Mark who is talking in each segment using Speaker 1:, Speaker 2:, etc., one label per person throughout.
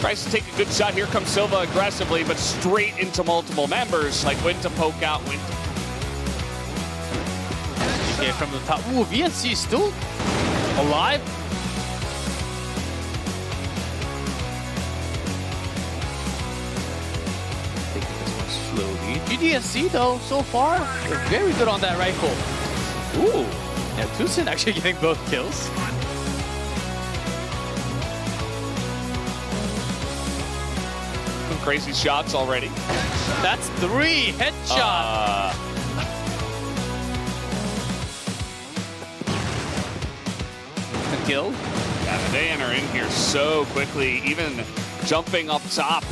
Speaker 1: Tries to take a good shot. Here comes Silva aggressively, but straight into multiple members. Like, when to poke out, when to...
Speaker 2: Okay, from the top. Ooh, VNC still alive. Taking this one slowly. GDSC though, so far, they're very good on that rifle. Ooh, yeah, Tucson actually getting both kills.
Speaker 1: Some crazy shots already.
Speaker 2: That's 3 headshot. Kill.
Speaker 1: Yeah, they enter in here so quickly, even jumping up top.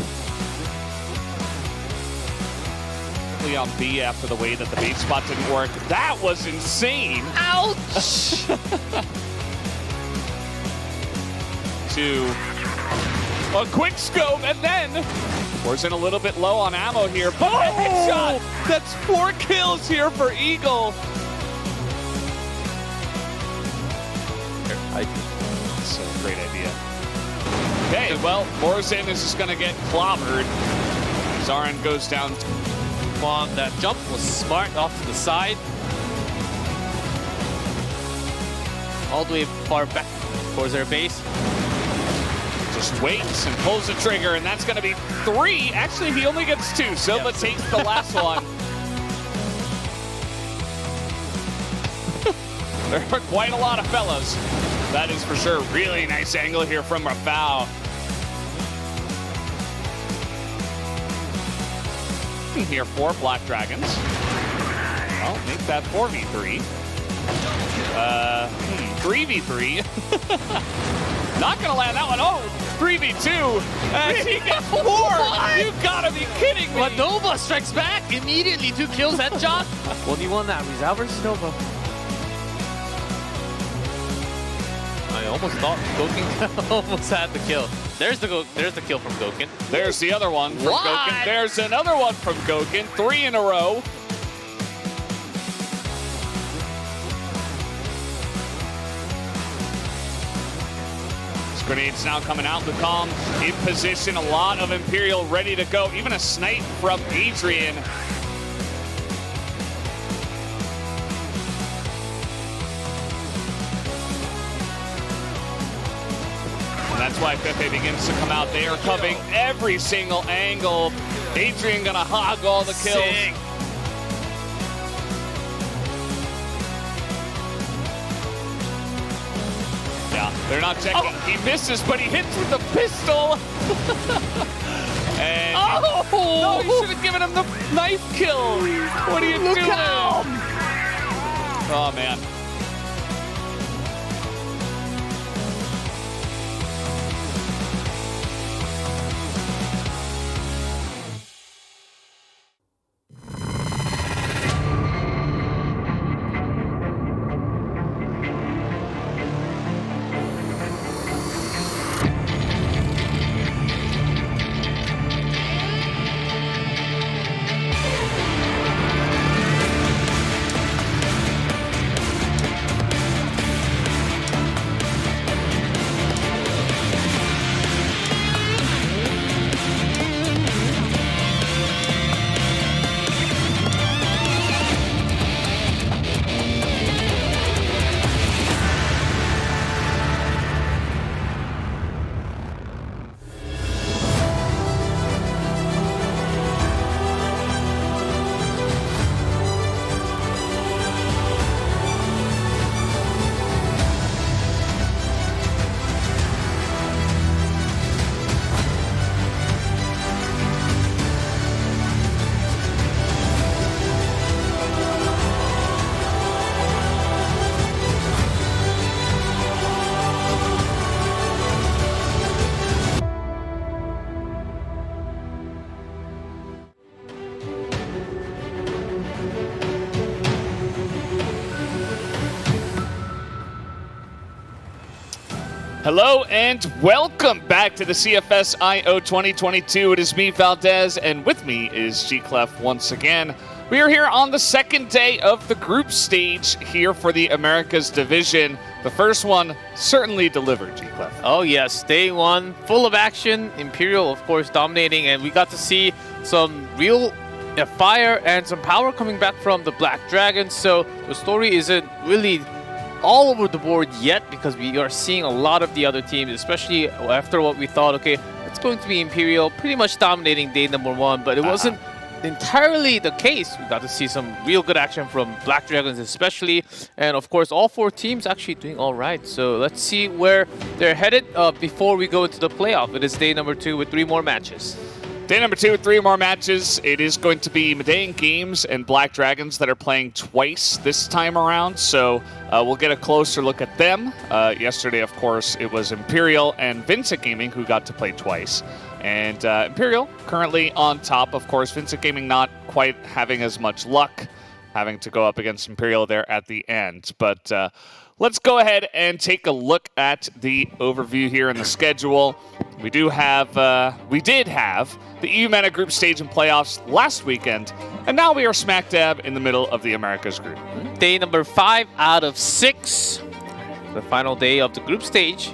Speaker 1: Quickly on B after the way that the bait spot didn't work. That was insane.
Speaker 2: Ouch!
Speaker 1: To a quick scope, and then pours in a little bit low on ammo here. But a headshot! That's 4 kills here for Eagle. That's a great idea. Okay, well, Morzin is just going to get clobbered. Zarin goes down.
Speaker 2: On that jump was smart off to the side. All the way far back towards their base.
Speaker 1: Just waits and pulls the trigger, and that's going to be 3. Actually, he only gets 2. Silva takes the last one. There are quite a lot of fellas. That is for sure. Really nice angle here from Rafał. Here, 4 Black Dragons. Well, make that 4v3. 3v3. Not gonna land that one. Oh, 3v2. As he gets 4. You gotta be kidding me.
Speaker 2: But Nova strikes back immediately. 2 kills, headshot. 1v1 now. Rizal versus Nova. I almost thought Gokin almost had the kill. There's the kill from Gokin.
Speaker 1: There's the other one from Gokin. There's another one from Gokin. 3 in a row. This grenade's now coming out. Lucam in position. A lot of Imperial ready to go. Even a snipe from Adrian. That's why Pepe begins to come out. They are covering every single angle. Adrian gonna hog all the kills.
Speaker 2: Sick.
Speaker 1: Yeah, they're not checking. Oh. He misses, but he hits with the pistol. And no, you should have given him the knife kill. What are you doing? Oh, man. Hello and welcome back to the CFS IO 2022. It is me, Valdez, and with me is G-Clef once again. We are here on the second day of the group stage here for the Americas division. The first one certainly delivered, G-Clef.
Speaker 2: Oh yes, day one, full of action. Imperial, of course, dominating, and we got to see some real fire and some power coming back from the Black Dragons. So the story isn't really all over the board yet, because we are seeing a lot of the other teams, especially after what we thought, okay, it's going to be Imperial pretty much dominating day number one, but it wasn't entirely the case. We got to see some real good action from Black Dragons especially, and of course all four teams actually doing all right. So let's see where they're headed before we go into the playoff. It is day number 2 with 3 more matches.
Speaker 1: Day number 2 with 3 more matches. It is going to be Medean Games and Black Dragons that are playing twice this time around, so we'll get a closer look at them. Yesterday, of course, it was Imperial and Vincent Gaming who got to play twice. And Imperial currently on top, of course. Vincent Gaming not quite having as much luck, having to go up against Imperial there at the end. But let's go ahead and take a look at the overview here in the schedule. We did have the EU Meta group stage and playoffs last weekend, and now we are smack dab in the middle of the Americas group.
Speaker 2: Day number 5 out of 6, the final day of the group stage.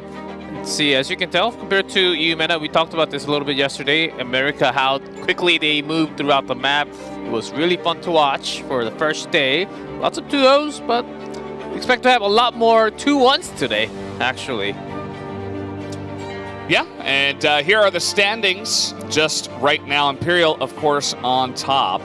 Speaker 2: Let's see, as you can tell, compared to EU Meta, we talked about this a little bit yesterday, America, how quickly they moved throughout the map. It was really fun to watch for the first day. Lots of 2-0s, but we expect to have a lot more 2-1s today, actually.
Speaker 1: Yeah, and here are the standings just right now. Imperial, of course, on top.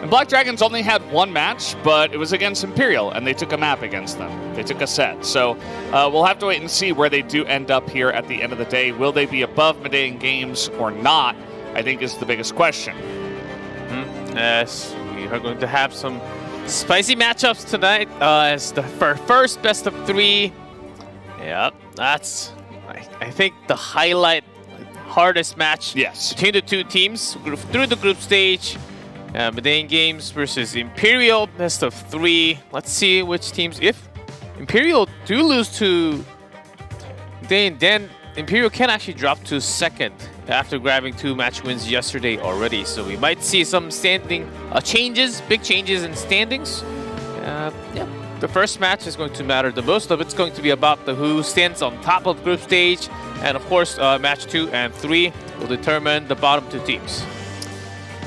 Speaker 1: And Black Dragons only had 1 match, but it was against Imperial, and they took a map against them. They took a set. So we'll have to wait and see where they do end up here at the end of the day. Will they be above Medean Games or not, I think is the biggest question.
Speaker 2: Yes, we are going to have some spicy matchups tonight as the first best of 3. Yeah, that's, I think, the hardest match between the two teams through the group stage. Medean Games versus Imperial, best of 3. Let's see which teams. If Imperial do lose to Medean, then Imperial can actually drop to 2nd after grabbing 2 match wins yesterday already. So we might see some standing changes, big changes in standings. Yeah, the first match is going to matter the most. It's going to be about who stands on top of group stage, and of course match 2 and 3 will determine the bottom 2 teams.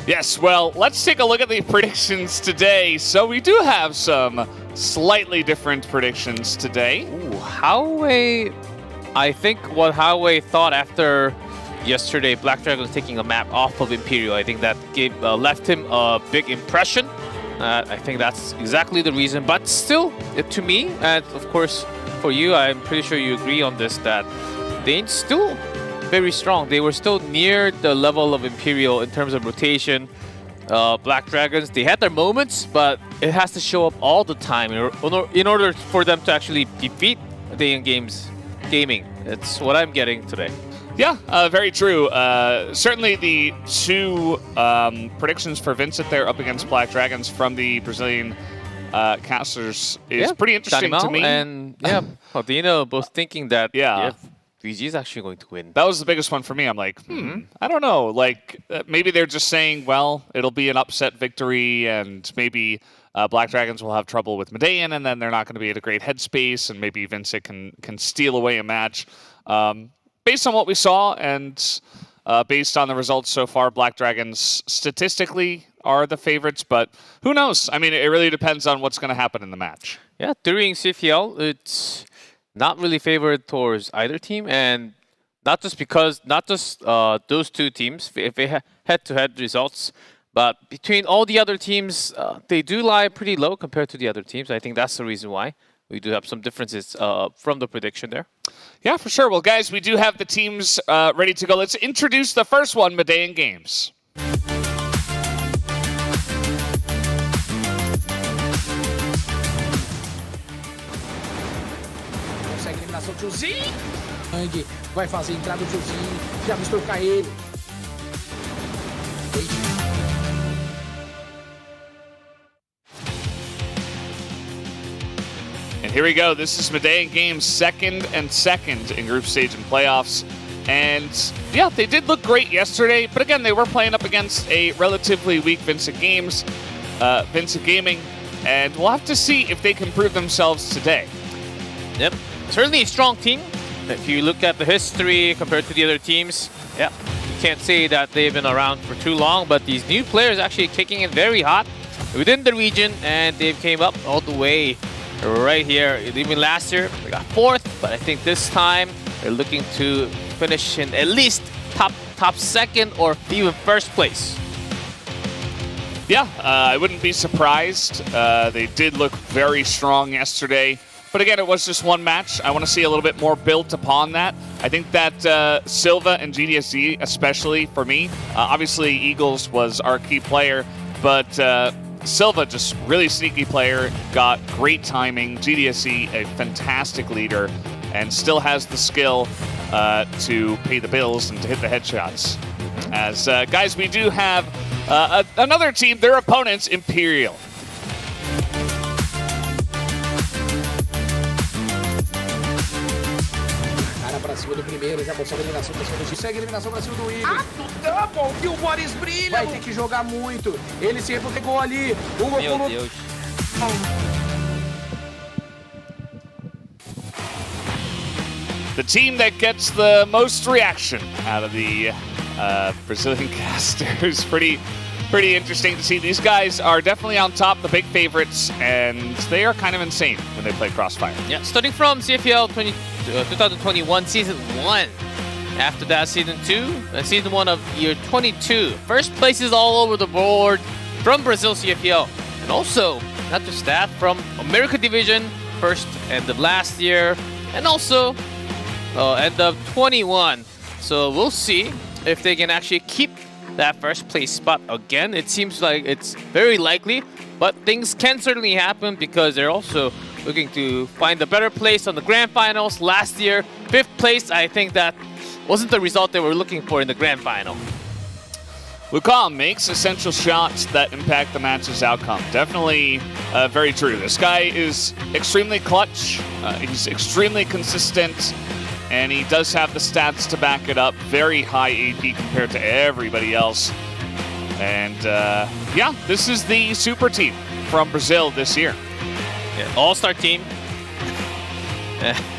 Speaker 1: Yes, well, let's take a look at the predictions today. So we do have some slightly different predictions today.
Speaker 2: Ooh, Howway, I think what Howway thought after yesterday, Black Dragon was taking a map off of Imperial, I think that left him a big impression. I think that's exactly the reason. But still, to me, and of course for you, I'm pretty sure you agree on this, that they're still very strong. They were still near the level of Imperial in terms of rotation. Black Dragons, they had their moments, but it has to show up all the time in order for them to actually defeat Medean Games Gaming. That's what I'm getting today.
Speaker 1: Yeah, very true. Certainly the 2 predictions for Vincent there up against Black Dragons from the Brazilian casters is pretty interesting to me.
Speaker 2: And Paudino both thinking that VG is actually going to win.
Speaker 1: That was the biggest one for me. I'm like, I don't know. Like, maybe they're just saying, well, it'll be an upset victory, and maybe Black Dragons will have trouble with Medean, and then they're not going to be at a great headspace, and maybe Vincent can steal away a match. Based on what we saw and based on the results so far, Black Dragons statistically are the favorites, but who knows? I mean, it really depends on what's going to happen in the match.
Speaker 2: Yeah, during CFL, it's not really favored towards either team, and not just those 2 teams, if they head-to-head results, but between all the other teams, they do lie pretty low compared to the other teams. I think that's the reason why. We do have some differences from the prediction there.
Speaker 1: Yeah, for sure. Well, guys, we do have the teams ready to go. Let's introduce the first one, Medean Games.
Speaker 3: Consegue eliminação do Tiozinho. Vai fazer a entrada do Tiozinho. Já vistou trocar ele.
Speaker 1: Here we go. This is Medellin Games' second in group stage and playoffs. And yeah, they did look great yesterday, but again, they were playing up against a relatively weak Vincent Gaming, and we'll have to see if they can prove themselves today.
Speaker 2: Yep, certainly a strong team. If you look at the history compared to the other teams, yeah, you can't say that they've been around for too long, but these new players actually kicking in very hot within the region, and they've came up all the way right here. Even last year, they got 4th, but I think this time they're looking to finish in at least top 2nd or even 1st place.
Speaker 1: Yeah, I wouldn't be surprised. They did look very strong yesterday. But again, it was just one match. I want to see a little bit more built upon that. I think that Silva and GDSZ, especially for me, obviously Eagles was our key player, but Silva, just really sneaky player, got great timing. GDSZ, a fantastic leader, and still has the skill to pay the bills and to hit the headshots. As guys, we do have another team, their opponents, Imperial.
Speaker 3: Pra cima do primeiro, já mostrou a eliminação pra cima do G. Segue a eliminação pra cima do Eagles. Double, que o Boris brilha. Vai ter que jogar muito. Ele se repegou ali.
Speaker 4: Meu Deus.
Speaker 1: The team that gets the most reaction out of the Brazilian casters. Pretty interesting to see. These guys are definitely on top, the big favorites, and they are kind of insane when they play Crossfire.
Speaker 2: Yeah, starting from CFL 2021 Season 1. After that, Season 2, Season 1 of year 22. First places all over the board from Brazil CFL. And also, not just that, from America Division, first end of last year, and also end of 21. So we'll see if they can actually keep that first place spot again. It seems like it's very likely, but things can certainly happen because they're also looking to find a better place on the grand finals. Last year, 5th place, I think that wasn't the result they were looking for in the grand final.
Speaker 1: Lucas makes essential shots that impact the match's outcome. Definitely very true. This guy is extremely clutch. He's extremely consistent, and he does have the stats to back it up. Very high AP compared to everybody else. And yeah, this is the super team from Brazil this year.
Speaker 2: Yeah, all-star team.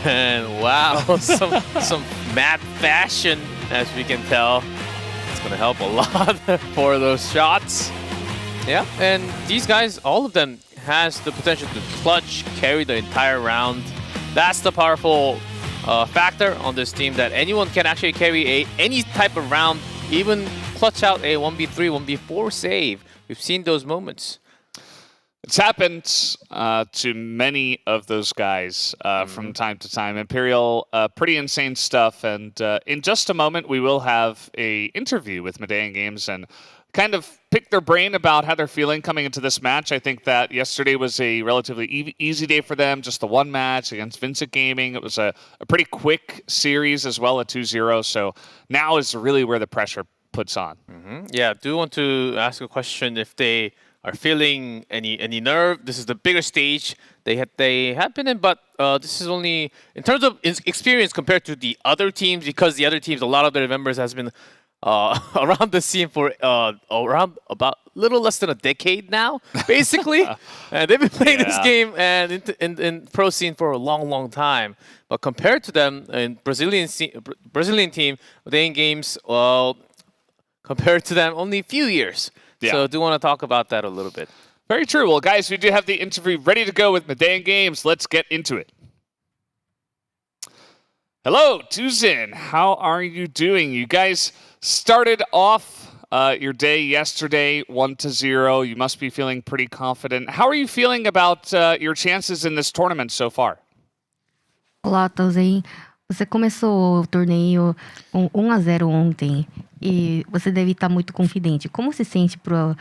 Speaker 2: And wow, some mad fashion, as we can tell. It's gonna help a lot for those shots. Yeah, and these guys, all of them, has the potential to clutch, carry the entire round. That's the powerful factor on this team, that anyone can actually carry any type of round, even clutch out a 1v3, 1v4 save. We've seen those moments.
Speaker 1: It's happened to many of those guys from time to time. Imperial, pretty insane stuff. And in just a moment, we will have a interview with Medellin Games and kind of pick their brain about how they're feeling coming into this match. I think that yesterday was a relatively easy day for them, just the one match against Vincent Gaming. It was a pretty quick series as well, a 2-0. So now is really where the pressure puts on.
Speaker 2: Yeah, I do want to ask a question if they are feeling any nerve. This is the bigger stage they have been in, but this is only in terms of experience compared to the other teams, because the other teams, a lot of their members has been around the scene for around about little less than a decade now, basically. And they've been playing this game and in pro scene for a long time. But compared to them, in Brazilian team, Medellin Games, well, compared to them, only a few years.
Speaker 1: Yeah.
Speaker 2: So I do want to talk about that a little bit.
Speaker 1: Very true. Well, guys, we do have the interview ready to go with Medellin Games. Let's get into it. Hello, Tuzin. How are you doing? You guys started off your day yesterday 1-0. You must be feeling pretty confident. How are you feeling about your chances in this tournament so far?
Speaker 5: Olá, Tuzin. Você começou o torneio com 1-0 ontem e você deve estar muito confidente. Como se sente para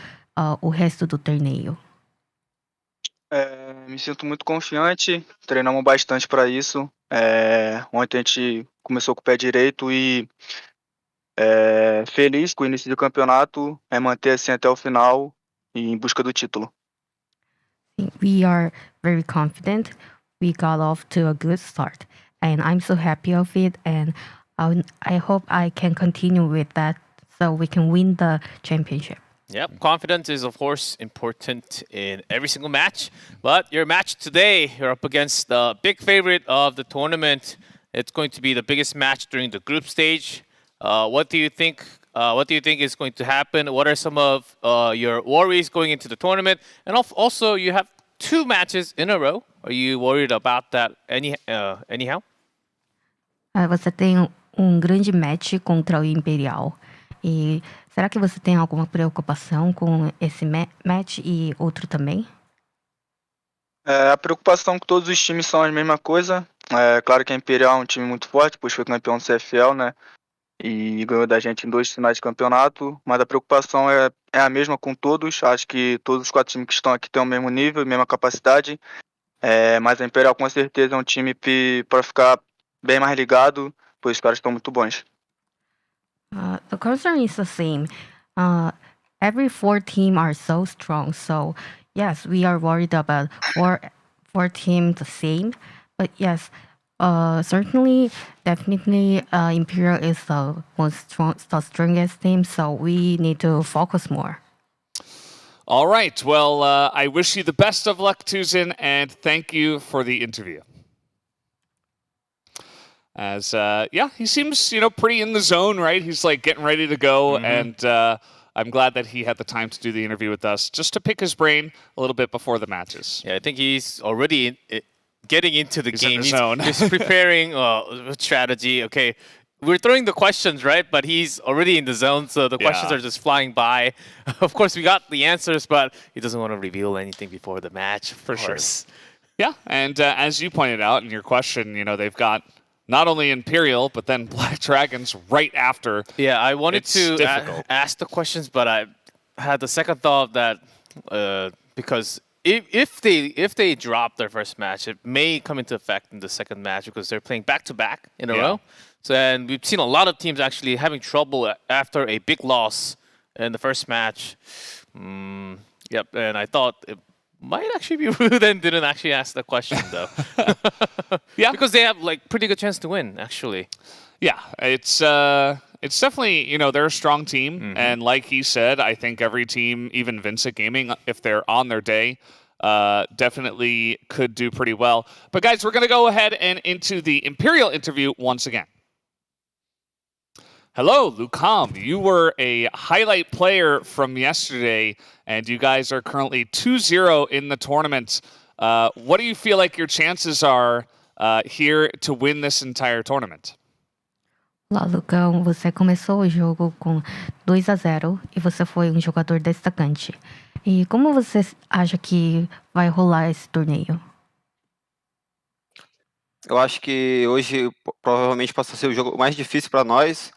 Speaker 5: o resto do torneio?
Speaker 6: Me sinto muito confiante, treinamos bastante para isso. Ontem a gente começou com o pé direito e feliz com o início do campeonato, manter assim até o final e em busca do título.
Speaker 5: We are very confident. we got off to a good start, and I'm so happy of it. And I hope I can continue with that so we can win the championship.
Speaker 2: Yep, confidence is of course important in every single match. But your match today, you're up against the big favorite of the tournament. It's going to be the biggest match during the group stage. What do you think? What do you think is going to happen? What are some of your worries going into the tournament? And also, you have 2 matches in a row. Are you worried about that anyhow?
Speaker 5: Você tem grande match contra o Imperial. E será que você tem alguma preocupação com esse match e outro também?
Speaker 6: A preocupação com todos os times são a mesma coisa. É claro que a Imperial é um time muito forte, pois foi campeão do CFL, né? E ganhou da gente em 2 finais de campeonato. Mas a preocupação é a mesma com todos. Acho que todos os 4 times que estão aqui têm o mesmo nível, a mesma capacidade. Mas a Imperial com certeza é um time para ficar bem mais ligado, pois os caras estão muito bons.
Speaker 5: The concern is the same. Every 4 teams are so strong. So yes, we are worried about four teams the same. But yes, certainly, definitely, Imperial is the strongest team. So we need to focus more.
Speaker 1: All right. Well, I wish you the best of luck, Tuzin, and thank you for the interview. As he seems pretty in the zone, right? He's like getting ready to go, and I'm glad that he had the time to do the interview with us, just to pick his brain a little bit before the matches.
Speaker 2: Yeah, I think he's already getting into the game.
Speaker 1: In the zone.
Speaker 2: He's preparing strategy. Okay, we're throwing the questions, right? But he's already in the zone, so the questions are just flying by. Of course, we got the answers, but he doesn't want to reveal anything before the match, for sure.
Speaker 1: Yeah, and as you pointed out in your question, they've got not only Imperial, but then Black Dragons right after.
Speaker 2: Yeah, I wanted to ask the questions, but I had the second thought that because if they drop their first match, it may come into effect in the second match because they're playing back-to-back in a row. So, and we've seen a lot of teams actually having trouble after a big loss in the first match. Yep, and I thought it might actually be rude and didn't actually ask the question though.
Speaker 1: Yeah,
Speaker 2: because they have like pretty good chance to win actually.
Speaker 1: Yeah, it's definitely they're a strong team, and like he said, I think every team, even Vincent Gaming, if they're on their day, definitely could do pretty well. But guys, we're gonna go ahead and into the Imperial interview once again. Hello, Lucam. You were a highlight player from yesterday, and you guys are currently 2-0 in the tournament. What do you feel like your chances are here to win this entire tournament?
Speaker 5: Olá, Lucão. Você começou o jogo com 2-0 e você foi jogador destacante. E como você acha que vai rolar esse torneio?
Speaker 4: Eu acho que hoje provavelmente possa ser o jogo mais difícil para nós,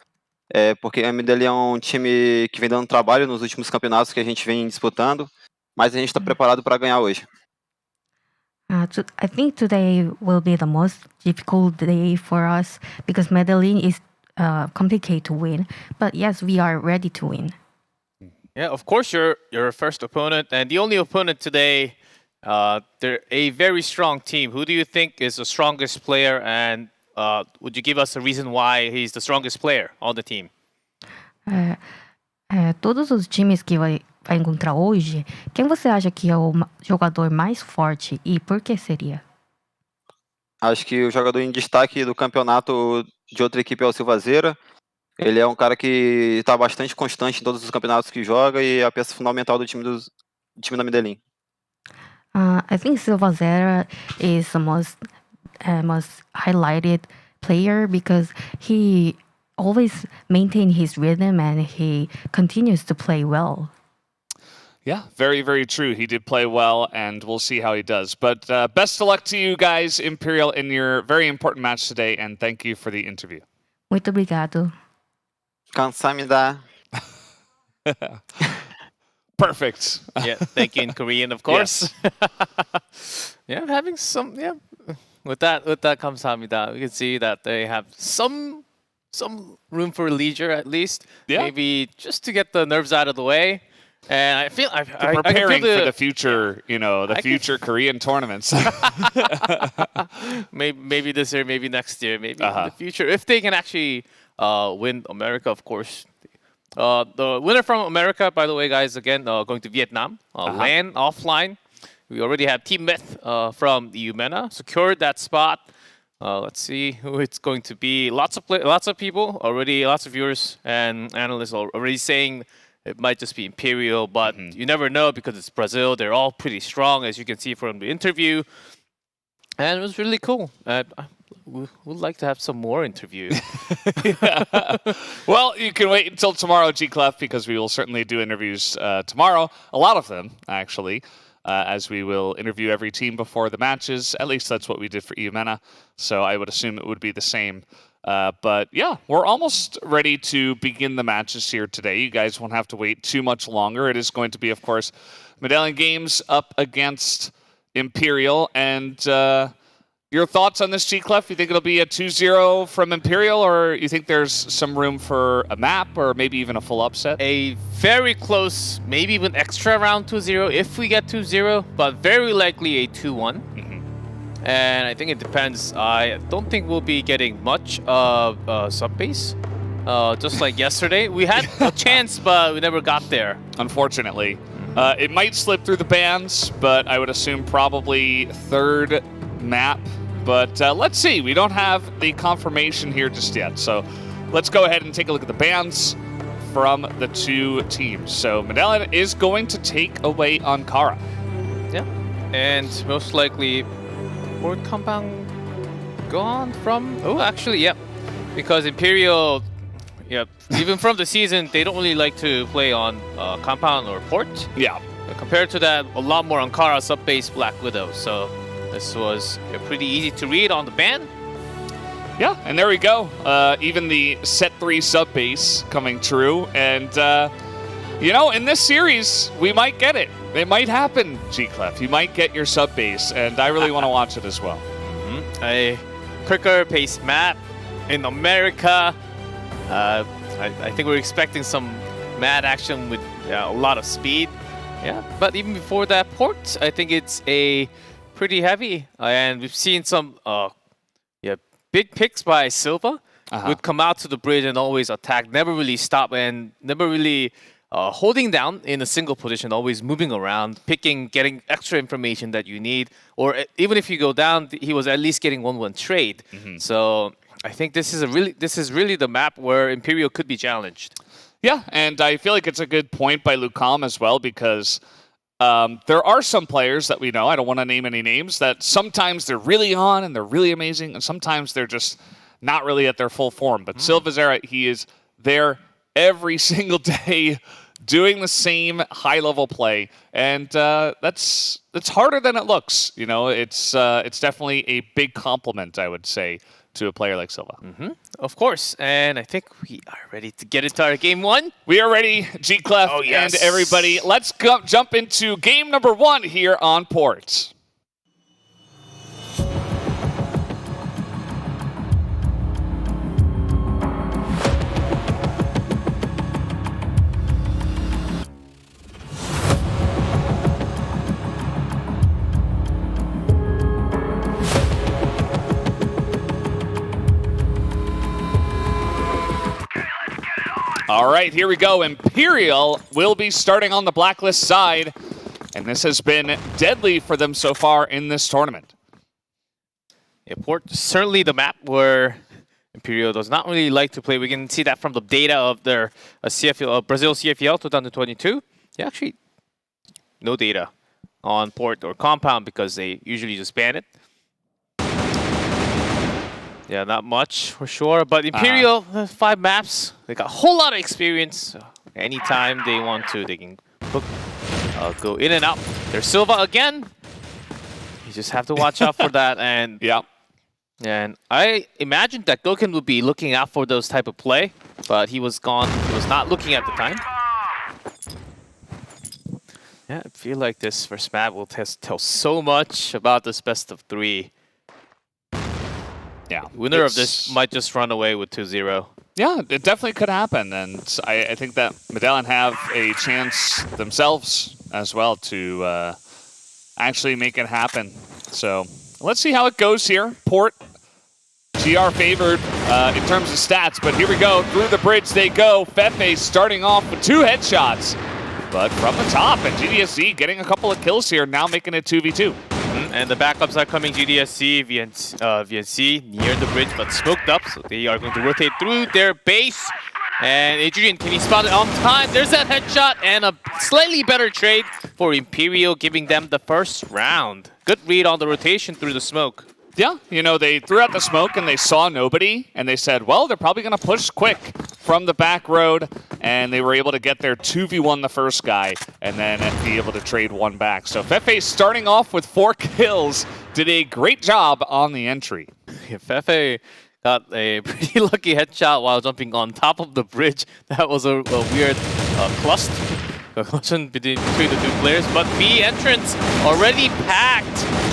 Speaker 4: porque a MDL é um time que vem dando trabalho nos últimos campeonatos que a gente vem disputando, mas a gente está preparado para ganhar hoje.
Speaker 5: I think today will be the most difficult day for us because Medellin is complicated to win. But yes, we are ready to win.
Speaker 2: Yeah, of course you're your first opponent and the only opponent today. They're a very strong team. Who do you think is the strongest player, and would you give us a reason why he's the strongest player on the team?
Speaker 5: Todos os times que vai encontrar hoje, quem você acha que é o jogador mais forte e por que seria?
Speaker 4: Acho que o jogador em destaque do campeonato de outra equipe é o Silvazeira. Ele é um cara que está bastante constante em todos os campeonatos que joga e é a peça fundamental do time da Medellín.
Speaker 5: I think Silvazeira is the most highlighted player because he always maintains his rhythm and he continues to play well.
Speaker 1: Yeah, very, very true. He did play well, and we'll see how he does. But best of luck to you guys, Imperial, in your very important match today, and thank you for the interview.
Speaker 5: Muito obrigado.
Speaker 4: 감사합니다.
Speaker 1: Perfect.
Speaker 2: Yeah, thank you in Korean, of course. Yeah, having some. Yeah, with that 감사합니다. We can see that they have some room for leisure at least.
Speaker 1: Yeah.
Speaker 2: Maybe just to get the nerves out of the way. And I feel I
Speaker 1: Preparing
Speaker 2: can feel
Speaker 1: for the future, you know, the future Korean tournaments.
Speaker 2: maybe this year, maybe next year, maybe in the future. If they can actually win America, of course. The winner from America, by the way, guys, again, going to Vietnam. Land, offline. We already have Team Myth from the Umena secured that spot. Let's see who it's going to be. Lots of people already, lots of viewers and analysts are already saying it might just be Imperial, but you never know because it's Brazil. They're all pretty strong, as you can see from the interview. And it was really cool. We would like to have some more interviews.
Speaker 1: Well, you can wait until tomorrow, G-Clef, because we will certainly do interviews tomorrow. A lot of them, actually, as we will interview every team before the matches. At least that's what we did for Umena. So I would assume it would be the same. But yeah, we're almost ready to begin the matches here today. You guys won't have to wait too much longer. It is going to be, of course, Medallion Games up against Imperial. And your thoughts on this, G-Clef? You think it'll be a 2-0 from Imperial, or you think there's some room for a map or maybe even a full upset?
Speaker 2: A very close, maybe even extra round 2-0 if we get 2-0, but very likely a 2-1. And I think it depends. I don't think we'll be getting much of sub-base. Just like yesterday. We had a chance, but we never got there.
Speaker 1: Unfortunately. It might slip through the bans, but I would assume probably third map. But let's see. We don't have the confirmation here just yet. So let's go ahead and take a look at the bans from the two teams. So Medallion is going to take away Ankara.
Speaker 2: Yeah. And most likely Port Compound gone from... Oh, actually, yep. Because Imperial, yep, even from the season, they don't really like to play on Compound or Port.
Speaker 1: Yeah.
Speaker 2: Compared to that, a lot more Ankara sub-base Black Widow. So this was pretty easy to read on the ban.
Speaker 1: Yeah, and there we go. Even the set 3 sub-base coming true. And, you know, in this series, we might get it. It might happen, G-Clef. You might get your sub-base, and I really want to watch it as well.
Speaker 2: A quicker pace map in America. I think we're expecting some mad action with a lot of speed. Yeah, but even before that port, I think it's a pretty heavy. And we've seen some big picks by Silva. Would come out to the bridge and always attack, never really stop and never really holding down in a single position, always moving around, picking, getting extra information that you need. Or even if you go down, he was at least getting 1-1 trade. So I think this is really the map where Imperial could be challenged.
Speaker 1: Yeah, and I feel like it's a good point by Lucam as well, because there are some players that we know, I don't want to name any names, that sometimes they're really on and they're really amazing, and sometimes they're just not really at their full form. But Silvazera, he is there every single day doing the same high-level play, and that's harder than it looks. You know, it's definitely a big compliment, I would say, to a player like Silva.
Speaker 2: Of course, and I think we are ready to get into our game one.
Speaker 1: We are ready, G-Clef and everybody. Let's jump into game number 1 here on Port. All right, here we go. Imperial will be starting on the blacklist side, and this has been deadly for them so far in this tournament.
Speaker 2: Yeah, Port, certainly the map where Imperial does not really like to play. We can see that from the data of their CFL, Brazil CFL 2022. Yeah, actually, no data on Port or Compound because they usually just ban it. Yeah, not much for sure. But Imperial, 5 maps. They got a whole lot of experience. So anytime they want to, they can go in and out. There's Silva again. You just have to watch out for that. And and I imagined that Goken would be looking out for those type of play, but he was gone. He was not looking at the time. Yeah, I feel like this first map will tell so much about this best of 3.
Speaker 1: Yeah.
Speaker 2: Winner of this might just run away with 2-0.
Speaker 1: Yeah, it definitely could happen, and I think that Medellin have a chance themselves as well to actually make it happen. So let's see how it goes here. Port, GR favored in terms of stats, but here we go. Through the bridge they go. Fefe starting off with 2 headshots, but from the top, and GDSC getting a couple of kills here, now making it 2v2.
Speaker 2: And the backups are coming. GDSC, VNC near the bridge, but smoked up, so they are going to rotate through their base. And Adrian, can he spot it on time? There's that headshot, and a slightly better trade for Imperial, giving them the first round. Good read on the rotation through the smoke.
Speaker 1: Yeah, you know, they threw out the smoke and they saw nobody, and they said, well, they're probably going to push quick from the back road, and they were able to get their 2v1 the first guy, and then be able to trade one back. So Fefe starting off with 4 kills, did a great job on the entry.
Speaker 2: Yeah, Fefe got a pretty lucky headshot while jumping on top of the bridge. That was a weird collision between the 2 players, but B entrance already packed.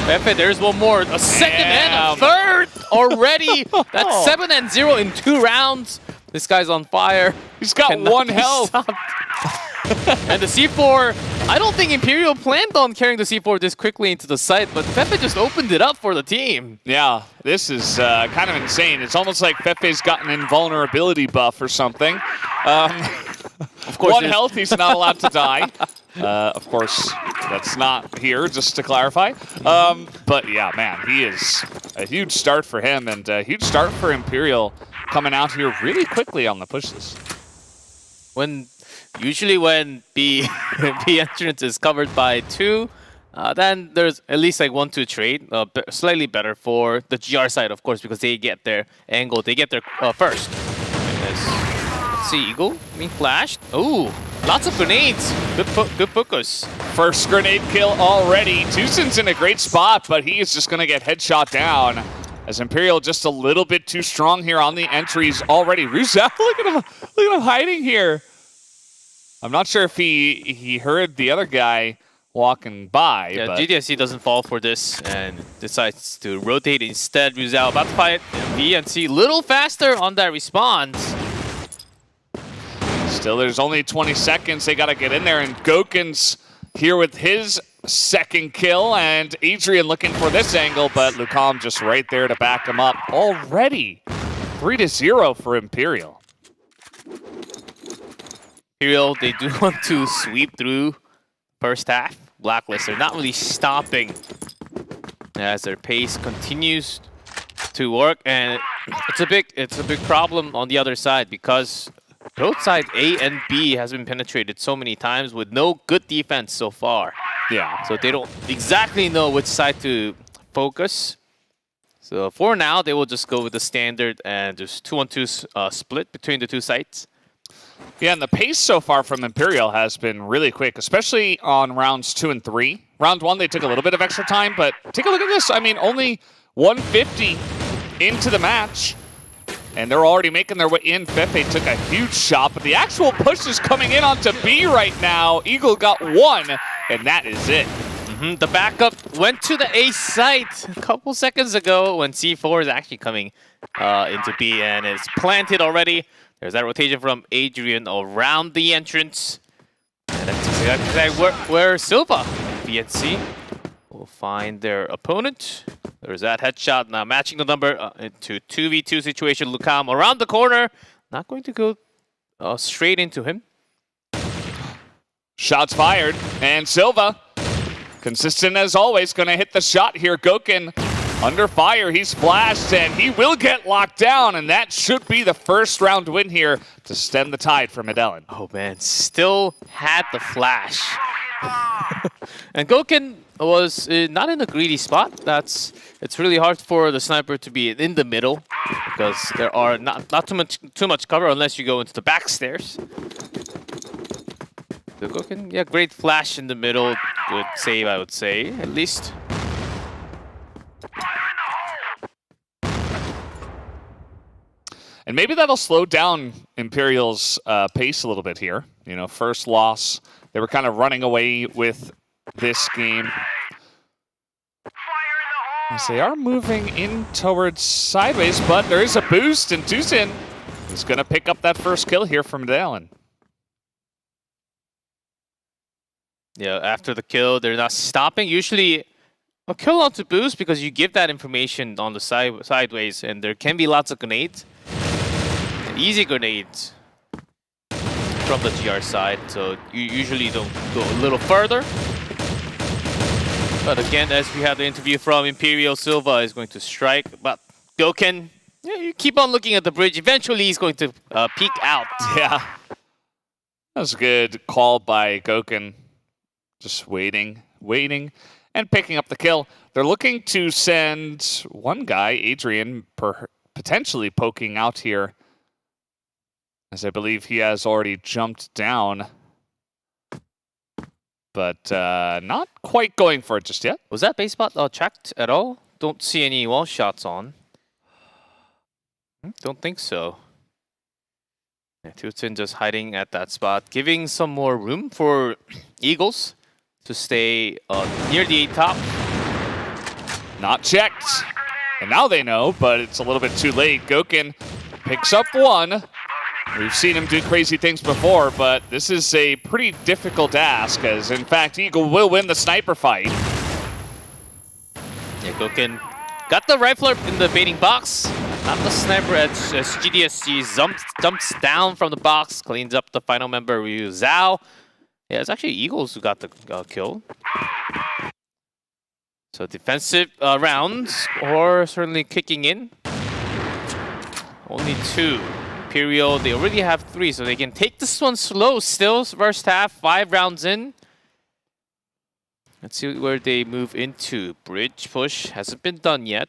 Speaker 2: Fefe, there's one more. A second and a third already. That's 7-0 in 2 rounds. This guy's on fire.
Speaker 1: He's got 1 health.
Speaker 2: And the C4, I don't think Imperial planned on carrying the C4 this quickly into the site, but Fefe just opened it up for the team.
Speaker 1: Yeah, this is kind of insane. It's almost like Fefe's got an invulnerability buff or something. Of course, 1 health, he's not allowed to die. Of course, that's not here, just to clarify. But yeah, man, he is a huge start for him, and a huge start for Imperial coming out here really quickly on the pushes.
Speaker 2: Usually when B entrance is covered by 2, then there's at least like 1-2 trade. Slightly better for the GR side, of course, because they get their angle, they get their first. Let's see, Eagle being flashed. Ooh, lots of grenades. Good focus.
Speaker 1: First grenade kill already. Tucson's in a great spot, but he is just going to get headshot down. As Imperial just a little bit too strong here on the entries already. Ruzel, look at him hiding here. I'm not sure if he heard the other guy walking by.
Speaker 2: Yeah,
Speaker 1: but
Speaker 2: GDSC doesn't fall for this and decides to rotate instead. Ruzel about to fight VNC a little faster on that response.
Speaker 1: Still, there's only 20 seconds. They got to get in there, and Goken's here with his second kill, and Adrian looking for this angle, but Lucam just right there to back him up. Already 3-0 for Imperial.
Speaker 2: Imperial, they do want to sweep through first half. Blacklist, they're not really stopping as their pace continues to work, and it's a big problem on the other side because both sides A and B has been penetrated so many times with no good defense so far.
Speaker 1: Yeah.
Speaker 2: So they don't exactly know which side to focus. So for now, they will just go with the standard and just 2-on-2 split between the 2 sides.
Speaker 1: Yeah, and the pace so far from Imperial has been really quick, especially on rounds 2 and 3. Round 1, they took a little bit of extra time, but take a look at this. I mean, only 150 into the match, and they're already making their way in. Fefe took a huge shot, but the actual push is coming in onto B right now. Eagle got 1, and that is it.
Speaker 2: The backup went to the A site a couple seconds ago when C4 is actually coming into B, and it's planted already. There's that rotation from Adrian around the entrance. And that's exactly where Silva, VNC, will find their opponent. There's that headshot now matching the number into 2v2 situation. Lucam around the corner. Not going to go straight into him.
Speaker 1: Shots fired, and Silva, consistent as always, going to hit the shot here. Goken under fire, he's flashed, and he will get locked down, and that should be the first round win here to stem the tide for Medellin.
Speaker 2: Oh man, still had the flash. And Goken was not in a greedy spot. It's really hard for the sniper to be in the middle because there are not too much cover unless you go into the back stairs. So Goken, yeah, great flash in the middle. Good save, I would say, at least.
Speaker 1: And maybe that'll slow down Imperial's pace a little bit here. You know, first loss, they were kind of running away with this game. As they are moving in towards sideways, but there is a boost, and Tucson is going to pick up that first kill here from Dalen.
Speaker 2: Yeah, after the kill, they're not stopping. Usually, a kill onto boost because you give that information on the sideways, and there can be lots of grenades. Easy grenades from the GR side, so you usually don't go a little further. But again, as we had the interview from Imperial, Silva is going to strike, but Goken, yeah, you keep on looking at the bridge. Eventually, he's going to peek out.
Speaker 1: Yeah, that was a good call by Goken. Just waiting, and picking up the kill. They're looking to send one guy, Adrian, potentially poking out here, as I believe he has already jumped down. But not quite going for it just yet.
Speaker 2: Was that base spot checked at all? Don't see any wall shots on. Don't think so. Yeah, Tutin just hiding at that spot, giving some more room for Eagles to stay near the top.
Speaker 1: Not checked. And now they know, but it's a little bit too late. Goken picks up one. We've seen him do crazy things before, but this is a pretty difficult ask, as in fact, Eagle will win the sniper fight.
Speaker 2: Yeah, Goken got the rifler in the baiting box. Not the sniper as GDSG jumps down from the box, cleans up the final member, Ryu Zhao. Yeah, it's actually Eagles who got the kill. So defensive rounds, or certainly kicking in. Only 2. Imperial, they already have 3, so they can take this one slow still. First half, 5 rounds in. Let's see where they move into. Bridge push hasn't been done yet.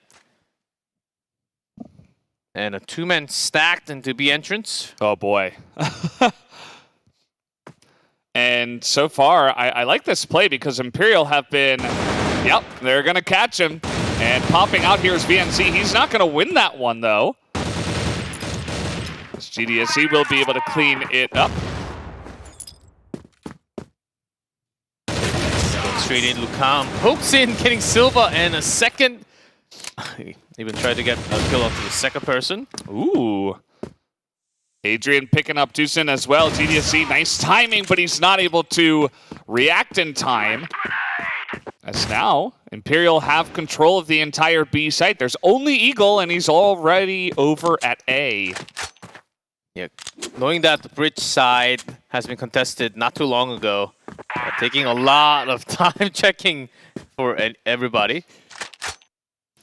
Speaker 2: And a 2-man stacked into B entrance.
Speaker 1: Oh boy. And so far, I like this play because Imperial have been, yep, they're going to catch him. And popping out here is VNC. He's not going to win that one, though. This GDSC will be able to clean it up.
Speaker 2: Going straight in, Lucam pokes in, getting Silva, and a second. Even tried to get a kill onto the second person.
Speaker 1: Ooh. Adrian picking up Tucson as well. GDSC, nice timing, but he's not able to react in time. As now, Imperial have control of the entire B site. There's only Eagle, and he's already over at A.
Speaker 2: Yeah, knowing that the bridge side has been contested not too long ago, taking a lot of time checking for everybody.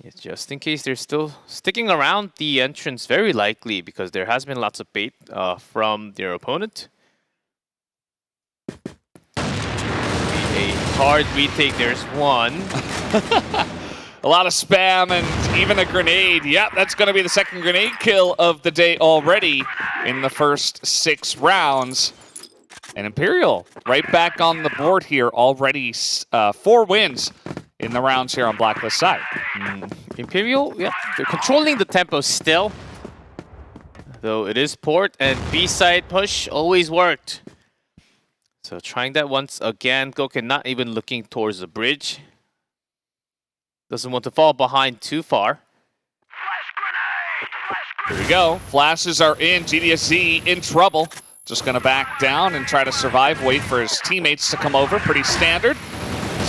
Speaker 2: It's just in case they're still sticking around the entrance, very likely, because there has been lots of bait from their opponent. A hard retake, there's one.
Speaker 1: A lot of spam and even a grenade. Yep, that's going to be the second grenade kill of the day already in the first 6 rounds. And Imperial right back on the board here already. 4 wins in the rounds here on Blacklist side.
Speaker 2: Imperial, yeah, they're controlling the tempo still. Though it is port and B-side push always worked. So trying that once again. Goken not even looking towards the bridge. Doesn't want to fall behind too far.
Speaker 1: Here we go. Flashes are in. GDSC in trouble. Just going to back down and try to survive. Wait for his teammates to come over. Pretty standard.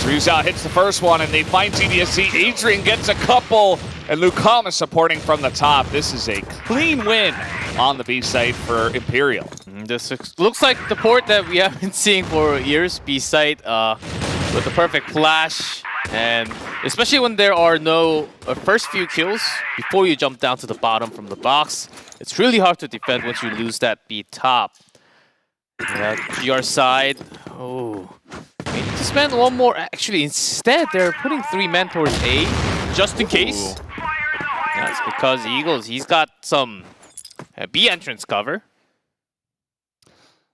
Speaker 1: Ryuzao hits the first one, and they find GDSC. Adrian gets a couple, and Lucam is supporting from the top. This is a clean win on the B site for Imperial.
Speaker 2: This looks like the port that we have been seeing for years. B site with the perfect flash. And especially when there are no first few kills before you jump down to the bottom from the box, it's really hard to defend once you lose that B top. GR side, oh, we need to spend one more. Actually, instead, they're putting 3 men towards A, just in case. That's because Eagles, he's got some B entrance cover.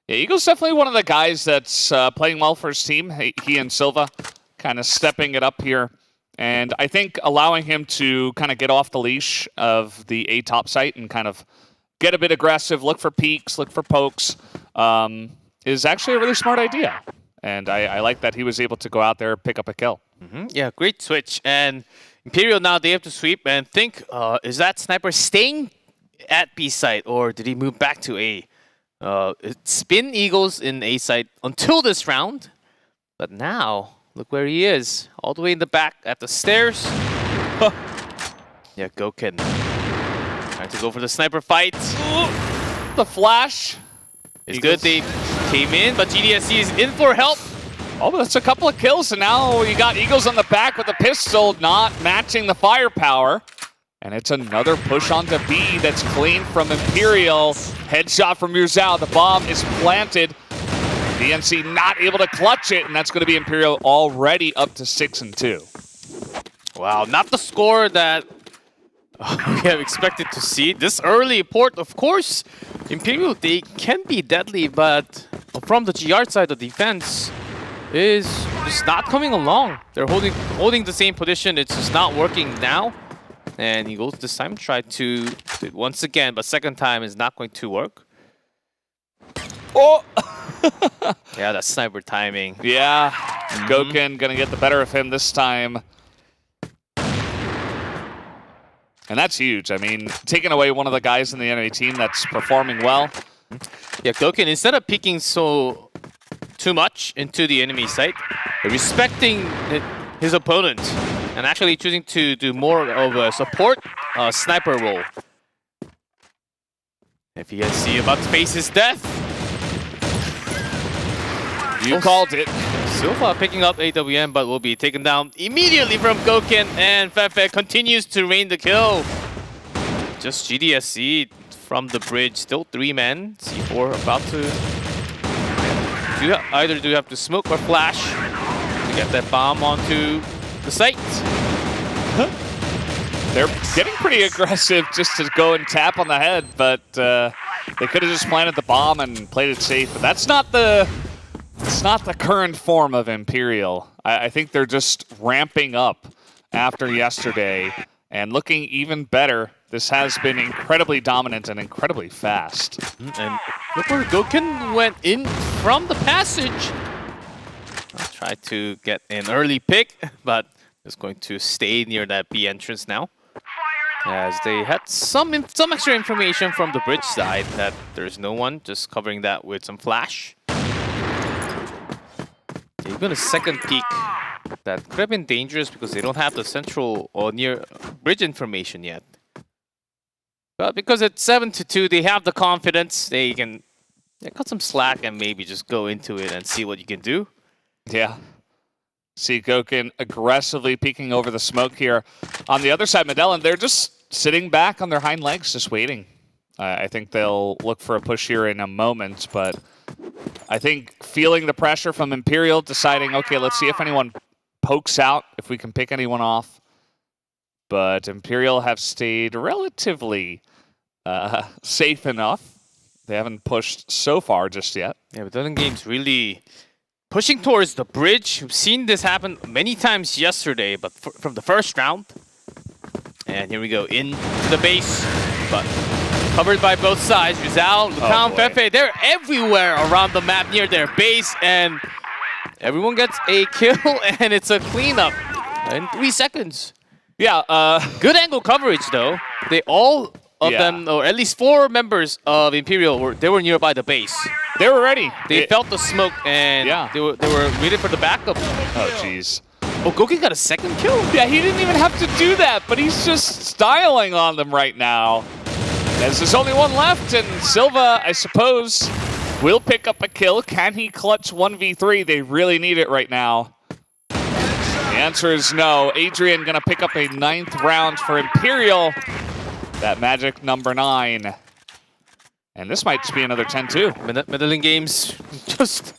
Speaker 1: Yeah, Eagle's definitely one of the guys that's playing well for his team. He and Silva kind of stepping it up here. And I think allowing him to kind of get off the leash of the A top site and kind of get a bit aggressive, look for peeks, look for pokes, is actually a really smart idea. And I like that he was able to go out there and pick up a kill.
Speaker 2: Yeah, great switch. And Imperial now, they have to sweep and think, is that sniper staying at B site or did he move back to A? It's been Eagles in A site until this round, but now look where he is, all the way in the back at the stairs. Yeah, Goken trying to go for the sniper fight.
Speaker 1: The flash.
Speaker 2: It's good they came in, but GDSC is in for help.
Speaker 1: Oh, but that's a couple of kills, and now you got Eagles on the back with the pistol, not matching the firepower. And it's another push onto B that's clean from Imperial. Headshot from Murzal. The bomb is planted. DNC not able to clutch it, and that's going to be Imperial already up to 6-2.
Speaker 2: Wow, not the score that we have expected to see. This early port, of course, Imperial, they can be deadly, but from the GR side, the defense is just not coming along. They're holding the same position. It's just not working now. And Eagles this time tried to do it once again, but second time is not going to work.
Speaker 1: Oh!
Speaker 2: Yeah, that sniper timing.
Speaker 1: Yeah, Goken gonna get the better of him this time. And that's huge. I mean, taking away one of the guys in the enemy team that's performing well.
Speaker 2: Yeah, Goken, instead of peeking too much into the enemy site, respecting his opponent and actually choosing to do more of a support sniper role. If he has about to face his death.
Speaker 1: You called it.
Speaker 2: Silva picking up AWM, but will be taken down immediately from Goken, and Fefe continues to reign the kill. Just GDSC from the bridge, still 3 men. C4 about to... Either do you have to smoke or flash to get that bomb onto the site.
Speaker 1: They're getting pretty aggressive just to go and tap on the head, but they could have just planted the bomb and played it safe. But that's not the... It's not the current form of Imperial. I think they're just ramping up after yesterday and looking even better. This has been incredibly dominant and incredibly fast.
Speaker 2: And look where Goken went in from the passage. I'll try to get an early pick, but is going to stay near that B entrance now. As they had some extra information from the bridge side that there's no one, just covering that with some flash. Even a second peek that could have been dangerous because they don't have the central or near bridge information yet. But because it's 7-2, they have the confidence. They can cut some slack and maybe just go into it and see what you can do.
Speaker 1: Yeah. See Goken aggressively peeking over the smoke here. On the other side, Medellin, they're just sitting back on their hind legs, just waiting. I think they'll look for a push here in a moment, but I think feeling the pressure from Imperial, deciding, okay, let's see if anyone pokes out, if we can pick anyone off. But Imperial have stayed relatively safe enough. They haven't pushed so far just yet.
Speaker 2: Yeah, but Dillon Games really pushing towards the bridge. We've seen this happen many times yesterday, but from the first round. And here we go, into the base, but covered by both sides. Rizal, Lucan, Fefe, they're everywhere around the map near their base, and everyone gets a kill, and it's a cleanup in 3 seconds.
Speaker 1: Yeah,
Speaker 2: good angle coverage though. They all of them, or at least 4 members of Imperial, were nearby the base.
Speaker 1: They were ready.
Speaker 2: They felt the smoke, and they were waiting for the backup.
Speaker 1: Oh, jeez.
Speaker 2: Oh, Goken got a second kill?
Speaker 1: Yeah, he didn't even have to do that, but he's just styling on them right now. As there's only one left, and Silva, I suppose, will pick up a kill. Can he clutch 1v3? They really need it right now. The answer is no. Adrian gonna pick up a 9th round for Imperial. That magic number 9. And this might just be another 10-2.
Speaker 2: Medellin Games, just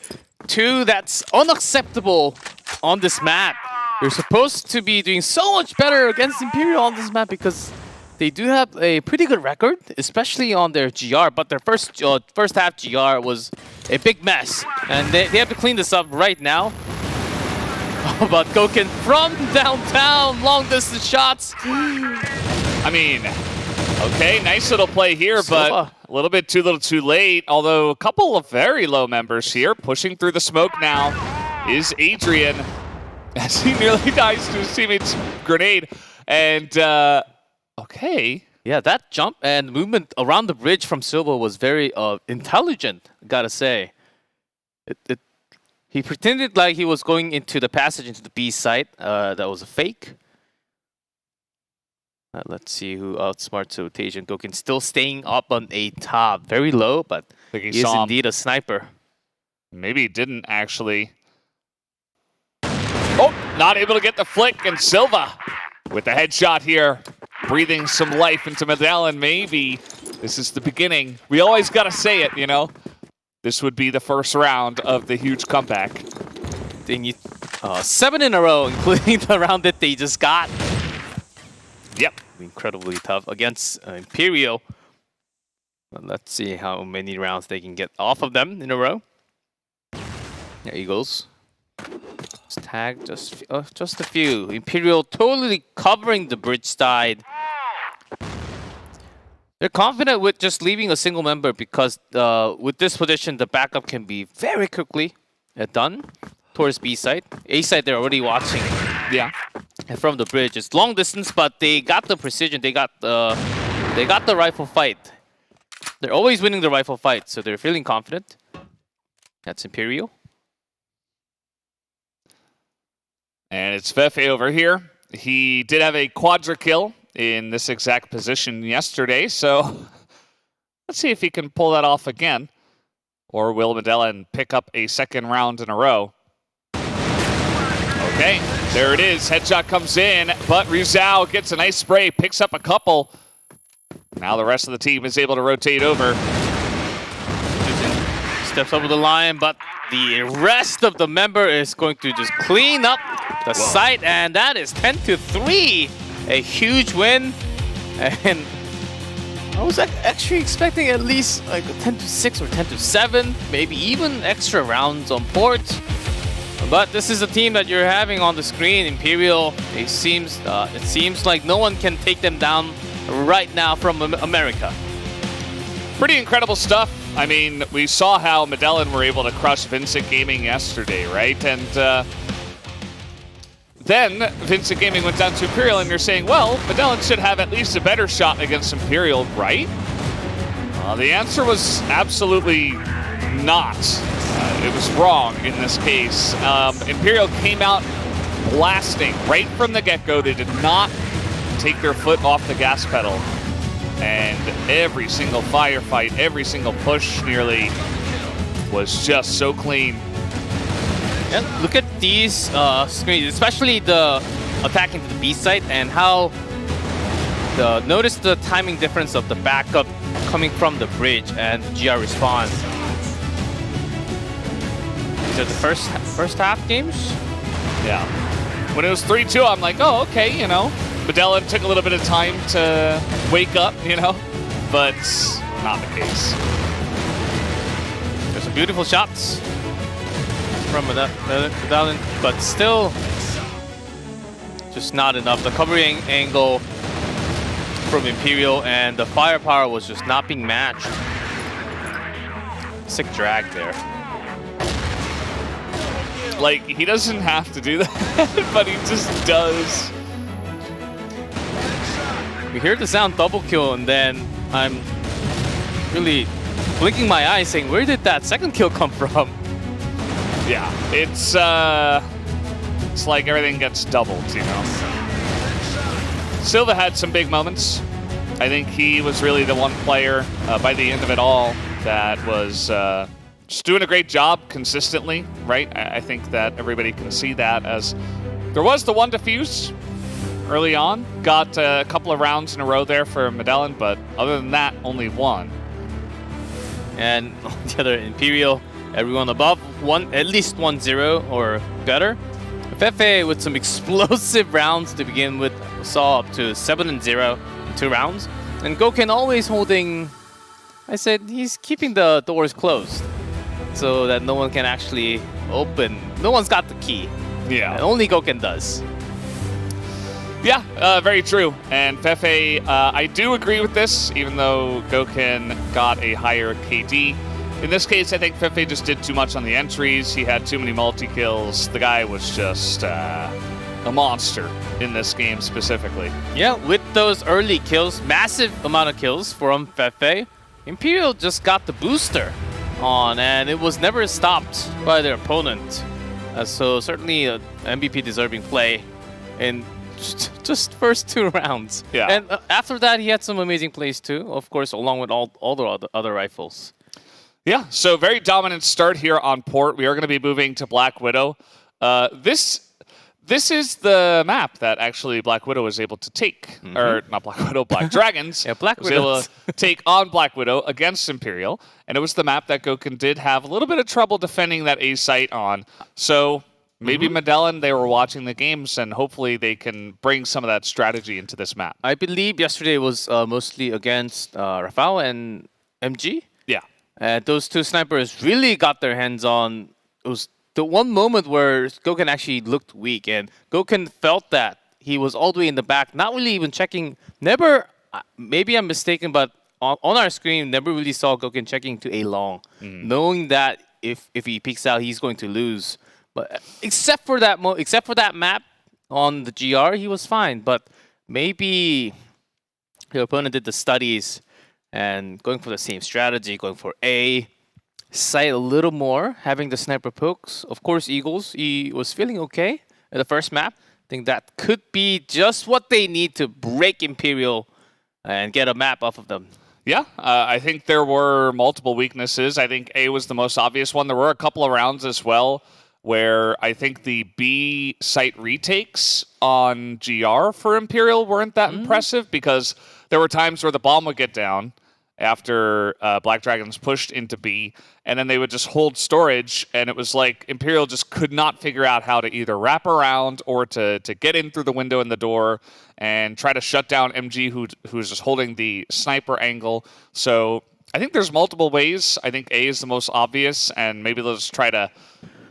Speaker 2: 2 that's unacceptable on this map. They're supposed to be doing so much better against Imperial on this map because they do have a pretty good record, especially on their GR, but their first half GR was a big mess. And they have to clean this up right now. Oh, but Goken from downtown, long distance shots.
Speaker 1: I mean, okay, nice little play here, but a little bit too little too late. Although a couple of very low members here. Pushing through the smoke now is Adrian as he nearly dies to his teammate's grenade. And, okay.
Speaker 2: Yeah, that jump and movement around the bridge from Silva was very intelligent, gotta say. He pretended like he was going into the passage into the B site. That was a fake. Let's see who outsmarts rotation. Gokin still staying up on a top. Very low, but
Speaker 1: I think
Speaker 2: he is indeed a sniper.
Speaker 1: Maybe he didn't actually. Oh, not able to get the flick, and Silva with the headshot here, breathing some life into Medellin. Maybe this is the beginning. We always got to say it, you know. This would be the first round of the huge comeback.
Speaker 2: 7 in a row, including the round that they just got.
Speaker 1: Yep.
Speaker 2: Incredibly tough against Imperial. But let's see how many rounds they can get off of them in a row. Yeah, Eagles. Tag just a few. Imperial totally covering the bridge side. They're confident with just leaving a single member because with this position, the backup can be very quickly done towards B side. A side, they're already watching.
Speaker 1: Yeah.
Speaker 2: And from the bridge, it's long distance, but they got the precision. They got the rifle fight. They're always winning the rifle fight, so they're feeling confident. That's Imperial.
Speaker 1: And it's Fefe over here. He did have a quadra kill in this exact position yesterday, so let's see if he can pull that off again. Or will Medellin pick up a second round in a row? Okay, there it is. Headshot comes in, but Rizal gets a nice spray, picks up a couple. Now the rest of the team is able to rotate over.
Speaker 2: Steps over the line, but the rest of the member is going to just clean up the site, and that is 10-3. A huge win. And I was actually expecting at least like a 10-6 or 10-7, maybe even extra rounds on port. But this is a team that you're having on the screen, Imperial. It seems like no one can take them down right now from America.
Speaker 1: Pretty incredible stuff. I mean, we saw how Medellin were able to crush Vincent Gaming yesterday, right? And then Vincent Gaming went down to Imperial, and you're saying, well, Medellin should have at least a better shot against Imperial, right? The answer was absolutely not. It was wrong in this case. Imperial came out blasting right from the get-go. They did not take their foot off the gas pedal. And every single firefight, every single push nearly was just so clean.
Speaker 2: And look at these screens, especially the attack into the B site and how notice the timing difference of the backup coming from the bridge and GR response. These are the first half games?
Speaker 1: Yeah. When it was 3-2, I'm like, oh, okay, you know. Medellin took a little bit of time to wake up, you know, but not the case.
Speaker 2: There's some beautiful shots from Medellin, but still just not enough. The covering angle from Imperial and the firepower was just not being matched. Sick drag there.
Speaker 1: Like, he doesn't have to do that, but he just does.
Speaker 2: We hear the sound double kill, and then I'm really blinking my eyes saying, where did that second kill come from?
Speaker 1: Yeah, it's like everything gets doubled, you know. Silva had some big moments. I think he was really the one player by the end of it all that was just doing a great job consistently, right? I think that everybody can see that, as there was the one defuse early on, got a couple of rounds in a row there for Medellin, but other than that, only one.
Speaker 2: And on the other, Imperial, everyone above at least 1-0 or better. Fefe with some explosive rounds to begin with, saw up to 7-0 in 2 rounds. And Gokin always holding, I said, he's keeping the doors closed so that no one can actually open. No one's got the key.
Speaker 1: Yeah.
Speaker 2: And only Gokin does.
Speaker 1: Yeah, very true. And Fefe, I do agree with this, even though Gokin got a higher KD. In this case, I think Fefe just did too much on the entries. He had too many multi-kills. The guy was just a monster in this game specifically.
Speaker 2: Yeah, with those early kills, massive amount of kills from Fefe, Imperial just got the booster on, and it was never stopped by their opponent. So certainly an MVP deserving play in just first 2 rounds.
Speaker 1: Yeah.
Speaker 2: And after that, he had some amazing plays too, of course, along with all the other rifles.
Speaker 1: Yeah, so very dominant start here on port. We are going to be moving to Black Widow. This is the map that actually Black Widow was able to take. Or not Black Widow, Black Dragons.
Speaker 2: Yeah, Black
Speaker 1: was
Speaker 2: Widow.
Speaker 1: able to take on Black Widow against Imperial. And it was the map that Goken did have a little bit of trouble defending that A site on. So maybe Medellin, they were watching the games, and hopefully they can bring some of that strategy into this map.
Speaker 2: I believe yesterday was mostly against Rafael and MG.
Speaker 1: Yeah.
Speaker 2: Those 2 snipers really got their hands on. It was the one moment where Goken actually looked weak, and Goken felt that. He was all the way in the back, not really even checking. Never, maybe I'm mistaken, but on our screen, never really saw Goken checking to A long, knowing that if he peeks out, he's going to lose. But except for that map on the GR, he was fine. But maybe your opponent did the studies and going for the same strategy, going for A, sight a little more, having the sniper pokes. Of course, Eagles, he was feeling okay in the first map. I think that could be just what they need to break Imperial and get a map off of them.
Speaker 1: Yeah, I think there were multiple weaknesses. I think A was the most obvious one. There were a couple of rounds as well where I think the B site retakes on GR for Imperial weren't that impressive, because there were times where the bomb would get down after Black Dragons pushed into B, and then they would just hold storage, and it was like Imperial just could not figure out how to either wrap around or to get in through the window in the door and try to shut down MG, who's just holding the sniper angle. So I think there's multiple ways. I think A is the most obvious, and maybe they'll just try to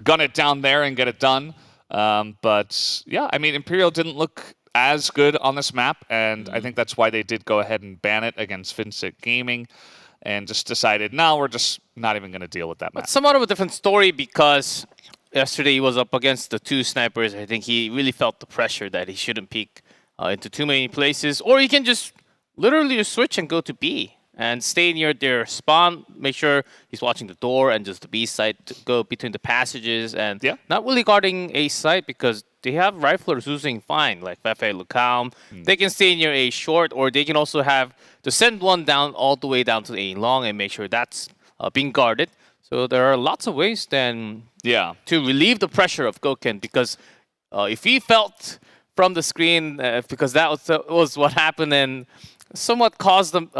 Speaker 1: gun it down there and get it done. But yeah, I mean, Imperial didn't look as good on this map, and I think that's why they did go ahead and ban it against Vincent Gaming and just decided, no, we're just not even going to deal with that map.
Speaker 2: But somewhat of a different story, because yesterday he was up against the 2 snipers. I think he really felt the pressure that he shouldn't peek into too many places, or he can just literally switch and go to B and stay near their spawn, make sure he's watching the door and just the B site to go between the passages, and not really guarding A site because they have riflers using fine, like Fefe, Lucam. They can stay near A short, or they can also have to send one down all the way down to A long and make sure that's being guarded. So there are lots of ways then to relieve the pressure of Goken, because if he felt from the screen, because that was what happened and somewhat caused them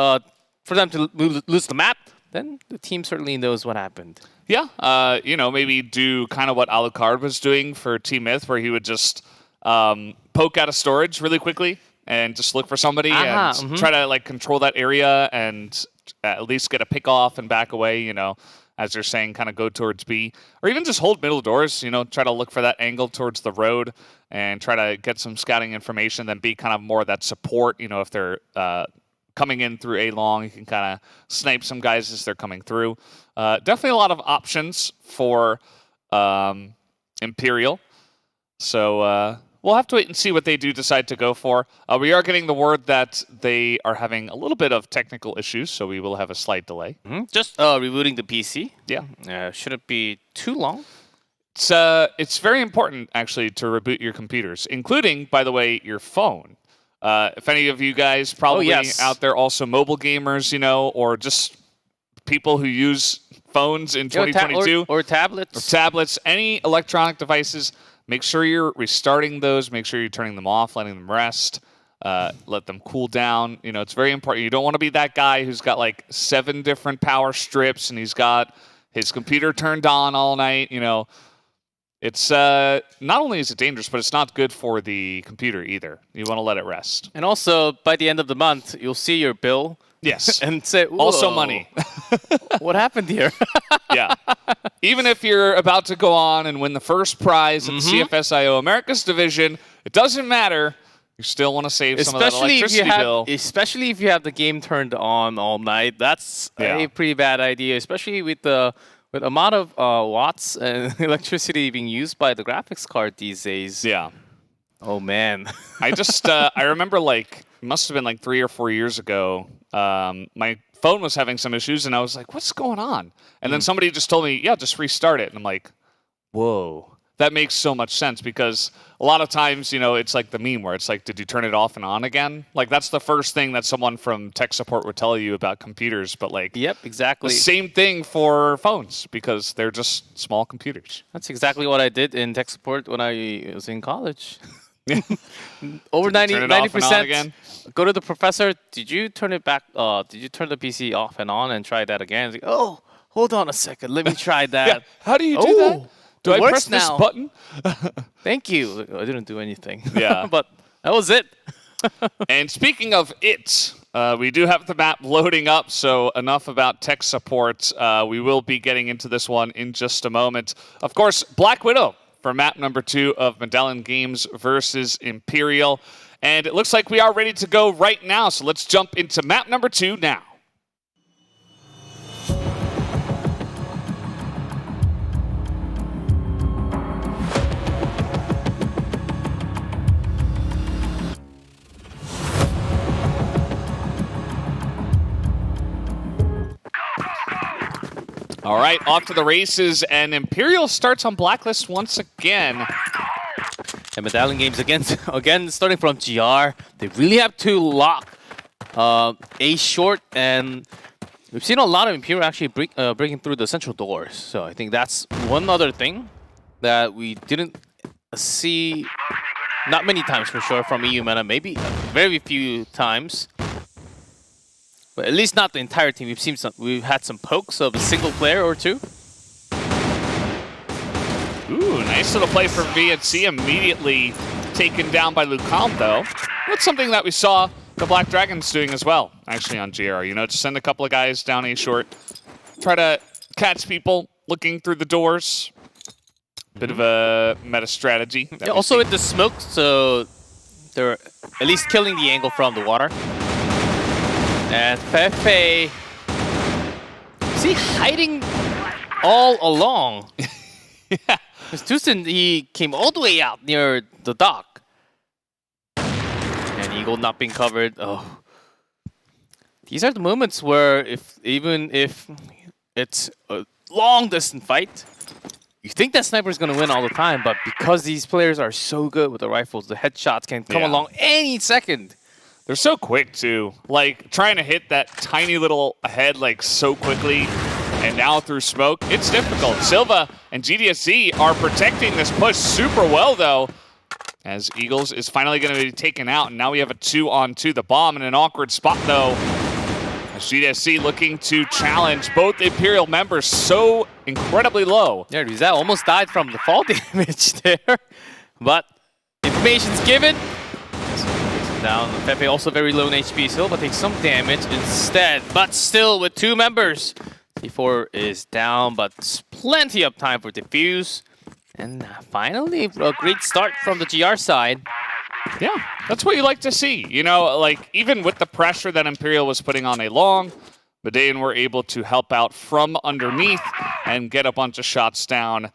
Speaker 2: for them to lose the map, then the team certainly knows what happened.
Speaker 1: Yeah, you know, maybe do kind of what Alucard was doing for Team Myth, where he would just poke out of storage really quickly and just look for somebody and try to like control that area and at least get a pick off and back away, you know, as they're saying, kind of go towards B. Or even just hold middle doors, you know, try to look for that angle towards the road and try to get some scouting information, then be kind of more that support, you know, if they're coming in through A long, you can kind of snipe some guys as they're coming through. Definitely a lot of options for Imperial. So we'll have to wait and see what they do decide to go for. We are getting the word that they are having a little bit of technical issues, so we will have a slight delay.
Speaker 2: Just rebooting the PC.
Speaker 1: Yeah.
Speaker 2: Shouldn't be too long.
Speaker 1: It's very important, actually, to reboot your computers, including, by the way, your phone. If any of you guys probably out there, also mobile gamers, you know, or just people who use phones in 2022.
Speaker 2: Or tablets.
Speaker 1: Or tablets, any electronic devices, make sure you're restarting those. Make sure you're turning them off, letting them rest. Let them cool down. You know, it's very important. You don't want to be that guy who's got like 7 different power strips and he's got his computer turned on all night, you know. It's not only is it dangerous, but it's not good for the computer either. You want to let it rest.
Speaker 2: And also, by the end of the month, you'll see your bill.
Speaker 1: Yes.
Speaker 2: And say,
Speaker 1: also money.
Speaker 2: What happened here?
Speaker 1: Yeah. Even if you're about to go on and win the first prize at the CFSIO Americas Division, it doesn't matter. You still want to save some of that electricity bill.
Speaker 2: Especially if you have the game turned on all night. That's a pretty bad idea, especially with the amount of watts and electricity being used by the graphics card these days.
Speaker 1: Yeah.
Speaker 2: Oh man.
Speaker 1: I just I remember like it must have been like 3 or 4 years ago. My phone was having some issues, and I was like, "What's going on?" And then somebody just told me, "Yeah, just restart it." And I'm like, "Whoa." That makes so much sense because a lot of times, it's like the meme where it's like, did you turn it off and on again? Like, that's the first thing that someone from tech support would tell you about computers. But, like,
Speaker 2: Yep, exactly.
Speaker 1: the same thing for phones because they're just small computers.
Speaker 2: That's exactly what I did in tech support when I was in college. Over
Speaker 1: Did you turn it off and on
Speaker 2: 90%.
Speaker 1: again?
Speaker 2: Go to the professor. Did you turn it back? Did you turn the PC off and on and try that again? It's like, oh, hold on a second. Let me try that.
Speaker 1: Yeah. How do you do that? Do
Speaker 2: it
Speaker 1: I
Speaker 2: works
Speaker 1: press this
Speaker 2: now.
Speaker 1: button?
Speaker 2: Thank you. I didn't do anything.
Speaker 1: Yeah.
Speaker 2: But that was it.
Speaker 1: And speaking of it, we do have the map loading up, so enough about tech support. We will be getting into this one in just a moment. Of course, Black Widow for map number 2 of Medallion Games versus Imperial. And it looks like we are ready to go right now, so let's jump into map number 2 now. All right, off to the races, and Imperial starts on Blacklist once again.
Speaker 2: And Medallion Games again starting from GR. They really have to lock A short, and we've seen a lot of Imperial actually breaking through the central doors. So I think that's one other thing that we didn't see not many times for sure from EU Meta, maybe very few times. But at least not the entire team. We've had some pokes of a single player or two.
Speaker 1: Ooh, nice little play from VNC, immediately taken down by Lucan, though. That's something that we saw the Black Dragons doing as well, actually, on GR. Just send a couple of guys down A short, try to catch people looking through the doors. Bit of a meta strategy.
Speaker 2: Yeah, also with the smoke, so they're at least killing the angle from the water. And Pepe, is he hiding all along?
Speaker 1: Yeah.
Speaker 2: Because Tucson, he came all the way out near the dock. And Eagle not being covered. Oh. These are the moments where even if it's a long distance fight, you think that sniper is going to win all the time, but because these players are so good with the rifles, the headshots can come along any second.
Speaker 1: They're so quick, too. Like, trying to hit that tiny little head, like, so quickly, and now through smoke, it's difficult. Silva and GDSC are protecting this push super well, though, as Eagles is finally going to be taken out, and now we have a 2-on-2. The bomb in an awkward spot, though. As GDSC looking to challenge both Imperial members so incredibly low.
Speaker 2: Yeah, Rizal almost died from the fall damage there, but information's given. Down. Pepe also very low in HP. Silva takes some damage instead, but still with 2 members. T4 is down, but plenty of time for defuse. And finally, a great start from the GR side.
Speaker 1: Yeah, that's what you like to see. Like, even with the pressure that Imperial was putting on A long, Medean were able to help out from underneath and get a bunch of shots down.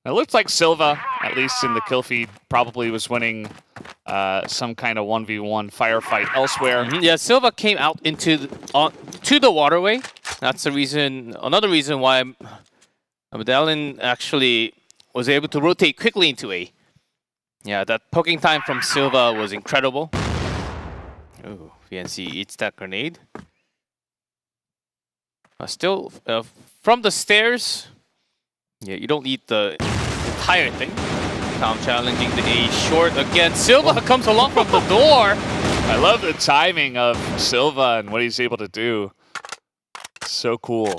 Speaker 1: It looked like Silva, at least in the kill feed, probably was winning some kind of 1v1 firefight elsewhere.
Speaker 2: Yeah, Silva came out into to the waterway. That's the reason, another reason why Medallion actually was able to rotate quickly into A. Yeah, that poking time from Silva was incredible. Oh, VNC eats that grenade. Still, from the stairs, yeah, you don't need the entire thing. Now challenging the A short again. Silva comes along from the door.
Speaker 1: I love the timing of Silva and what he's able to do. So cool.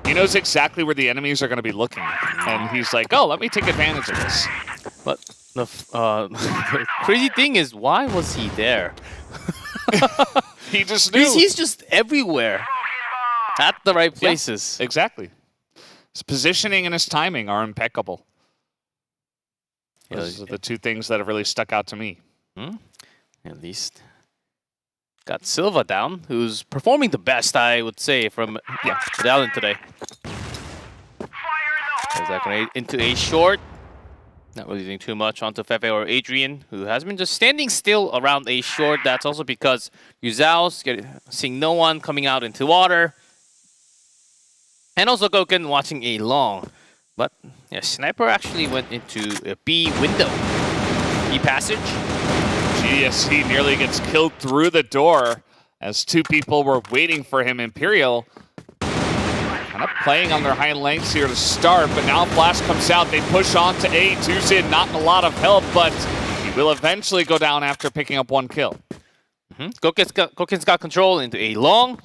Speaker 1: He knows exactly where the enemies are going to be looking. And he's like, oh, let me take advantage of this.
Speaker 2: But the crazy thing is, why was he there?
Speaker 1: He just knew.
Speaker 2: He's just everywhere. At the right places.
Speaker 1: Yeah, exactly. His positioning and his timing are impeccable. Those are the 2 things that have really stuck out to me.
Speaker 2: At least got Silva down, who's performing the best, I would say, from Medallion today. There's that grenade into A short. Not really doing too much onto Fefe or Adrian, who has been just standing still around a short. That's also because Yuzao's seeing no one coming out into water. And also Goken watching a long. But yeah, Sniper actually went into a B window. B passage.
Speaker 1: GSC nearly gets killed through the door as two people were waiting for him. Imperial kind of playing on their hind legs here to start, but now Flash comes out. They push on to A. Tuzin, not a lot of help, but he will eventually go down after picking up one kill.
Speaker 2: Goken's got control into a long.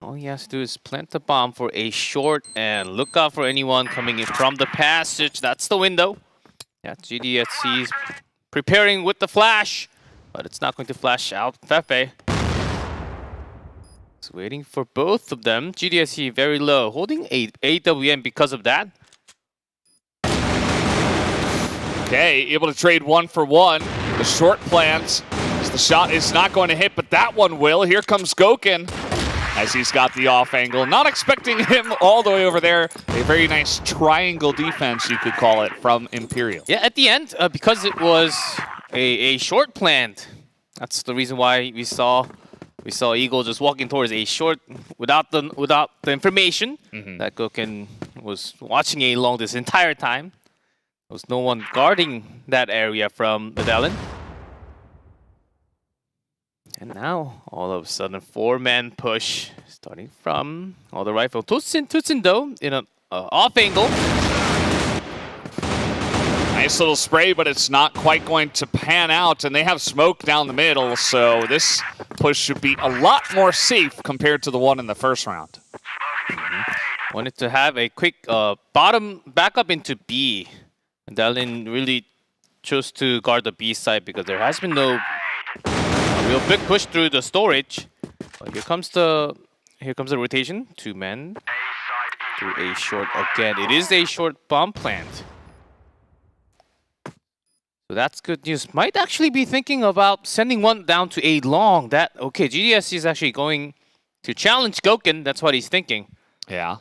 Speaker 2: All he has to do is plant the bomb for a short and look out for anyone coming in from the passage. That's the window. Yeah, GDSC's preparing with the flash, but it's not going to flash out Fefe. It's waiting for both of them. GDSC very low, holding a AWM because of that.
Speaker 1: Okay, able to trade 1 for 1. The short plans. The shot is not going to hit, but that one will. Here comes Goken as he's got the off angle. Not expecting him all the way over there. A very nice triangle defense, you could call it, from Imperial.
Speaker 2: Yeah, at the end, because it was a short plant, that's the reason why we saw Eagle just walking towards a short without the information that Goken was watching a long this entire time. There was no one guarding that area from Medellin. And now, all of a sudden, 4-man push, starting from all the rifle. Tutsin though, in an off angle.
Speaker 1: Nice little spray, but it's not quite going to pan out, and they have smoke down the middle, so this push should be a lot more safe compared to the one in the first round.
Speaker 2: Wanted to have a quick bottom back up into B. Medellin really chose to guard the B side because there has been no real big push through the storage. But here comes the rotation. 2 men to a short again. It is a short bomb plant. So that's good news. Might actually be thinking about sending one down to a long. Okay, GDSC is actually going to challenge Goken. That's what he's thinking.
Speaker 1: Yeah.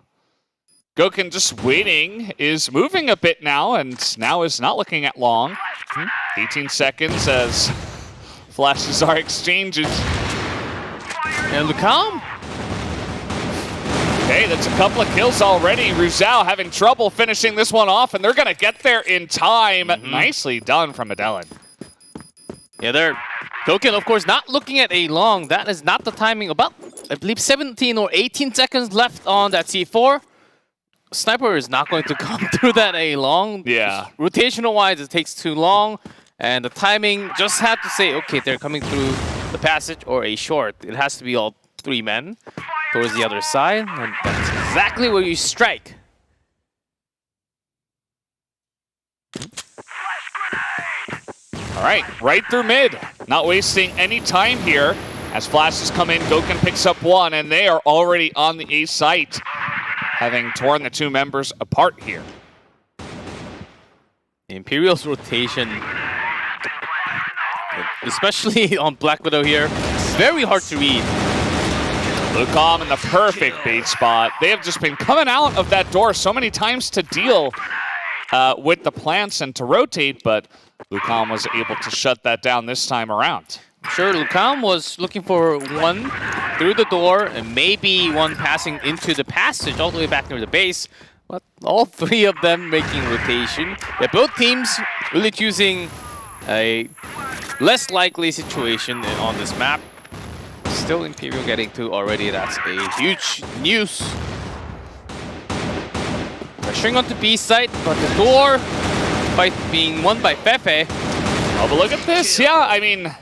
Speaker 1: Goken just waiting, is moving a bit now, and now is not looking at long. 18 seconds as flashes are exchanged.
Speaker 2: And Lucam.
Speaker 1: Okay, that's a couple of kills already. Ruzao having trouble finishing this one off, and they're going to get there in time. Nicely done from Medellin.
Speaker 2: Yeah, Goken, of course, not looking at a long. That is not the timing. About, I believe, 17 or 18 seconds left on that C4. Sniper is not going to come through that a long.
Speaker 1: Yeah.
Speaker 2: Rotational-wise, it takes too long. And the timing just had to say, okay, they're coming through the passage or a short. It has to be all 3 men towards the other side. And that's exactly where you strike.
Speaker 1: All right through mid. Not wasting any time here. As flashes come in, Goken picks up one, and they are already on the A site, having torn the 2 members apart here.
Speaker 2: Imperial's rotation, especially on Black Widow here, very hard to read.
Speaker 1: Lucam in the perfect bait spot. They have just been coming out of that door so many times to deal with the plants and to rotate, but Lucam was able to shut that down this time around.
Speaker 2: Sure, Lucam was looking for one through the door and maybe one passing into the passage all the way back near the base. But all 3 of them making rotation. Yeah, both teams really choosing a less likely situation on this map. Still Imperial getting 2 already. That's a huge news. Pressuring onto B site, but the door fight being won by Fefe.
Speaker 1: Oh, but look at this. Yeah, I mean,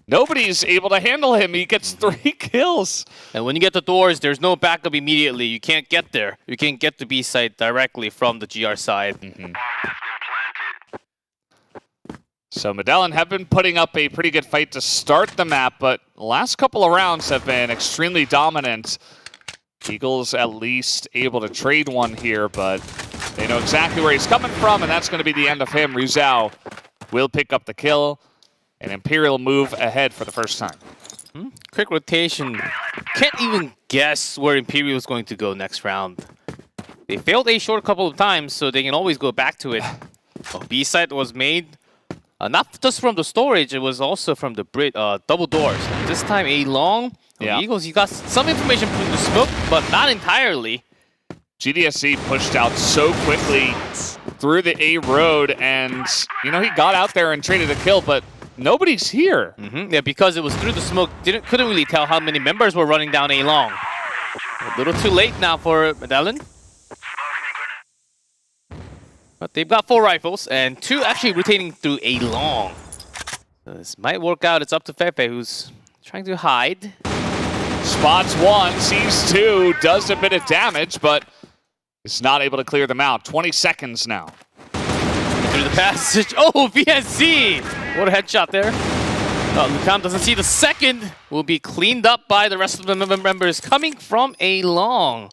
Speaker 1: nobody's able to handle him. He gets 3 kills.
Speaker 2: And when you get the doors, there's no backup immediately. You can't get there. You can't get to B site directly from the GR side.
Speaker 1: So Medellin have been putting up a pretty good fight to start the map, but the last couple of rounds have been extremely dominant. Eagles at least able to trade one here, but they know exactly where he's coming from, and that's going to be the end of him. Ruzao will pick up the kill, and Imperial move ahead for the first time.
Speaker 2: Quick rotation. Can't even guess where Imperial is going to go next round. They failed A short a couple of times, so they can always go back to it. B site was made not just from the storage, it was also from the double doors. And this time A long,
Speaker 1: Yeah.
Speaker 2: Eagles, you got some information from the smoke, but not entirely.
Speaker 1: GDSC pushed out so quickly through the A road, and he got out there and traded a kill, but nobody's here.
Speaker 2: Yeah, because it was through the smoke, couldn't really tell how many members were running down A long. A little too late now for Medellin. But they've got 4 rifles, and 2 actually rotating through A long. So this might work out. It's up to Fefe, who's trying to hide.
Speaker 1: Spots 1, sees 2, does a bit of damage, but is not able to clear them out. 20 seconds now.
Speaker 2: Through the passage. Oh, VSC! What a headshot there. Lucam doesn't see the second. Will be cleaned up by the rest of the members coming from A long.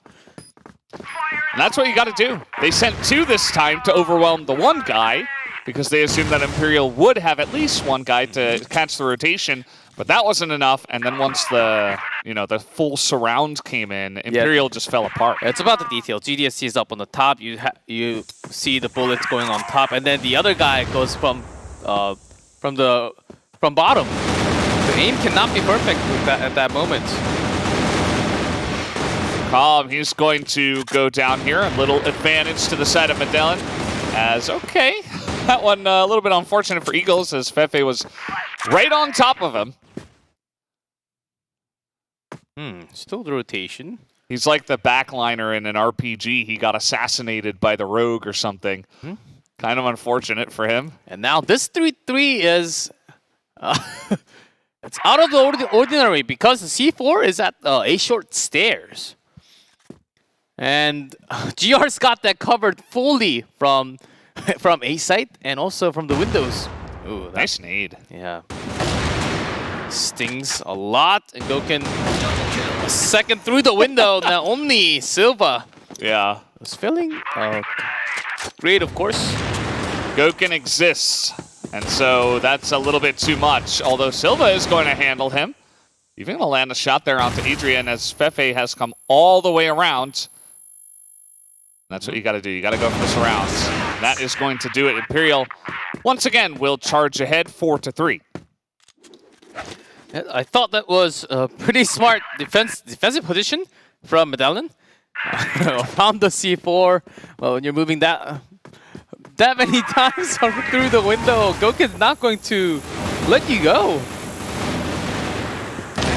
Speaker 1: And that's what you got to do. They sent 2 this time to overwhelm the 1 guy because they assumed that Imperial would have at least 1 guy to catch the rotation, but that wasn't enough. And then once the the full surround came in, Imperial just fell apart.
Speaker 2: It's about the detail. GDSC is up on the top. You see the bullets going on top, and then the other guy goes from bottom. The aim cannot be perfect at that moment.
Speaker 1: Calm, he's going to go down here. A little advantage to the side of Medellin. Okay, that one a little bit unfortunate for Eagles as Fefe was right on top of him.
Speaker 2: Still the rotation.
Speaker 1: He's like the backliner in an RPG. He got assassinated by the rogue or something. Kind of unfortunate for him.
Speaker 2: And now this 3-3 is... it's out of the ordinary because the C4 is at A short stairs. And GR's got that covered fully from A site and also from the windows. Ooh,
Speaker 1: nice nade.
Speaker 2: Yeah. Stings a lot. And Goken a second through the window. Now only Silva.
Speaker 1: Yeah.
Speaker 2: Was feeling great, of course.
Speaker 1: Goken exists. And so that's a little bit too much. Although Silva is going to handle him. Even going to land a shot there onto Adrian as Fefe has come all the way around. That's what you got to do. You got to go for the surrounds. That is going to do it. Imperial, once again, will charge ahead 4-3.
Speaker 2: I thought that was a pretty smart defensive position from Medellin. Found the C4. Well, when you're moving that many times through the window, Goken's not going to let you go.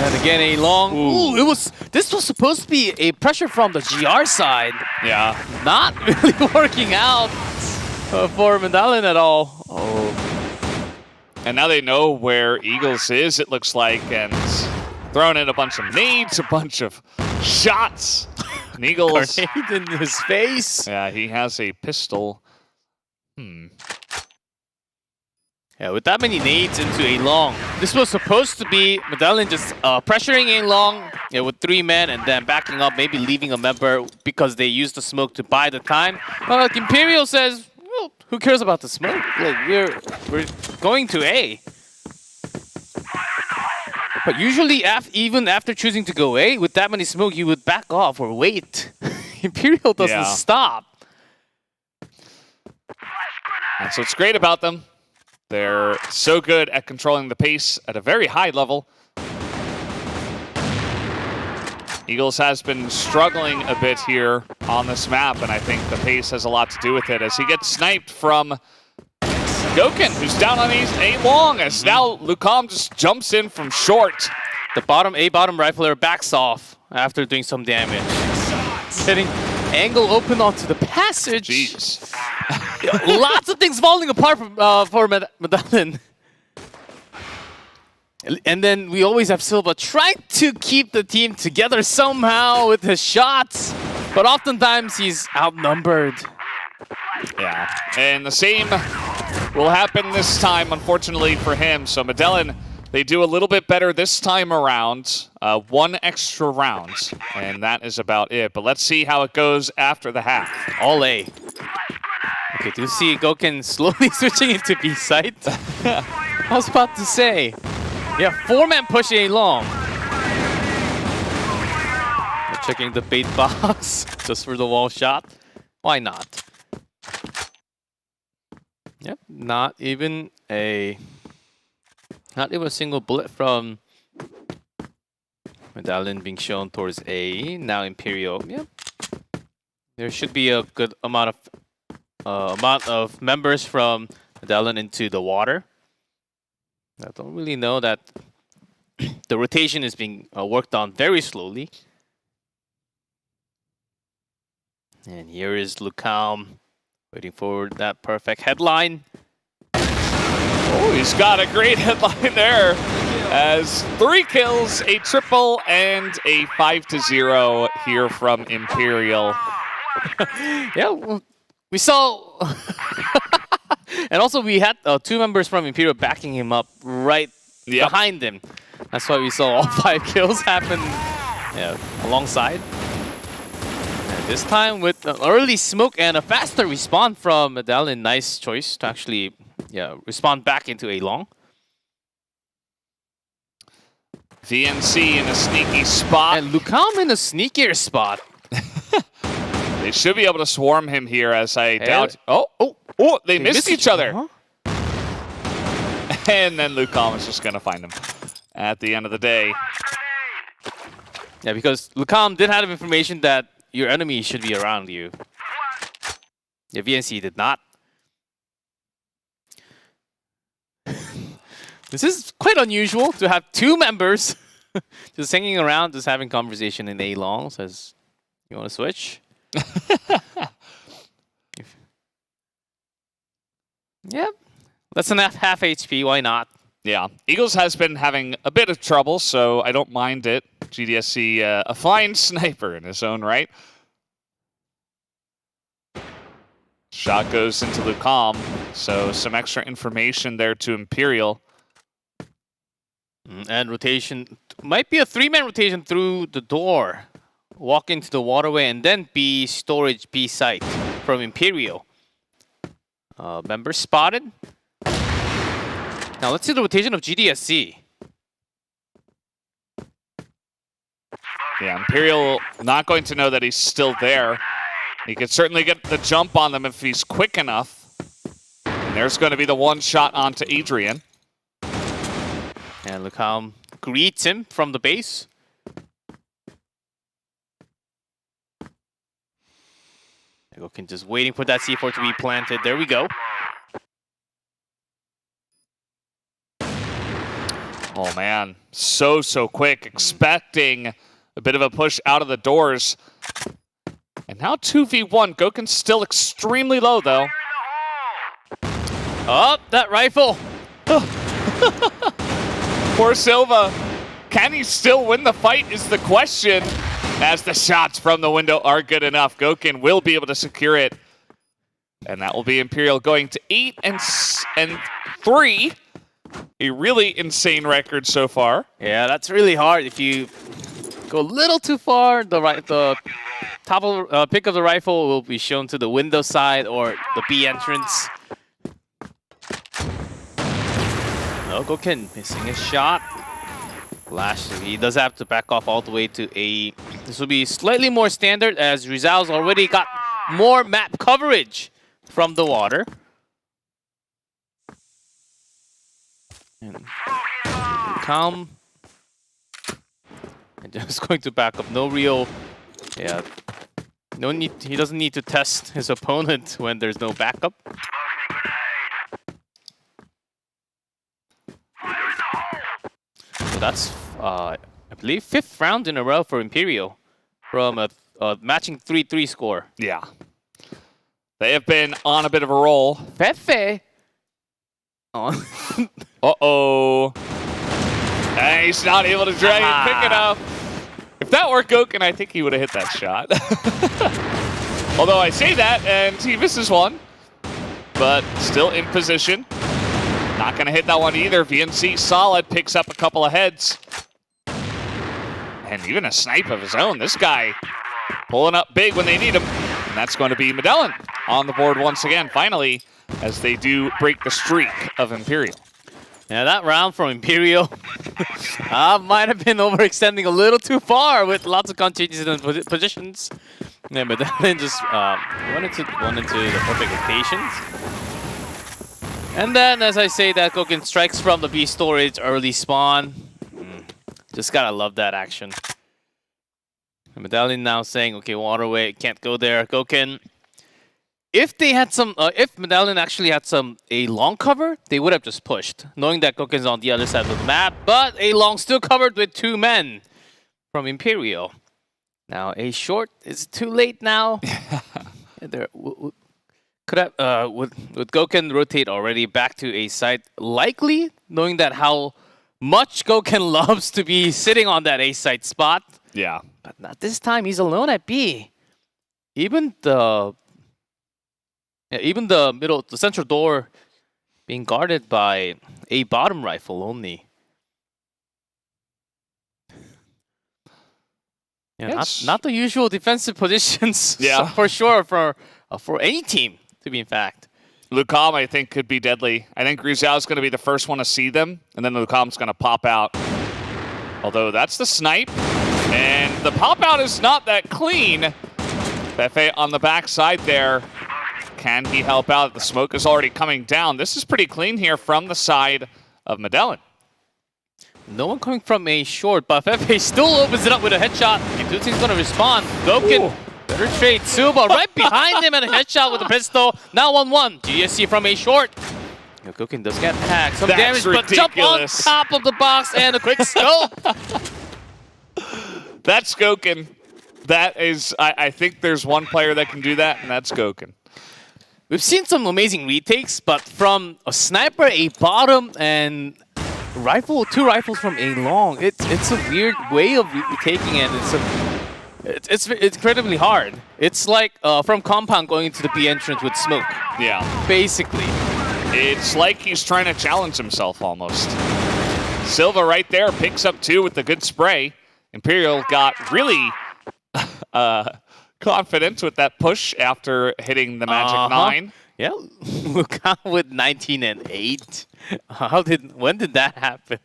Speaker 2: And again, a long... Ooh, this was supposed to be a pressure from the GR side.
Speaker 1: Yeah.
Speaker 2: Not really working out for Medellin at all.
Speaker 1: And now they know where Eagles is, it looks like, and throwing in a bunch of nades, a bunch of shots. And Eagles...
Speaker 2: Grenade in his face.
Speaker 1: Yeah, he has a pistol.
Speaker 2: Yeah, with that many nades into A long, this was supposed to be Medellin just pressuring A long with 3 men and then backing up, maybe leaving a member because they used the smoke to buy the time. Like Imperial says, well, who cares about the smoke? Like, we're going to A. But usually, even after choosing to go A, with that many smoke, you would back off or wait. Imperial doesn't stop.
Speaker 1: That's what's great about them. They're so good at controlling the pace at a very high level. Eagles has been struggling a bit here on this map, and I think the pace has a lot to do with it as he gets sniped from Goken, who's down on A long, as now Lucam just jumps in from short.
Speaker 2: The bottom rifler backs off after doing some damage. Hitting angle open onto the passage.
Speaker 1: Jeez.
Speaker 2: Lots of things falling apart for Medellin. And then we always have Silva trying to keep the team together somehow with his shots. But oftentimes he's outnumbered.
Speaker 1: Yeah, and the same will happen this time, unfortunately for him. So Medellin, they do a little bit better this time around. 1 extra round, and that is about it. But let's see how it goes after the half.
Speaker 2: All A. Okay, do you see Goken slowly switching into B site? I was about to say. Yeah, 4-man push A long. Checking the bait box just for the wall shot. Why not? Yep, not even a single bullet from Medallion being shown towards A. Now Imperial. Yep. There should be a good amount of members from Medallion into the water. I don't really know that the rotation is being worked on very slowly. And here is Lucam waiting for that perfect headline.
Speaker 1: Oh, he's got a great headline there. As 3 kills, a triple, and a 5-0 here from Imperial.
Speaker 2: Yeah, well, we saw... and also we had 2 members from Imperial backing him up right behind him. That's why we saw all 5 kills happen alongside. And this time with an early smoke and a faster respawn from Medallion. Nice choice to actually respawn back into a long.
Speaker 1: VNC in a sneaky spot.
Speaker 2: And Lucam in a sneakier spot.
Speaker 1: They should be able to swarm him here, as I doubt. Oh, they missed each other. And then Lucam is just going to find him at the end of the day.
Speaker 2: Yeah, because Lucam did have information that your enemy should be around you. Yeah, VNC did not. This is quite unusual to have 2 members just hanging around, just having conversation in A long. Says, you want to switch? Yep. That's enough half HP, why not?
Speaker 1: Yeah, Eagles has been having a bit of trouble, so I don't mind it. GDSC, a fine sniper in his own right. Shot goes into Lucam, so some extra information there to Imperial.
Speaker 2: And rotation, might be a 3-man rotation through the door. Walk into the waterway and then B storage B site from Imperial. Member spotted. Now let's see the rotation of GDSC.
Speaker 1: Yeah, Imperial not going to know that he's still there. He could certainly get the jump on them if he's quick enough. And there's going to be the 1 shot onto Adrian.
Speaker 2: And Lucam greets him from the base. Gokin just waiting for that C4 to be planted. There we go.
Speaker 1: Oh man, so quick, expecting a bit of a push out of the doors. And now 2v1, Gokin's still extremely low though.
Speaker 2: Oh, that rifle!
Speaker 1: Poor Silva. Can he still win the fight is the question, as the shots from the window are good enough. Gokin will be able to secure it. And that will be Imperial going to 8 and 3. A really insane record so far.
Speaker 2: Yeah, that's really hard. If you go a little too far, the top of pick of the rifle will be shown to the window side or the B entrance. No, Gokin missing a shot. Flash, he does have to back off all the way to A. This will be slightly more standard as Rizal's already got more map coverage from the water. And Calm. And just going to back up. No real, no need. He doesn't need to test his opponent when there's no backup. So that's, I believe, 5th round in a row for Imperial from a matching 3-3 score.
Speaker 1: Yeah. They have been on a bit of a roll.
Speaker 2: Fefe. Oh.
Speaker 1: Uh-oh. And he's not able to drag it quick enough. If that were Gokin, I think he would have hit that shot. Although I say that, and he misses one. But still in position. Not going to hit that one either. VNC solid, picks up a couple of heads. And even a snipe of his own. This guy pulling up big when they need him. And that's going to be Medallion on the board once again, finally, as they do break the streak of Imperial.
Speaker 2: Yeah, that round from Imperial might have been overextending a little too far with lots of gun changes in positions. Yeah, but then just went into the perfect rotations. And then, as I say that, Gouken strikes from the B storage early spawn. Just gotta love that action. And Medallion now saying, okay, waterway, can't go there. Gouken. If they had some, if Medallion actually had a long cover, they would have just pushed, knowing that Gouken's on the other side of the map. But a long still covered with 2 men from Imperial. Now a short is too late now. There could have would Gouken rotate already back to A side, likely knowing that how much Gouken loves to be sitting on that A side spot.
Speaker 1: Yeah,
Speaker 2: But not this time. He's alone at B. Even the middle, the central door being guarded by a bottom rifle only. Yeah,
Speaker 1: Yes.
Speaker 2: not the usual defensive positions.
Speaker 1: Yeah.
Speaker 2: For sure for any team, to be in fact.
Speaker 1: Lucam, I think, could be deadly. I think Grisao is going to be the first one to see them, and then Lucam's going to pop out. Although that's the snipe, and the pop out is not that clean. Fefe on the backside there. Can he help out? The smoke is already coming down. This is pretty clean here from the side of Medellin.
Speaker 2: No one coming from a short, but Fefe still opens it up with a headshot. Dute's going to respond. Gouken, better trade. Suba right behind him and a headshot with a pistol. Now 1-1. GSC from a short. Gouken does get hacked. Some
Speaker 1: That's
Speaker 2: damage, but jump on
Speaker 1: ridiculous.
Speaker 2: top of the box and a quick scope.
Speaker 1: That's Gouken. That is, I think there's one player that can do that, and that's Gouken.
Speaker 2: We've seen some amazing retakes, but from a sniper, a bottom, and two rifles from a long, it's a weird way of retaking it. It's incredibly hard. It's like from compound going into the B entrance with smoke.
Speaker 1: Yeah.
Speaker 2: Basically.
Speaker 1: It's like he's trying to challenge himself almost. Silva right there picks up 2 with the good spray. Imperial got really confident with that push after hitting the magic 9.
Speaker 2: Yeah, look out with 19 and 8. When did that happen?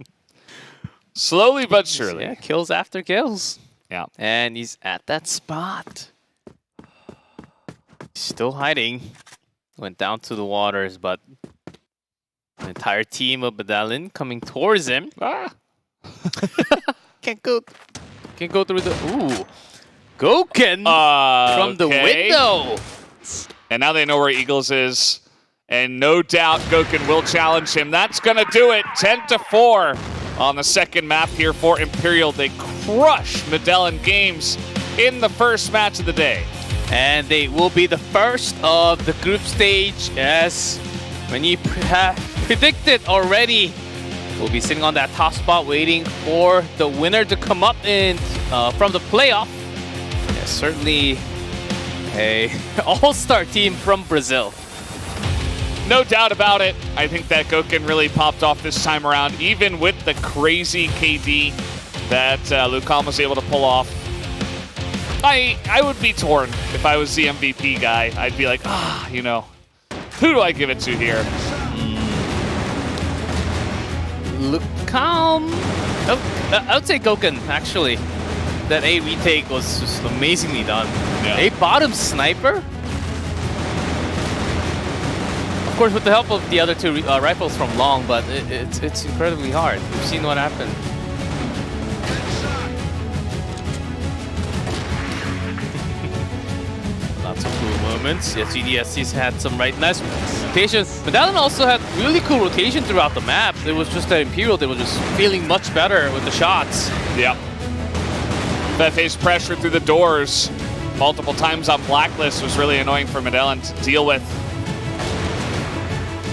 Speaker 1: Slowly but surely.
Speaker 2: Yeah, kills after kills.
Speaker 1: Yeah.
Speaker 2: And he's at that spot. Still hiding. Went down to the waters, but an entire team of Medallion coming towards him.
Speaker 1: Ah.
Speaker 2: Can't go through the. Ooh. Gouken from the
Speaker 1: Okay.
Speaker 2: window.
Speaker 1: And now they know where Eagles is. And no doubt Gouken will challenge him. That's going to do it. 10-4 on the second map here for Imperial. They crush Medellin Games in the first match of the day.
Speaker 2: And they will be the first of the group stage, as when you have predicted already, we'll be sitting on that top spot waiting for the winner to come up in from the playoff. Yeah, certainly a all-star team from Brazil.
Speaker 1: No doubt about it. I think that Gouken really popped off this time around, even with the crazy KD that Lucam was able to pull off. I would be torn if I was the MVP guy. I'd be like, you know, who do I give it to here?
Speaker 2: Lucam. I would say Gouken, actually. That A retake was just amazingly done.
Speaker 1: Yeah.
Speaker 2: A bottom sniper. Of course, with the help of the other 2 rifles from long, but it's incredibly hard. We've seen what happened. Lots of cool moments. Yes, GDSC's had some nice rotation. Medallion also had really cool rotation throughout the map. It was just that Imperial, they were just feeling much better with the shots.
Speaker 1: Yeah. Fefe's pressure through the doors multiple times on Blacklist was really annoying for Medellin to deal with.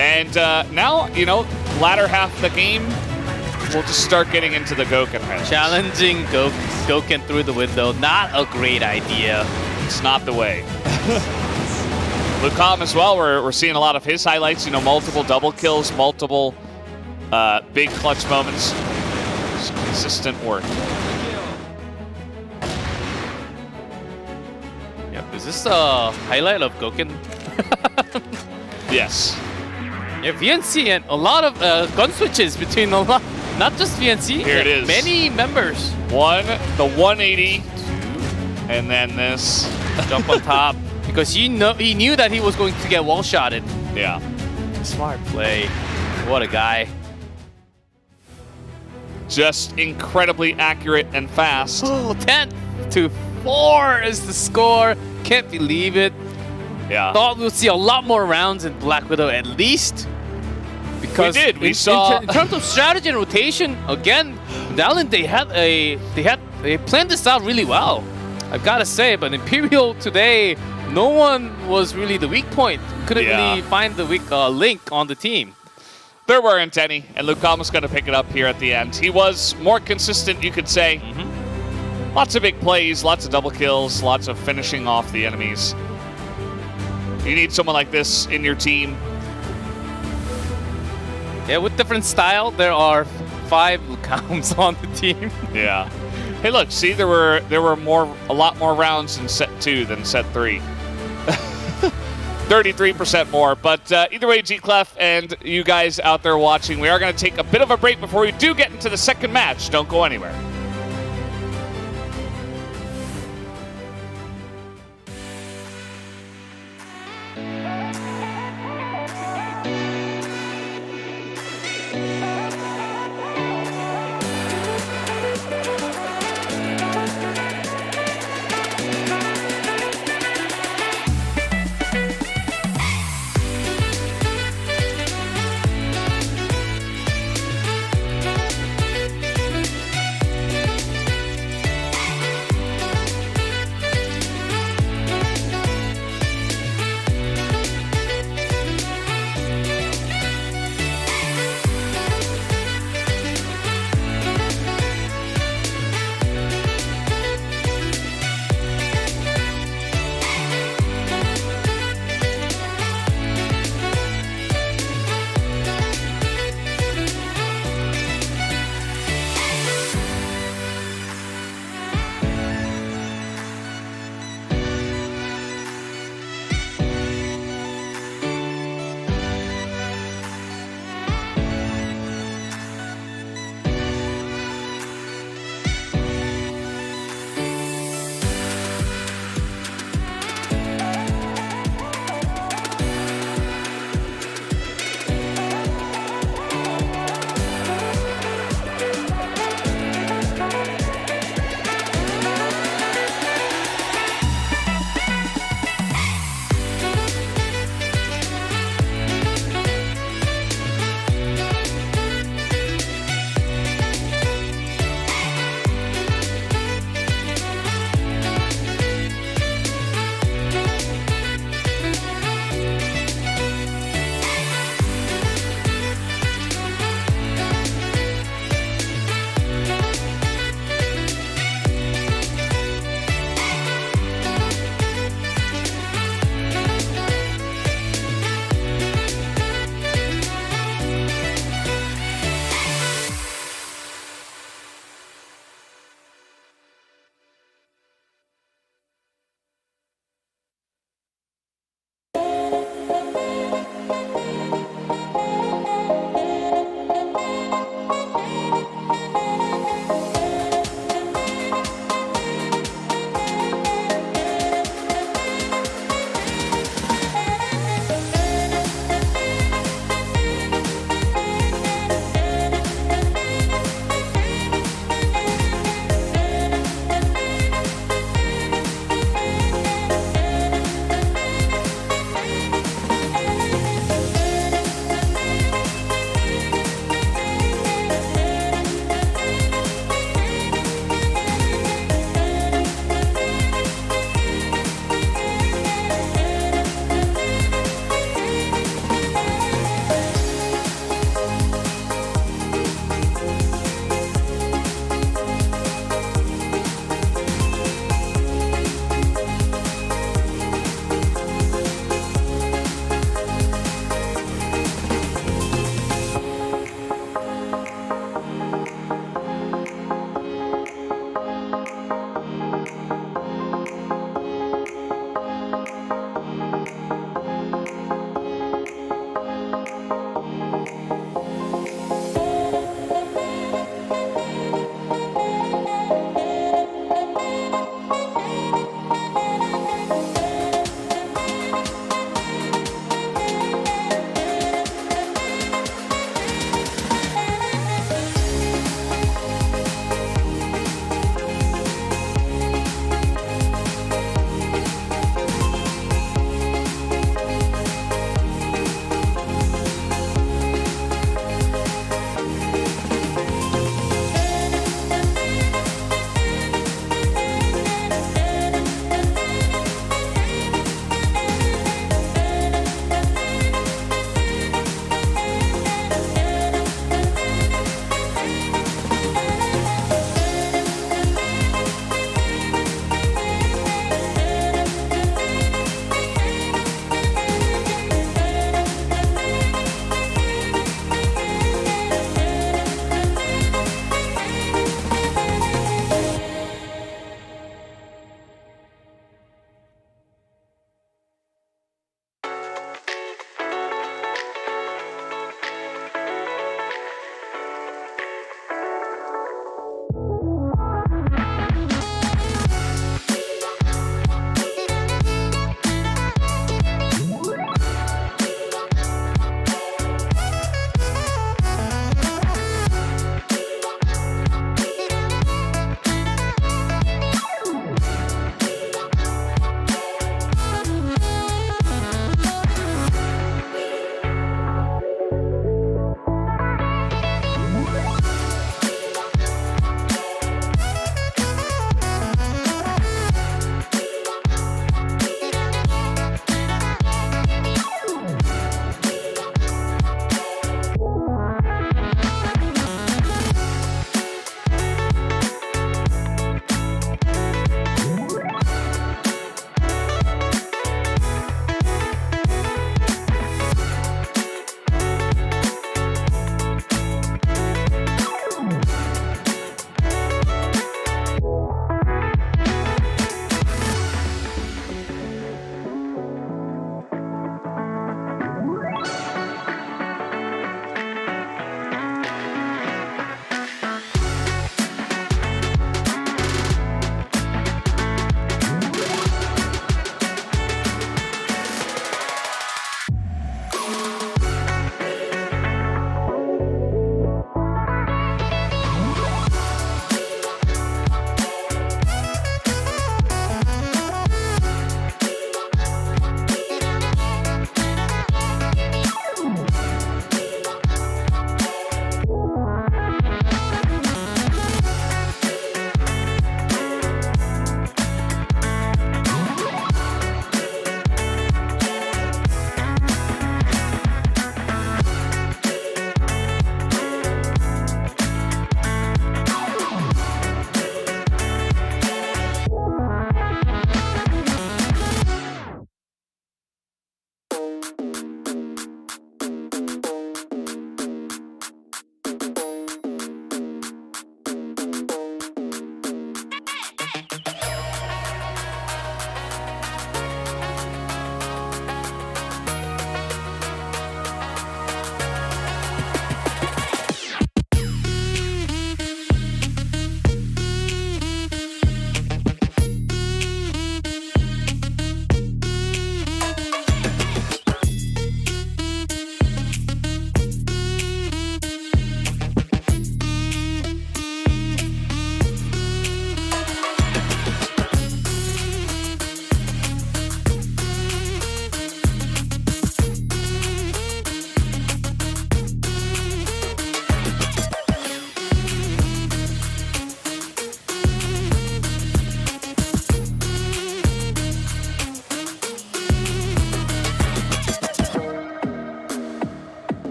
Speaker 1: And now, you know, latter half of the game, we'll just start getting into the Gouken match.
Speaker 2: Challenging Gouken through the window, not a great idea.
Speaker 1: It's not the way. Lucam as well, we're seeing a lot of his highlights, you know, multiple double kills, multiple big clutch moments. Just consistent work.
Speaker 2: Yeah, is this a highlight of Gouken?
Speaker 1: Yes.
Speaker 2: Yeah, VNC and a lot of gun switches between not just VNC.
Speaker 1: Here it is.
Speaker 2: Many members.
Speaker 1: One, the 180, and then this.
Speaker 2: Jump on top. Because he knew that he was going to get wall-shotted.
Speaker 1: Yeah.
Speaker 2: Smart play. What a guy.
Speaker 1: Just incredibly accurate and fast.
Speaker 2: Oh, 10-4 is the score. Can't believe it.
Speaker 1: Yeah.
Speaker 2: Thought we'll see a lot more rounds in Black Widow at least. Because
Speaker 1: we did. We
Speaker 2: in,
Speaker 1: saw
Speaker 2: in terms of strategy and rotation, again, Dallin, they planned this out really well. I've got to say, but Imperial today, no one was really the weak point. Couldn't really find the weak link on the team.
Speaker 1: There weren't any, and Lucama's going to pick it up here at the end. He was more consistent, you could say. Lots of big plays, lots of double kills, lots of finishing off the enemies. You need someone like this in your team.
Speaker 2: Yeah, with different style, there are 5 Lucams on the team.
Speaker 1: Yeah. Hey, look, see, there were a lot more rounds in set 2 than set 3. 33% more. But either way, G-Clef and you guys out there watching, we are going to take a bit of a break before we do get into the second match. Don't go anywhere.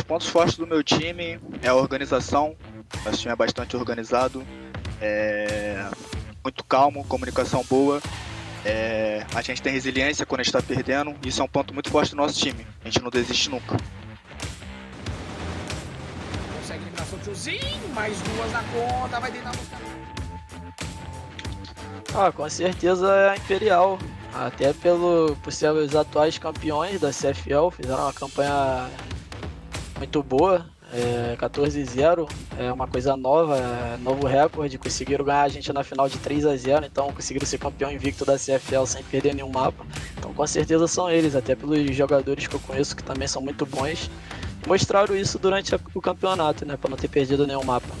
Speaker 6: pontos fortes do meu time é a organização. Nosso time é bastante organizado, muito calmo, comunicação boa. A gente tem resiliência quando a gente está perdendo. Isso é um ponto muito forte do nosso time. A gente não desiste nunca.
Speaker 3: Consegue eliminação do tiozinho, mais 2 na conta, vai tentar buscar.
Speaker 7: Com certeza é a Imperial. Até por ser os atuais campeões da CFL, fizeram uma campanha muito boa. 14-0, é uma coisa nova, novo recorde, conseguiram ganhar a gente na final de 3-0, então conseguiram ser campeão invicto da CFL sem perder nenhum mapa. Então com certeza são eles, até pelos jogadores que eu conheço que também são muito bons. Mostraram isso durante o campeonato, né, para não ter perdido nenhum mapa.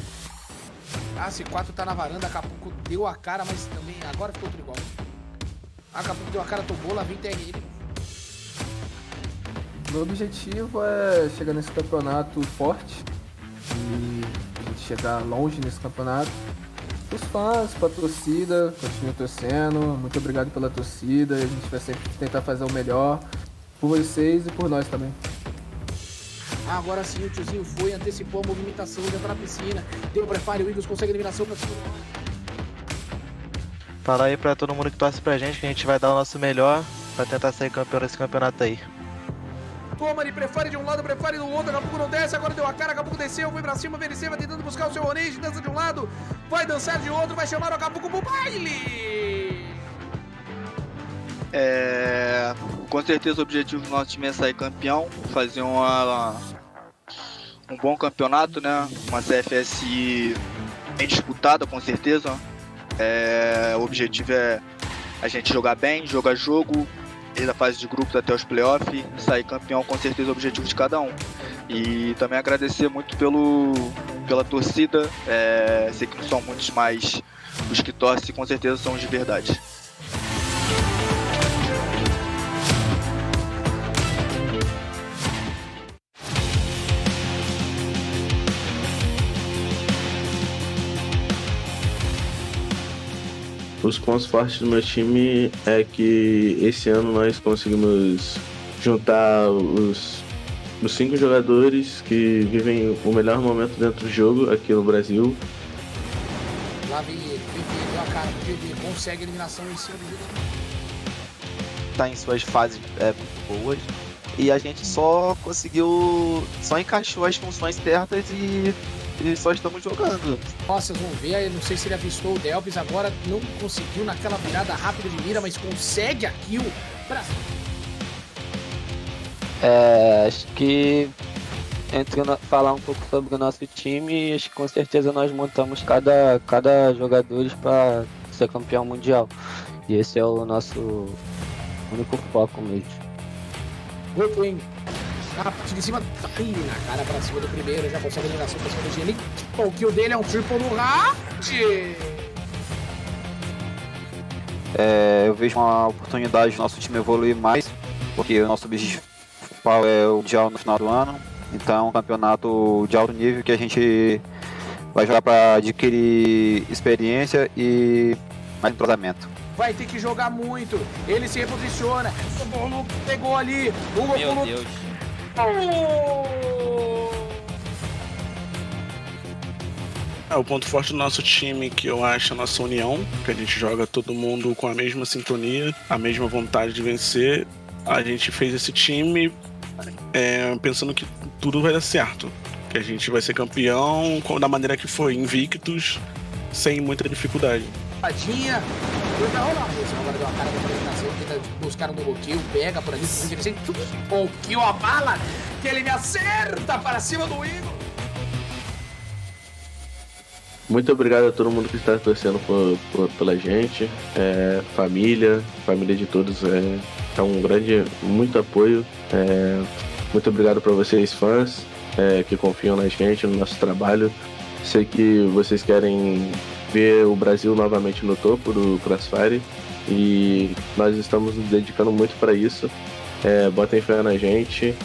Speaker 3: C4 tá na varanda, Acapulco deu a cara, mas também agora ficou tudo igual. Acapulco deu a cara, tomou, lá vem TRL.
Speaker 8: Meu objetivo é chegar nesse campeonato forte e a gente chegar longe nesse campeonato. Os fãs, pra torcida, continue torcendo. Muito obrigado pela torcida. A gente vai sempre tentar fazer o melhor por vocês e por nós também.
Speaker 3: Agora sim, o tiozinho foi, antecipou a movimentação, já tá na piscina. Deu o preparo, o Eagles consegue a eliminação pra cima.
Speaker 9: Falar aí pra todo mundo que torce pra gente que a gente vai dar o nosso melhor pra tentar sair campeão desse campeonato aí.
Speaker 3: Toma, ele prefere de um lado, prefere do outro, Acapulco não desce, agora deu a cara, Acapulco desceu, foi pra cima, VNC vai tentando buscar o seu Orange, dança de um lado, vai dançar de outro, vai chamar o Acapulco pro baile!
Speaker 6: Com certeza o objetivo do nosso time é sair campeão, fazer um bom campeonato, né? Uma CFSI bem disputada, com certeza. O objetivo é a gente jogar bem, jogar jogo, desde a fase de grupos até os playoffs, sair campeão, com certeza é o objetivo de cada um. E também agradecer muito pela torcida, sei que não são muitos, mas os que torcem com certeza são os de verdade.
Speaker 10: Os pontos fortes do meu time é que esse ano nós conseguimos juntar os 5 jogadores que vivem o melhor momento dentro do jogo aqui no Brasil.
Speaker 3: Lá vem ele, deu a cara pro GV, consegue a eliminação em cima do GV.
Speaker 9: Tá em suas fases boas e a gente só encaixou as funções certas e só estamos jogando.
Speaker 3: Nossa, vocês vão ver, eu não sei se ele avistou o Delvis, agora não conseguiu naquela virada rápida de mira, mas consegue a kill.
Speaker 7: Acho que falar um pouco sobre o nosso time, acho que com certeza nós montamos cada jogador para ser campeão mundial. E esse é o nosso único foco mesmo.
Speaker 3: Brooklyn, a partir de cima, na cara pra cima do primeiro, já consegue a eliminação pra cima do Gene. O kill dele é um triple no Rat.
Speaker 4: Eu vejo uma oportunidade do nosso time evoluir mais, porque o nosso objetivo principal é o Mundial no final do ano. Então é um campeonato de alto nível que a gente vai jogar para adquirir experiência e mais entrosamento.
Speaker 3: Vai ter que jogar muito, ele se reposiciona, o Bolu pegou ali,
Speaker 2: Meu Deus.
Speaker 11: O ponto forte do nosso time, que eu acho a nossa união, que a gente joga todo mundo com a mesma sintonia, a mesma vontade de vencer. A gente fez esse time pensando que tudo vai dar certo, que a gente vai ser campeão da maneira que foi, invictos, sem muita dificuldade.
Speaker 3: Tadinha, agora deu a cara pra eliminação, tenta buscar um double kill, pega por ali, o kill, a bala, que ele me acerta para cima do Igor.
Speaker 10: Muito obrigado a todo mundo que está torcendo pela gente, família de todos, é um grande, muito apoio. Muito obrigado para vocês fãs que confiam na gente, no nosso trabalho. Sei que vocês querem ver o Brasil novamente no topo do Crossfire e nós estamos nos dedicando muito para isso. Botem fé na gente.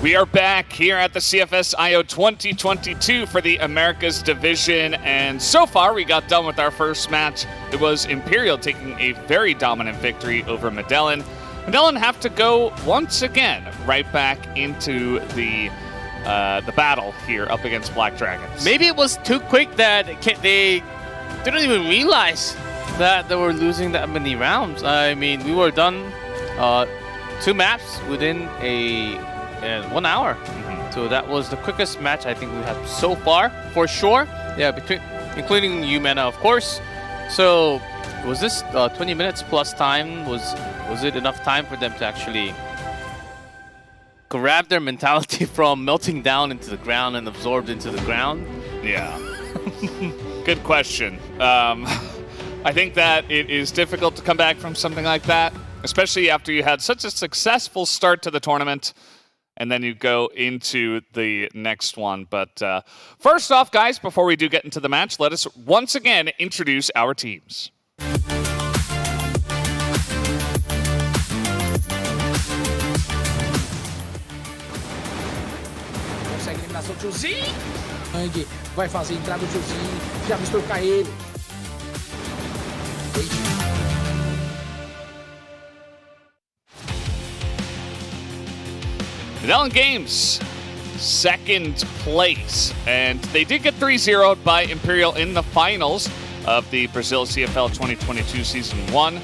Speaker 1: We are back here at the CFS IO 2022 for the Americas Division, and so far we got done with our first match. It was Imperial taking a very dominant victory over Medellin. Medellin have to go once again right back into the battle here up against Black Dragons.
Speaker 2: Maybe it was too quick that they didn't even realize that they were losing that many rounds. I mean, we were done 2 maps within 1 hour. So that was the quickest match I think we had so far, for sure. Yeah, including Umena, of course. So was this 20 minutes plus time? Was it enough time for them to actually grab their mentality from melting down into the ground and absorbed into the ground?
Speaker 1: Yeah. Good question. I think that it is difficult to come back from something like that, especially after you had such a successful start to the tournament, and then you go into the next one. But first off, guys, before we do get into the match, let us once again introduce our teams.
Speaker 3: Consegue eliminação do Tiozinho. Ang vai fazer a entrada do Tiozinho. Já misturou com ele.
Speaker 1: Medellin Games, second place, and they did get 3-0'd by Imperial in the finals of the Brazil CFL 2022 Season 1.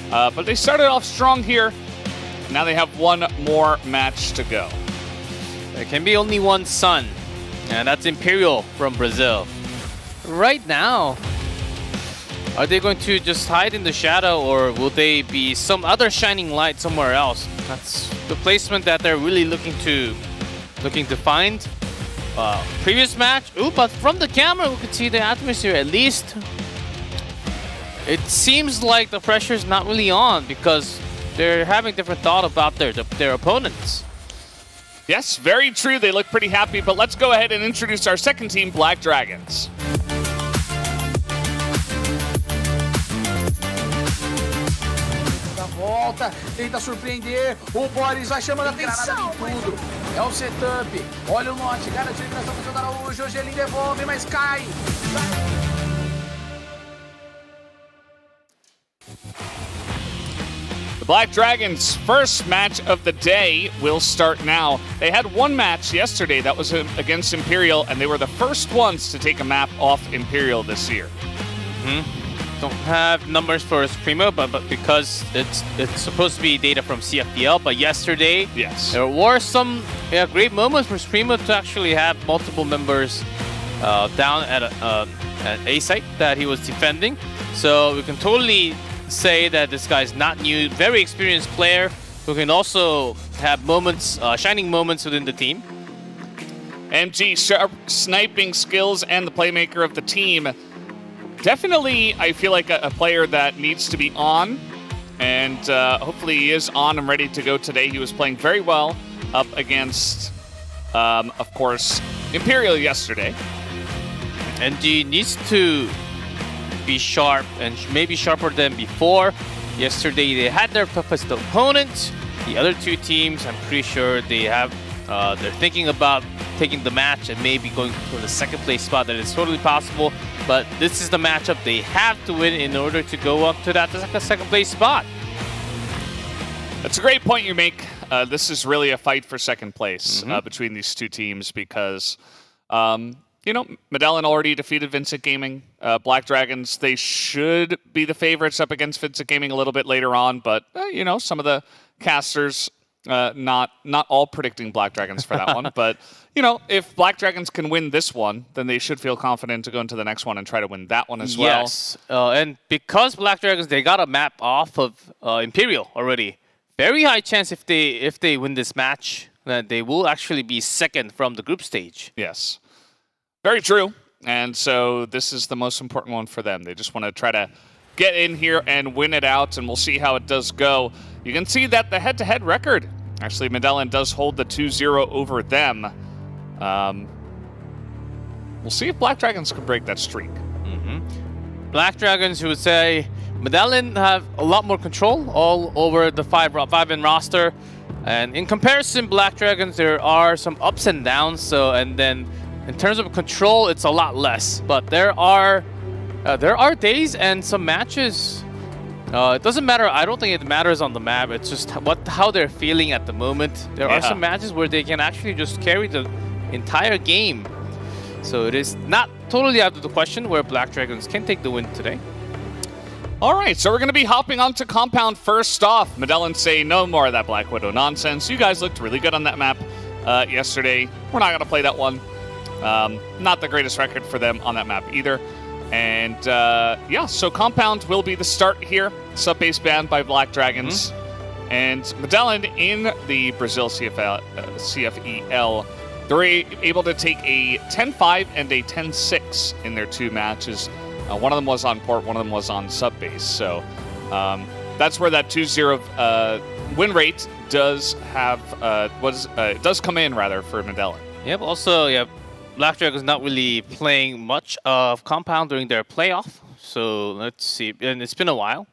Speaker 1: But they started off strong here. Now they have one more match to go.
Speaker 2: There can be only one sun, and that's Imperial from Brazil. Right now, are they going to just hide in the shadow, or will they be some other shining light somewhere else? That's the placement that they're really looking to find. Previous match, but from the camera we could see the atmosphere. At least it seems like the pressure's not really on because they're having different thought about their opponents.
Speaker 1: Yes, very true. They look pretty happy, but let's go ahead and introduce our second team, Black Dragons.
Speaker 3: Volta, tenta surpreender, o Boris vai chamando a atenção em tudo. É o setup, olha o norte, garante a eliminação do Araújo, hoje ele devolve, mas cai.
Speaker 1: The Black Dragons' first match of the day will start now. They had one match yesterday that was against Imperial, and they were the first ones to take a map off Imperial this year.
Speaker 2: Don't have numbers for Supremo, but because it's supposed to be data from CFPL. But yesterday,
Speaker 1: yes,
Speaker 2: there were some great moments for Supremo to actually have multiple members down at a site that he was defending. So we can totally say that this guy's not new, very experienced player who can also have moments, shining moments within the team.
Speaker 1: MG, sharp sniping skills and the playmaker of the team. Definitely, I feel like a player that needs to be on, and hopefully he is on and ready to go today. He was playing very well up against, of course, Imperial yesterday.
Speaker 2: And he needs to be sharp, and maybe sharper than before. Yesterday, they had their toughest opponent. The other two teams, I'm pretty sure they have, they're thinking about taking the match and maybe going for the second place spot. That is totally possible. But this is the matchup they have to win in order to go up to that second place spot.
Speaker 1: That's a great point you make. This is really a fight for second place between these two teams because, you know, Medellin already defeated Vincent Gaming. Black Dragons, they should be the favorites up against Vincent Gaming a little bit later on, but, you know, some of the casters, not all predicting Black Dragons for that one, but you know, if Black Dragons can win this one, then they should feel confident to go into the next one and try to win that one as well.
Speaker 2: Yes, and because Black Dragons, they got a map off of Imperial already. Very high chance if they win this match, that they will actually be second from the group stage.
Speaker 1: Yes, very true. And so this is the most important one for them. They just want to try to get in here and win it out, and we'll see how it does go. You can see that the head-to-head record, actually, Medellin does hold the 2-0 over them. We'll see if Black Dragons can break that streak.
Speaker 2: Black Dragons, who would say Medellin have a lot more control all over the five-man roster. And in comparison, Black Dragons, there are some ups and downs. So, and then in terms of control, it's a lot less. But there are days and some matches. It doesn't matter. I don't think it matters on the map. It's just how they're feeling at the moment. There are some matches where they can actually just carry the entire game. So it is not totally out of the question where Black Dragons can take the win today.
Speaker 1: All right, so we're going to be hopping onto Compound first off. Medellin say no more of that Black Widow nonsense. You guys looked really good on that map yesterday. We're not going to play that one. Not the greatest record for them on that map either. And yeah, so Compound will be the start here. Sub-base banned by Black Dragons. And Medellin in the Brazil CFEL, they're able to take a 10-5 and a 10-6 in their 2 matches. One of them was on port, one of them was on sub-base. So that's where that 2-0 win rate does have does come in rather for Medellin.
Speaker 2: Yep. Also, yeah, Black Dragons not really playing much of Compound during their playoff. So let's see, and it's been a while.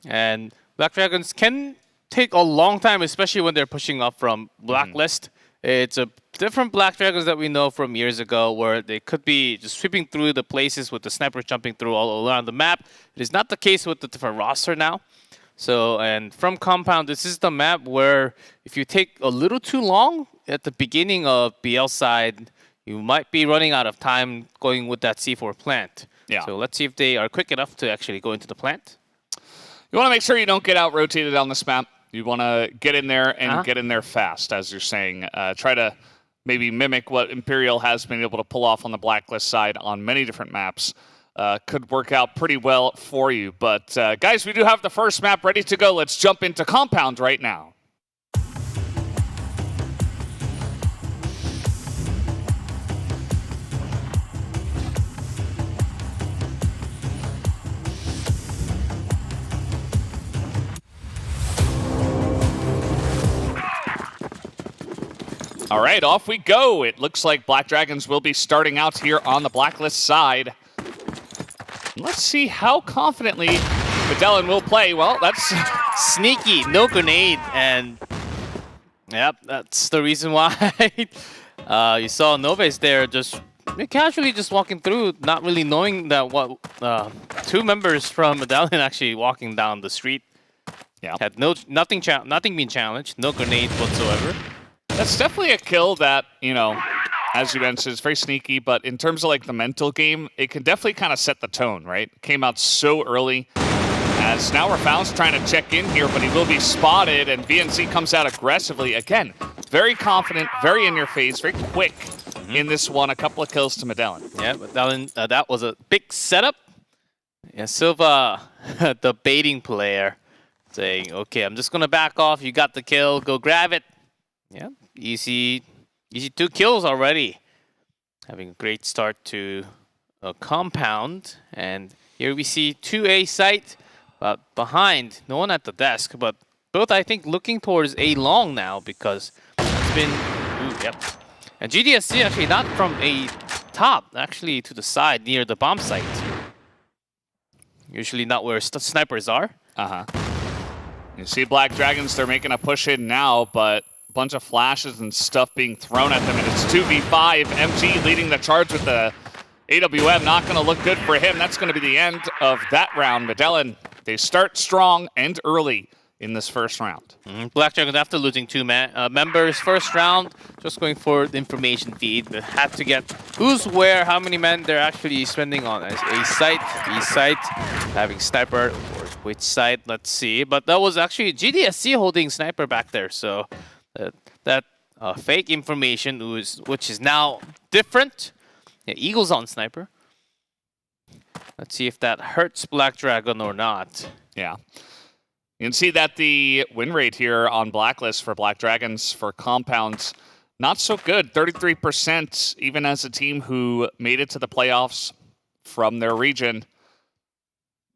Speaker 2: And Black Dragons can take a long time, especially when they're pushing up from Blacklist. It's a different Black Dragons that we know from years ago, where they could be just sweeping through the places with the snipers jumping through all around the map. It is not the case with the different roster now. So, and from Compound, this is the map where if you take a little too long at the beginning of BL side, you might be running out of time going with that C4 plant.
Speaker 1: Yeah.
Speaker 2: So let's see if they are quick enough to actually go into the plant.
Speaker 1: You want to make sure you don't get out-rotated on this map. You want to get in there and get in there fast, as you're saying. Try to maybe mimic what Imperial has been able to pull off on the Blacklist side on many different maps. Could work out pretty well for you. But guys, we do have the first map ready to go. Let's jump into Compound right now. All right, off we go. It looks like Black Dragons will be starting out here on the Blacklist side. Let's see how confidently Medellin will play. Well, that's
Speaker 2: sneaky, no grenade, and yep, that's the reason why you saw Noves there just casually just walking through, not really knowing that what 2 members from Medellin actually walking down the street.
Speaker 1: Yeah,
Speaker 2: had nothing being challenged, no grenades whatsoever.
Speaker 1: That's definitely a kill that, you know, as you mentioned, is very sneaky, but in terms of like the mental game, it can definitely kind of set the tone, right? Came out so early. As now Rafael's trying to check in here, but he will be spotted, and VNC comes out aggressively. Again, very confident, very in your face, very quick in this one. A couple of kills to Medellin.
Speaker 2: Yeah, Medellin, that was a big setup. Yeah, Silva, the baiting player, saying, okay, I'm just going to back off. You got the kill, go grab it. Yeah, easy 2 kills already. Having a great start to a Compound. And here we see 2A site, but behind, no one at the desk, but both, I think, looking towards A long now because it's been, yep. And GDSC actually not from a top, actually to the side near the bomb site. Usually not where snipers are.
Speaker 1: You see Black Dragons, they're making a push in now, but bunch of flashes and stuff being thrown at them, and it's 2v5. MG leading the charge with the AWM. Not going to look good for him. That's going to be the end of that round. Medellin, they start strong and early in this first round.
Speaker 2: Black Dragons, after losing 2 members first round, just going for the information feed. They have to get who's where, how many men they're actually spending on A site, B site, having sniper, or which site, let's see. But that was actually GDSC holding sniper back there, so that fake information which is now different. Yeah, Eagle's on sniper. Let's see if that hurts Black Dragon or not.
Speaker 1: Yeah. You can see that the win rate here on Blacklist for Black Dragons for Compounds, not so good. 33%, even as a team who made it to the playoffs from their region.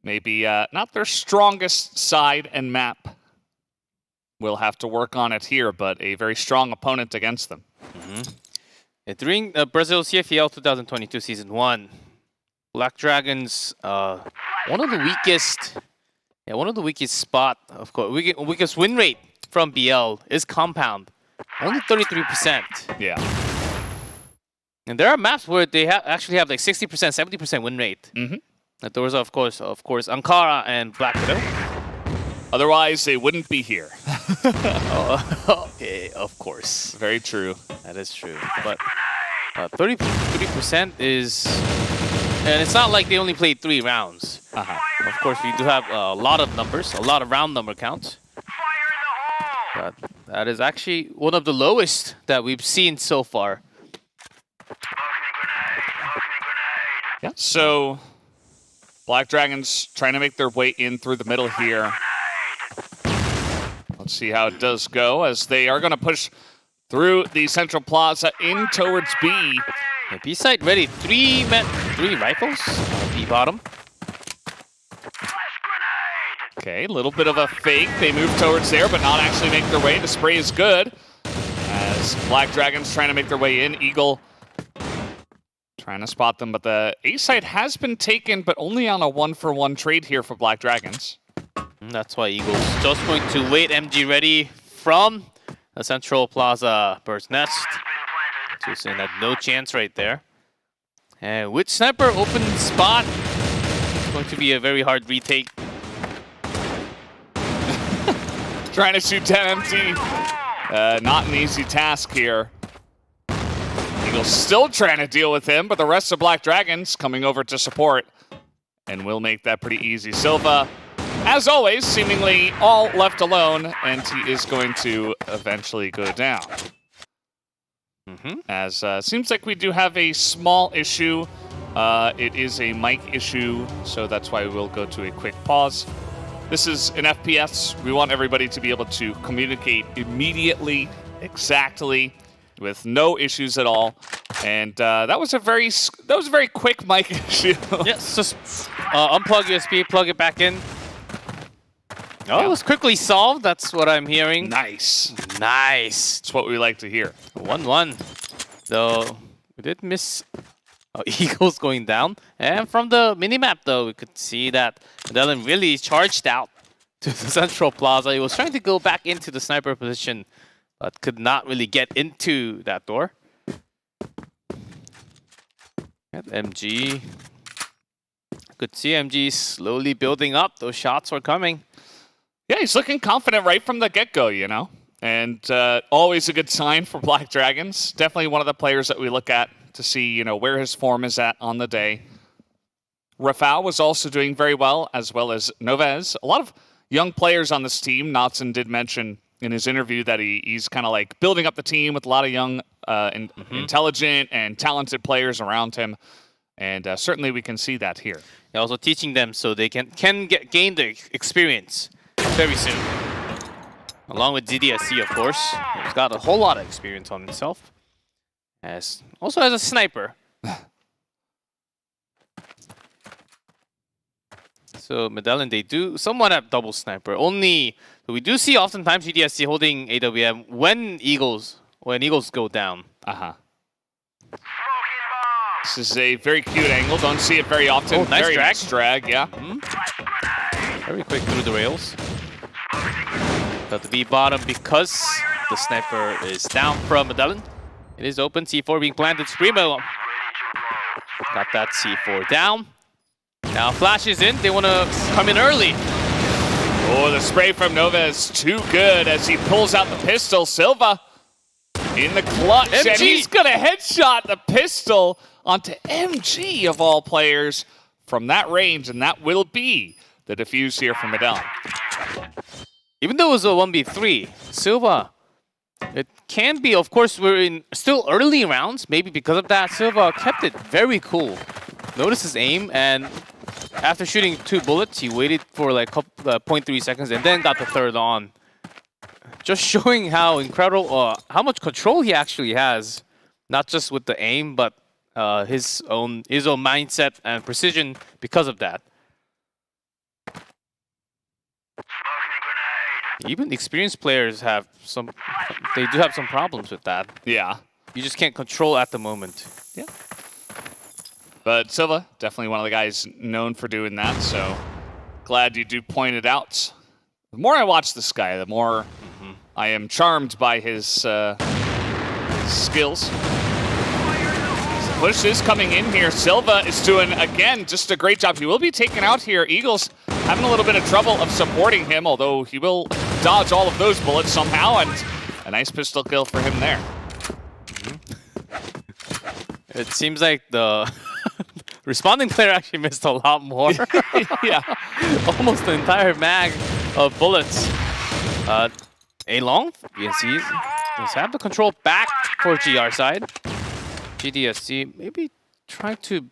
Speaker 1: Maybe not their strongest side and map. We'll have to work on it here, but a very strong opponent against them.
Speaker 2: During Brazil CFEL 2022 Season 1, Black Dragons, one of the weakest spot, of course, weakest win rate from BL is compound. Only 33%.
Speaker 1: Yeah.
Speaker 2: And there are maps where they actually have like 60%, 70% win rate.
Speaker 1: Mm-hmm.
Speaker 2: Those are, of course, Ankara and Black Widow.
Speaker 1: Otherwise, they wouldn't be here.
Speaker 2: Okay, of course.
Speaker 1: Very true.
Speaker 2: That is true. But 33% is... And it's not like they only played 3 rounds. Of course, we do have a lot of numbers, a lot of round number counts. But that is actually one of the lowest that we've seen so far.
Speaker 1: Yeah. So, Black Dragons trying to make their way in through the middle here. Let's see how it does go as they are going to push through the central plaza in towards B.
Speaker 2: The B side ready. 3 rifles. B bottom.
Speaker 1: Okay, a little bit of a fake. They move towards there, but not actually make their way. The spray is good. As Black Dragons trying to make their way in. Eagle trying to spot them, but the A site has been taken, but only on a 1-for-1 trade here for Black Dragons.
Speaker 2: And that's why Eagles just going to wait MG ready from the Central Plaza Bird's Nest. So saying that no chance right there. And with Sniper open spot, it's going to be a very hard retake.
Speaker 1: Trying to shoot 10 MT. Not an easy task here. Eagles still trying to deal with him, but the rest of Black Dragons coming over to support. And will make that pretty easy. Silva, as always, seemingly all left alone, and he is going to eventually go down. As seems like we do have a small issue. It is a mic issue, so that's why we'll go to a quick pause. This is an FPS. We want everybody to be able to communicate immediately, exactly, with no issues at all. And that was a very quick mic issue.
Speaker 2: Yes, just unplug USB, plug it back in. Oh, it was quickly solved. That's what I'm hearing.
Speaker 1: Nice.
Speaker 2: Nice.
Speaker 1: That's what we like to hear.
Speaker 2: 1-1. Though we did miss Eagles going down. And from the minimap, though, we could see that Dylan really charged out to the Central Plaza. He was trying to go back into the sniper position, but could not really get into that door. At MG. Could see MG slowly building up. Those shots were coming.
Speaker 1: Yeah, he's looking confident right from the get-go, you know? And always a good sign for Black Dragons. Definitely one of the players that we look at to see, you know, where his form is at on the day. Rafał was also doing very well as Novez. A lot of young players on this team. Knotson did mention in his interview that he's kind of like building up the team with a lot of young, intelligent and talented players around him. And certainly we can see that here.
Speaker 2: Yeah, also teaching them so they can gain the experience very soon. Along with ZDSC, of course. He's got a whole lot of experience on himself. Also as a sniper. So Medellin, they do somewhat have double sniper. Only we do see oftentimes GDSC holding AWM when Eagles go down.
Speaker 1: This is a very cute angle. Don't see it very often.
Speaker 2: Oh, nice
Speaker 1: very
Speaker 2: drag.
Speaker 1: nice drag, yeah.
Speaker 2: Very quick through the rails. Got the B bottom because the sniper is down from Medellin. It is open. C4 being planted. Screamo got that C4 down. Now Flash is in. They want to come in early.
Speaker 1: Oh, the spray from Nova is too good as he pulls out the pistol. Silva in the clutch,
Speaker 2: MG.
Speaker 1: and he's going to headshot the pistol onto MG of all players from that range, and that will be the defuse here from Medellin.
Speaker 2: Even though it was a 1v3, Silva, it can be, of course, we're in still early rounds. Maybe because of that, Silva kept it very cool. Notice his aim, and after shooting 2 bullets, he waited for like 0.3 seconds and then got the third on. Just showing how incredible, how much control he actually has, not just with the aim, but his own mindset and precision because of that. Even experienced players have some problems with that.
Speaker 1: Yeah.
Speaker 2: You just can't control at the moment.
Speaker 1: Yeah. But Silva, definitely one of the guys known for doing that, so glad you do point it out. The more I watch this guy, the more I am charmed by his skills. Push is coming in here. Silva is doing, again, just a great job. He will be taken out here. Eagles having a little bit of trouble of supporting him, although he will dodge all of those bullets somehow, and a nice pistol kill for him there.
Speaker 2: It seems like the responding player actually missed a lot more.
Speaker 1: Yeah.
Speaker 2: Almost the entire mag of bullets. A long, BNC does have the control back for GR side. GDSC maybe trying to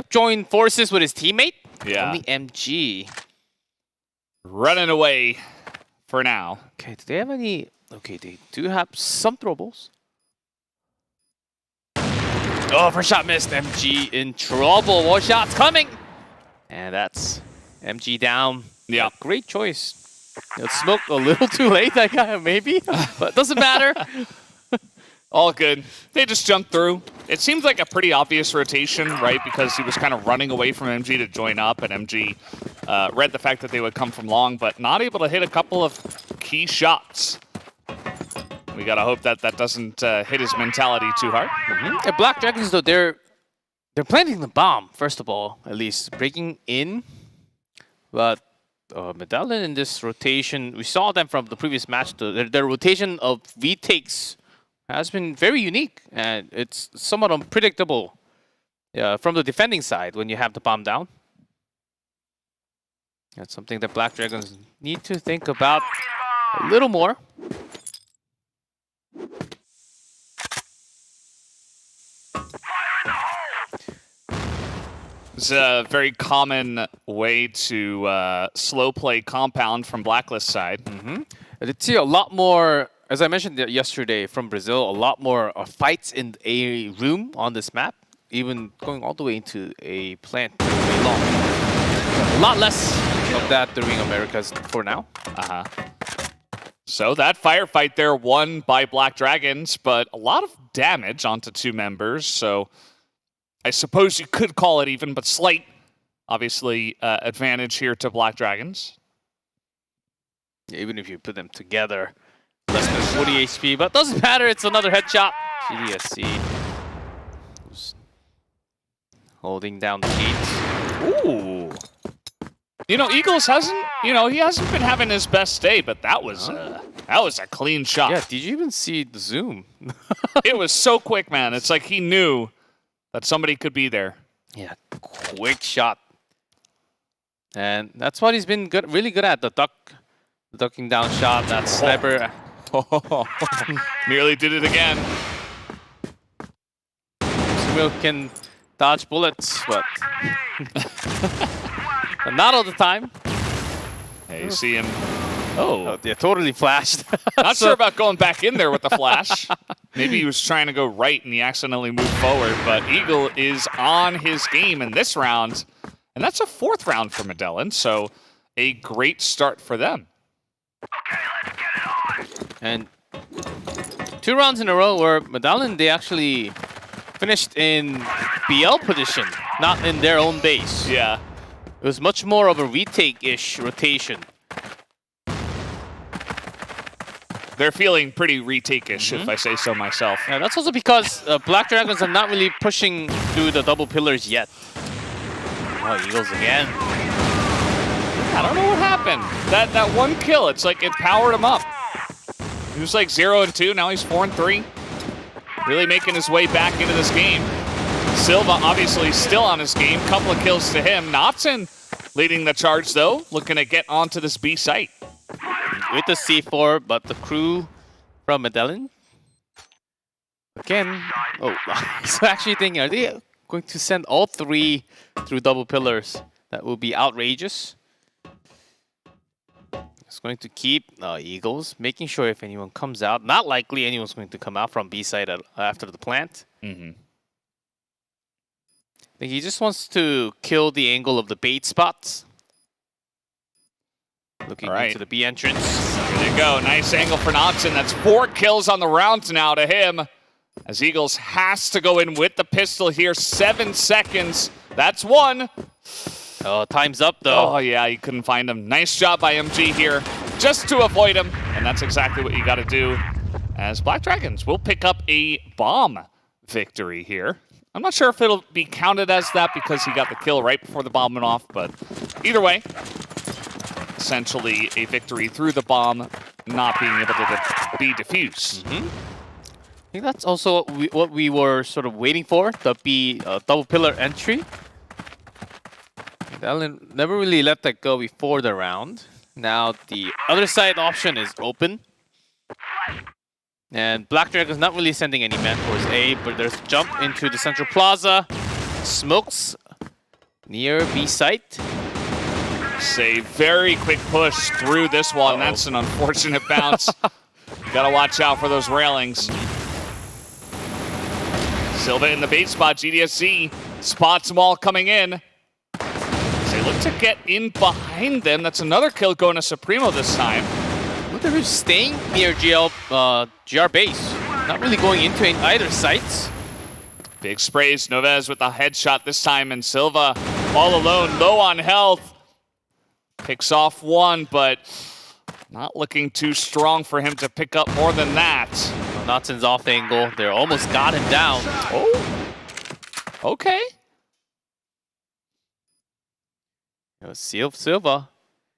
Speaker 2: join forces with his teammate.
Speaker 1: Yeah.
Speaker 2: Only MG.
Speaker 1: Running away for now.
Speaker 2: Okay, do they have any? Okay, they do have some throwables. Oh, first shot missed. MG in trouble. More shots coming. And that's MG down.
Speaker 1: Yeah.
Speaker 2: Great choice. It smoked a little too late, that guy, maybe. But doesn't matter.
Speaker 1: All good. They just jumped through. It seems like a pretty obvious rotation, right? Because he was kind of running away from MG to join up, and MG read the fact that they would come from long, but not able to hit a couple of key shots. We gotta hope that that doesn't hit his mentality too hard.
Speaker 2: The Black Dragons, though, they're planting the bomb, first of all, at least. Breaking in. But Medallion in this rotation, we saw them from the previous match. Their rotation of retakes has been very unique, and it's somewhat unpredictable from the defending side when you have the bomb down. That's something that Black Dragons need to think about a little more.
Speaker 1: It's a very common way to slow play compound from Blacklist side.
Speaker 2: I did see a lot more, as I mentioned yesterday from Brazil, a lot more fights in a room on this map, even going all the way into a plant way long. A lot less of that during Americas for now.
Speaker 1: So that firefight there won by Black Dragons, but a lot of damage onto two members, so I suppose you could call it even, but slight, obviously, advantage here to Black Dragons.
Speaker 2: Even if you put them together, less than 40 HP, but doesn't matter, it's another headshot. GDSC who's holding down the gate.
Speaker 1: Ooh. You know, Eagles hasn't, he hasn't been having his best day, but that was a clean shot.
Speaker 2: Yeah, did you even see the zoom?
Speaker 1: It was so quick, man. It's like he knew that somebody could be there.
Speaker 2: Yeah, quick shot. And that's what he's been really good at, the ducking down shot, that sniper.
Speaker 1: Nearly did it again.
Speaker 2: Sumo can dodge bullets, but not all the time.
Speaker 1: Hey, you see him.
Speaker 2: Oh, yeah, totally flashed.
Speaker 1: Not sure about going back in there with the flash. Maybe he was trying to go right and he accidentally moved forward, but Eagle is on his game in this round. And that's a 4th round for Medellin, so a great start for them.
Speaker 3: Okay, let's get it on.
Speaker 2: And 2 rounds in a row where Medellin, they actually finished in BL position, not in their own base.
Speaker 1: Yeah.
Speaker 2: It was much more of a retake-ish rotation.
Speaker 1: They're feeling pretty retake-ish, if I say so myself.
Speaker 2: Yeah, that's also because Black Dragons are not really pushing through the double pillars yet. Oh, Eagles again.
Speaker 1: I don't know what happened. That one kill, it's like it powered him up. He was like 0 and 2, now he's 4 and 3. Really making his way back into this game. Silva obviously still on his game. Couple of kills to him. Knotson leading the charge though, looking to get onto this B site.
Speaker 2: With the C4, but the crew from Medellin. Again, oh, I was actually thinking, are they going to send all 3 through double pillars? That will be outrageous. It's going to keep Eagles, making sure if anyone comes out, not likely anyone's going to come out from B side after the plant. I think he just wants to kill the angle of the bait spots. Looking into the B entrance.
Speaker 1: There you go. Nice angle for Knotson. That's 4 kills on the round now to him. As Eagles has to go in with the pistol here. 7 seconds. That's 1.
Speaker 2: Oh, time's up though.
Speaker 1: Oh yeah, you couldn't find him. Nice job by MG here. Just to avoid him. and that's exactly what you got to do, as Black Dragons will pick up a bomb victory here. I'm not sure if it'll be counted as that because he got the kill right before the bomb went off, but either way, essentially a victory through the bomb not being able to be defused.
Speaker 2: I think that's also what we were sort of waiting for, the B double pillar entry. Alan never really let that go before the round. Now the other side option is open. And Black Dragon's not really sending any men towards A, but there's a jump into the central plaza. Smokes near B site.
Speaker 1: It's a very quick push through this wall, and that's an unfortunate bounce. You gotta watch out for those railings. Silva in the bait spot, GDSC spots them all coming in. They look to get in behind them. That's another kill going to Supremo this time.
Speaker 2: Look, they're staying near GR base. Not really going into either sites.
Speaker 1: Big sprays, Novez with a headshot this time, and Silva all alone, low on health. Picks off one, but not looking too strong for him to pick up more than that.
Speaker 2: Notson's off angle. They almost got him down.
Speaker 1: Oh, okay.
Speaker 2: Silva.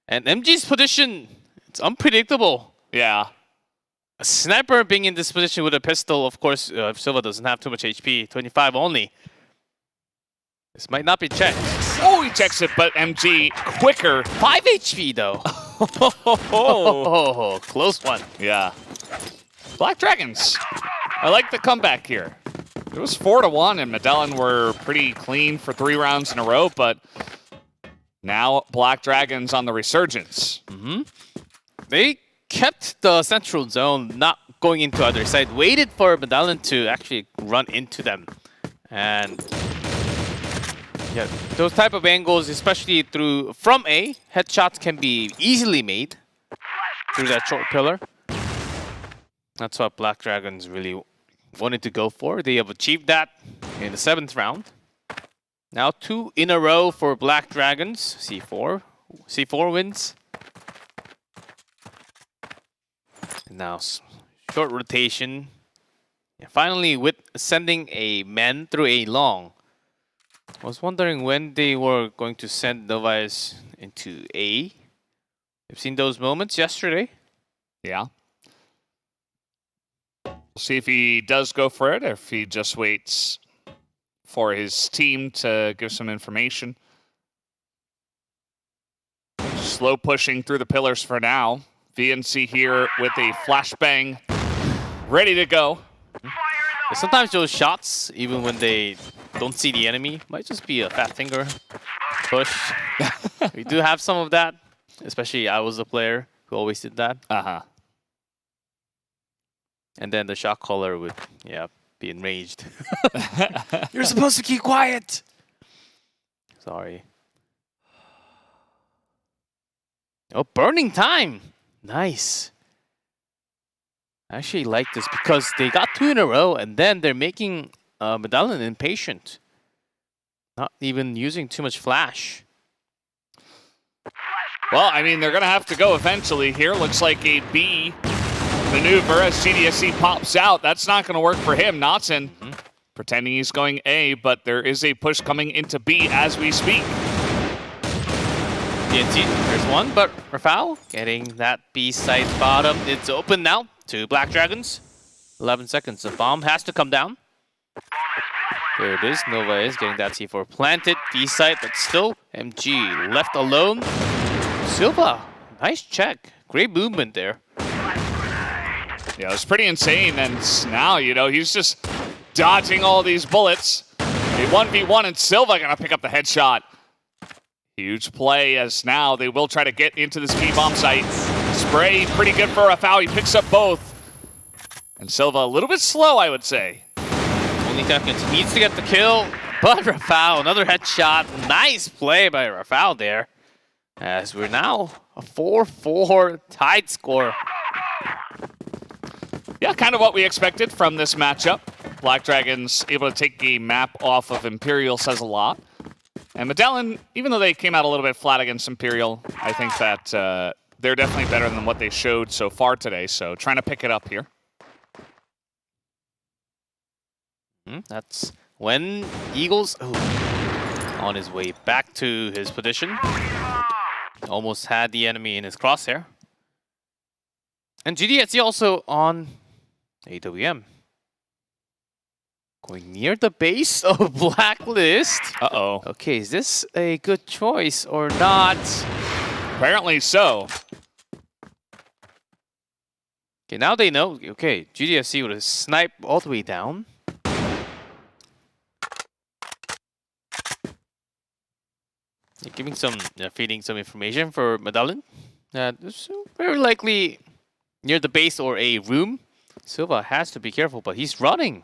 Speaker 2: And MG's position, it's unpredictable.
Speaker 1: Yeah.
Speaker 2: A sniper being in this position with a pistol, of course, if Silva doesn't have too much HP, 25 only. This might not be checked.
Speaker 1: Oh, he checks it, but MG quicker.
Speaker 2: 5 HP though. Oh, close one.
Speaker 1: Yeah. Black Dragons. I like the comeback here. It was 4-1, and Medellin were pretty clean for 3 rounds in a row, but now Black Dragons on the resurgence.
Speaker 2: They kept the central zone, not going into other side. Waited for Medellin to actually run into them. And yeah, those type of angles, especially from A, headshots can be easily made through that short pillar. That's what Black Dragons really wanted to go for. They have achieved that in the 7th round. Now 2 in a row for Black Dragons. C4 wins. And now short rotation. Yeah, finally with sending a man through a long. I was wondering when they were going to send Novaes into A. I've seen those moments yesterday.
Speaker 1: Yeah. We'll see if he does go for it or if he just waits for his team to give some information. Slow pushing through the pillars for now. VNC here with a flashbang ready to go.
Speaker 2: Sometimes those shots, even when they don't see the enemy, might just be a fat finger push. We do have some of that, especially I was a player who always did that. And then the shot caller would, be enraged. You're supposed to keep quiet. Sorry. Oh, burning time. Nice. I actually like this because they got 2 in a row and then they're making Medellin impatient. Not even using too much flash.
Speaker 1: Well, I mean, they're going to have to go eventually here. Looks like a B maneuver as GDSC pops out. That's not going to work for him. Notson pretending he's going A, but there is a push coming into B as we speak.
Speaker 2: DNT, there's one, but Rafał getting that B side bottom. It's open now to Black Dragons. 11 seconds. The bomb has to come down. There it is. Nova is getting that C4 planted. B side, but still MG left alone. Silva, nice check. Great movement there.
Speaker 1: Yeah, it was pretty insane, and now, he's just dodging all these bullets. A 1v1, and Silva gonna pick up the headshot. Huge play, as now they will try to get into this B-bomb site. Spray, pretty good for Rafał. He picks up both. And Silva a little bit slow, I would say.
Speaker 2: Only seconds. Needs to get the kill, but Rafał, another headshot. Nice play by Rafał there. As we're now a 4-4 tied score.
Speaker 1: Yeah, kind of what we expected from this matchup. Black Dragons able to take a map off of Imperial says a lot. And Medellin, even though they came out a little bit flat against Imperial, I think that they're definitely better than what they showed so far today. So trying to pick it up here.
Speaker 2: That's when Eagles on his way back to his position. Almost had the enemy in his crosshair. And GDSC also on AWM. Going near the base of Blacklist.
Speaker 1: Uh-oh.
Speaker 2: Okay, is this a good choice or not?
Speaker 1: Apparently so.
Speaker 2: Okay, now they know. Okay, GDSC would have sniped all the way down. They're giving some, feeding some information for Medellin. It's very likely near the base or a room. Silva has to be careful, but he's running.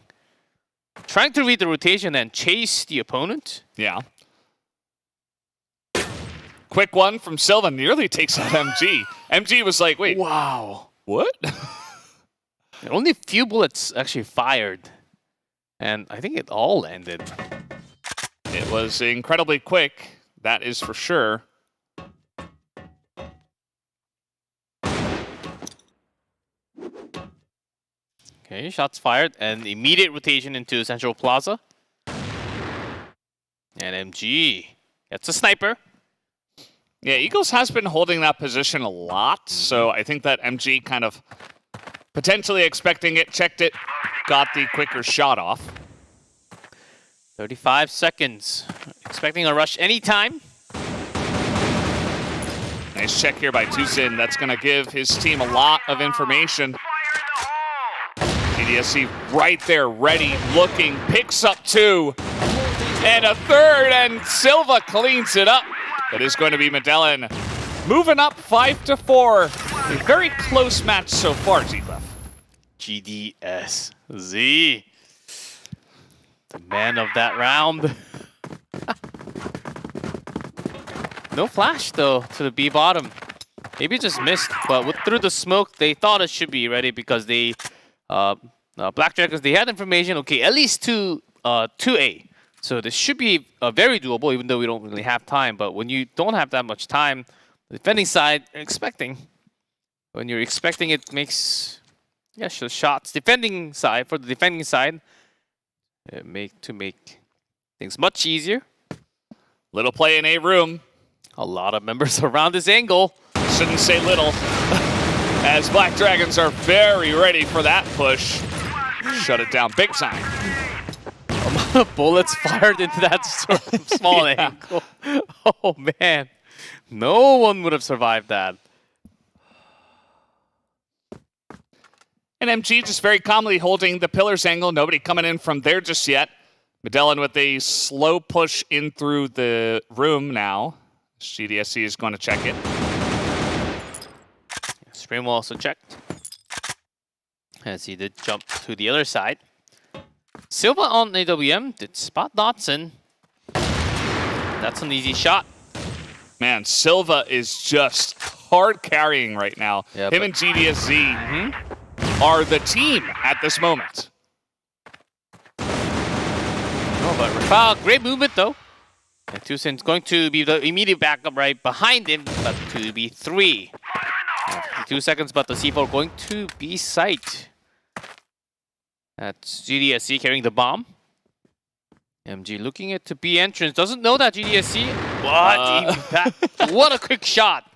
Speaker 2: Trying to read the rotation and chase the opponent.
Speaker 1: Yeah. Quick one from Silva, nearly takes out MG. MG was like, wait.
Speaker 2: Wow.
Speaker 1: What?
Speaker 2: Only a few bullets actually fired. And I think it all ended.
Speaker 1: It was incredibly quick, that is for sure.
Speaker 2: Okay, shots fired and immediate rotation into Central Plaza. And MG gets a sniper.
Speaker 1: Yeah, Eagles has been holding that position a lot, so I think that MG kind of potentially expecting it, checked it, got the quicker shot off.
Speaker 2: 35 seconds. Expecting a rush anytime.
Speaker 1: Nice check here by Tuzin. That's going to give his team a lot of information. GDSC right there, ready, looking, picks up 2. And a 3rd, and Silva cleans it up. It is going to be Medellin moving up 5-4. A very close match so far, G-Clef.
Speaker 2: GDSZ. The man of that round. No flash, though, to the B bottom. Maybe just missed, but through the smoke, they thought it should be ready because they, Black Dragons, they had information, okay, at least to 2A. So this should be very doable, even though we don't really have time. But when you don't have that much time, the defending side, you're expecting. When you're expecting, it makes shots. Defending side, for the defending side, to make things much easier.
Speaker 1: Little play in A room.
Speaker 2: A lot of members around this angle.
Speaker 1: Shouldn't say little, as Black Dragons are very ready for that push. Shut it down big time.
Speaker 2: Bullets fired into that small angle. Oh man, no one would have survived that.
Speaker 1: And MG just very calmly holding the pillars angle. Nobody coming in from there just yet. Medellin with a slow push in through the room now. GDSC is going to check it.
Speaker 2: Supremo also checked, as he did jump to the other side. Silva on AWM did spot Dotson. That's an easy shot.
Speaker 1: Man, Silva is just hard carrying right now.
Speaker 2: Yeah,
Speaker 1: Him and GDSZ are the team at this moment.
Speaker 2: Oh, but Rafal, great movement though. And Tucson going to be the immediate backup right behind him, but to be 3. 2 seconds, but the C4 going to be sight. That's GDSC carrying the bomb. MG looking at to B entrance. Doesn't know that GDSC. What a quick shot.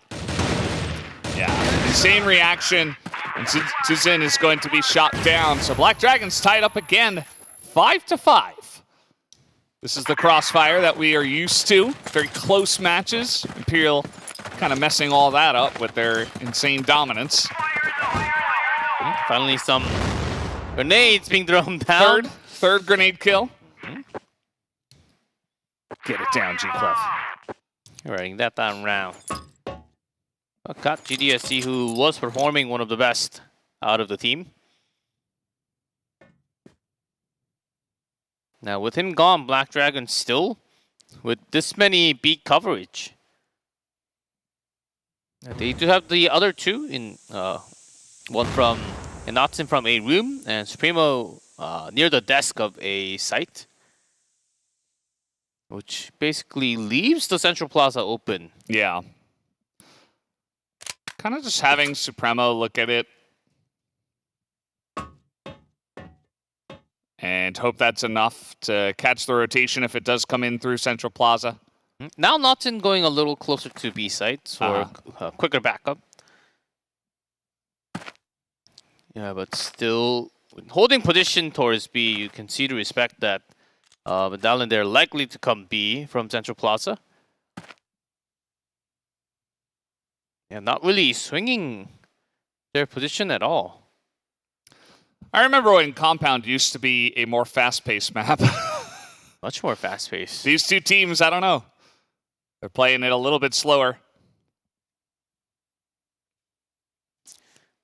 Speaker 1: Yeah, insane reaction. And Tuzin is going to be shot down. So Black Dragons tied up again, 5-5. This is the crossfire that we are used to. Very close matches. Imperial kind of messing all that up with their insane dominance.
Speaker 2: Finally some grenades being thrown down.
Speaker 1: Third grenade kill. Get it down, G-Clef.
Speaker 2: Writing that down round. Got GDSC, who was performing one of the best out of the team. Now with him gone, Black Dragon still with this many beat coverage. They do have the other 2 in one from Natsun from a room and Supremo near the desk of a site, which basically leaves the Central Plaza open.
Speaker 1: Yeah. kind of just having Supremo look at it and hope that's enough to catch the rotation if it does come in through Central Plaza.
Speaker 2: Now Naughton going a little closer to B sites for a quicker backup. Yeah, but still holding position towards B, you can see the respect that Medallion they're likely to come B from Central Plaza. Yeah, not really swinging their position at all.
Speaker 1: I remember when Compound used to be a more fast-paced map.
Speaker 2: Much more fast-paced.
Speaker 1: These two teams, I don't know. They're playing it a little bit slower.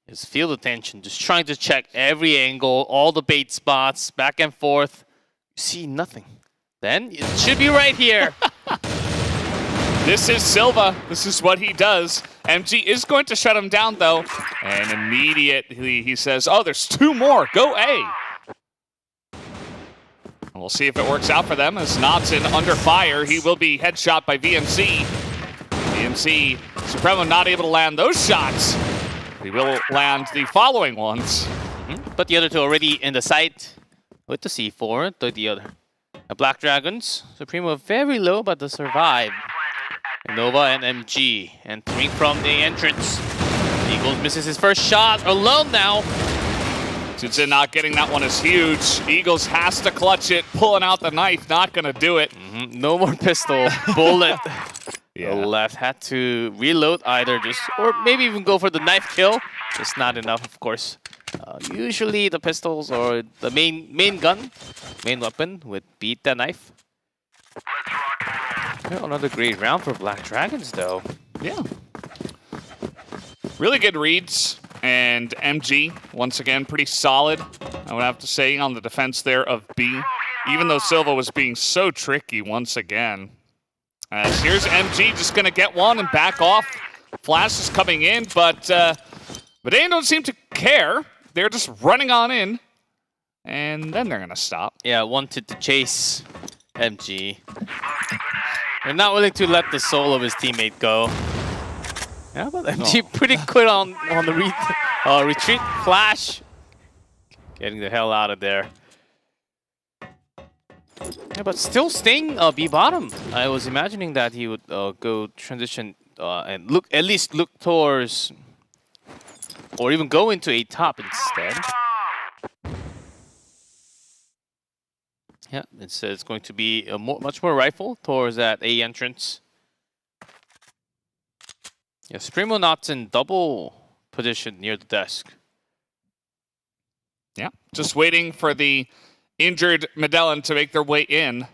Speaker 2: Just feel the tension, just trying to check every angle, all the bait spots, back and forth. You see nothing. Then it should be right here.
Speaker 1: This is Silva. This is what he does. MG is going to shut him down, though. And immediately he says, oh, there's two more. Go A. And we'll see if it works out for them as Knotson under fire. He will be headshot by VMC. VMC, Supremo not able to land those shots. He will land the following ones.
Speaker 2: But the other two already in the sight with the C4 to the other. The Black Dragons, Supremo very low but they survive. Nova and MG entering from the entrance. Eagles misses his first shot, alone now.
Speaker 1: Tuzin not getting that one is huge. Eagles has to clutch it, pulling out the knife, not gonna do it.
Speaker 2: No more pistol, bullet.
Speaker 1: Yeah.
Speaker 2: The left had to reload either just, or maybe even go for the knife kill. It's not enough, of course. Usually the pistols or the main gun, main weapon would beat the knife. Yeah, another great round for Black Dragons, though.
Speaker 1: Yeah. Really good reads. And MG, once again, pretty solid, I would have to say, on the defense there of B. Even though Silva was being so tricky once again. As here's MG just going to get one and back off. Flash is coming in, but they don't seem to care. They're just running on in. And then they're going to stop.
Speaker 2: Yeah, wanted to chase MG. They're not willing to let the soul of his teammate go. Yeah, but MG pretty quick on the retreat. Flash. Getting the hell out of there. Yeah, but still staying B bottom. I was imagining that he would go transition and at least look towards, or even go into a top instead. Yeah, it's going to be a much more rifle towards that A entrance. Yeah, Supremo not in double position near the desk.
Speaker 1: Yeah, just waiting for the injured Medellin to make their way in.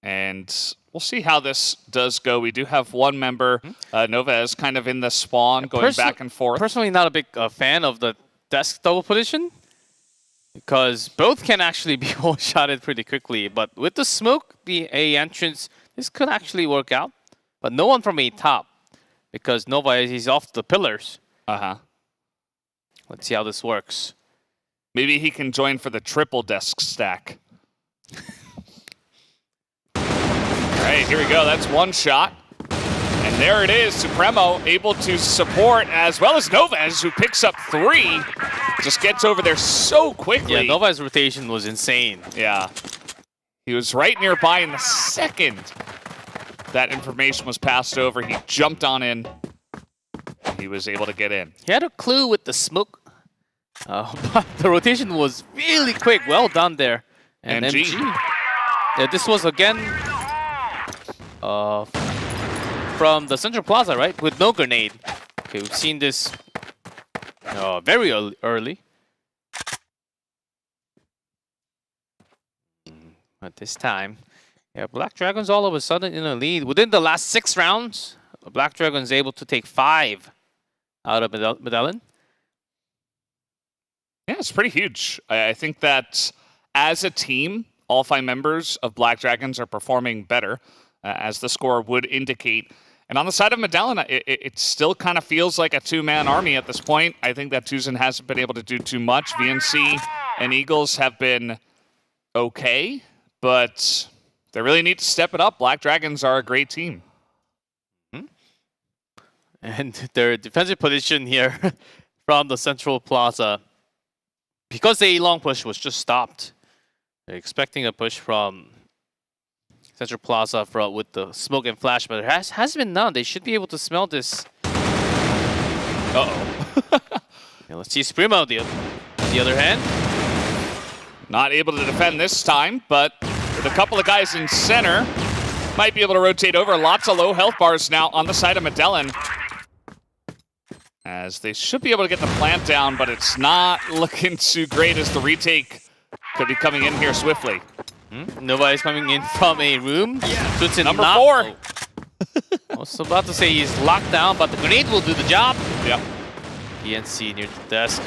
Speaker 1: And we'll see how this does go. We do have one member, Nova, is kind of in the spawn, going back and forth.
Speaker 2: Personally, not a big fan of the desk double position, because both can actually be one-shotted pretty quickly. But with the smoke, the A entrance, this could actually work out. But no one from A top, because Nova is off the pillars. Let's see how this works.
Speaker 1: Maybe he can join for the triple desk stack. All right, here we go. That's one shot. And there it is. Supremo able to support, as well as Novaz, who picks up 3. Just gets over there so quickly.
Speaker 2: Yeah, Novaz's rotation was insane.
Speaker 1: Yeah. He was right nearby in the second that information was passed over. He jumped on in. He was able to get in.
Speaker 2: He had a clue with the smoke. But the rotation was really quick. Well done there. And MG. Yeah, this was again from the Central Plaza, right? With no grenade. Okay, we've seen this very early. But this time, yeah, Black Dragons all of a sudden in a lead. Within the last 6 rounds, Black Dragons able to take 5 out of Medellin.
Speaker 1: Yeah, it's pretty huge. I think that as a team, all 5 members of Black Dragons are performing better, as the score would indicate. And on the side of Medellin, it still kind of feels like a 2-man army at this point. I think that Tuzin hasn't been able to do too much. VNC and Eagles have been okay, but they really need to step it up. Black Dragons are a great team.
Speaker 2: And their defensive position here from the central plaza, because the long push was just stopped. They're expecting a push from central plaza with the smoke and flash, but there has been none. They should be able to smell this. Uh-oh. Yeah, let's see Sprimo on the other hand.
Speaker 1: Not able to defend this time, but with a couple of guys in center, might be able to rotate over. Lots of low health bars now on the side of Medellin, as they should be able to get the plant down, but it's not looking too great as the retake could be coming in here swiftly.
Speaker 2: Nobody's coming in from a room. So
Speaker 1: Number 4.
Speaker 2: I was about to say he's locked down, but the grenade will do the job.
Speaker 1: Yep.
Speaker 2: PNC near the desk.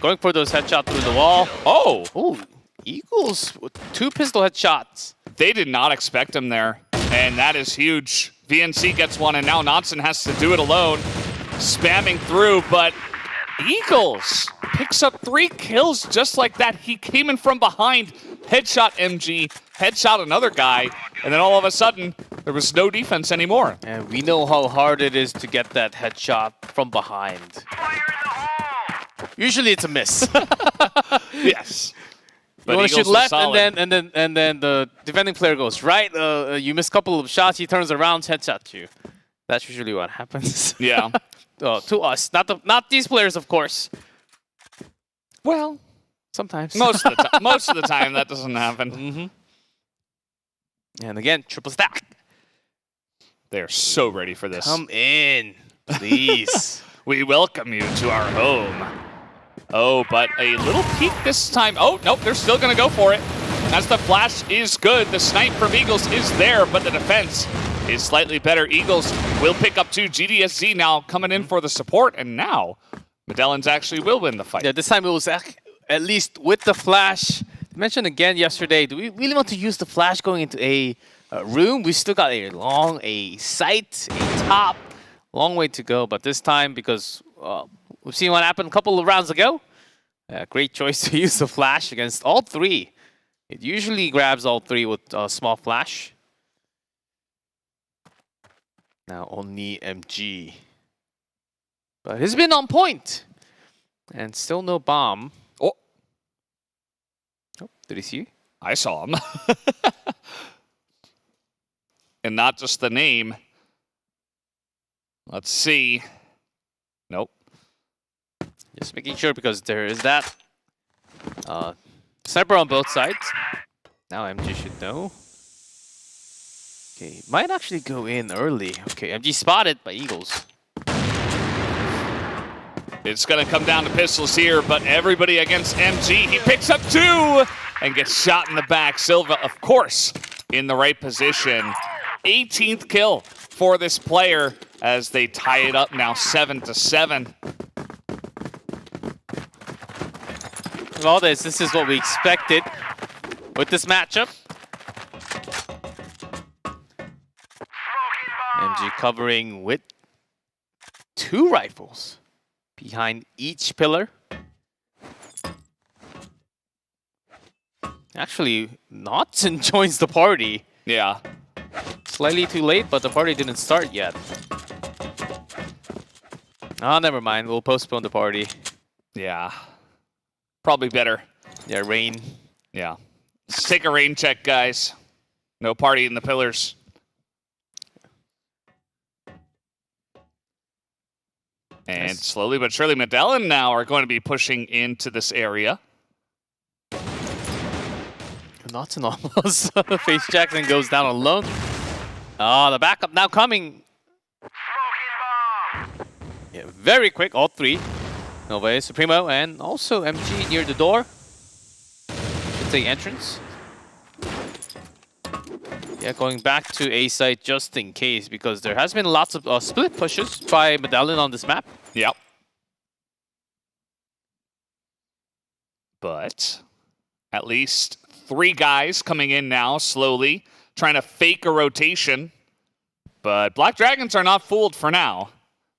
Speaker 2: Going for those headshots through the wall.
Speaker 1: Oh!
Speaker 2: Oh, Eagles with 2 pistol headshots.
Speaker 1: They did not expect him there, and that is huge. VNC gets one, and now Notson has to do it alone. Spamming through, but Eagles picks up 3 kills just like that. He came in from behind, headshot MG, headshot another guy, and then all of a sudden, there was no defense anymore.
Speaker 2: And we know how hard it is to get that headshot from behind. Usually it's a miss.
Speaker 1: Yes.
Speaker 2: You want to shoot left, and then the defending player goes right. You miss a couple of shots, he turns around, headshot you. That's usually what happens.
Speaker 1: Yeah.
Speaker 2: To us, not these players, of course.
Speaker 1: Well,
Speaker 2: sometimes.
Speaker 1: Most of the time, that doesn't happen.
Speaker 2: And again, triple stack.
Speaker 1: They're so ready for this.
Speaker 2: Come in, please.
Speaker 1: We welcome you to our home. Oh, but a little peek this time. Oh, nope, they're still going to go for it. As the flash is good, the snipe from Eagles is there, but the defense is slightly better. Eagles will pick up 2. GDSZ now coming in for the support, and now Medellins actually will win the fight.
Speaker 2: Yeah, this time it was at least with the flash. I mentioned again yesterday, do we really want to use the flash going into a room? We still got a sight, a top, long way to go. But this time, because we've seen what happened a couple of rounds ago, great choice to use the flash against all 3. It usually grabs all 3 with a small flash. Now only MG. But he's been on point. And still no bomb.
Speaker 1: Oh,
Speaker 2: did he see you?
Speaker 1: I saw him. And not just the name. Let's see. Nope.
Speaker 2: Just making sure, because there is that sniper on both sides. Now MG should know. Okay, might actually go in early. Okay, MG spotted by Eagles.
Speaker 1: It's going to come down to pistols here, but everybody against MG. He picks up 2 and gets shot in the back. Silva, of course, in the right position. 18th kill for this player as they tie it up now 7-7.
Speaker 2: Well, this is what we expected with this matchup. MG covering with 2 rifles behind each pillar. Actually, Notson joins the party.
Speaker 1: Yeah.
Speaker 2: Slightly too late, but the party didn't start yet. Oh, never mind. We'll postpone the party.
Speaker 1: Yeah. Probably better.
Speaker 2: Yeah, rain.
Speaker 1: Yeah. Let's take a rain check, guys. No party in the pillars. And
Speaker 2: nice.
Speaker 1: Slowly but surely, Medellin now are going to be pushing into this area.
Speaker 2: Notson almost face Jackson goes down alone. Oh, the backup now coming. Yeah, very quick, all 3. Nova, Supremo, and also MG near the door. Should say entrance. Yeah, going back to A site just in case, because there has been lots of split pushes by Medellin on this map.
Speaker 1: Yep. But at least 3 guys coming in now, slowly, trying to fake a rotation. But Black Dragons are not fooled for now.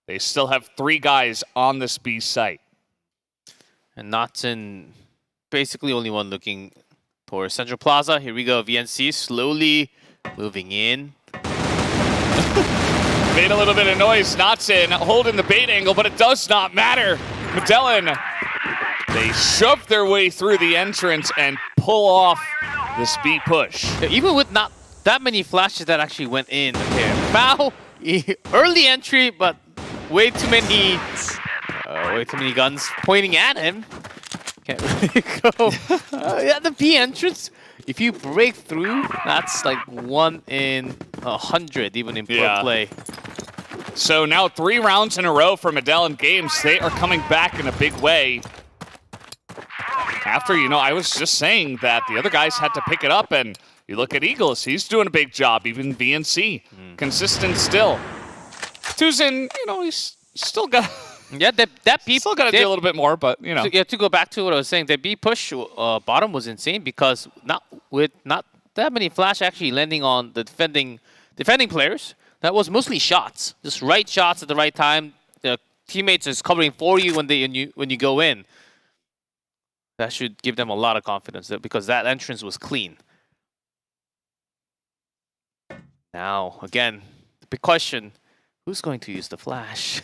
Speaker 1: They still have 3 guys on this B site.
Speaker 2: And Notson, basically only one looking towards Central Plaza. Here we go, VNC slowly moving in.
Speaker 1: Made a little bit of noise. Knotson holding the bait angle, but it does not matter. Medellin, they shove their way through the entrance and pull off this B push.
Speaker 2: Yeah, even with not that many flashes that actually went in. Okay, foul, early entry, but way too many guns pointing at him. Can't really go. Yeah, the B entrance. If you break through, that's like 1 in 100, even in pro play.
Speaker 1: So now 3 rounds in a row for Medellin Games. They are coming back in a big way. After, I was just saying that the other guys had to pick it up, and you look at Eagles, he's doing a big job, even VNC. Consistent still. Tuzin, he's still got...
Speaker 2: Yeah, that B
Speaker 1: still got to do a little bit more, but,
Speaker 2: to go back to what I was saying, the B push bottom was insane because not that many flash actually landing on the defending players. That was mostly shots, just right shots at the right time. The teammates is covering for you when you go in. That should give them a lot of confidence because that entrance was clean. Now, again, the big question, who's going to use the flash?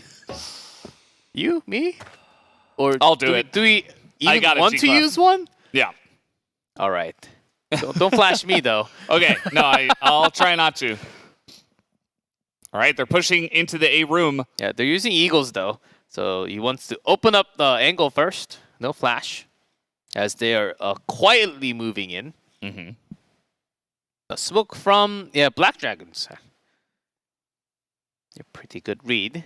Speaker 2: You? Me? Or
Speaker 1: I'll do it.
Speaker 2: Do we even want to use one?
Speaker 1: Yeah.
Speaker 2: All right. Don't flash me, though.
Speaker 1: Okay. No, I'll try not to. All right, they're pushing into the A room.
Speaker 2: Yeah, they're using Eagles, though. So he wants to open up the angle first. No flash. As they are quietly moving in.
Speaker 1: Mm-hmm.
Speaker 2: The smoke from Black Dragons. A pretty good read.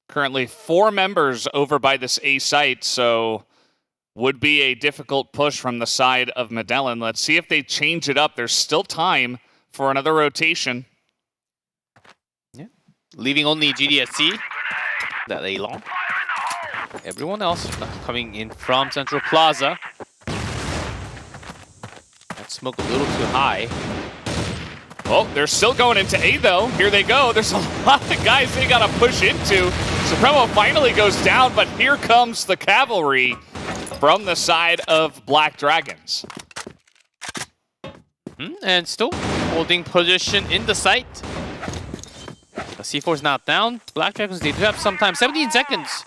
Speaker 1: Currently 4 members over by this A site, so would be a difficult push from the side of Medellin. Let's see if they change it up. There's still time for another rotation.
Speaker 2: Yeah. Leaving only GDSC. That A long. Everyone else coming in from Central Plaza. That smoke a little too high.
Speaker 1: Oh, they're still going into A, though. Here they go. There's a lot of guys they got to push into. Supremo finally goes down, but here comes the cavalry from the side of Black Dragons.
Speaker 2: And still holding position in the site. The C4 is not down. Black Dragons, they do have some time. 17 seconds.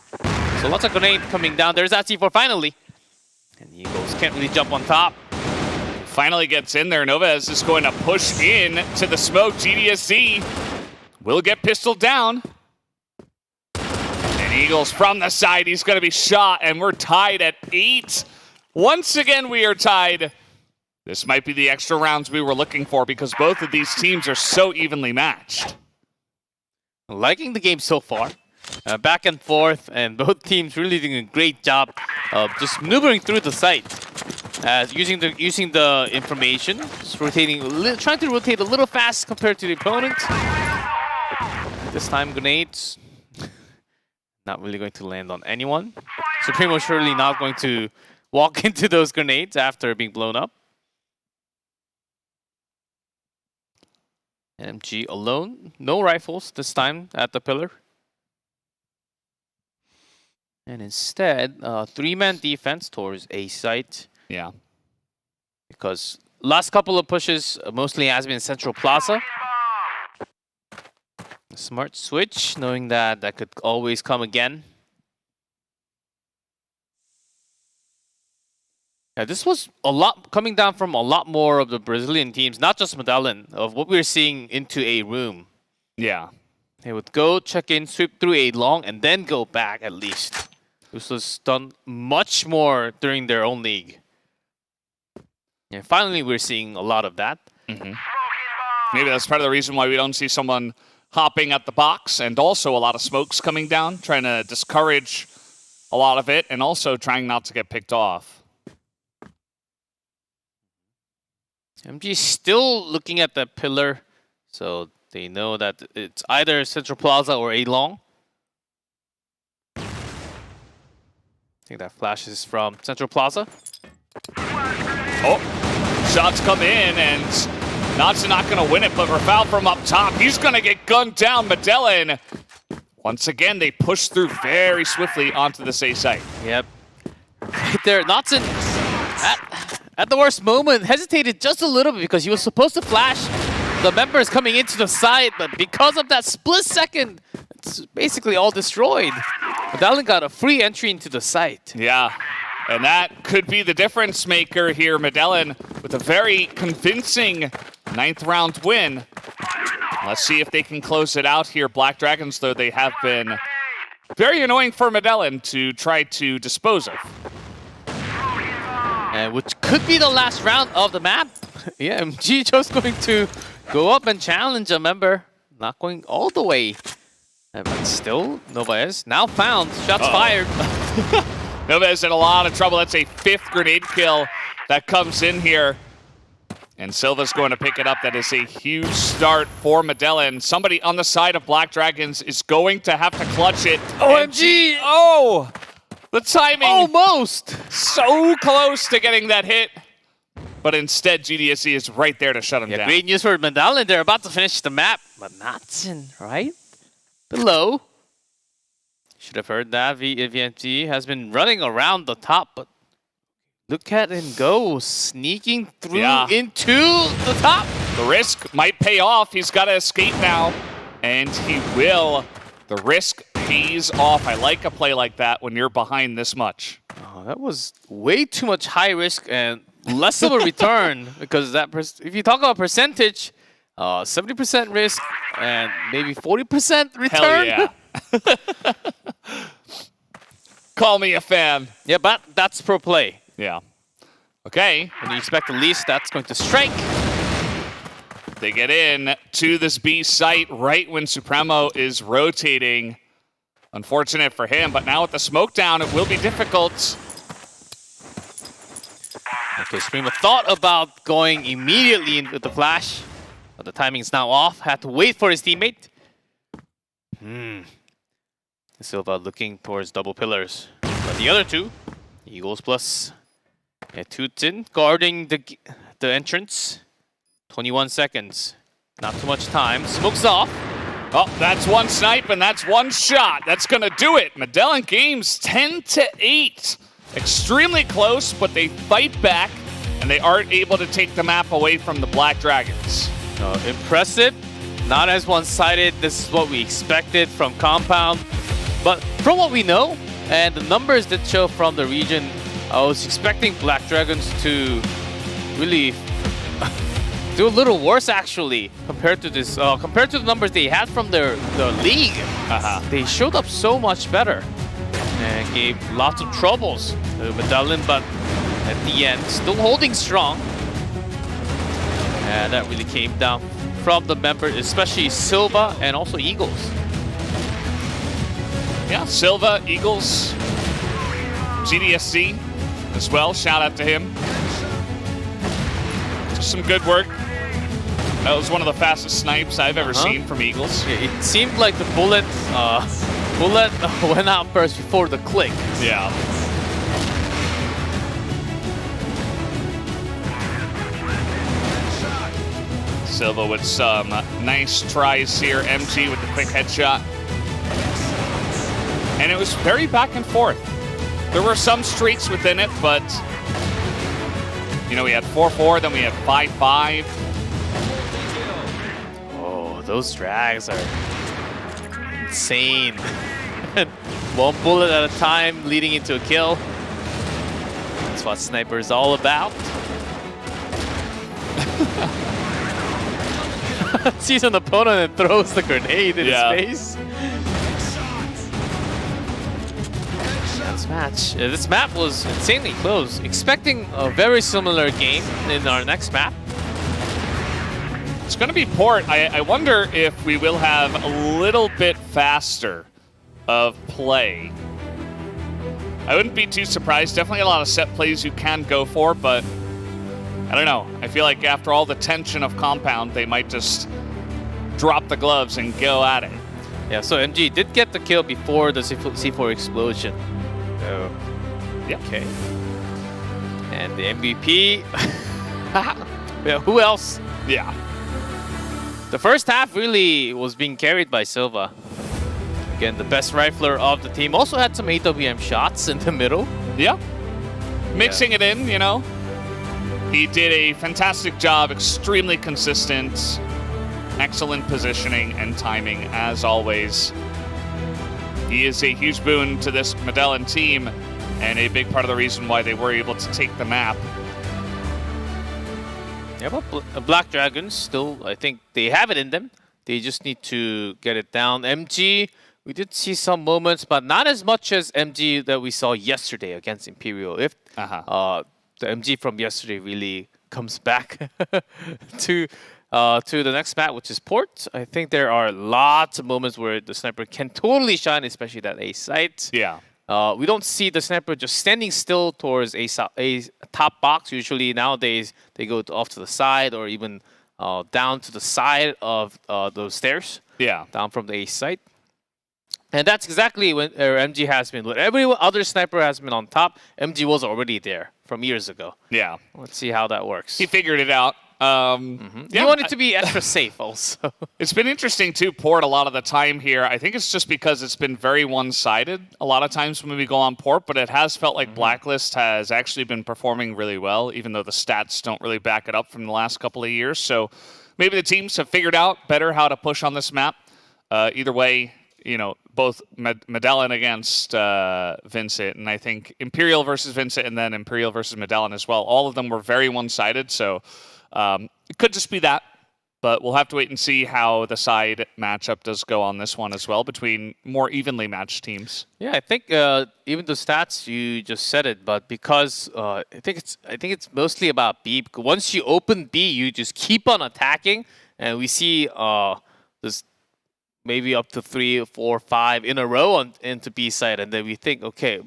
Speaker 2: So lots of grenade coming down. There's that C4 finally. And the Eagles can't really jump on top.
Speaker 1: Finally gets in there. Novez is going to push in to the smoke. GDSC will get pistoled down. And Eagles from the side. He's going to be shot, and we're tied at 8. Once again, we are tied. This might be the extra rounds we were looking for because both of these teams are so evenly matched.
Speaker 2: Liking the game so far. Back and forth, and both teams really doing a great job of just maneuvering through the site. Using the information, just rotating, trying to rotate a little fast compared to the opponent. This time, grenades not really going to land on anyone. Supremo surely not going to walk into those grenades after being blown up. MG alone, no rifles this time at the pillar. And instead, 3-man defense towards A site.
Speaker 1: Yeah.
Speaker 2: Because last couple of pushes mostly has been Central Plaza. A smart switch, knowing that that could always come again. Yeah, this was a lot coming down from a lot more of the Brazilian teams, not just Medellin, of what we were seeing into A room.
Speaker 1: Yeah.
Speaker 2: They would go, check in, sweep through A long, and then go back at least. This was done much more during their own league. And finally, we're seeing a lot of that.
Speaker 1: Mm-hmm. Maybe that's part of the reason why we don't see someone hopping at the box, and also a lot of smokes coming down, trying to discourage a lot of it, and also trying not to get picked off.
Speaker 2: MG is still looking at the pillar, so they know that it's either Central Plaza or A long. I think that flash is from Central Plaza.
Speaker 1: Oh, shots come in, and Knotson not going to win it, but Rafal from up top, he's going to get gunned down. Medellin, once again, they push through very swiftly onto the safe site.
Speaker 2: Yep. Right there, Knotson, at the worst moment, hesitated just a little bit because he was supposed to flash the members coming into the site, but because of that split second, it's basically all destroyed. Medellin got a free entry into the site.
Speaker 1: Yeah, and that could be the difference maker here. Medellin with a very convincing 9th round win. Let's see if they can close it out here. Black Dragons, though, they have been very annoying for Medellin to try to dispose of.
Speaker 2: And which could be the last round of the map. Yeah, MG just going to go up and challenge a member. Not going all the way. But still, Novez now found. Shots fired.
Speaker 1: Novez in a lot of trouble. That's a 5th grenade kill that comes in here. And Silva's going to pick it up. That is a huge start for Medellin. Somebody on the side of Black Dragons is going to have to clutch it.
Speaker 2: OMG!
Speaker 1: Oh! The timing!
Speaker 2: Almost!
Speaker 1: So close to getting that hit. But instead, GDSC is right there to shut him down.
Speaker 2: Great news for Medellin. They're about to finish the map. But Natson, right below. Should have heard that. VMT has been running around the top, but look at him go, sneaking through into the top.
Speaker 1: The risk might pay off. He's got to escape now, and he will. The risk pays off. I like a play like that when you're behind this much.
Speaker 2: Oh, that was way too much high risk and less of a return because that if you talk about percentage, 70% risk and maybe 40% return.
Speaker 1: Hell yeah. Call me a fan.
Speaker 2: Yeah, but that's pro play.
Speaker 1: Yeah. Okay.
Speaker 2: When you expect the least, that's going to strike.
Speaker 1: They get in to this B site right when Supremo is rotating. Unfortunate for him, but now with the smoke down, it will be difficult.
Speaker 2: Okay, Supremo thought about going immediately in with the flash, but the timing is now off. Had to wait for his teammate. Silva looking towards double pillars. But the other two, Eagles plus Tutin guarding the entrance. 21 seconds. Not too much time. Smokes off.
Speaker 1: Oh, that's one snipe and that's one shot. That's going to do it. Medellin Games 10-8. Extremely close, but they fight back and they aren't able to take the map away from the Black Dragons.
Speaker 2: Impressive. Not as one-sided. This is what we expected from Compound. But from what we know, and the numbers that show from the region, I was expecting Black Dragons to really do a little worse actually compared to this. Compared to the numbers they had from the league, they showed up so much better and gave lots of troubles to Medellin, but at the end, still holding strong. And that really came down from the members, especially Silva and also Eagles.
Speaker 1: Yeah, Silva, Eagles, GDSC as well. Shout out to him. Just some good work. That was one of the fastest snipes I've ever seen from Eagles.
Speaker 2: Yeah, it seemed like the bullet went out first before the click.
Speaker 1: Yeah. Silva with some nice tries here. MG with the quick headshot. And it was very back and forth. There were some streaks within it, but you know, we had 4-4, then we had 5-5.
Speaker 2: Oh, those drags are insane. One bullet at a time leading into a kill. That's what Sniper is all about. Sees an opponent and throws the grenade in his face. This map was insanely close. Expecting a very similar game in our next map.
Speaker 1: It's going to be Port. I wonder if we will have a little bit faster of play. I wouldn't be too surprised. Definitely a lot of set plays you can go for, but I don't know. I feel like after all the tension of Compound, they might just drop the gloves and go at it.
Speaker 2: Yeah, so MG did get the kill before the C4 explosion. So,
Speaker 1: yeah.
Speaker 2: Okay. And the MVP. Yeah, who else?
Speaker 1: Yeah.
Speaker 2: The first half really was being carried by Silva. Again, the best rifler of the team. Also had some AWM shots in the middle.
Speaker 1: Yeah. Mixing it in, you know. He did a fantastic job, extremely consistent. excellent positioning and timing as always. He is a huge boon to this Medellin team and a big part of the reason why they were able to take the map.
Speaker 2: Yeah, but Black Dragons still, I think they have it in them. They just need to get it down. MG, we did see some moments, but not as much as MG that we saw yesterday against Imperial. If the MG from yesterday really comes back to the next map, which is Port, I think there are lots of moments where the sniper can totally shine, especially that A site.
Speaker 1: Yeah.
Speaker 2: We don't see the sniper just standing still towards a top box. Usually nowadays they go off to the side or even down to the side of those stairs.
Speaker 1: Yeah.
Speaker 2: Down from the A site. And that's exactly where MG has been. When every other sniper has been on top, MG was already there from years ago.
Speaker 1: Yeah.
Speaker 2: Let's see how that works.
Speaker 1: He figured it out.
Speaker 2: He wanted to be extra safe also.
Speaker 1: It's been interesting too, Port, a lot of the time here. I think it's just because it's been very one-sided a lot of times when we go on Port, but it has felt like Blacklist has actually been performing really well, even though the stats don't really back it up from the last couple of years. So maybe the teams have figured out better how to push on this map. Either way, you know, both Medellin against Vincent, and I think Imperial versus Vincent, and then Imperial versus Medellin as well. All of them were very one-sided, so it could just be that, but we'll have to wait and see how the side matchup does go on this one as well between more evenly matched teams.
Speaker 2: Yeah, I think even the stats you just said it, but because I think it's mostly about B. Because once you open B, you just keep on attacking, and we see this maybe up to 3, 4, 5 in a row into B side, and then we think, okay,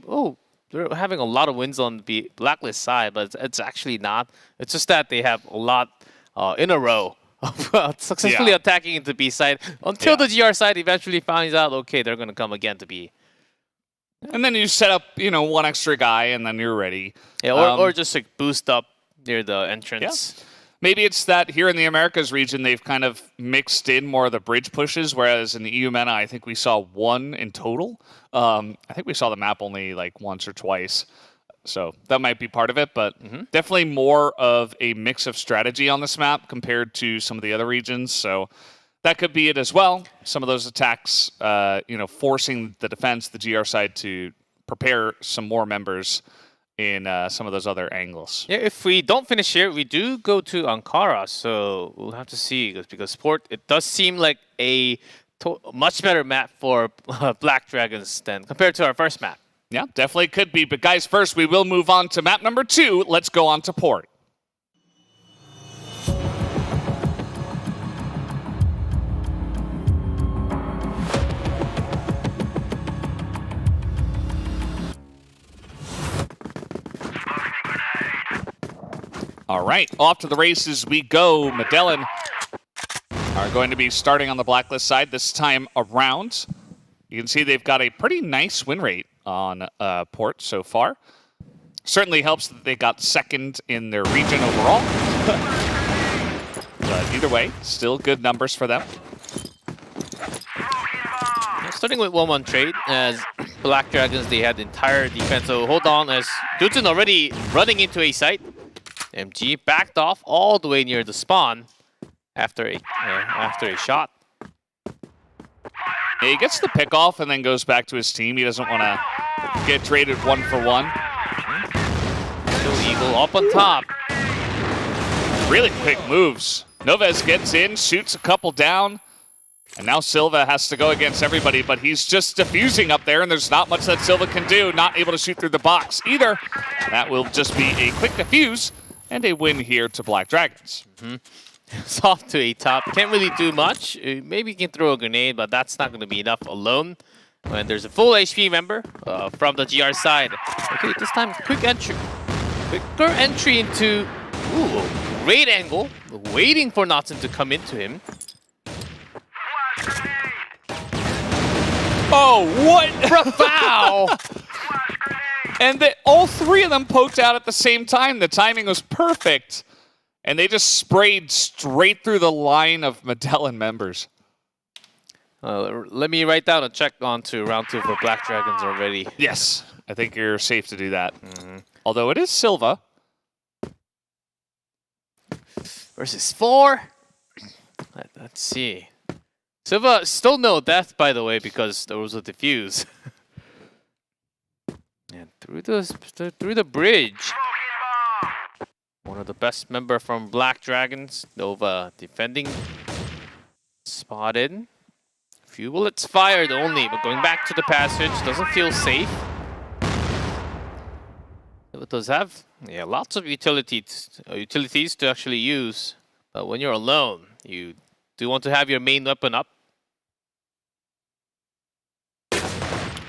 Speaker 2: they're having a lot of wins on the Blacklist side, but it's actually not. It's just that they have a lot in a row of successfully attacking into B side until the GR side eventually finds out, okay, they're going to come again to B.
Speaker 1: And then you set up, you know, one extra guy, and then you're ready.
Speaker 2: Yeah, or just like boost up near the entrance.
Speaker 1: Yeah. Maybe it's that here in the Americas region, they've kind of mixed in more of the bridge pushes, whereas in the EU MENA, I think we saw one in total. I think we saw the map only like once or twice. So that might be part of it, but definitely more of a mix of strategy on this map compared to some of the other regions. So that could be it as well. Some of those attacks, you know, forcing the defense, the GR side, to prepare some more members in some of those other angles.
Speaker 2: Yeah, if we don't finish here, we do go to Ankara, so we'll have to see, because Port, it does seem like a much better map for Black Dragons than compared to our first map.
Speaker 1: Yeah, definitely could be. But guys, first we will move on to map number 2. Let's go on to Port. All right, off to the races we go. Medellin are going to be starting on the Blacklist side this time around. You can see they've got a pretty nice win rate on Port so far. Certainly helps that they got second in their region overall. But either way, still good numbers for them.
Speaker 2: Starting with 1-1 trade, as Black Dragons, they had the entire defense. So hold on, as Dutton already running into a site. MG backed off all the way near the spawn after a shot.
Speaker 1: Yeah, he gets the pick off and then goes back to his team. He doesn't want to get traded 1-for-1.
Speaker 2: Still Eagle up on top.
Speaker 1: Really quick moves. Novez gets in, shoots a couple down, and now Silva has to go against everybody, but he's just diffusing up there, and there's not much that Silva can do. Not able to shoot through the box either. That will just be a quick diffuse and a win here to Black Dragons.
Speaker 2: It's off to a top. Can't really do much. Maybe he can throw a grenade, but that's not going to be enough alone. When there's a full HP member from the GR side. Okay, this time quick entry. Quicker entry into great angle. Waiting for Natsun to come into him.
Speaker 1: Oh, what?
Speaker 2: Wow!
Speaker 1: And all three of them poked out at the same time. The timing was perfect. And they just sprayed straight through the line of Medellin members.
Speaker 2: Let me write down a check on to round 2 for Black Dragons already.
Speaker 1: Yes, I think you're safe to do that. Although it is Silva.
Speaker 2: Versus 4. Let's see. Silva, still no death, by the way, because there was a defuse. And through the bridge. One of the best member from Black Dragons. Nova defending. Spotted. Few bullets fired only, but going back to the passage doesn't feel safe. It does have lots of utilities to actually use. But when you're alone, you do want to have your main weapon up.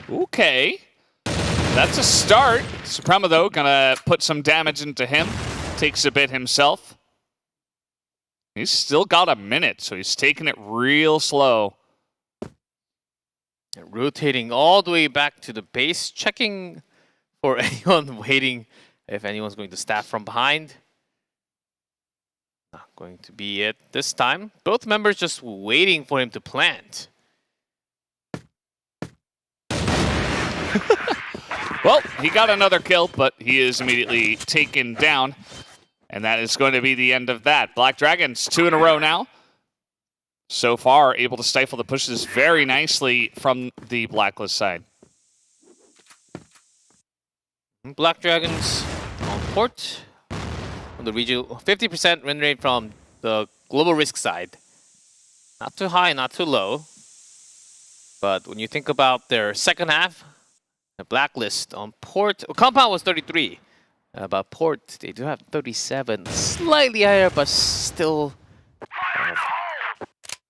Speaker 1: Okay. That's a start. Suprema, though, gonna put some damage into him. Takes a bit himself. He's still got a minute, so he's taking it real slow.
Speaker 2: And rotating all the way back to the base, checking for anyone waiting, if anyone's going to stab from behind. Not going to be it this time. Both members just waiting for him to plant.
Speaker 1: Well, he got another kill, but he is immediately taken down. And that is going to be the end of that. Black Dragons, 2 in a row now. So far, able to stifle the pushes very nicely from the Blacklist side.
Speaker 2: Black Dragons on port. On the region, 50% win rate from the global risk side. Not too high, not too low. But when you think about their second half, the Blacklist on port, compound was 33. But port, they do have 37. Slightly higher, but still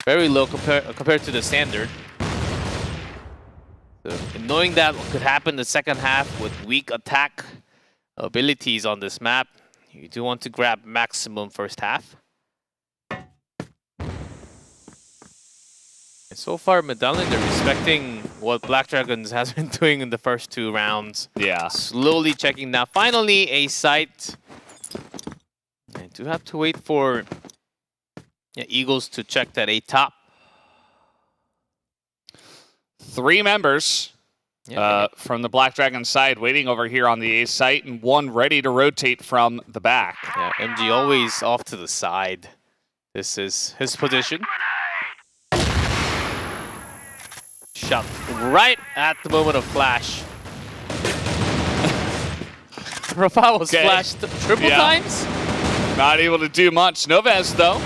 Speaker 2: very low compared to the standard. So, knowing that what could happen in the second half with weak attack abilities on this map, you do want to grab maximum first half. And so far, Medallion, they're respecting what Black Dragons has been doing in the first 2 rounds.
Speaker 1: Yeah.
Speaker 2: Slowly checking now. Finally, a site. I do have to wait for Eagles to check that A top.
Speaker 1: 3 members from the Black Dragon side waiting over here on the A site, and 1 ready to rotate from the back.
Speaker 2: Yeah, MG always off to the side. This is his position. Shot right at the moment of flash. Rafael was flashed triple times.
Speaker 1: Not able to do much. Novez, though,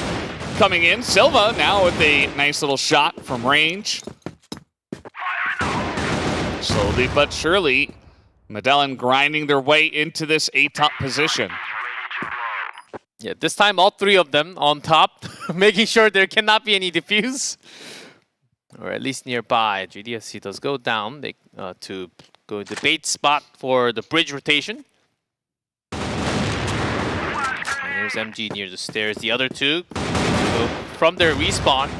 Speaker 1: coming in. Silva now with a nice little shot from range. Slowly but surely, Medellin grinding their way into this A-top position.
Speaker 2: Yeah, this time all 3 of them on top, making sure there cannot be any defuse. Or at least nearby. GDSC does go down to go to the bait spot for the bridge rotation. And there's MG near the stairs. The other 2 go from their respawn.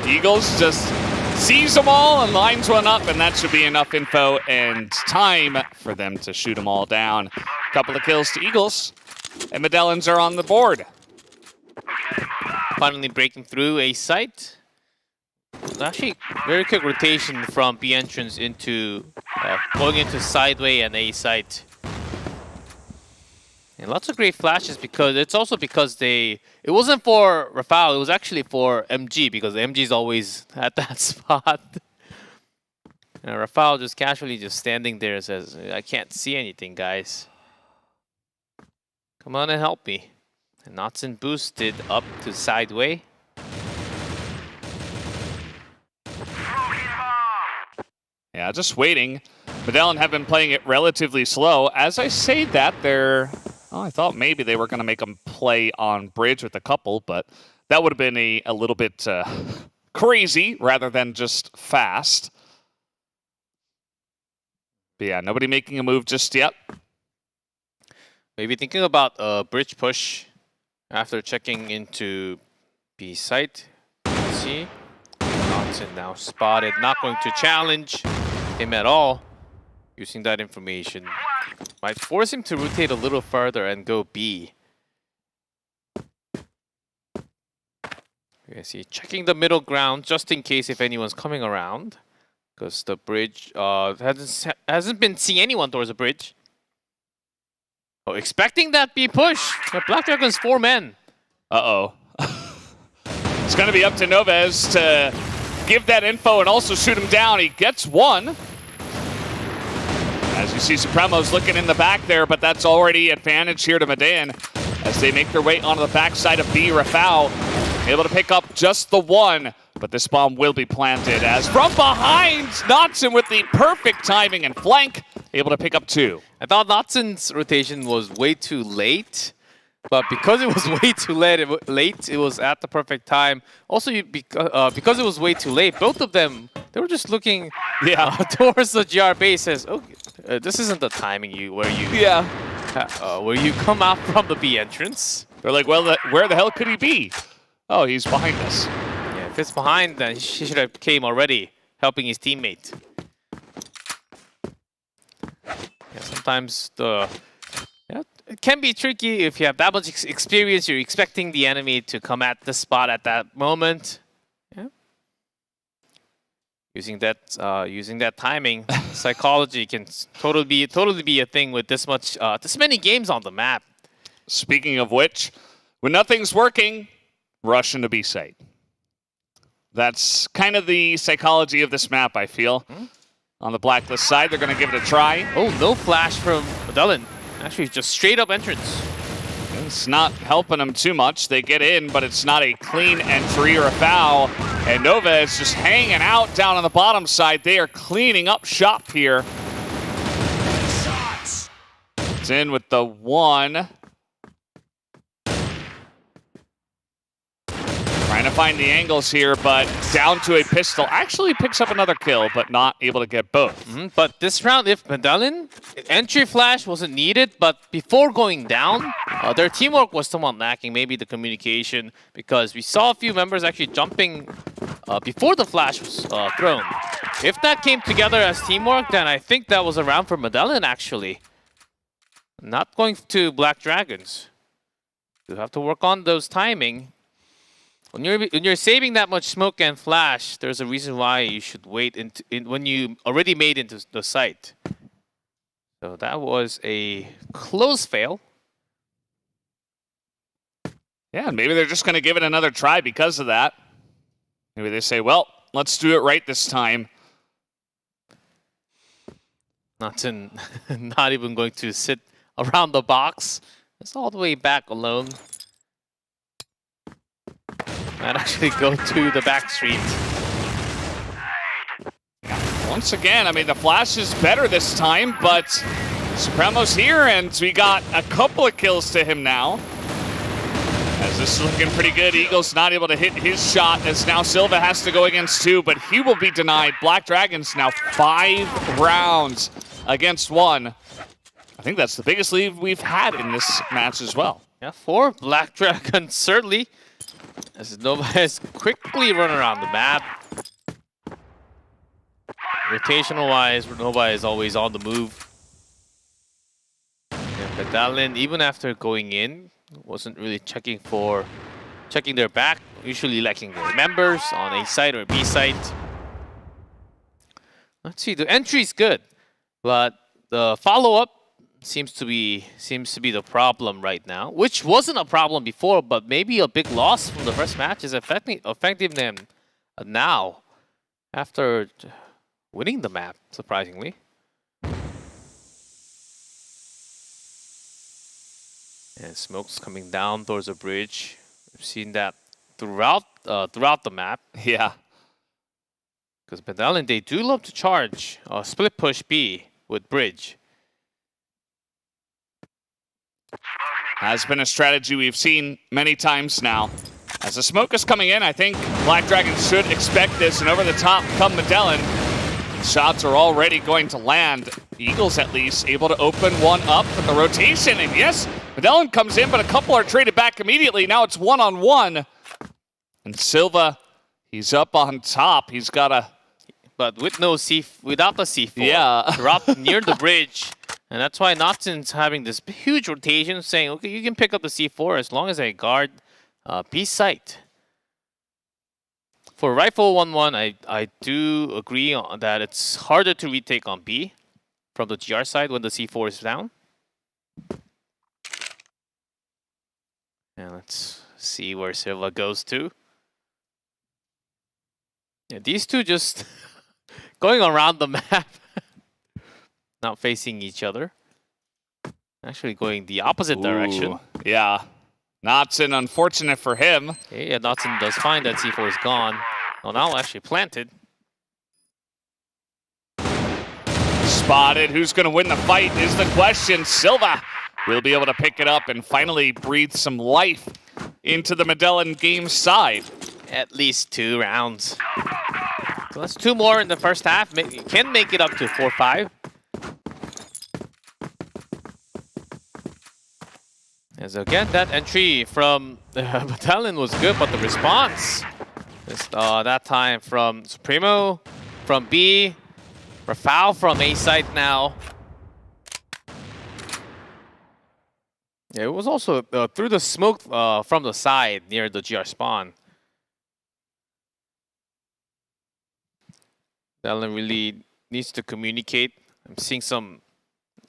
Speaker 1: Eagles just sees them all and lines one up, and that should be enough info and time for them to shoot them all down. A couple of kills to Eagles, and Medellins are on the board.
Speaker 2: Finally breaking through a site. Actually, very quick rotation from B entrance into going into sideway and A site. And lots of great flashes because it's also because it wasn't for Rafael, it was actually for MG because MG is always at that spot. And Rafael just casually just standing there and says, I can't see anything, guys. Come on and help me. And Knotson boosted up to sideway.
Speaker 1: Yeah, just waiting. Medellin have been playing it relatively slow. As I say that, I thought maybe they were going to make them play on bridge with a couple, but that would have been a little bit crazy rather than just fast. But yeah, nobody making a move just yet.
Speaker 2: Maybe thinking about a bridge push after checking into B site. Let's see. Knotson now spotted, not going to challenge him at all. Using that information might force him to rotate a little further and go B. You see, checking the middle ground just in case if anyone's coming around, because the bridge hasn't been seeing anyone towards the bridge. Oh, expecting that B push. But Black Dragon's 4 men.
Speaker 1: Uh-oh. It's going to be up to Novez to give that info and also shoot him down. He gets one. As you see, Supremo's looking in the back there, but that's already advantage here to Medan as they make their way onto the backside of B. Rafał able to pick up just the one, but this bomb will be planted as from behind, Knotson with the perfect timing and flank, able to pick up 2.
Speaker 2: I thought Knotson's rotation was way too late, but because it was way too late, it was at the perfect time. Also, because it was way too late, both of them, they were just looking towards the GR base as, okay, this isn't the timing where you come out from the B entrance.
Speaker 1: They're like, well, where the hell could he be? Oh, he's behind us.
Speaker 2: Yeah, if it's behind, then he should have came already, helping his teammate. Yeah, sometimes it can be tricky if you have that much experience. You're expecting the enemy to come at the spot at that moment. Yeah. Using that timing, psychology can totally be a thing with this many games on the map.
Speaker 1: Speaking of which, when nothing's working, rush into B site. That's kind of the psychology of this map, I feel. On the Blacklist side, they're going to give it a try.
Speaker 2: Oh, no flash from Medelin. Actually, just straight up entrance.
Speaker 1: It's not helping them too much. They get in, but it's not a clean entry or a foul. And Nova is just hanging out down on the bottom side. They are cleaning up shop here. It's in with the 1. Trying to find the angles here, but down to a pistol. Actually picks up another kill, but not able to get both.
Speaker 2: But this round, if Medellin, entry flash wasn't needed, but before going down, their teamwork was somewhat lacking, maybe the communication, because we saw a few members actually jumping before the flash was thrown. If that came together as teamwork, then I think that was a round for Medellin, actually. Not going to Black Dragons. You have to work on those timing. When you're saving that much smoke and flash, there's a reason why you should wait when you already made into the site. So that was a close fail.
Speaker 1: Yeah, and maybe they're just going to give it another try because of that. Maybe they say, well, let's do it right this time.
Speaker 2: Not even going to sit around the box. It's all the way back alone. Might actually go to the back street.
Speaker 1: Once again, I mean, the flash is better this time, but Supremo's here, and we got a couple of kills to him now. As this is looking pretty good. Eagle's not able to hit his shot, as now Silva has to go against 2, but he will be denied. Black Dragons now 5 rounds against 1. I think that's the biggest lead we've had in this match as well.
Speaker 2: Yeah, 4 Black Dragons, certainly. As Nova has quickly run around the map. Rotational-wise, Nova is always on the move. And Medellin, even after going in, wasn't really checking their back, usually lacking their members on A site or B site. Let's see, the entry's good, but the follow-up seems to be the problem right now, which wasn't a problem before, but maybe a big loss from the first match is affecting them now after winning the map, surprisingly. And smoke's coming down towards the bridge. We've seen that throughout the map.
Speaker 1: Yeah.
Speaker 2: Because Medellin, they do love to charge split push B with bridge.
Speaker 1: Has been a strategy we've seen many times now. As the smoke is coming in, I think Black Dragons should expect this, and over the top come Medellin. Shots are already going to land. Eagles, at least, able to open one up with the rotation, and yes, Medellin comes in, but a couple are traded back immediately. Now it's one-on-one. And Silva, he's up on top. He's got a...
Speaker 2: But with without the C4,
Speaker 1: yeah.
Speaker 2: drop near the bridge. And that's why Notson's having this huge rotation, saying, okay, you can pick up the C4 as long as I guard B site. For Rifle 1-1, I do agree on that it's harder to retake on B from the GR side when the C4 is down. And let's see where Silva goes to. Yeah, these two just going around the map, not facing each other. Actually going the opposite direction.
Speaker 1: Yeah. Notson, unfortunate for him.
Speaker 2: Okay, yeah, Notson does find that C4 is gone. Well, now actually planted.
Speaker 1: Spotted. Who's going to win the fight is the question. Silva will be able to pick it up and finally breathe some life into the Medellin game side.
Speaker 2: At least 2 rounds. So that's 2 more in the first half. Can make it up to 4-5. As again, that entry from Medellin was good, but the response is that time from Supremo, from B, Rafał from A site now. Yeah, it was also through the smoke from the side near the GR spawn. Medellin really needs to communicate. I'm seeing some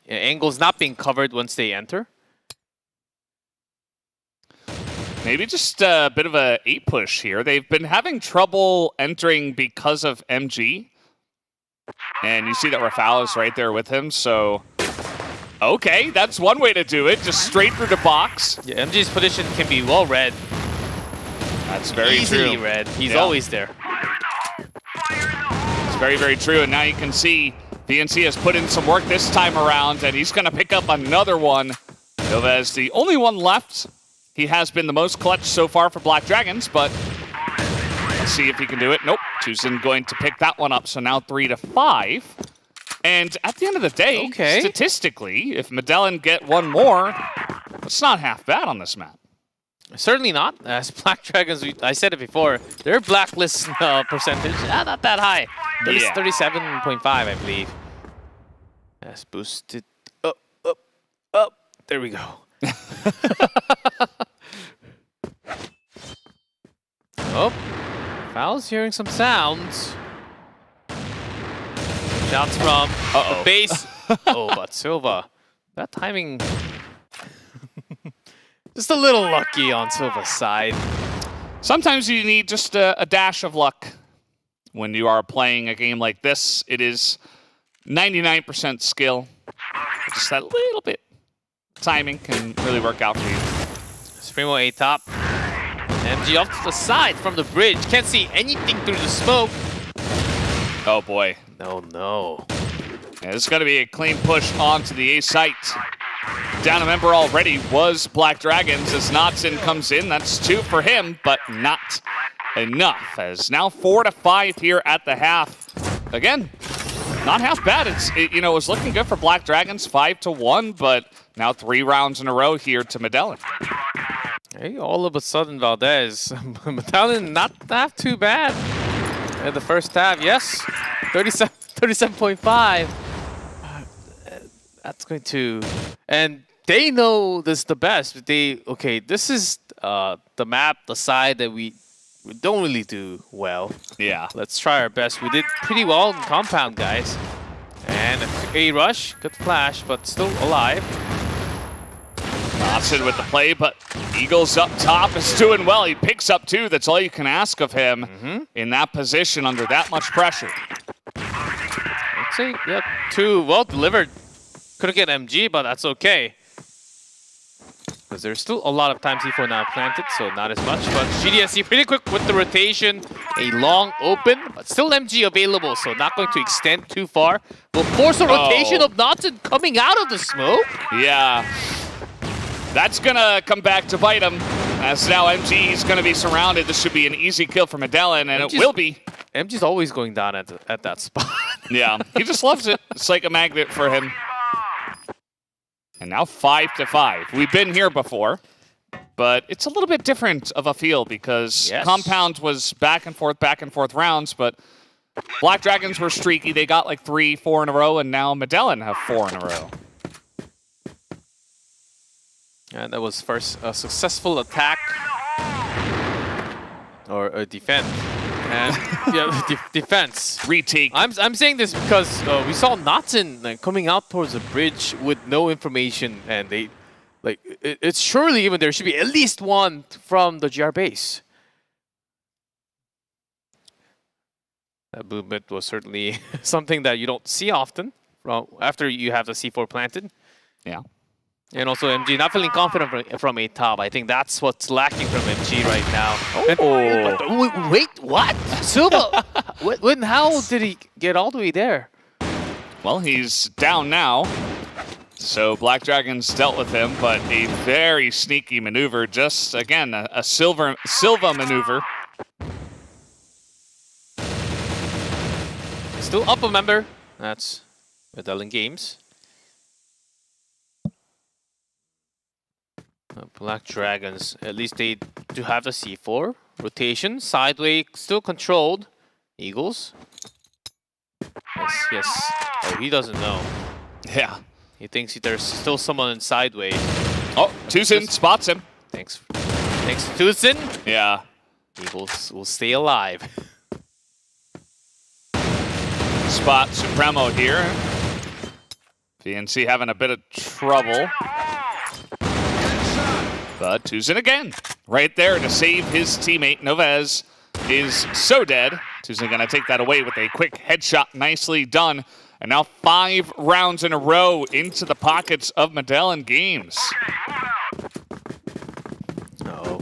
Speaker 2: angles not being covered once they enter.
Speaker 1: Maybe just a bit of a 8 push here. They've been having trouble entering because of MG. And you see that Rafał is right there with him, so... Okay, that's one way to do it. Just straight through the box.
Speaker 2: Yeah, MG's position can be well read.
Speaker 1: That's very
Speaker 2: Easily
Speaker 1: true.
Speaker 2: read. He's always there.
Speaker 1: It's very, very true. And now you can see VNC has put in some work this time around, and he's going to pick up another one. Novez, the only one left. He has been the most clutch so far for Black Dragons, but let's see if he can do it. Nope, Tuzin going to pick that one up, so now 3-5. And at the end of the day, statistically, if Medellin get one more, it's not half bad on this map.
Speaker 2: Certainly not. As Black Dragons, I said it before, their blacklist percentage, not that high. 37.5, I believe. That's boosted up, up, up. There we go. Oh, Foul's hearing some sounds. Shots from the base. Oh, but Silva. That timing... just a little lucky on Silva's side.
Speaker 1: Sometimes you need just a dash of luck when you are playing a game like this. It is 99% skill. Just that little bit timing can really work out for you.
Speaker 2: Supremo A top. MG off to the side from the bridge. Can't see anything through the smoke.
Speaker 1: Oh boy.
Speaker 2: No.
Speaker 1: Yeah, this is going to be a clean push onto the A site. Down a member already was Black Dragons as Notson comes in. That's 2 for him, but not enough. As now 4-5 here at the half. Again, not half bad. It was looking good for Black Dragons, 5-1, but now 3 rounds in a row here to Medellin.
Speaker 2: Hey, all of a sudden, Valdez. Medellin not that too bad in the first half. Yes, 37.5. That's going to... And they know this is the best. This is the map, the side that we don't really do well.
Speaker 1: Yeah.
Speaker 2: Let's try our best. We did pretty well in compound, guys. And a rush, good flash, but still alive.
Speaker 1: Notson with the play, but Eagles up top is doing well. He picks up 2. That's all you can ask of him in that position under that much pressure.
Speaker 2: I'd say, 2 well delivered. Couldn't get MG, but that's okay. Because there's still a lot of time C4 now planted, so not as much. But GDSC pretty quick with the rotation. A long open, but still MG available, so not going to extend too far. Will force a rotation of Notson coming out of the smoke.
Speaker 1: Yeah. That's going to come back to bite him. As now MG is going to be surrounded. This should be an easy kill for Medellin, and it will be.
Speaker 2: MG's always going down at that spot.
Speaker 1: Yeah, he just loves it. It's like a magnet for him. And now 5-5. We've been here before, but it's a little bit different of a feel because Compound was back and forth rounds, but Black Dragons were streaky. They got like 3-4 in a row, and now Medellin have 4 in a row.
Speaker 2: And that was first a successful attack or a defense. And defense.
Speaker 1: Retake.
Speaker 2: I'm saying this because we saw Notson coming out towards the bridge with no information, and they like it's surely even there should be at least one from the GR base. That movement was certainly something that you don't see often after you have the C4 planted.
Speaker 1: Yeah.
Speaker 2: And also MG not feeling confident from a top. I think that's what's lacking from MG right now. Wait, what? Silva, how did he get all the way there?
Speaker 1: Well, he's down now. So Black Dragons dealt with him, but a very sneaky maneuver. Just, again, a Silva maneuver.
Speaker 2: Still up a member. That's Medellin Games. Black Dragons, at least they do have the C4. Rotation, sideway, still controlled. Eagles. Yes. Oh, he doesn't know.
Speaker 1: Yeah.
Speaker 2: He thinks there's still someone in sideway.
Speaker 1: Oh, Tuzin spots him.
Speaker 2: Thanks, Tuzin.
Speaker 1: Yeah.
Speaker 2: Eagles will stay alive.
Speaker 1: Spot Supremo here. VNC having a bit of trouble. But Tuzin again, right there to save his teammate. Novez is so dead. Tuzin gonna take that away with a quick headshot, nicely done. And now 5 rounds in a row into the pockets of Medellin Games.
Speaker 2: Oh.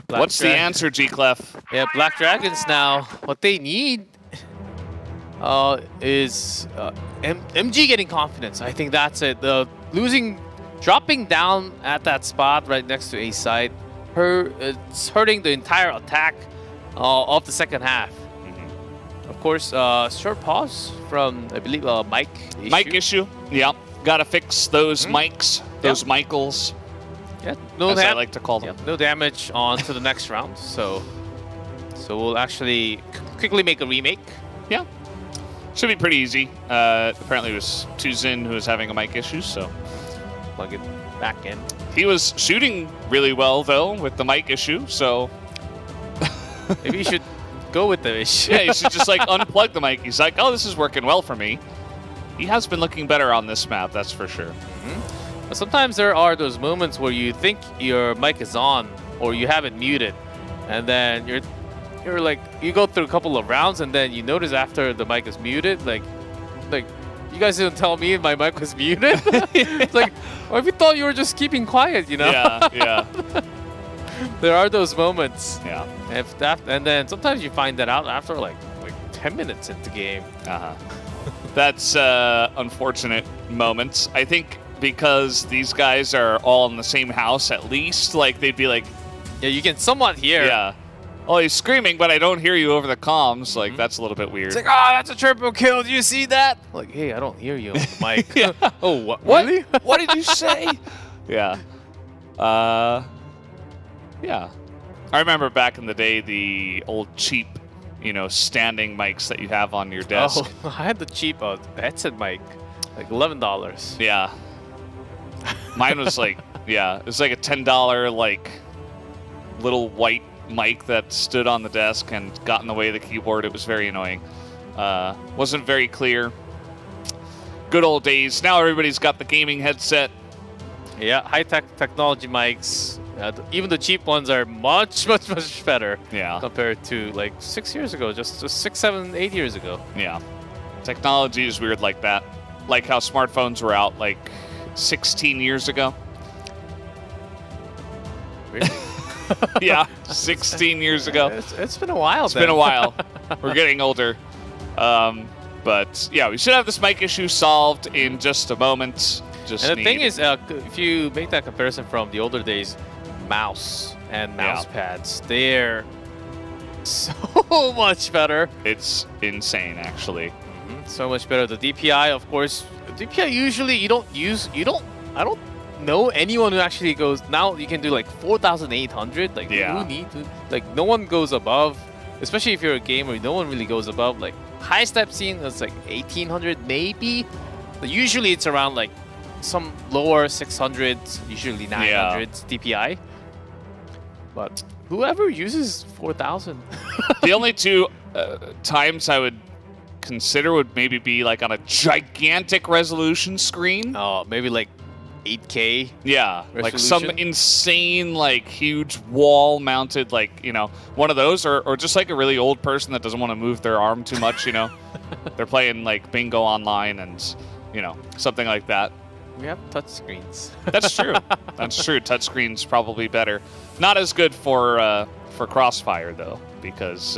Speaker 1: What's the answer, G-Clef?
Speaker 2: Yeah, Black Dragons now, what they need is MG getting confidence. I think that's it. Dropping down at that spot right next to A side, it's hurting the entire attack of the second half. Of course, short pause from, I believe, mic issue.
Speaker 1: Mic issue, yeah. Gotta fix those mics, those Michaels,
Speaker 2: Yeah,
Speaker 1: as I like to call them.
Speaker 2: No damage on to the next round, so we'll actually quickly make a remake.
Speaker 1: Yeah, should be pretty easy. Apparently it was Tuzin who was having a mic issue, so
Speaker 2: plug it back in.
Speaker 1: He was shooting really well, though, with the mic issue, so
Speaker 2: maybe you should go with the issue.
Speaker 1: Yeah, you should just like unplug the mic. He's like, oh, this is working well for me. He has been looking better on this map, that's for sure.
Speaker 2: But sometimes there are those moments where you think your mic is on or you have it muted, and then you're like, you go through a couple of rounds and then you notice after the mic is muted, like you guys didn't tell me my mic was muted. It's like, or if you thought you were just keeping quiet, you know?
Speaker 1: Yeah.
Speaker 2: There are those moments.
Speaker 1: Yeah.
Speaker 2: And then sometimes you find that out after like 10 minutes into the game.
Speaker 1: That's unfortunate moments. I think because these guys are all in the same house, at least, like they'd be like,
Speaker 2: yeah, you can somewhat hear.
Speaker 1: Yeah. Oh, he's screaming, but I don't hear you over the comms. Like, that's a little bit weird.
Speaker 2: It's like, oh, that's a triple kill. Do you see that? Like, hey, I don't hear you on the mic.
Speaker 1: Yeah.
Speaker 2: Oh, what?
Speaker 1: Really? What did you say? Yeah. Yeah. I remember back in the day, the old cheap, standing mics that you have on your desk.
Speaker 2: Oh, I had the cheap headset mic, like $11.
Speaker 1: Yeah. Mine was like, it was like a $10, like, little white mic that stood on the desk and got in the way of the keyboard. It was very annoying. Wasn't very clear. Good old days. Now everybody's got the gaming headset.
Speaker 2: Yeah, high-tech technology mics. Even the cheap ones are much, much, much better.
Speaker 1: Yeah.
Speaker 2: Compared to like 6 years ago, just 6, 7, 8 years ago.
Speaker 1: Yeah. Technology is weird like that. Like how smartphones were out like 16 years ago.
Speaker 2: Really?
Speaker 1: Yeah, 16 years ago.
Speaker 2: It's been a while.
Speaker 1: It's been a while. We're getting older. But yeah, we should have this mic issue solved in just a moment.
Speaker 2: And the thing is, if you make that comparison from the older days, mouse and mouse pads, they're so much better.
Speaker 1: It's insane, actually.
Speaker 2: So much better. The DPI, of course, DPI usually I don't know anyone who actually goes, now you can do like 4,800. Like, who need to, like, no one goes above, especially if you're a gamer, no one really goes above, like, highest I've seen is like 1,800 maybe. But usually it's around like some lower 600s, usually 900s DPI. But whoever uses 4,000.
Speaker 1: The only two times I would consider would maybe be like on a gigantic resolution screen.
Speaker 2: Oh, maybe like 8K.
Speaker 1: Yeah, like some
Speaker 2: resolution.
Speaker 1: insane, like huge wall-mounted, like, you know, one of those, or just like a really old person that doesn't want to move their arm too much, you know. They're playing like bingo online and, you know, something like that.
Speaker 2: We have touchscreens.
Speaker 1: That's true. That's true. Touchscreen's probably better. Not as good for Crossfire though, because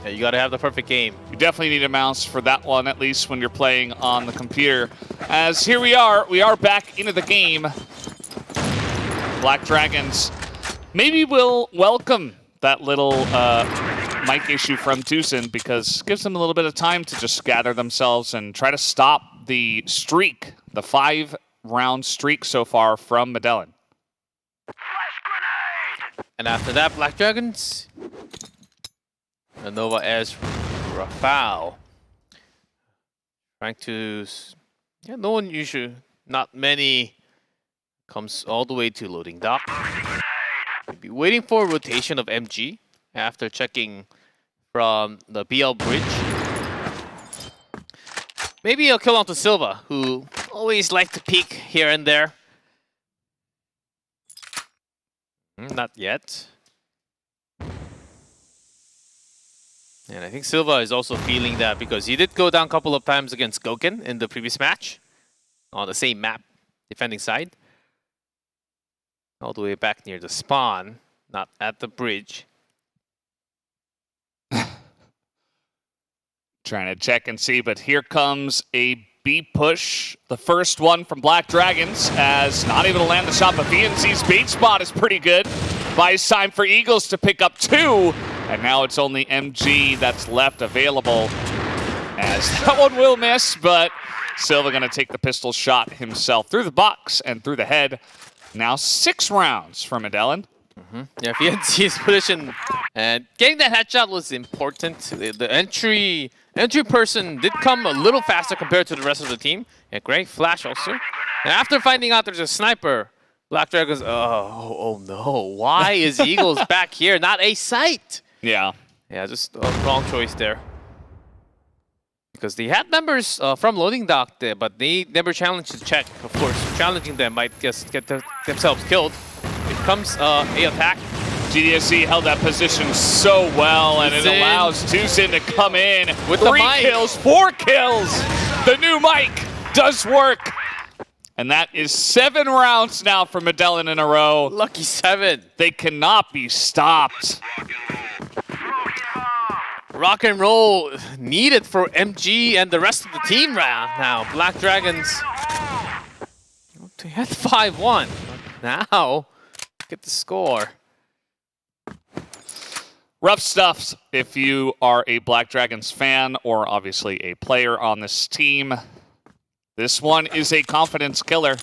Speaker 2: Yeah, you gotta have the perfect game.
Speaker 1: you definitely need a mouse for that one, at least when you're playing on the computer. As here we are back into the game. Black Dragons maybe will welcome that little mic issue from Tucson, because it gives them a little bit of time to just gather themselves and try to stop the streak, the 5-round streak so far from Medellin.
Speaker 2: And after that, Black Dragons, Nova as Rafał. Trying to, yeah, no one usually, not many comes all the way to loading dock. Maybe waiting for rotation of MG after checking from the BL bridge. Maybe a kill onto Silva, who always like to peek here and there. Not yet. And I think Silva is also feeling that, because he did go down a couple of times against Goken in the previous match on the same map, defending side. All the way back near the spawn, not at the bridge.
Speaker 1: Trying to check and see, but here comes a B push. The first one from Black Dragons, as not able to land the shot, but VNC's bait spot is pretty good. Buys time for Eagles to pick up 2, and now it's only MG that's left available. As that one will miss, but Silva gonna take the pistol shot himself through the box and through the head. Now 6 rounds for Medellin.
Speaker 2: Yeah, VNC's position, and getting that headshot was important. The entry person did come a little faster compared to the rest of the team. Yeah, great flash also. And after finding out there's a sniper, Black Dragons, oh no, why is Eagles back here? Not a sight.
Speaker 1: Yeah.
Speaker 2: Yeah, just a wrong choice there. Because they had members from loading dock there, but they never challenged the check. Of course, challenging them might just get themselves killed. It comes a attack.
Speaker 1: GDSC held that position so well, and it allows Tucson to come in with 3 kills, 4 kills. The new mic does work. And that is 7 rounds now for Medellin in a row.
Speaker 2: Lucky 7.
Speaker 1: They cannot be stopped.
Speaker 2: Rock and roll needed for MG and the rest of the team now. Black Dragons, they had 5-1. Now, get the score.
Speaker 1: Rough stuff if you are a Black Dragons fan or obviously a player on this team. This one is a confidence killer.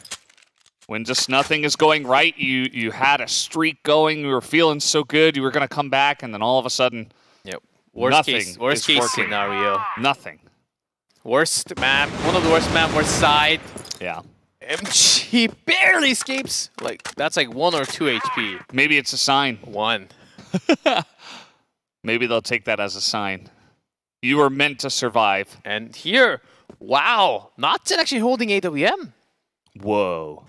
Speaker 1: When just nothing is going right, you had a streak going, you were feeling so good, you were going to come back, and then all of a sudden,
Speaker 2: yep.
Speaker 1: Worst
Speaker 2: case scenario.
Speaker 1: Nothing.
Speaker 2: Worst map, one of the worst map, worst side.
Speaker 1: Yeah.
Speaker 2: MG barely escapes. Like, that's like 1 or 2 HP.
Speaker 1: Maybe it's a sign.
Speaker 2: 1.
Speaker 1: Maybe they'll take that as a sign. You were meant to survive.
Speaker 2: And here, wow, not actually holding AWM.
Speaker 1: Whoa.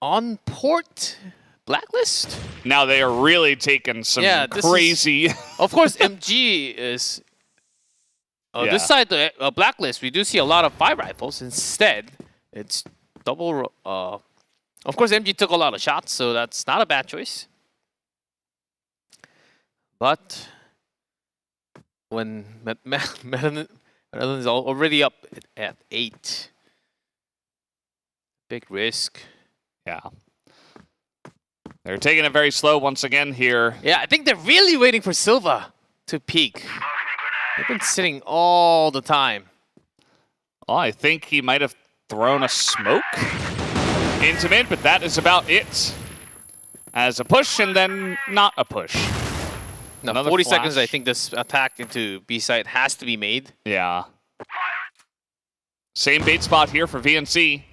Speaker 2: On port blacklist?
Speaker 1: Now they are really taking some crazy...
Speaker 2: Of course, MG is... This side, the blacklist, we do see a lot of 5 rifles. Instead, it's double... of course, MG took a lot of shots, so that's not a bad choice. But when Medellin is already up at 8, big risk.
Speaker 1: Yeah. They're taking it very slow once again here.
Speaker 2: Yeah, I think they're really waiting for Silva to peak. They've been sitting all the time.
Speaker 1: Oh, I think he might have thrown a smoke into mid, but that is about it. As a push and then not a push.
Speaker 2: No,
Speaker 1: Another
Speaker 2: 40
Speaker 1: flash.
Speaker 2: seconds, I think this attack into B site has to be made.
Speaker 1: Yeah. Same bait spot here for VNC.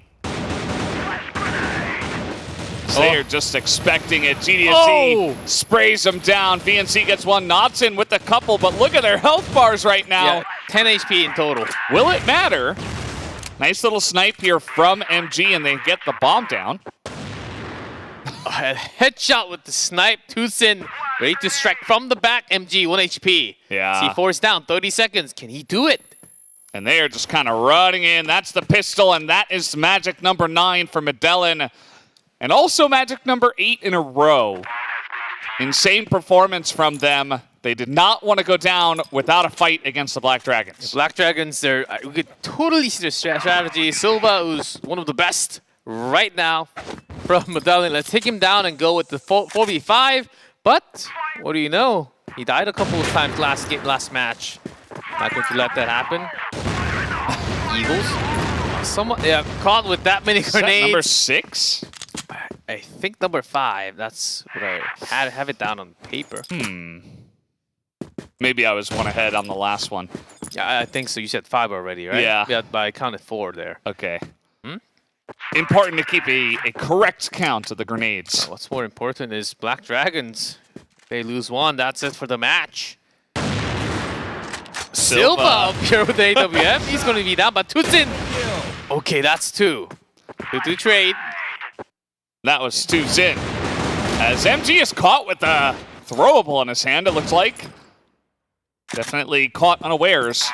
Speaker 1: So they're just expecting it. GDSC sprays them down. VNC gets one. Knotson with the couple, but look at their health bars right now.
Speaker 2: Yeah, 10 HP in total.
Speaker 1: Will it matter? Nice little snipe here from MG, and they get the bomb down.
Speaker 2: A headshot with the snipe. Tucson ready to strike from the back. MG, 1 HP.
Speaker 1: Yeah.
Speaker 2: C4 is down, 30 seconds. Can he do it?
Speaker 1: And they are just kind of running in. That's the pistol, and that is magic number 9 for Medellin. And also magic number 8 in a row. Insane performance from them. They did not want to go down without a fight against the Black Dragons.
Speaker 2: Black Dragons, we could totally see their strategy. Silva, who's one of the best right now from Medellin. Let's take him down and go with the 4v5. But what do you know? He died a couple of times last match. Not going to let that happen. Eagles. Someone, caught with that many grenades.
Speaker 1: Number 6?
Speaker 2: I think number 5. That's what I have it down on paper.
Speaker 1: Maybe I was one ahead on the last one.
Speaker 2: Yeah, I think so. You said 5 already, right?
Speaker 1: Yeah.
Speaker 2: But I counted 4 there.
Speaker 1: Okay. Important to keep a correct count of the grenades.
Speaker 2: What's more important is Black Dragons. If they lose 1, that's it for the match. Silva up here with the AWM. He's going to be down, but Tutsin. Okay, that's 2. 2-2 trade.
Speaker 1: That was 2 Zin. As MG is caught with a throwable in his hand, it looks like. Definitely caught unawares.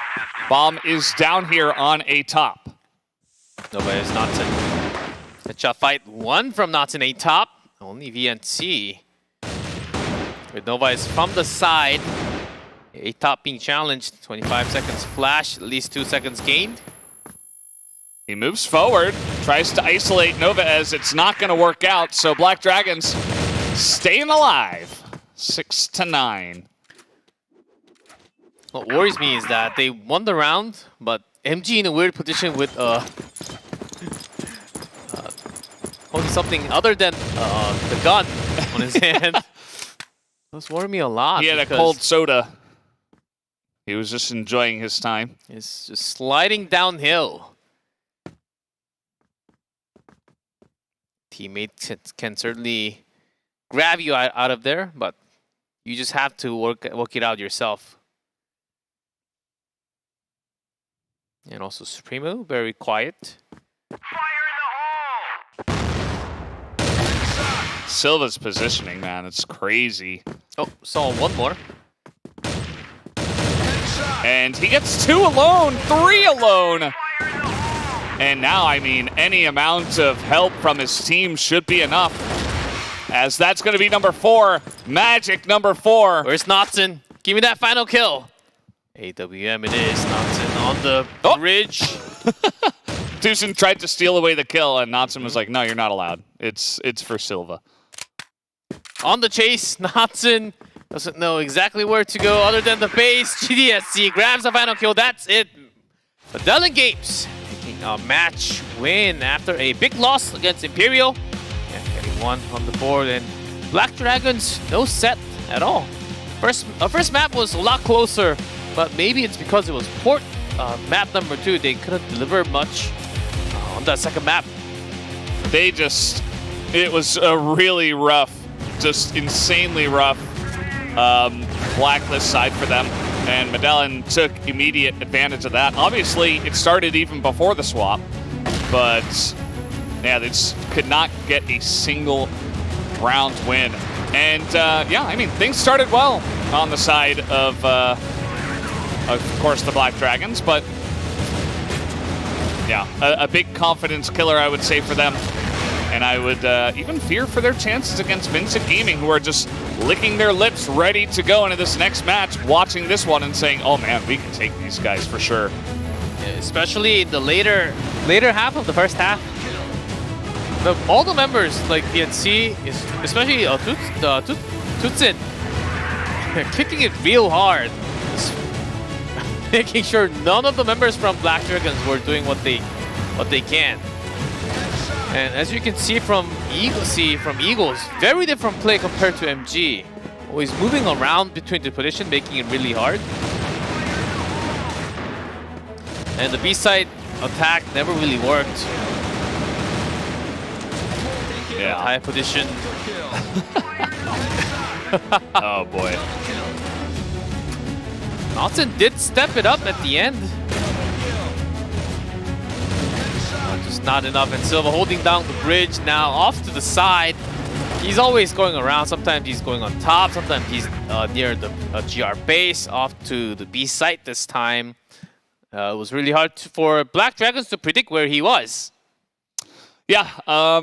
Speaker 1: Bomb is down here on A top.
Speaker 2: Nova is Natsun. Headshot fight 1 from Natsun A top. Only VNC. With Nova is from the side. A top being challenged. 25 seconds flash, at least 2 seconds gained.
Speaker 1: He moves forward, tries to isolate Nova as it's not going to work out. So Black Dragons staying alive. 6-9.
Speaker 2: What worries me is that they won the round, but MG in a weird position with holding something other than the gun on his hand. Those worry me a lot.
Speaker 1: He had a cold soda. He was just enjoying his time.
Speaker 2: He's just sliding downhill. Teammates can certainly grab you out of there, but you just have to work it out yourself. And also Supremo, very quiet.
Speaker 1: Silva's positioning, man, it's crazy.
Speaker 2: Oh, saw 1 more.
Speaker 1: And he gets 2 alone, 3 alone. And now, I mean, any amount of help from his team should be enough. As that's going to be number 4, magic number 4.
Speaker 2: Where's Natsun? Give me that final kill. AWM it is. Natsun on the bridge.
Speaker 1: Tucson tried to steal away the kill, and Natsun was like, no, you're not allowed. It's for Silva.
Speaker 2: On the chase, Natsun doesn't know exactly where to go other than the base. GDSC grabs the final kill. That's it. Medellin Games taking a match win after a big loss against Imperial. Yeah, getting 1 on the board. And Black Dragons, no set at all. First map was a lot closer, but maybe it's because it was port map number 2. They couldn't deliver much on that second map.
Speaker 1: It was a really rough, just insanely rough blacklist side for them. And Medellin took immediate advantage of that. Obviously, it started even before the swap, but yeah, they just could not get a single round win. And yeah, I mean, things started well on the side of course, the Black Dragons, but yeah, a big confidence killer, I would say, for them. And I would even fear for their chances against Vincent Gaming, who are just licking their lips, ready to go into this next match, watching this one and saying, oh man, we can take these guys for sure.
Speaker 2: Yeah, especially in the later half of the first half. All the members, like PNC, especially Tutsin, kicking it real hard. Making sure none of the members from Black Dragons were doing what they can. And as you can see from Eagles, very different play compared to MG. Always moving around between the position, making it really hard. And the B-side attack never really worked.
Speaker 1: Yeah.
Speaker 2: High position.
Speaker 1: Oh boy.
Speaker 2: Natsun did step it up at the end. Just not enough. And Silva holding down the bridge now off to the side. He's always going around. Sometimes he's going on top. Sometimes he's near the GR base, off to the B site this time. It was really hard for Black Dragons to predict where he was.
Speaker 1: Yeah,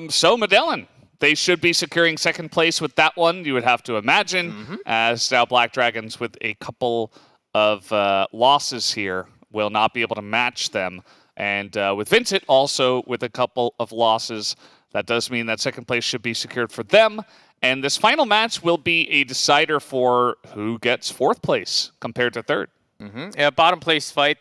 Speaker 1: so Medellin, they should be securing second place with that one, you would have to imagine, as now Black Dragons with a couple of losses here will not be able to match them. And with Vincent also with a couple of losses, that does mean that second place should be secured for them. And this final match will be a decider for who gets fourth place compared to third.
Speaker 2: Yeah, bottom place fight.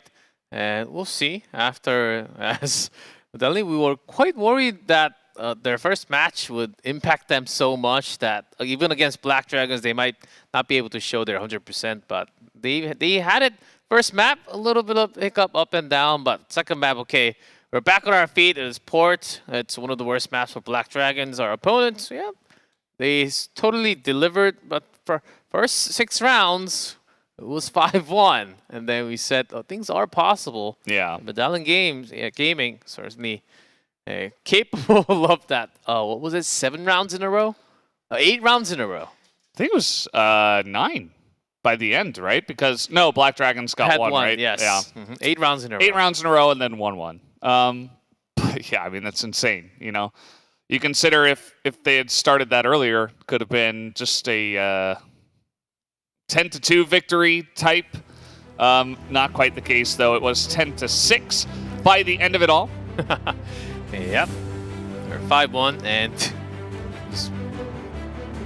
Speaker 2: And we'll see after, as Medellin, we were quite worried that their first match would impact them so much that even against Black Dragons, they might not be able to show their 100%. But they had it. First map, a little bit of hiccup up and down, but second map, okay. We're back on our feet. It is Port. It's one of the worst maps for Black Dragons. Our opponents, yeah, they totally delivered. But for first 6 rounds, it was 5-1. And then we said, oh, things are possible.
Speaker 1: Yeah.
Speaker 2: Medellin Gaming, certainly capable of that. What was it, 7 rounds in a row? 8 rounds in a row.
Speaker 1: I think it was 9 by the end, right? Because, no, Black Dragons got one, right?
Speaker 2: Yes.
Speaker 1: Yeah.
Speaker 2: 8 rounds in a row.
Speaker 1: 8 rounds in a row and then 1-1. Yeah, I mean, that's insane, you know. You consider if they had started that earlier, could have been just a 10-2 victory type. Not quite the case, though. It was 10-6 by the end of it all.
Speaker 2: Yep. They're 5-1 and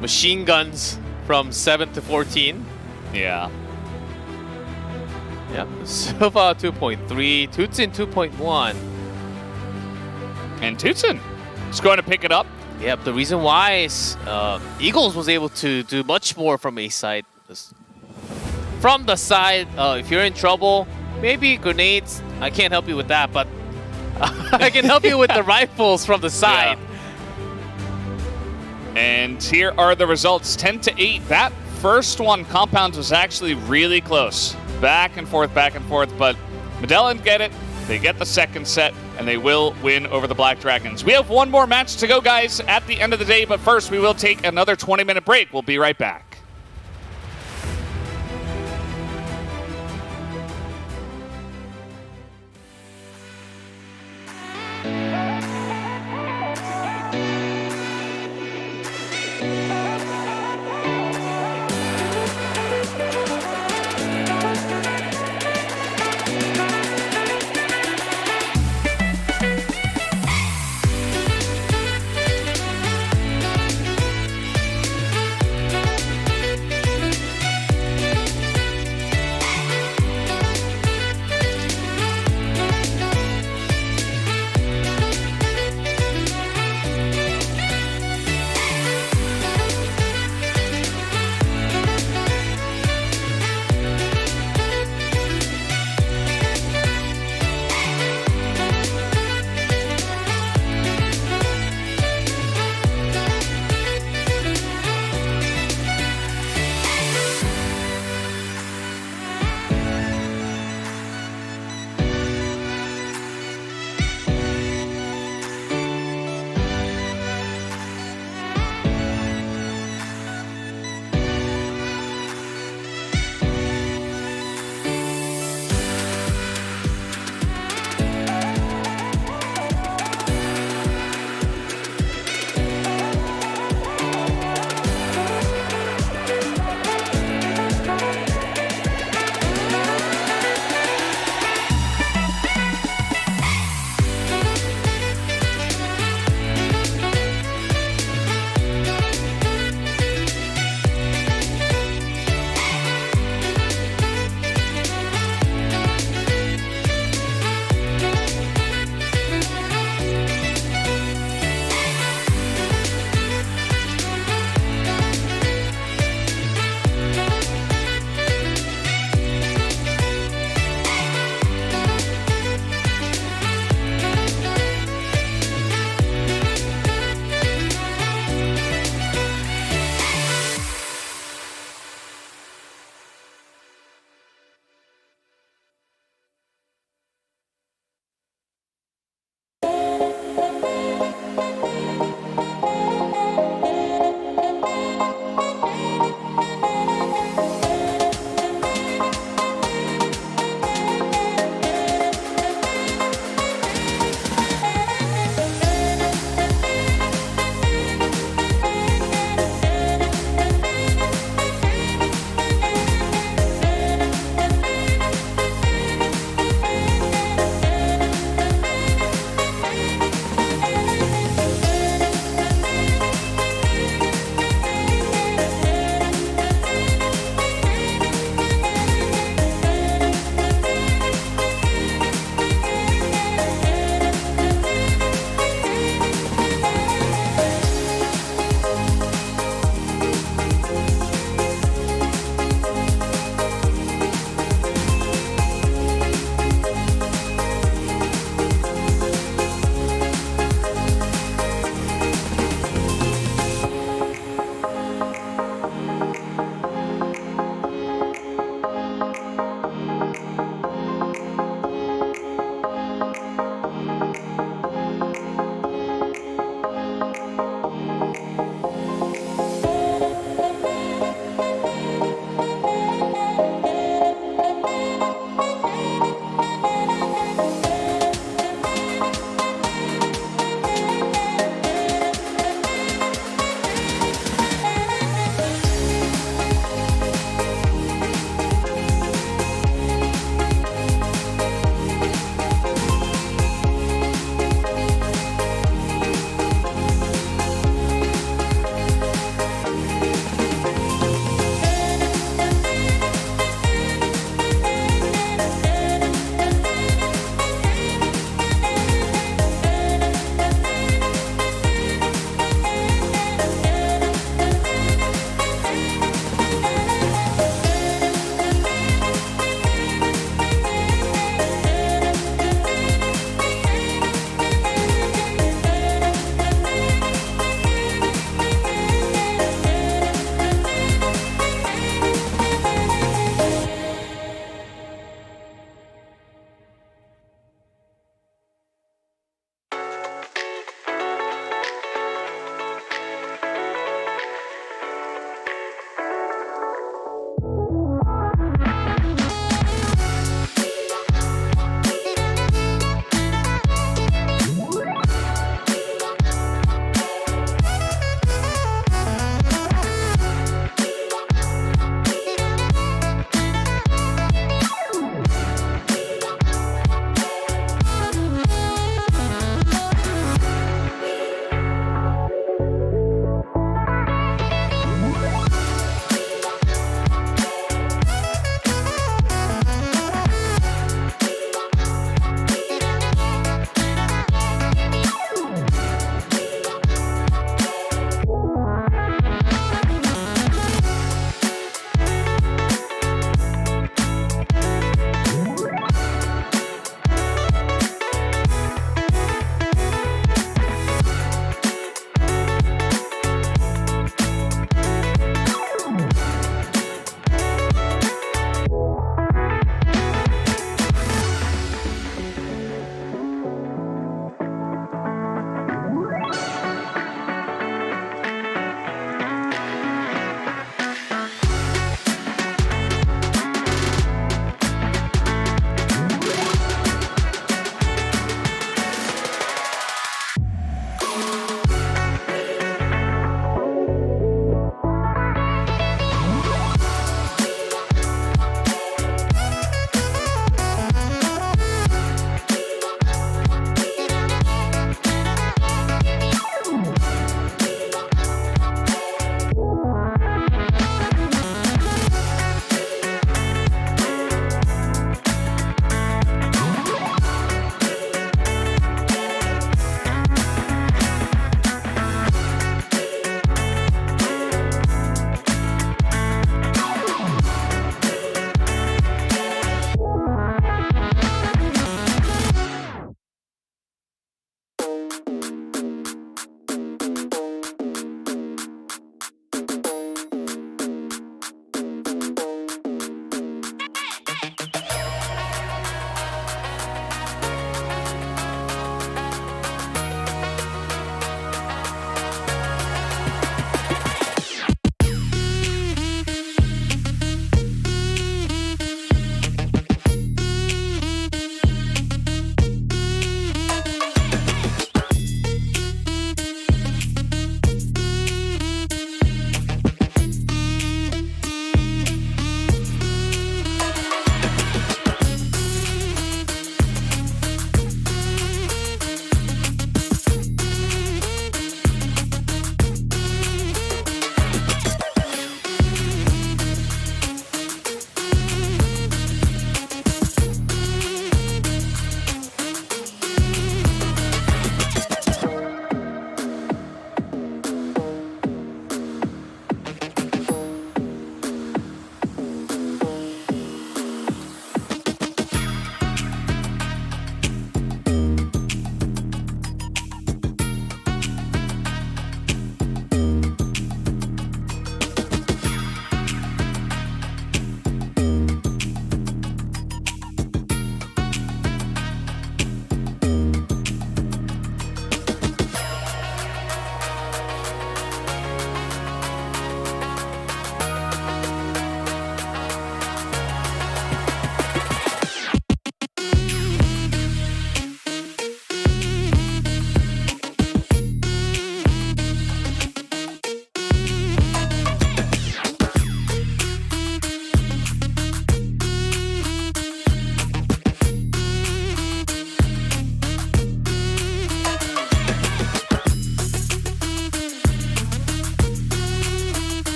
Speaker 2: machine guns from 7 to 14.
Speaker 1: Yeah.
Speaker 2: Yep. Silva 2.3, Tutsin 2.1.
Speaker 1: And Tutsin is going to pick it up.
Speaker 2: Yep. The reason why is Eagles was able to do much more from A side. From the side, if you're in trouble, maybe grenades. I can't help you with that, but I can help you with the rifles from the side.
Speaker 1: Yeah. And here are the results, 10-8. That first one, Compounds, was actually really close. Back and forth, but Medellin get it. They get the second set, and they will win over the Black Dragons. We have one more match to go, guys, at the end of the day, but first we will take another 20-minute break. We'll be right back.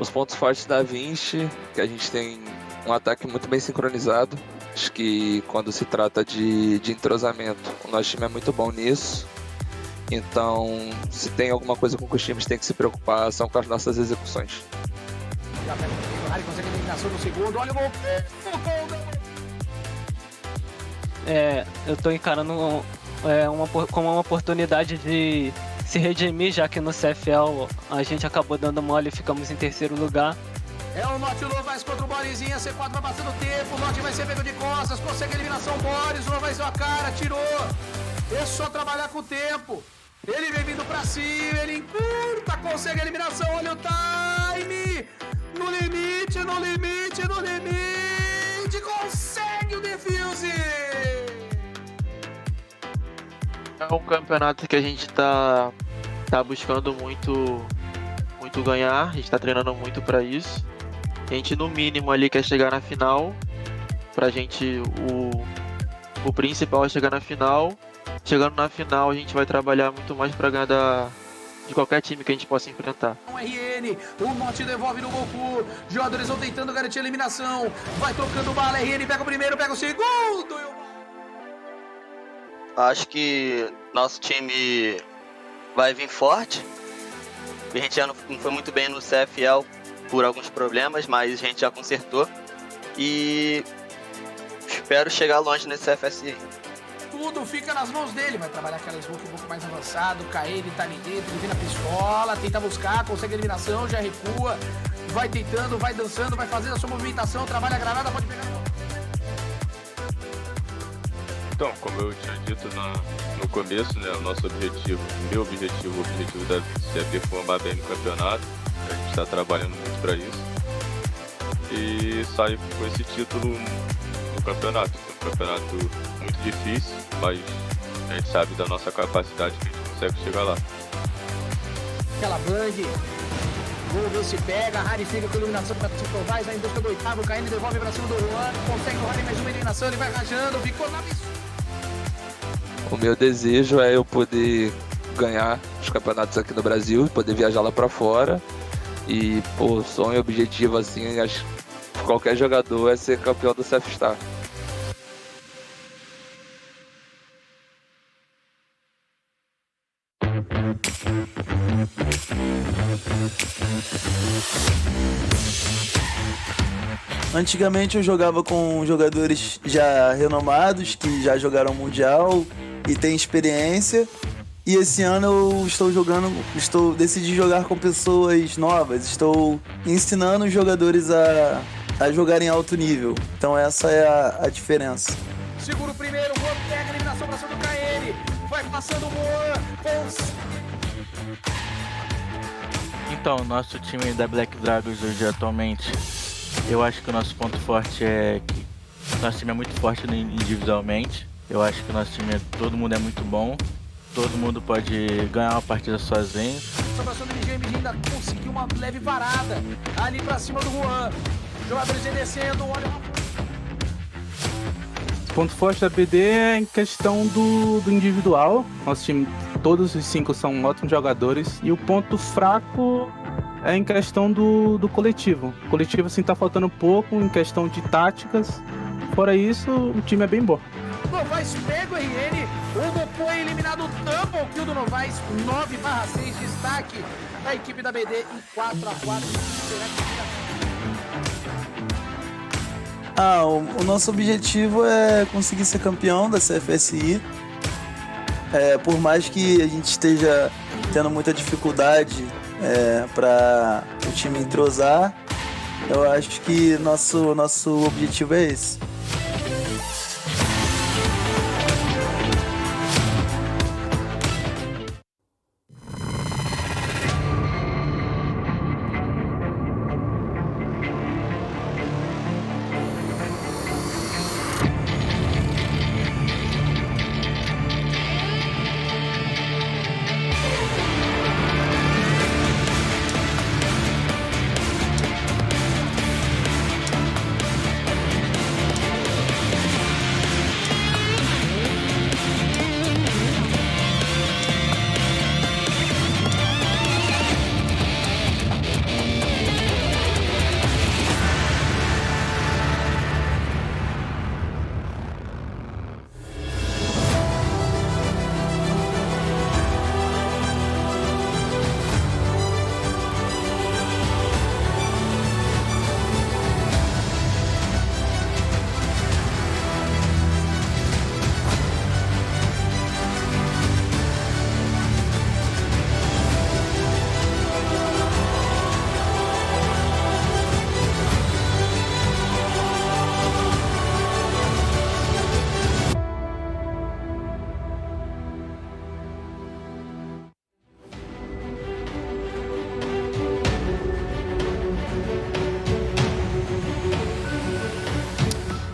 Speaker 12: Os pontos fortes da Vinci, que a gente tem um ataque muito bem sincronizado. Acho que quando se trata de entrosamento, o nosso time é muito bom nisso. Então, se tem alguma coisa com que os times têm que se preocupar, são com as nossas execuções.
Speaker 3: Consegue a eliminação no segundo, olha o gol!
Speaker 13: Eu tô encarando como uma oportunidade de se redimir, já que no CFL a gente acabou dando mole e ficamos em terceiro lugar.
Speaker 3: É o Norte Novaes contra o Borizinha, C4 vai passando o tempo, o Norte vai ser pego de costas, consegue a eliminação, Boris, o Novaes deu a cara, tirou. É só trabalhar com o tempo. Ele vem vindo pra cima, ele encurta, consegue a eliminação, olha o time! No limite, no limite, no limite, consegue o defuse!
Speaker 9: É um campeonato que a gente tá buscando muito ganhar, a gente tá treinando muito pra isso. A gente no mínimo ali quer chegar na final. Pra gente o principal é chegar na final. Chegando na final a gente vai trabalhar muito mais pra ganhar de qualquer time que a gente possa enfrentar.
Speaker 3: RN, o Norte devolve no Goku. Jogadores vão tentando garantir a eliminação. Vai tocando bala, RN pega o primeiro, pega o segundo.
Speaker 14: Acho que nosso time vai vir forte. A gente já não foi muito bem no CFL por alguns problemas, mas a gente já consertou. E espero chegar longe nesse CFSI.
Speaker 3: Tudo fica nas mãos dele. Vai trabalhar aquela smoke um pouco mais avançado. Ele tá ali dentro, ele vem na pistola, tenta buscar, consegue a eliminação, já recua. Vai tentando, vai dançando, vai fazendo a sua movimentação, trabalha a granada, pode pegar.
Speaker 15: Então, como eu tinha dito no começo, né, o nosso objetivo, o objetivo da VC é performar bem no campeonato. A gente está trabalhando muito para isso. E sair com esse título no campeonato. É um campeonato muito difícil, mas a gente sabe da nossa capacidade que a gente consegue chegar lá.
Speaker 3: Aquela bang. Vamos ver se pega, a Harry fica com a eliminação para o Provais, vai em busca do oitavo, caindo, devolve para cima do Juan, consegue o Harry mais uma eliminação, ele vai rajando, ficou na missão.
Speaker 12: O meu desejo é eu poder ganhar os campeonatos aqui no Brasil, poder viajar lá pra fora. E, pô, sonho, objetivo, assim, acho que qualquer jogador é ser campeão do CFStar.
Speaker 16: Antigamente eu jogava com jogadores já renomados, que já jogaram Mundial e têm experiência. E esse ano eu decidi jogar com pessoas novas. Estou ensinando os jogadores a jogarem em alto nível. Então essa é a diferença.
Speaker 3: Segura o primeiro, o Juan pega a eliminação pra cima do KN. Vai passando o Juan.
Speaker 17: Então, nosso time da Black Dragons hoje atualmente, eu acho que o nosso ponto forte é que nosso time é muito forte individualmente. Eu acho que o nosso time, todo mundo é muito bom. Todo mundo pode ganhar uma partida sozinho.
Speaker 3: Sobração do MG ainda conseguiu uma leve varada ali pra cima do Juan. Jogadores descendo, olha.
Speaker 18: O ponto forte da BD é em questão do individual. Nosso time, todos os 5 são ótimos jogadores. E o ponto fraco é em questão do coletivo. O coletivo, assim, tá faltando pouco em questão de táticas. Fora isso, o time é bem bom.
Speaker 3: Novaes pega o RN, o Goku é eliminado, double kill do Novaes, 9/6, destaque da equipe da BD em 4-4.
Speaker 16: O nosso objetivo é conseguir ser campeão da CFSI. Por mais que a gente esteja tendo muita dificuldade para o time entrosar, eu acho que nosso objetivo é esse.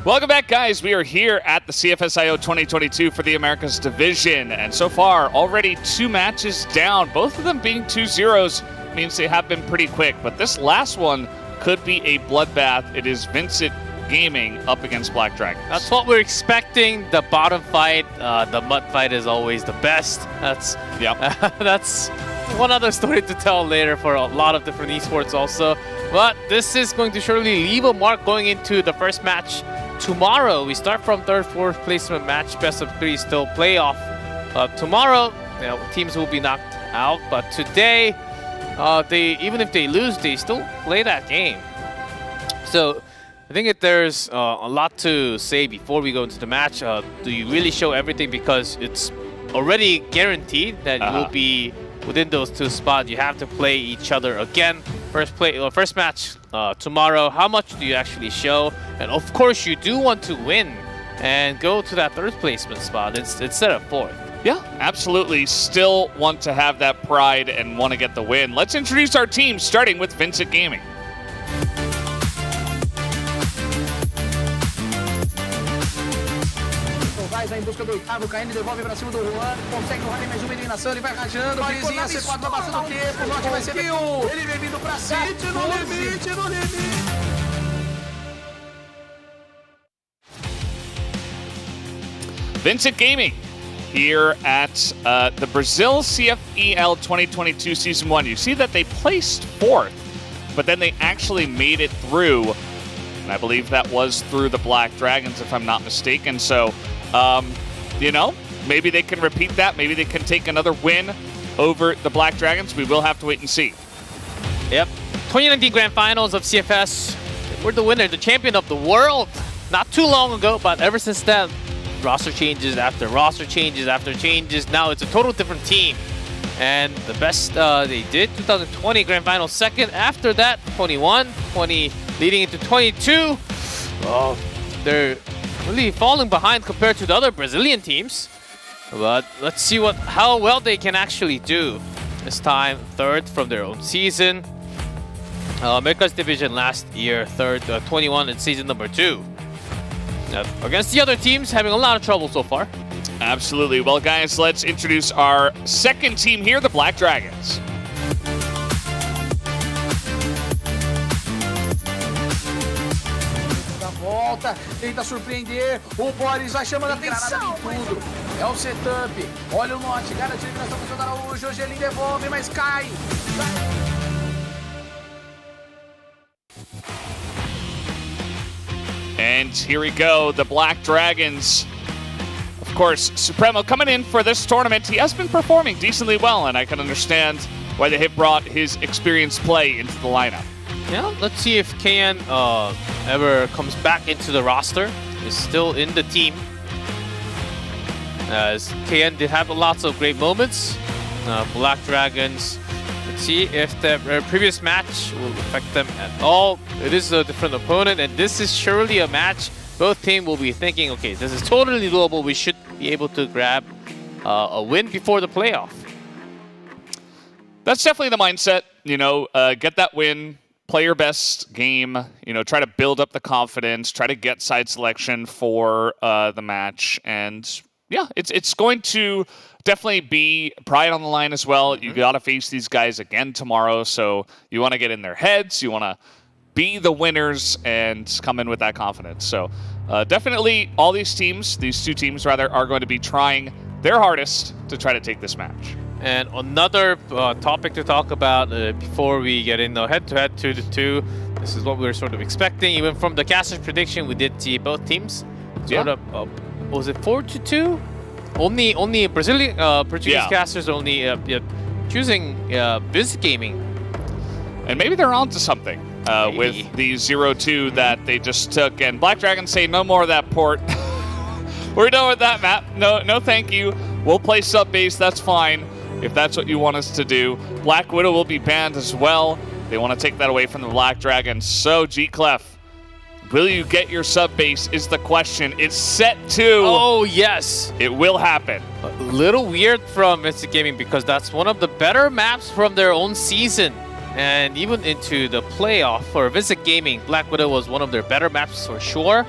Speaker 1: Welcome back, guys. We are here at the CFSIO 2022 for the Americas Division. And so far, already 2 matches down. Both of them being 2-0s means they have been pretty quick. But this last one could be a bloodbath. It is Vincent Gaming up against Black Dragons.
Speaker 2: That's what we're expecting. The bottom fight, the mud fight is always the best. That's that's one other story to tell later for a lot of different esports also. But this is going to surely leave a mark going into the first match tomorrow. We start from 3rd, 4th placement match, best of 3 still playoff. Tomorrow, teams will be knocked out, but today, even if they lose, they still play that game. So I think there's a lot to say before we go into the match. Do you really show everything, because it's already guaranteed that you will be within those 2 spots? You have to play each other again. First match tomorrow. How much do you actually show? And of course, you do want to win and go to that 3rd placement spot instead of 4th.
Speaker 1: Yeah, absolutely. Still want to have that pride and want to get the win. Let's introduce our team, starting with Vincent Gaming.
Speaker 3: Em busca do 8º, Caine devolve pra cima do Juan, consegue no rally mais uma eliminação, ele vai rajando, Brizinha, C4 vai passando o tempo, o Norte vai ser ele vem vindo pra cima, no limite, no limite.
Speaker 1: Vincent Gaming here at the Brazil CFEL 2022 Season 1. You see that they placed 4th, but then they actually made it through, and I believe that was through the Black Dragons, if I'm not mistaken. So you know, maybe they can repeat that. Maybe they can take another win over the Black Dragons. We will have to wait and see.
Speaker 2: Yep. 2019 Grand Finals of CFS. We're the winner, the champion of the world. Not too long ago, but ever since then, roster changes after roster changes after changes. Now it's a total different team. And the best they did, 2020 Grand Finals 2nd. After that, 21, 20 leading into 22. Oh, they're really falling behind compared to the other Brazilian teams. But let's see how well they can actually do. This time, 3rd from their own season. America's Division last year, 3rd, 21 in season number 2. Against the other teams, having a lot of trouble so far.
Speaker 1: Absolutely. Well, guys, let's introduce our 2nd team here, the Black Dragons.
Speaker 3: Volta, tenta surpreender, o Boris vai chamando a atenção em tudo. É o setup, olha o Norte, garante a eliminação do Araújo, hoje ele devolve, mas cai.
Speaker 1: And here we go, the Black Dragons. Of course, Supremo coming in for this tournament. He has been performing decently well, and I can understand why they have brought his experienced play into the lineup.
Speaker 2: Yeah, let's see if KN ever comes back into the roster. He's still in the team. As KN did have lots of great moments. Black Dragons, let's see if the previous match will affect them at all. It is a different opponent, and this is surely a match both teams will be thinking, okay, this is totally doable. We should be able to grab a win before the playoff.
Speaker 1: That's definitely the mindset. You know, get that win. Play your best game, you know, try to build up the confidence, try to get side selection for the match. And yeah, it's going to definitely be pride on the line as well. You got to face these guys again tomorrow. So you want to get in their heads. You want to be the winners and come in with that confidence. So definitely all these 2 teams rather, are going to be trying their hardest to try to take this match.
Speaker 2: And another topic to talk about before we get in the head-to-head 2-2. This is what we were sort of expecting. Even from the caster's prediction, we did see both teams sort of, was it 4-2? Only Brazilian Portuguese casters only choosing Viz Gaming.
Speaker 1: And maybe they're onto something with the 0-2 that they just took. And Black Dragons say no more of that port. We're done with that map. No, thank you. We'll play sub-base. That's fine. If that's what you want us to do. Black Widow will be banned as well. They want to take that away from the Black Dragons. So, G-Clef, will you get your sub-base is the question. It's set to.
Speaker 2: Oh, yes.
Speaker 1: It will happen.
Speaker 2: A little weird from Mystic Gaming because that's one of the better maps from their own season. And even into the playoff for Visit Gaming, Black Widow was one of their better maps for sure.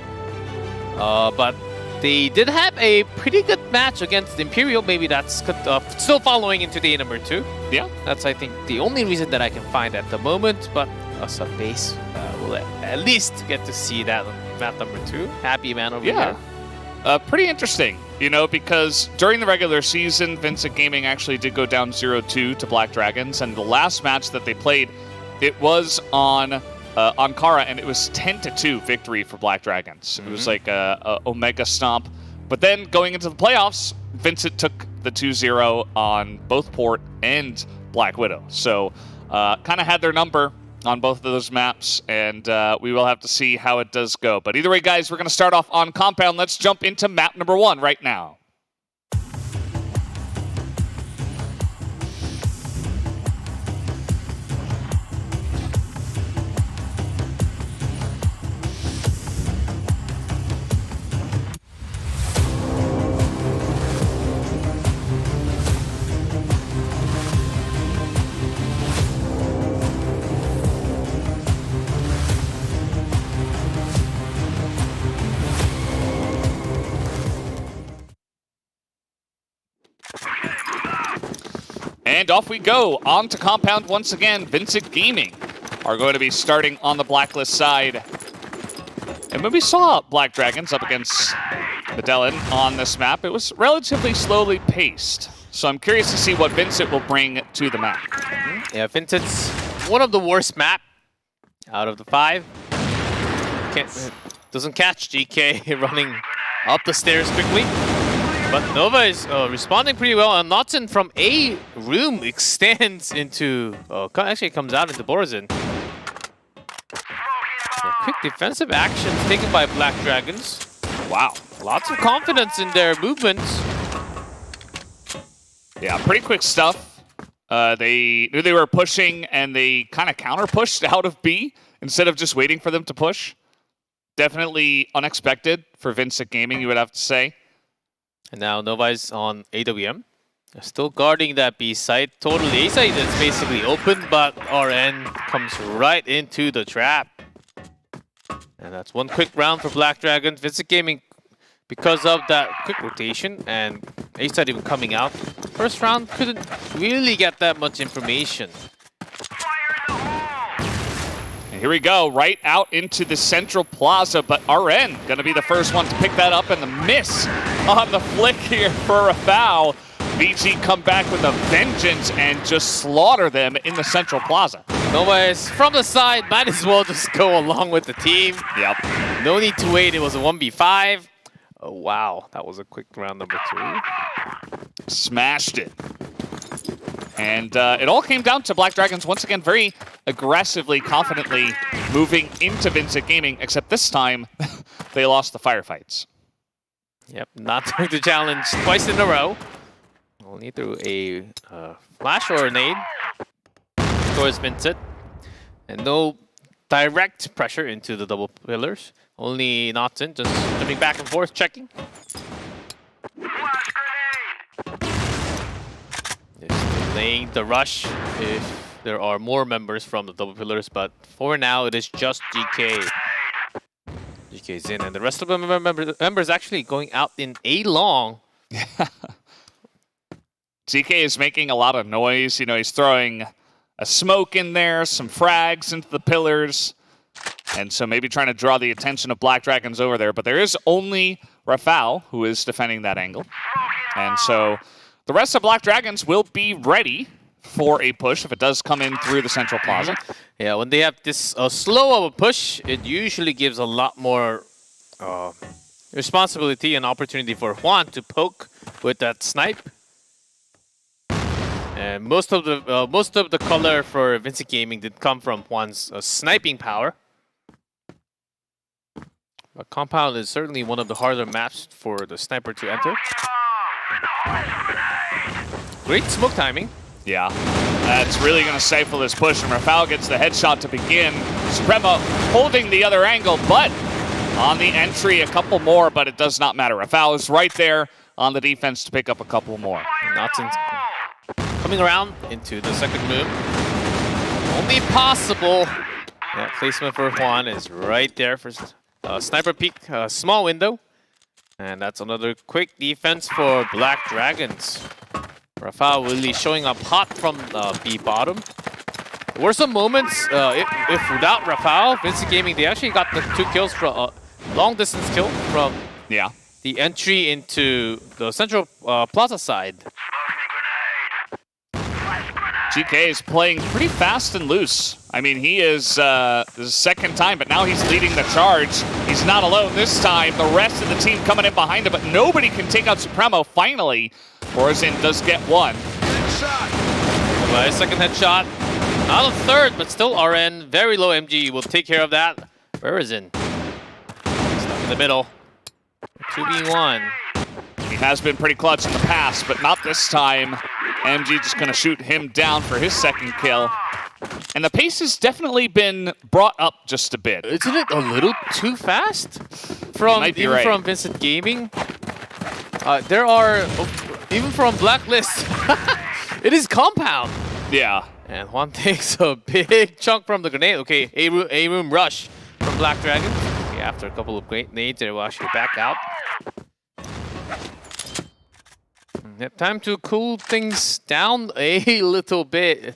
Speaker 2: But they did have a pretty good match against Imperial. Maybe that's still following into day number 2.
Speaker 1: Yeah.
Speaker 2: That's, I think, the only reason that I can find at the moment. But a sub base will at least get to see that map number 2. Happy man over here.
Speaker 1: Pretty interesting, you know, because during the regular season, Vincent Gaming actually did go down 0-2 to Black Dragons, and the last match that they played, it was on Kara, and it was 10-2 victory for Black Dragons. It was like a Omega stomp. But then going into the playoffs, Vincent took the 2-0 on both Port and Black Widow. So kind of had their number on both of those maps, and we will have to see how it does go. But either way, guys, we're going to start off on Compound. Let's jump into map number 1 right now. And off we go, on to Compound once again. Vincent Gaming are going to be starting on the Blacklist side. And when we saw Black Dragons up against Medellin on this map, it was relatively slowly paced. So I'm curious to see what Vincent will bring to the map.
Speaker 2: Yeah, Vincent's one of the worst map out of the 5. Doesn't catch GK running up the stairs quickly. But Nova is responding pretty well, and Notson from A room extends into... actually comes out into Borzin. Yeah, quick defensive actions taken by Black Dragons. Wow, lots of confidence in their movements.
Speaker 1: Yeah, pretty quick stuff. They knew they were pushing, and they kind of counter-pushed out of B instead of just waiting for them to push. Definitely unexpected for Vincent Gaming, you would have to say.
Speaker 2: And now Nova is on AWM. They're still guarding that B site. Totally A site is basically open, but RN comes right into the trap. And that's one quick round for Black Dragons. Vincent Gaming, because of that quick rotation and A site even coming out, first round couldn't really get that much information.
Speaker 1: And here we go, right out into the central plaza, but RN gonna be the first one to pick that up, and the miss on the flick here for a foul. VG come back with a vengeance and just slaughter them in the central plaza.
Speaker 2: Nova is from the side, might as well just go along with the team.
Speaker 1: Yep.
Speaker 2: No need to wait, it was a 1v5. Oh wow, that was a quick round number 2.
Speaker 1: Smashed it. And it all came down to Black Dragons once again very aggressively, confidently moving into Vincent Gaming, except this time they lost the firefights.
Speaker 2: Yep, not going to challenge twice in a row. Only through a flash or a nade towards Vincent. And no direct pressure into the double pillars. Only Notson just jumping back and forth, checking. Just delaying the rush if there are more members from the double pillars, but for now it is just GK. GK's in, and the rest of the members actually going out in A long.
Speaker 1: GK is making a lot of noise. You know, he's throwing a smoke in there, some frags into the pillars, and so maybe trying to draw the attention of Black Dragons over there. But there is only Rafał who is defending that angle. And so the rest of Black Dragons will be ready for a push if it does come in through the central plaza.
Speaker 2: Yeah, when they have this slow of a push, it usually gives a lot more responsibility and opportunity for Juan to poke with that snipe. And most of the color for Vincent Gaming did come from Juan's sniping power. But Compound is certainly one of the harder maps for the sniper to enter. Great smoke timing.
Speaker 1: Yeah, that's really going to stifle this push, and Rafał gets the headshot to begin. Supremo holding the other angle, but on the entry, a couple more, but it does not matter. Rafał is right there on the defense to pick up a couple more.
Speaker 2: Notson's coming around into the second move. Only possible. Yeah, placement for Juan is right there for sniper peek, small window. And that's another quick defense for Black Dragons. Rafael really showing up hot from B bottom. There were some moments, if without Rafael, Vincent Gaming, they actually got the 2 kills from long distance kill from the entry into the central plaza side.
Speaker 1: GK is playing pretty fast and loose. I mean, he is the second time, but now he's leading the charge. He's not alone this time. The rest of the team coming in behind him, but nobody can take out Supremo. Finally, Horizon does get one.
Speaker 2: Second headshot. Not a third, but still RN. Very low MG will take care of that. Horizon stuck in the middle. 2v1.
Speaker 1: He has been pretty clutch in the past, but not this time. MG just going to shoot him down for his second kill. And the pace has definitely been brought up just a bit.
Speaker 2: Isn't it a little too fast? From from Vincent Gaming? There are, even from Blacklist, it is compound.
Speaker 1: Yeah.
Speaker 2: And Juan takes a big chunk from the grenade. Okay, A-room rush from Black Dragon. Okay, after a couple of grenades, they will actually back out. Time to cool things down a little bit.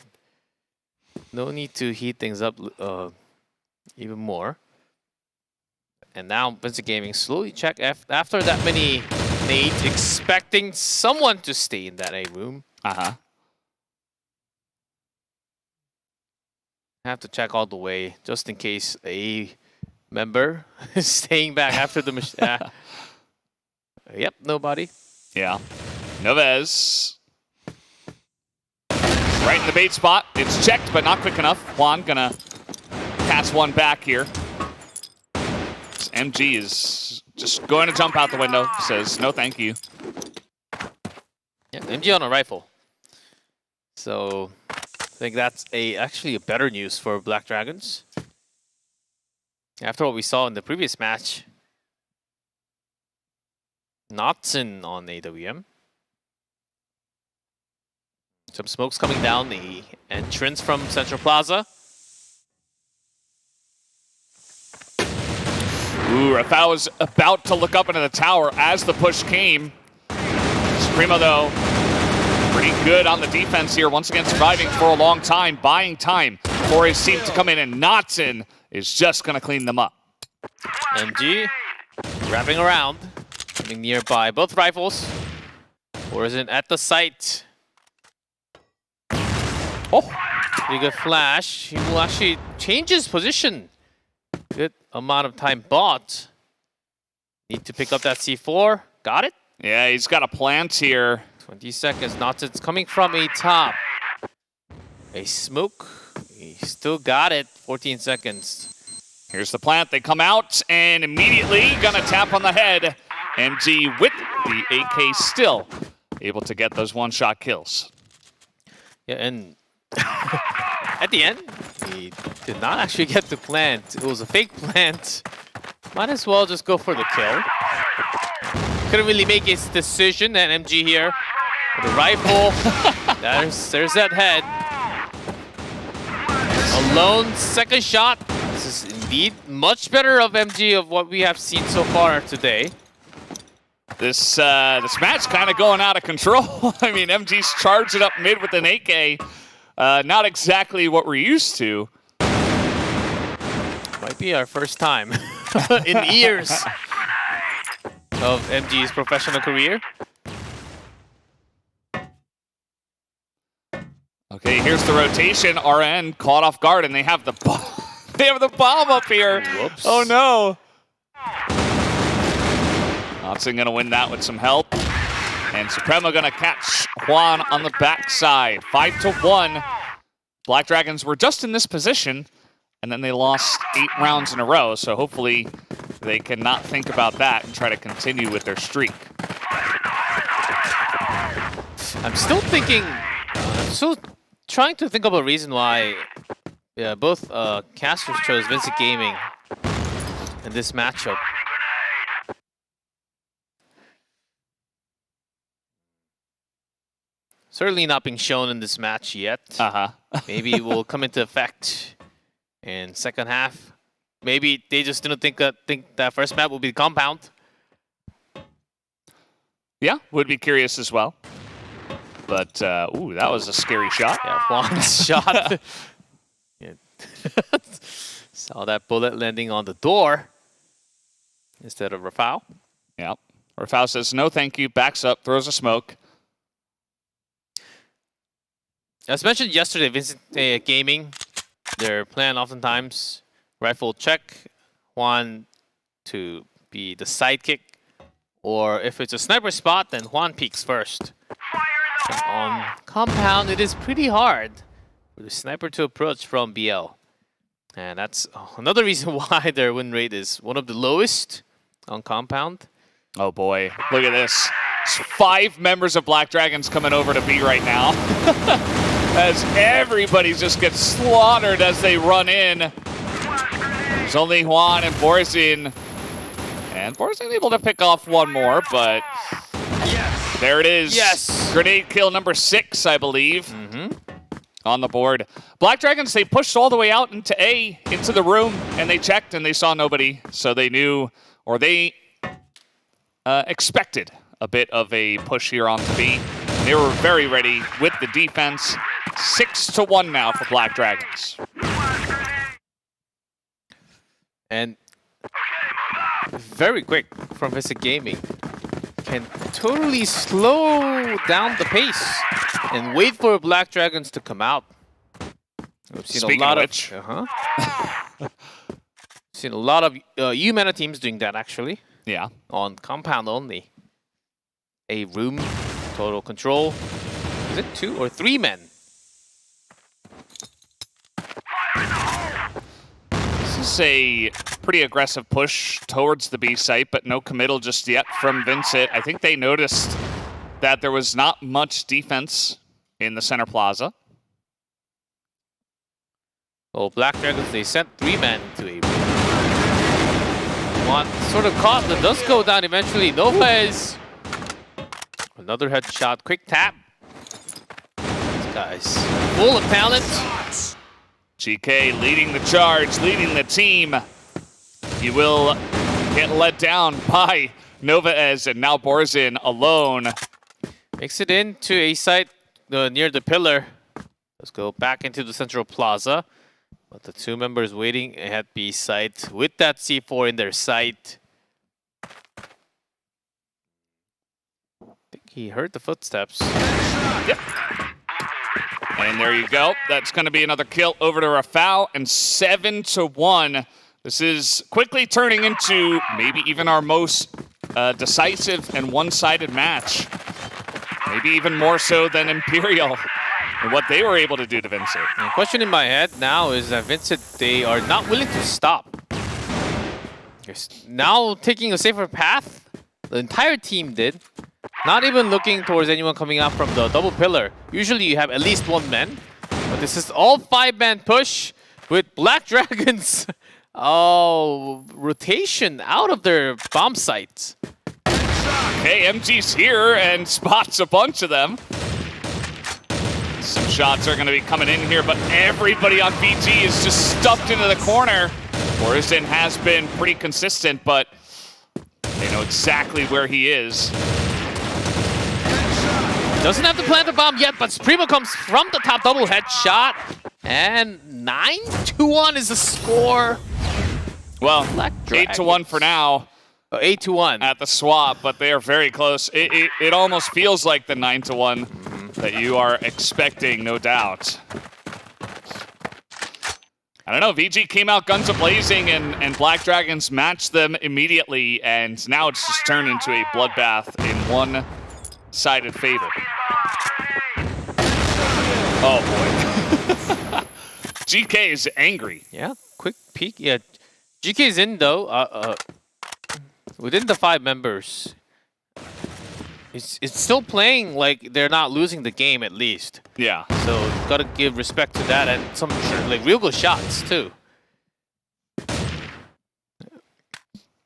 Speaker 2: No need to heat things up even more. And now Vincent Gaming slowly check after that many nades, expecting someone to stay in that A room. Have to check all the way just in case a member is staying back after the machine. Yep, nobody.
Speaker 1: Yeah. Novez. Right in the bait spot. It's checked, but not quick enough. Juan gonna pass one back here. This MG is just going to jump out the window. Says, no thank you.
Speaker 2: Yeah, MG on a rifle. So I think that's actually a better news for Black Dragons. After what we saw in the previous match. Notson on AWM. Some smoke's coming down the entrance from Central Plaza.
Speaker 1: Ooh, Rafael was about to look up into the tower as the push came. Supremo, though, pretty good on the defense here. Once again, surviving for a long time, buying time for his team to come in, and Notson is just going to clean them up.
Speaker 2: MG wrapping around, coming nearby. Both rifles. Horizon at the site.
Speaker 1: Oh,
Speaker 2: pretty good flash. He will actually change his position. Good amount of time bought. Need to pick up that C4. Got it?
Speaker 1: Yeah, he's got a plant here.
Speaker 2: 20 seconds. Notson's coming from a top. A smoke. He still got it. 14 seconds.
Speaker 1: Here's the plant. They come out and immediately gonna tap on the head. MG with the AK still able to get those one-shot kills.
Speaker 2: Yeah, and at the end, he did not actually get the plant. It was a fake plant. Might as well just go for the kill. Couldn't really make his decision, that MG here. With the rifle. there's that head. A lone second shot. This is indeed much better of MG of what we have seen so far today.
Speaker 1: This match kind of going out of control. I mean, MG's charged it up mid with an AK. Not exactly what we're used to.
Speaker 2: Might be our first time in years of MG's professional career.
Speaker 1: Okay, here's the rotation. RN caught off guard, and they have the bomb up here.
Speaker 2: Whoops.
Speaker 1: Oh no! Notson gonna win that with some help, and Supremo gonna catch Juan on the backside. 5-1. Black Dragons were just in this position, and then they lost 8 rounds in a row. So hopefully they can not think about that and try to continue with their streak.
Speaker 2: I'm still thinking. I'm still trying to think of a reason why both casters chose Vincent Gaming in this matchup. Certainly not being shown in this match yet. Maybe it will come into effect in second half. Maybe they just didn't think that first map will be compound.
Speaker 1: Yeah, would be curious as well. But, ooh, that was a scary shot.
Speaker 2: Yeah, Juan's shot. Yeah. Saw that bullet landing on the door instead of Rafał.
Speaker 1: Yeah. Rafał says, no thank you, backs up, throws a smoke.
Speaker 2: As mentioned yesterday, Vincent Gaming, their plan oftentimes, rifle check, Juan to be the sidekick, or if it's a sniper spot, then Juan peeks first. And on compound, it is pretty hard for the sniper to approach from BL. And that's another reason why their win rate is one of the lowest on compound.
Speaker 1: Oh boy, look at this. 5 members of Black Dragons coming over to B right now. As everybody just gets slaughtered as they run in. There's only Juan and Borzin. And Borzin able to pick off one more, but there it is.
Speaker 2: Yes.
Speaker 1: Grenade kill number 6, I believe, on the board. Black Dragons, they pushed all the way out into A, into the room, and they checked and they saw nobody. So they knew, or they expected a bit of a push here onto B. They were very ready with the defense. 6-1 now for Black Dragons.
Speaker 2: And very quick from Vincent Gaming. Can totally slow down the pace and wait for Black Dragons to come out. We've seen
Speaker 1: Speaking
Speaker 2: a lot
Speaker 1: of which.
Speaker 2: Seen a lot of U-Mana teams doing that actually.
Speaker 1: Yeah.
Speaker 2: On compound only. A room, total control. Is it 2 or 3 men?
Speaker 1: This is a pretty aggressive push towards the B site, but no committal just yet from Vincent. I think they noticed that there was not much defense in the center plaza.
Speaker 2: Well, Black Dragons, they sent 3 men to A. One sort of caught, that does go down eventually. Novez. Another headshot, quick tap. This guy's full of talent.
Speaker 1: GK leading the charge, leading the team. He will get let down by Novez, and now Borzin alone.
Speaker 2: Makes it into a site near the pillar. Let's go back into the central plaza. But the 2 members waiting at B site with that C4 in their sight. I think he heard the footsteps.
Speaker 1: Yep. And there you go. That's going to be another kill over to Rafał, and 7-1. This is quickly turning into maybe even our most decisive and one-sided match. Maybe even more so than Imperial and what they were able to do to Vincent.
Speaker 2: The question in my head now is that Vincent, they are not willing to stop. Now taking a safer path, the entire team did. Not even looking towards anyone coming out from the double pillar. Usually you have at least 1 man, but this is all 5-man push with Black Dragons. Oh, rotation out of their bomb sites.
Speaker 1: Okay, MG's here and spots a bunch of them. Some shots are going to be coming in here, but everybody on BG is just stuffed into the corner. Borzin has been pretty consistent, but they know exactly where he is.
Speaker 2: Doesn't have to plant a bomb yet, but Primo comes from the top, double headshot. And 9-1 is the score.
Speaker 1: Well, 8-1 for now.
Speaker 2: 8-1
Speaker 1: at the swap, but they are very close. It almost feels like the 9-1 that you are expecting, no doubt. I don't know, VG came out guns a-blazing and Black Dragons matched them immediately, and now it's just turned into a bloodbath in one-sided favor. Oh boy. GK is angry.
Speaker 2: Yeah, quick peek. Yeah, GK is in though. Within the 5 members, it's still playing like they're not losing the game at least.
Speaker 1: Yeah.
Speaker 2: So gotta give respect to that, and some like real good shots too.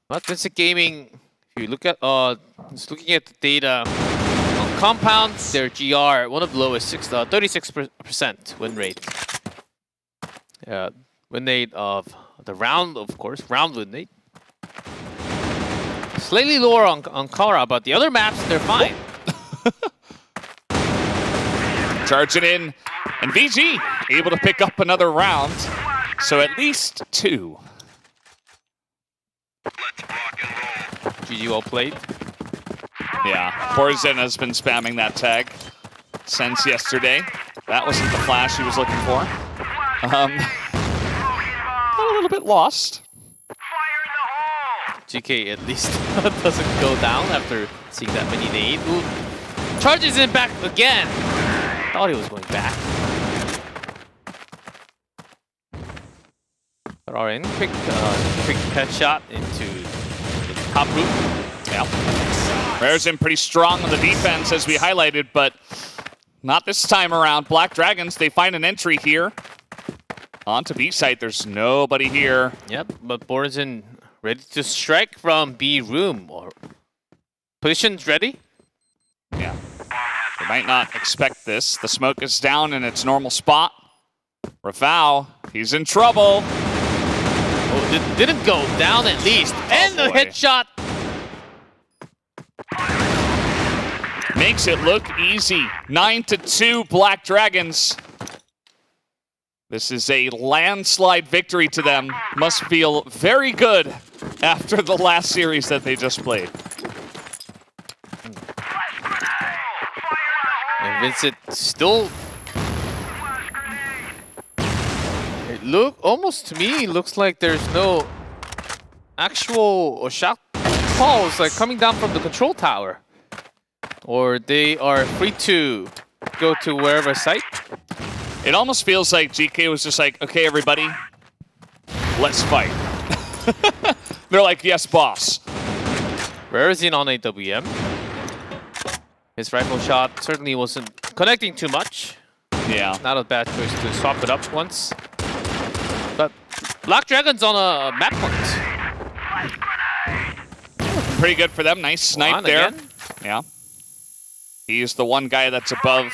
Speaker 2: But Vincent Gaming, if you look at just looking at the data on compound, their GR one of the lowest, 36% win rate. Win rate of the round, of course, round win rate. slightly lower on Kara, but the other maps, they're fine.
Speaker 1: Charging in, and VG able to pick up another round. So at least 2.
Speaker 2: GG, well played.
Speaker 1: Yeah, Borzen has been spamming that tag since yesterday. That wasn't the flash he was looking for. A little bit lost.
Speaker 2: GK at least doesn't go down after seeing that many nades. Ooh. Charges in back again. Thought he was going back. But RN, quick headshot into the top roof.
Speaker 1: Yeah. Bear's pretty strong on the defense, as we highlighted, but not this time around. Black Dragons, they find an entry here. On to B site, there's nobody here.
Speaker 2: Yep, but Borzen ready to strike from B room. Positions ready?
Speaker 1: Yeah. They might not expect this. The smoke is down in its normal spot. Rafał, he's in trouble.
Speaker 2: Oh, didn't go down at least. And the headshot.
Speaker 1: Makes it look easy. 9-2 Black Dragons. This is a landslide victory to them. Must feel very good after the last series that they just played.
Speaker 2: And Vincent still... almost to me, looks like there's no actual shot calls like coming down from the control tower. Or they are free to go to wherever site.
Speaker 1: It almost feels like GK was just like, okay, everybody, let's fight. They're like, yes, boss.
Speaker 2: Rare is in on AWM. His rifle shot certainly wasn't connecting too much.
Speaker 1: Yeah.
Speaker 2: Not a bad choice to swap it up once. But Black Dragon's on a map point.
Speaker 1: Pretty good for them. Nice snipe there.
Speaker 2: Again.
Speaker 1: Yeah. He's the one guy that's above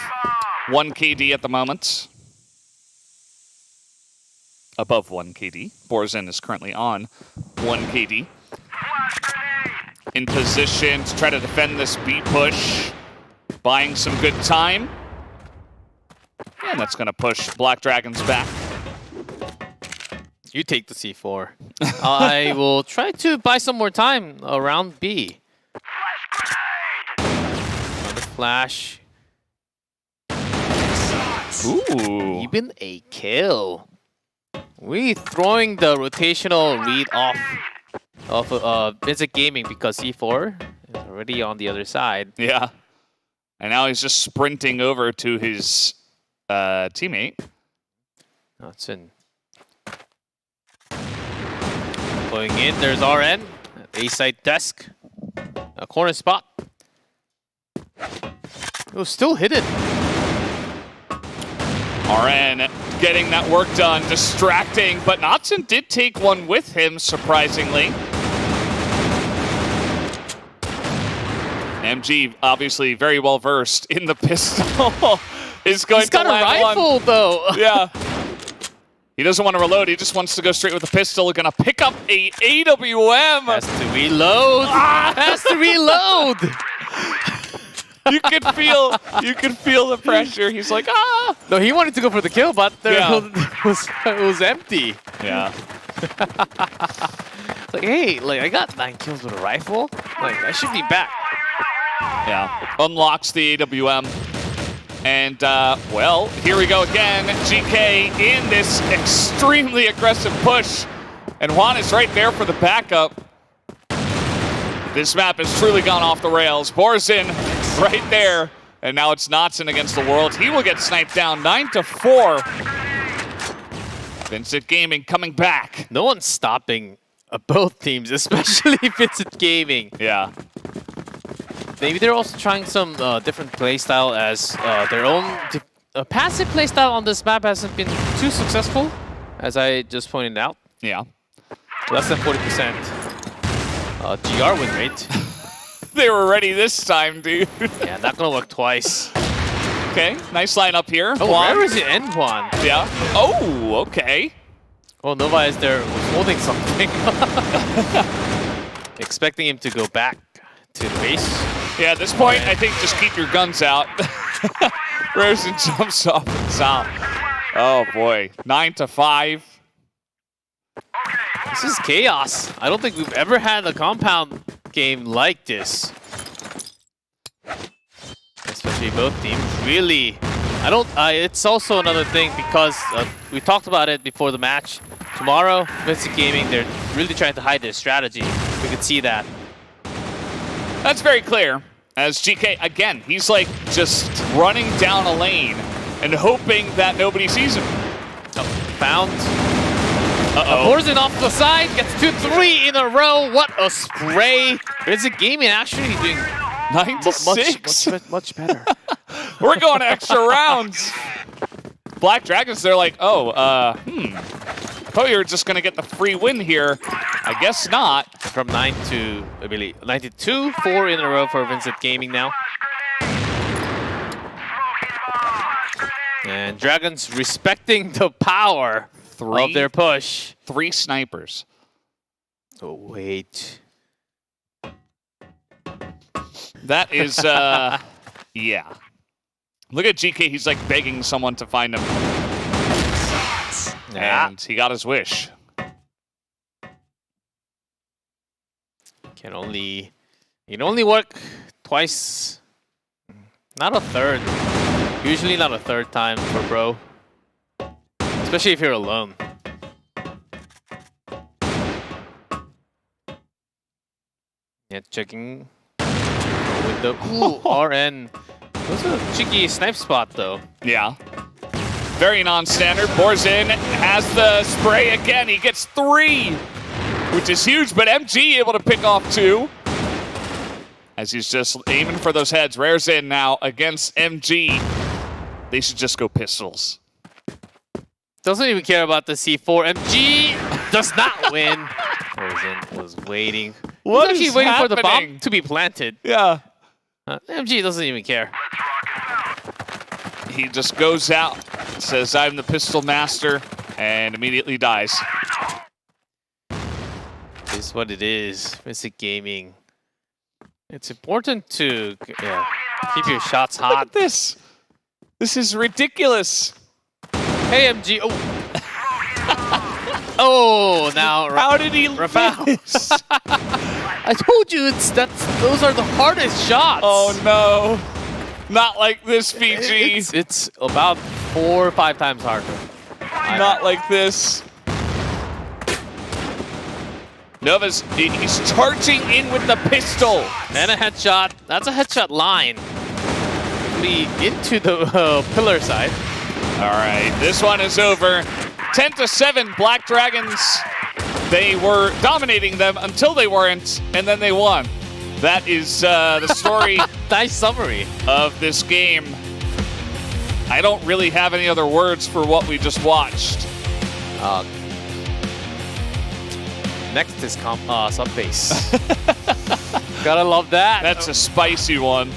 Speaker 1: 1 KD at the moment. Above 1 KD. Borzen is currently on 1 KD. In position to try to defend this B push. Buying some good time. And that's going to push Black Dragons back.
Speaker 2: You take the C4. I will try to buy some more time around B. Another flash.
Speaker 1: Ooh.
Speaker 2: Even a kill. We throwing the rotational read off of Vincent Gaming because C4 is already on the other side.
Speaker 1: Yeah. And now he's just sprinting over to his teammate.
Speaker 2: That's in. Going in, there's RN. A-side desk. A corner spot. It was still hidden.
Speaker 1: RN getting that work done, distracting, but Knotson did take one with him, surprisingly. MG, obviously very well versed in the pistol, is going to land one.
Speaker 2: He's got a rifle, though.
Speaker 1: Yeah. He doesn't want to reload, he just wants to go straight with the pistol. Gonna pick up a AWM.
Speaker 2: Has to reload. Has to reload.
Speaker 1: You could feel the pressure. He's like, ah.
Speaker 2: No, he wanted to go for the kill, but it was empty.
Speaker 1: Yeah.
Speaker 2: It's like, hey, like I got 9 kills with a rifle. Like I should be back.
Speaker 1: Yeah. Unlocks the AWM. And, well, here we go again. GK in this extremely aggressive push. And Juan is right there for the backup. This map has truly gone off the rails. Borzen right there. And now it's Knotson against the world. He will get sniped down 9-4. Vincent Gaming coming back.
Speaker 2: No one's stopping both teams, especially Vincent Gaming.
Speaker 1: Yeah.
Speaker 2: Maybe they're also trying some different playstyle as their own passive playstyle on this map hasn't been too successful, as I just pointed out.
Speaker 1: Yeah.
Speaker 2: Less than 40% GR win rate.
Speaker 1: They were ready this time, dude.
Speaker 2: Yeah, not gonna work twice.
Speaker 1: Okay, nice lineup here.
Speaker 2: Oh,
Speaker 1: Juan.
Speaker 2: where is the end one?
Speaker 1: Yeah. Oh, okay.
Speaker 2: Oh, Nova is there holding something. Expecting him to go back to the base.
Speaker 1: Yeah, at this point, I think just keep your guns out. Rosen jumps off and south. Oh boy, 9-5.
Speaker 2: This is chaos. I don't think we've ever had a compound game like this. Especially both teams. Really, it's also another thing because we talked about it before the match. Tomorrow, Mystic Gaming, they're really trying to hide their strategy. We could see that.
Speaker 1: That's very clear. As GK, again, he's like just running down a lane and hoping that nobody sees him.
Speaker 2: Oh, found. Borzen off the side, gets 2-3 in a row. What a spray. Mystic Gaming actually doing
Speaker 1: 9-6.
Speaker 2: Much better.
Speaker 1: We're going extra rounds. Black Dragons, they're like, I thought you were just going to get the free win here. I guess not.
Speaker 2: From 9 to, I believe, 92, 4 in a row for Vincent Gaming now. And Dragons respecting the power of their push.
Speaker 1: 3 snipers.
Speaker 2: Oh, wait.
Speaker 1: That is, yeah. Look at GK, he's like begging someone to find him. And he got his wish.
Speaker 2: Can only work twice. Not a third. Usually not a third time for bro. Especially if you're alone. Yeah, checking window. Ooh, RN. That was a cheeky snipe spot though.
Speaker 1: Yeah. Very non-standard. Borzen has the spray again. He gets 3, which is huge, but MG able to pick off 2. As he's just aiming for those heads. Rare's in now against MG. They should just go pistols.
Speaker 2: Doesn't even care about the C4. MG does not win. Borzen was waiting.
Speaker 1: What
Speaker 2: He's actually
Speaker 1: is
Speaker 2: waiting for the
Speaker 1: happening?
Speaker 2: bomb to be planted.
Speaker 1: Yeah.
Speaker 2: MG doesn't even care.
Speaker 1: He just goes out, says, I'm the pistol master, and immediately dies.
Speaker 2: This is what it is. Mystic Gaming. It's important to keep your shots hot.
Speaker 1: Look at this. This is ridiculous.
Speaker 2: Hey, MG. Oh. Oh, now.
Speaker 1: How did he
Speaker 2: Rafael.
Speaker 1: miss?
Speaker 2: I told you those are the hardest shots.
Speaker 1: Oh, no. Not like this, Fiji.
Speaker 2: It's about 4 or 5 times harder.
Speaker 1: Not like this. Nova's, he's charging in with the pistol.
Speaker 2: And a headshot. That's a headshot line. Into the pillar side.
Speaker 1: All right, this one is over. 10-7, Black Dragons. They were dominating them until they weren't, and then they won. That is the story.
Speaker 2: Nice summary
Speaker 1: of this game. I don't really have any other words for what we just watched.
Speaker 2: Next is sub base. Gotta love that.
Speaker 1: That's a spicy one.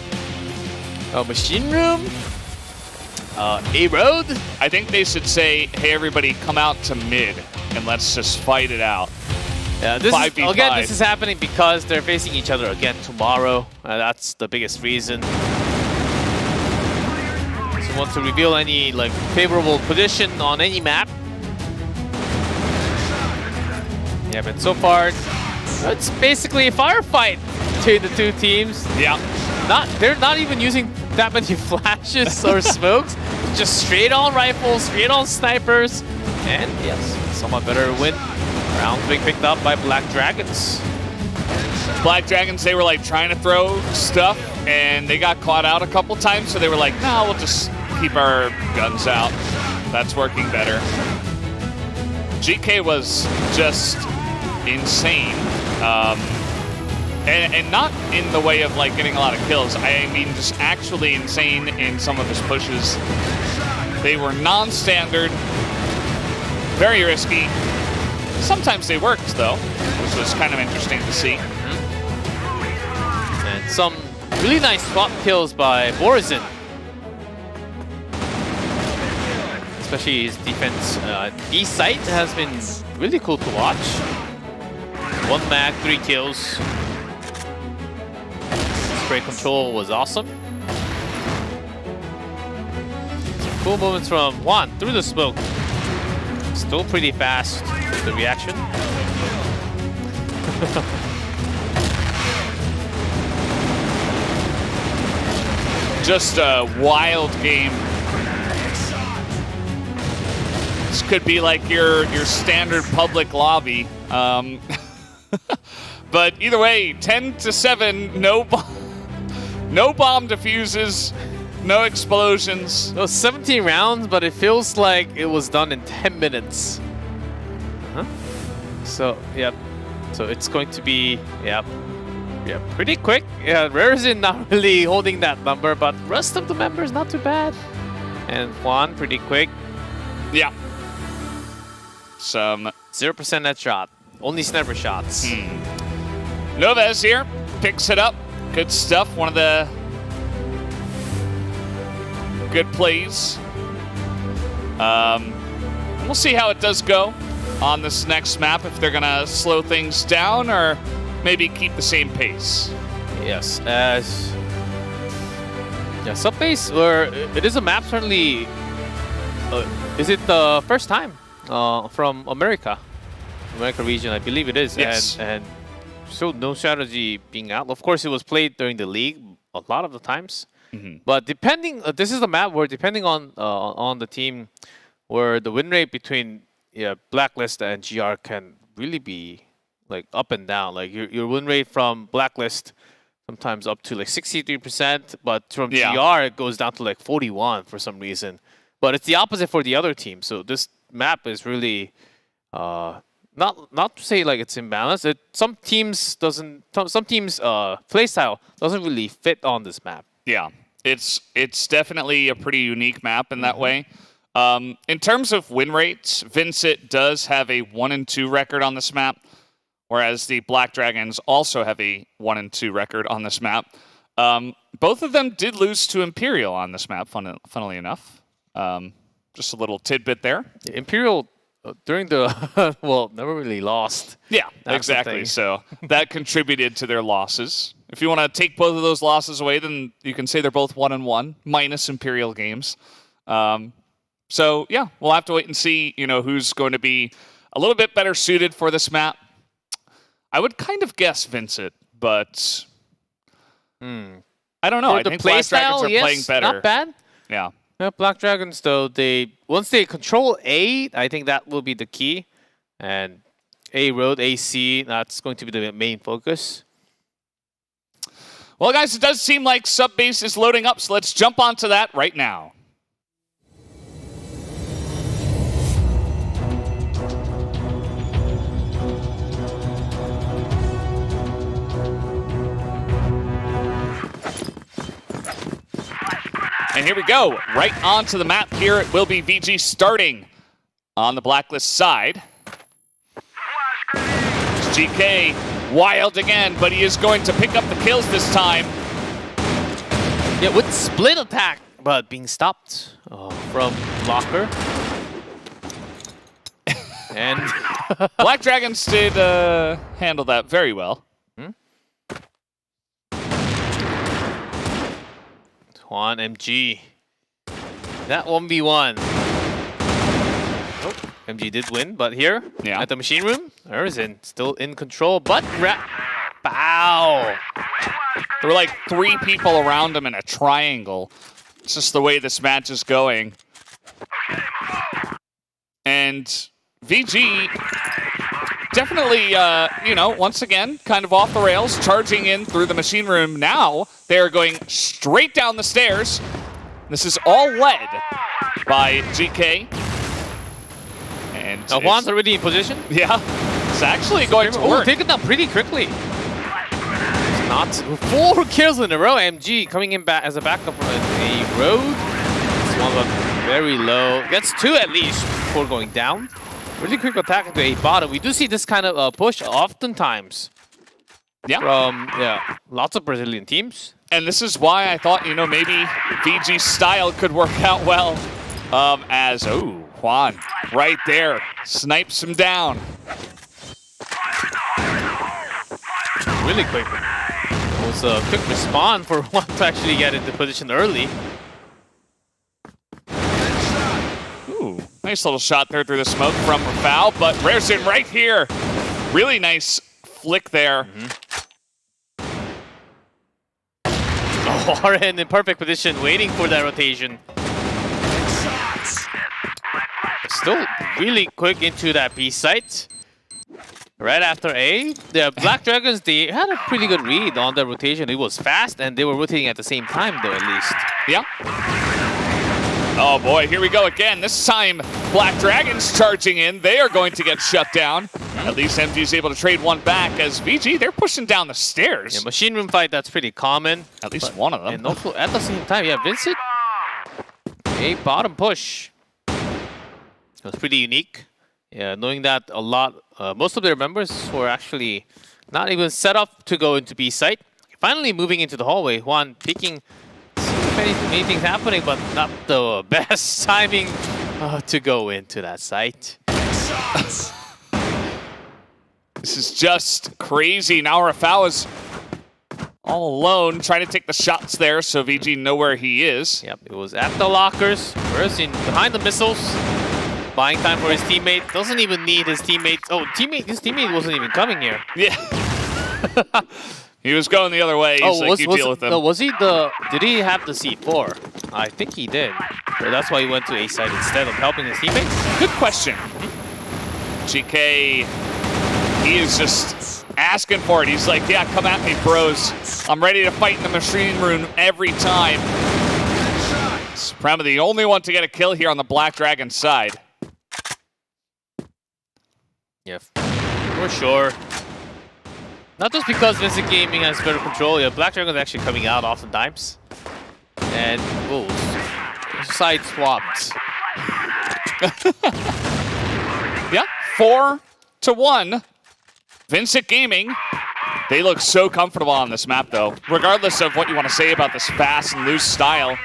Speaker 2: Machine room. A road.
Speaker 1: I think they should say, "Hey, everybody, come out to mid and let's just fight it out."
Speaker 2: Yeah, this is happening because they're facing each other again tomorrow. That's the biggest reason. So want to reveal any favorable position on any map. Yeah, but so far it's basically a firefight between the two teams.
Speaker 1: Yeah.
Speaker 2: They're not even using that many flashes or smokes. Just straight on rifles, straight on snipers. And yes, somewhat better win. Round being picked up by Black Dragons.
Speaker 1: Black Dragons, they were trying to throw stuff and they got caught out a couple times, so they were like, no, we'll just keep our guns out. That's working better. GK was just insane. And not in the way of getting a lot of kills. I mean, just actually insane in some of his pushes. They were non-standard, very risky. Sometimes they worked though, which was kind of interesting to see.
Speaker 2: And some really nice swap kills by Borzen. Especially his defense. East side has been really cool to watch. 1 mag, 3 kills. Spray control was awesome. Some cool movements from Juan through the smoke. Still pretty fast with the reaction.
Speaker 1: Just a wild game. This could be like your standard public lobby. But either way, 10-7, no bomb diffuses, no explosions.
Speaker 2: It was 17 rounds, but it feels like it was done in 10 minutes. So, yep. So it's going to be, yep, pretty quick. Yeah, Raresin not really holding that number, but rest of the members not too bad. And Juan pretty quick.
Speaker 1: Yeah. Some
Speaker 2: 0% net shot. Only sniper shots.
Speaker 1: Novez here picks it up. Good stuff. One of the good plays. We'll see how it does go on this next map, if they're gonna slow things down or maybe keep the same pace.
Speaker 2: Yes, as sub pace, or it is a map certainly. Is it the first time from America region? I believe it is.
Speaker 1: Yes.
Speaker 2: And so no strategy being out. Of course, it was played during the league a lot of the times. But depending, this is a map where depending on the team, where the win rate between Blacklist and GR can really be like up and down. Like your win rate from Blacklist sometimes up to like 63%, but from GR it goes down to like 41 for some reason. But it's the opposite for the other team. So this map is really not to say like it's imbalanced. Some teams playstyle doesn't really fit on this map.
Speaker 1: Yeah, it's definitely a pretty unique map in that way. In terms of win rates, Vincent does have a 1-2 record on this map, whereas the Black Dragons also have a 1-2 record on this map. Both of them did lose to Imperial on this map, funnily enough. Just a little tidbit there.
Speaker 2: Imperial during the well, never really lost.
Speaker 1: Yeah, exactly. So that contributed to their losses. If you want to take both of those losses away, then you can say they're both 1-1 minus Imperial games. So yeah, we'll have to wait and see, who's going to be a little bit better suited for this map. I would kind of guess Vincent, but I don't know.
Speaker 2: For
Speaker 1: I
Speaker 2: the
Speaker 1: think Black Dragons are playing better.
Speaker 2: Not bad.
Speaker 1: Yeah.
Speaker 2: Black Dragons, though, once they control A, I think that will be the key. And A road, AC, that's going to be the main focus.
Speaker 1: Well, guys, it does seem like Subbase is loading up, so let's jump onto that right now. And here we go, right onto the map here. It will be VG starting on the Blacklist side. It's GK, wild again, but he is going to pick up the kills this time.
Speaker 2: Yeah, with split attack, but being stopped from Locker. And
Speaker 1: Black Dragons did handle that very well.
Speaker 2: Juan MG. That 1v1. Oh, MG did win, but here at the machine room, Erzin still in control, but bow.
Speaker 1: There were like 3 people around him in a triangle. It's just the way this match is going. And VG definitely, once again, kind of off the rails, charging in through the machine room. Now they're going straight down the stairs. This is all led by GK. And
Speaker 2: Juan's already in position.
Speaker 1: Yeah, it's actually going to work.
Speaker 2: Take it down pretty quickly. It's not 4 kills in a row. MG coming in back as a backup from a road. It's one of very low. Gets 2 at least before going down. Really quick attack into a bottom. We do see this kind of push oftentimes.
Speaker 1: Yeah.
Speaker 2: From lots of Brazilian teams.
Speaker 1: And this is why I thought, maybe VG's style could work out well. Juan right there snipes him down.
Speaker 2: really quick. It was a quick respawn for one to actually get into position early.
Speaker 1: Ooh, nice little shot there through the smoke from Rafal, but Raresen right here. Really nice flick there.
Speaker 2: Oh, RN in perfect position, waiting for that rotation. Still really quick into that B site. Right after A, the Black Dragons, they had a pretty good read on the rotation. It was fast, and they were rotating at the same time, though, at least.
Speaker 1: Yeah. Oh boy, here we go again. This time, Black Dragons charging in. They are going to get shut down. At least MG's able to trade one back as VG, they're pushing down the stairs.
Speaker 2: Yeah, machine room fight, that's pretty common.
Speaker 1: At least one of them.
Speaker 2: And also, at the same time, yeah, Vincent, a bottom push. It was pretty unique. Yeah, knowing that a lot, most of their members were actually not even set up to go into B site. Finally moving into the hallway, Juan peeking, seeing many things happening, but not the best timing to go into that site.
Speaker 1: This is just crazy. Now Rafal is all alone, trying to take the shots there, so VG know where he is.
Speaker 2: Yep, it was at the lockers, first in behind the missiles. Buying time for his teammate. Doesn't even need his teammate. Oh, his teammate wasn't even coming here.
Speaker 1: Yeah. He was going the other way. He's like, you deal with him.
Speaker 2: No, did he have the C4? I think he did. So that's why he went to A side instead of helping his teammates.
Speaker 1: Good question. GK, he is just asking for it. He's like, yeah, come at me, bros. I'm ready to fight in the machine room every time. Suprema, the only one to get a kill here on the Black Dragon side.
Speaker 2: Yeah, for sure. Not just because Vincent Gaming has better control. Yeah, Black Dragon is actually coming out oftentimes. And, oh, side swapped.
Speaker 1: Yeah, 4-1. Vincent Gaming. They look so comfortable on this map, though. Regardless of what you want to say about this fast and loose style,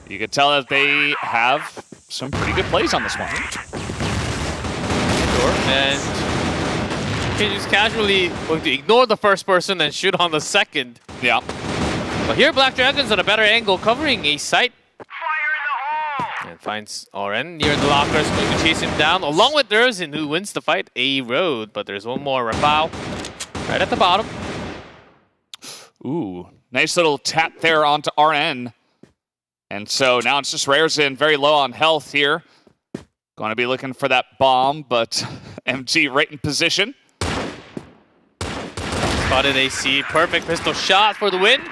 Speaker 1: you can tell that they have some pretty good plays on this one.
Speaker 2: And he's just casually going to ignore the first person and shoot on the second.
Speaker 1: Yeah.
Speaker 2: But here, Black Dragon's at a better angle, covering a site. And finds RN near the lockers, going to chase him down, along with Raresen, who wins the fight. A road, but there's one more Rafal right at the bottom.
Speaker 1: Ooh, nice little tap there onto RN. And so now it's just Raresen very low on health here. Going to be looking for that bomb, but MG right in position.
Speaker 2: Spotted AC, perfect pistol shot for the win.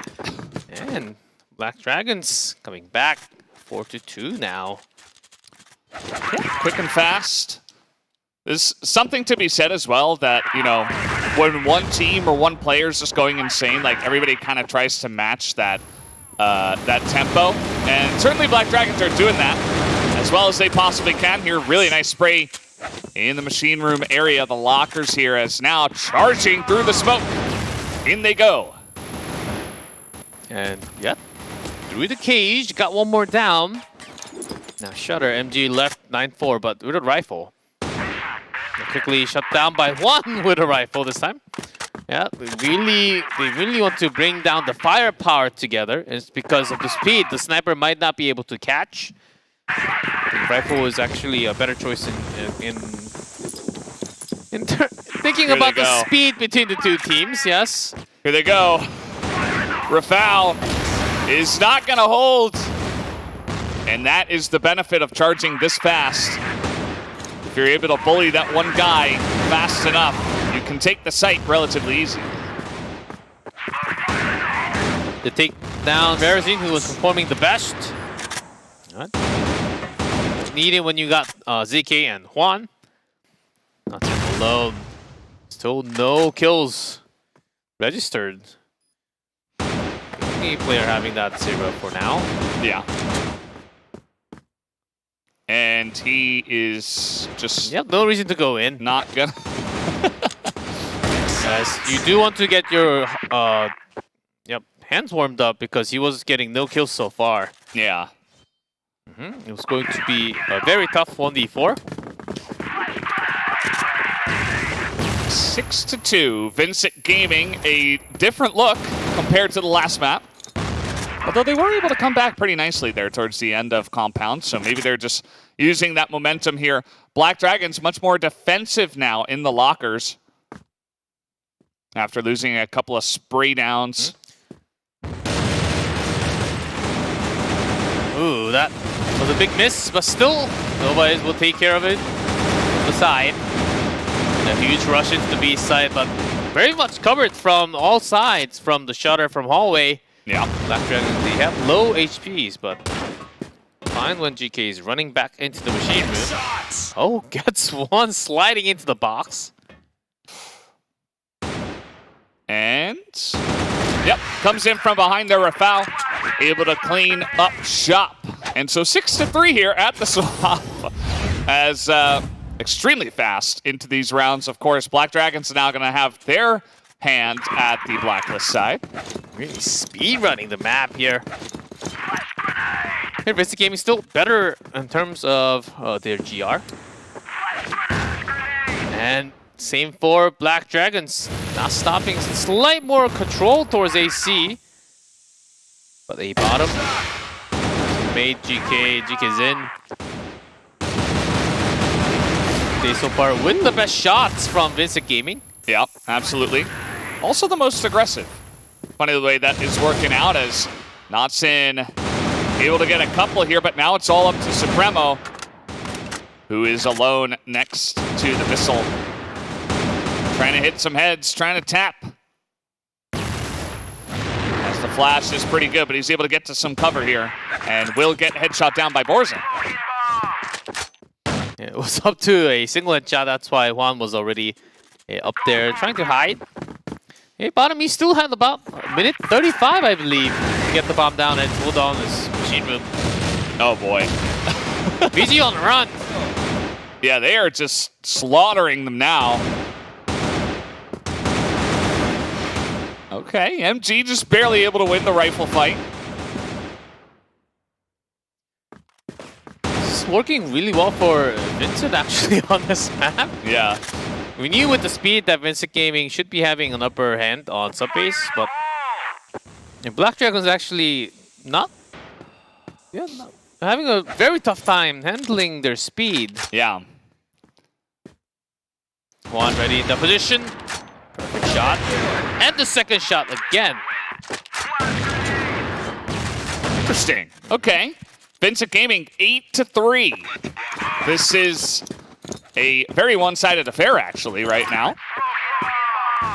Speaker 2: And Black Dragons coming back, 4-2 now.
Speaker 1: Yeah, quick and fast. There's something to be said as well that, you know, when one team or one player is just going insane, like everybody kind of tries to match that that tempo. And certainly Black Dragons are doing that as well as they possibly can here. Really nice spray in the machine room area. The lockers here as now charging through the smoke. In they go.
Speaker 2: And yep, through the cage, got one more down. Now Shutter, MG left 9-4, but with a rifle. Quickly shut down by one with a rifle this time. Yeah, they really want to bring down the firepower together. It's because of the speed. The sniper might not be able to catch. The rifle is actually a better choice in thinking about the speed between the two teams. Yes.
Speaker 1: Here they go. Rafal is not going to hold. And that is the benefit of charging this fast. If you're able to bully that one guy fast enough, you can take the site relatively easy.
Speaker 2: To take down Raresen, who was performing the best. Right. Needed when you got ZK and Juan. Not alone. Still no kills registered. Any player having that 0 for now.
Speaker 1: Yeah. And he is just...
Speaker 2: Yep, no reason to go in.
Speaker 1: Not gonna...
Speaker 2: Yes, you do want to get your hands warmed up because he was getting no kills so far.
Speaker 1: Yeah.
Speaker 2: It was going to be a very tough 1v4.
Speaker 1: 6-2. Vincent Gaming, a different look compared to the last map. Although they were able to come back pretty nicely there towards the end of Compound, so maybe they're just using that momentum here. Black Dragons much more defensive now in the lockers after losing a couple of spray downs.
Speaker 2: Ooh, that was a big miss, but still, Nobody's will take care of it from the side. And a huge rush into the B side, but very much covered from all sides from the shutter from hallway.
Speaker 1: Yeah.
Speaker 2: Black Dragons, they have low HPs, but fine when GK is running back into the machine room. Oh, gets one sliding into the box.
Speaker 1: And, yep, comes in from behind there, Rafał, able to clean up shop. And so 6-3 here at the swap as extremely fast into these rounds. Of course, Black Dragons are now going to have their hand at the Blacklist side.
Speaker 2: Really speed running the map here. Here, Invitational Gaming still better in terms of their GR. And same for Black Dragons. Not stopping, slight more control towards AC. But A bottom. Made GK's in. They so far with the best shots from Invitational Gaming.
Speaker 1: Yeah, absolutely. Also the most aggressive. Funny the way that is working out as Notson able to get a couple here, but now it's all up to Supremo, who is alone next to the missile. Trying to hit some heads, trying to tap. As the flash is pretty good, but he's able to get to some cover here and will get headshot down by Borzen.
Speaker 2: It was up to a single headshot, that's why Juan was already up there trying to hide. Hey, bottom, he still had about a minute 35, I believe, to get the bomb down and pull down this machine room.
Speaker 1: Oh boy.
Speaker 2: VG on the run.
Speaker 1: Yeah, they are just slaughtering them now. Okay, MG just barely able to win the rifle fight.
Speaker 2: This is working really well for Vincent actually on this map.
Speaker 1: Yeah.
Speaker 2: We knew with the speed that Invitational Gaming should be having an upper hand on subbase, but Black Dragons actually not having a very tough time handling their speed.
Speaker 1: Yeah.
Speaker 2: Juan ready in the position. Perfect shot. And the second shot again.
Speaker 1: Interesting. Okay. Invitational Gaming 8-3. This is a very one-sided affair, actually, right now.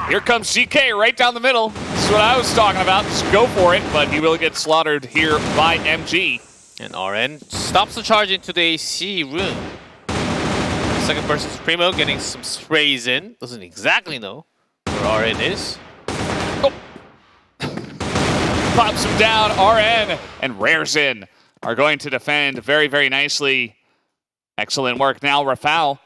Speaker 1: Here comes GK right down the middle. This is what I was talking about. Just go for it, but he will get slaughtered here by MG.
Speaker 2: And RN stops the charge into the AC room. Second person, Supremo, getting some sprays in. Doesn't exactly know where RN is.
Speaker 1: Oh. Pops him down. RN and Raresin are going to defend very, very nicely. Excellent work now, Rafał.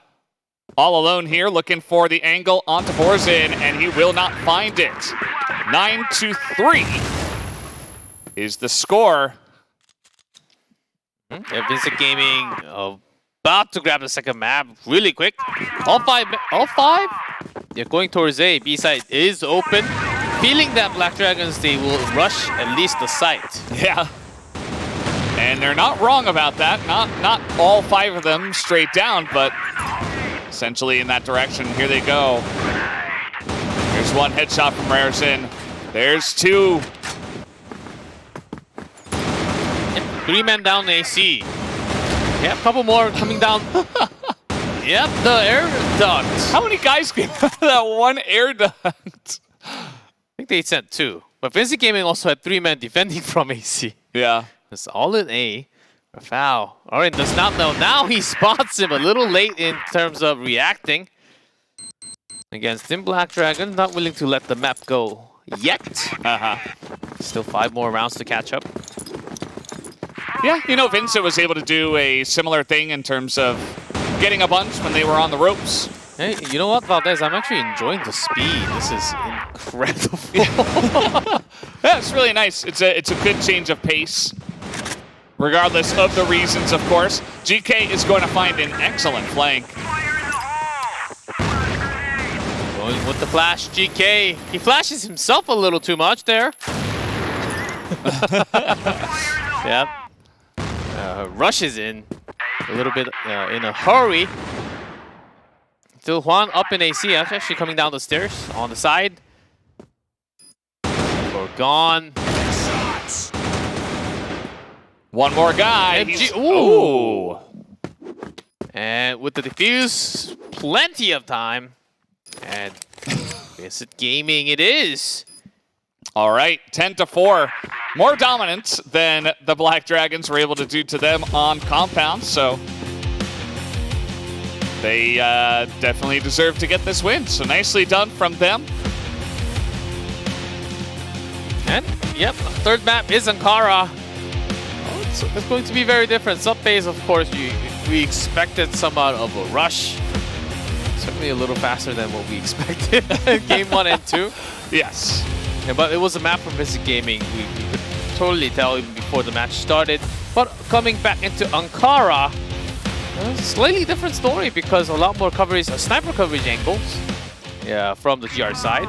Speaker 1: All alone here, looking for the angle onto Borzen, and he will not find it. 9-3 is the score.
Speaker 2: Invitational Gaming about to grab the second map really quick. All five. They're going towards A. B side is open. Feeling that Black Dragons, they will rush at least the site.
Speaker 1: Yeah. And they're not wrong about that. Not all 5 of them straight down, but essentially in that direction. Here they go. Here's one headshot from Raresin. There's 2.
Speaker 2: Yep, 3 men down AC. Yep, a couple more coming down. Yep, the air duct.
Speaker 1: How many guys came out of that one air duct?
Speaker 2: I think they sent 2. But Invitational Gaming also had 3 men defending from AC.
Speaker 1: Yeah.
Speaker 2: It's all in A. Rafał. Alright, does not know. Now he spots him a little late in terms of reacting. Against him, Black Dragon, not willing to let the map go yet. Still 5 more rounds to catch up.
Speaker 1: Yeah, you know, Vincent was able to do a similar thing in terms of getting a bunch when they were on the ropes.
Speaker 2: Hey, you know what, Valdez? I'm actually enjoying the speed. This is incredible.
Speaker 1: Yeah, it's really nice. It's a good change of pace. Regardless of the reasons, of course. GK is going to find an excellent flank.
Speaker 2: Going with the flash, GK. He flashes himself a little too much there. Yep. Rushes in a little bit in a hurry. Still Juan up in AC, actually coming down the stairs on the side. Gone.
Speaker 1: One more guy.
Speaker 2: Ooh. And with the defuse, plenty of time. And Vincent Gaming it is.
Speaker 1: All right, 10-4. More dominant than the Black Dragons were able to do to them on compound, so they definitely deserve to get this win. So nicely done from them.
Speaker 2: And, yep, third map is Ankara. Oh, it's going to be very different. Sub phase, of course, we expected somewhat of a rush. Certainly a little faster than what we expected in Game 1 and 2.
Speaker 1: Yes.
Speaker 2: Yeah, but it was a map from Vincent Gaming. We could totally tell even before the match started. But coming back into Ankara, slightly different story because a lot more coverage, sniper coverage angles from the GR side.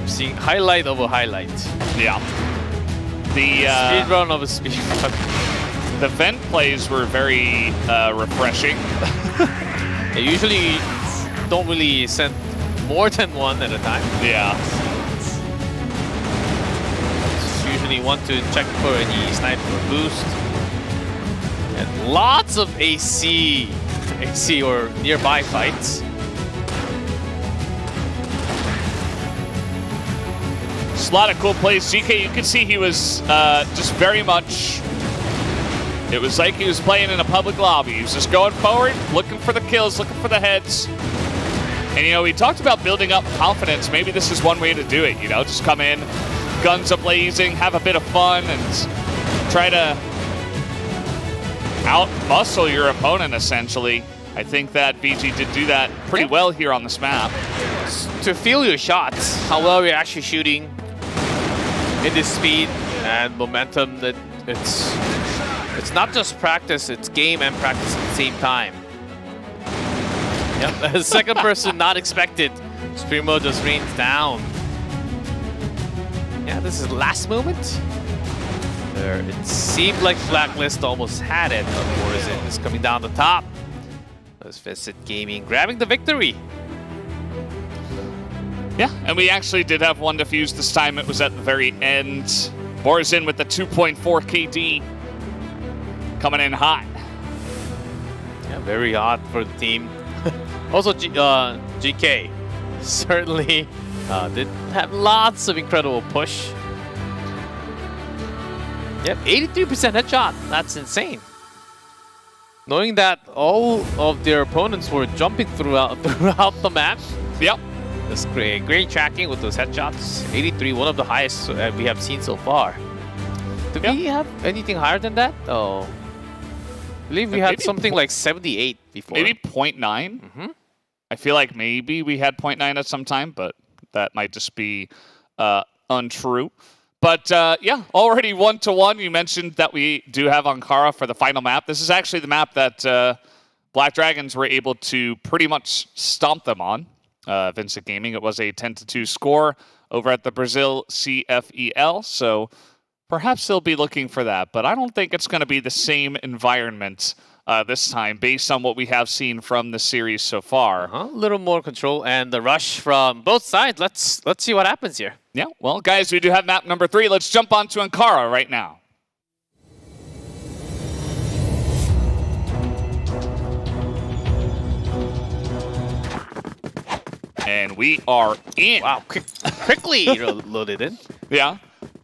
Speaker 2: Seeing highlight over highlight.
Speaker 1: Yeah. The
Speaker 2: speed run of a speed run.
Speaker 1: The vent plays were very refreshing.
Speaker 2: They usually don't really send more than one at a time.
Speaker 1: Yeah.
Speaker 2: Just usually want to check for any sniper boost. And lots of AC or nearby fights.
Speaker 1: Just a lot of cool plays. GK, you could see he was just very much... It was like he was playing in a public lobby. He was just going forward, looking for the kills, looking for the heads. And, you know, we talked about building up confidence. Maybe this is one way to do it, you know? Just come in, guns a-blazing, have a bit of fun, and try to out-muscle your opponent, essentially. I think that BG did do that pretty well here on this map.
Speaker 2: To feel your shots, how well you're actually shooting in this speed and momentum, that it's not just practice, it's game and practice at the same time. Yep, the second person not expected. Sprimo just rains down. Yeah, this is the last moment. There, it seemed like Blacklist almost had it. Of course, it is coming down the top. There's Vincent Gaming grabbing the victory.
Speaker 1: Yeah, and we actually did have one defuse this time. It was at the very end. Borzin with the 2.4 KD. Coming in hot.
Speaker 2: Yeah, very hot for the team. Also, GK certainly did have lots of incredible push. Yep, 83% headshot. That's insane. Knowing that all of their opponents were jumping throughout the map.
Speaker 1: Yep.
Speaker 2: That's great tracking with those headshots. 83, one of the highest we have seen so far. Do we have anything higher than that? Oh, I believe we had something like 78 before.
Speaker 1: Maybe 0.9?
Speaker 2: Mm-hmm.
Speaker 1: I feel like maybe we had 0.9 at some time, but that might just be untrue. But yeah, already 1-1. You mentioned that we do have Ankara for the final map. This is actually the map that Black Dragons were able to pretty much stomp them on. Vincent Gaming, it was a 10-2 score over at the Brazil CFEL, so perhaps they'll be looking for that, but I don't think it's going to be the same environment this time based on what we have seen from the series so far.
Speaker 2: A little more control and the rush from both sides. Let's see what happens here.
Speaker 1: Yeah, well, guys, we do have map number 3. Let's jump on to Ankara right now. And we are in.
Speaker 2: Wow, quickly loaded in.
Speaker 1: Yeah,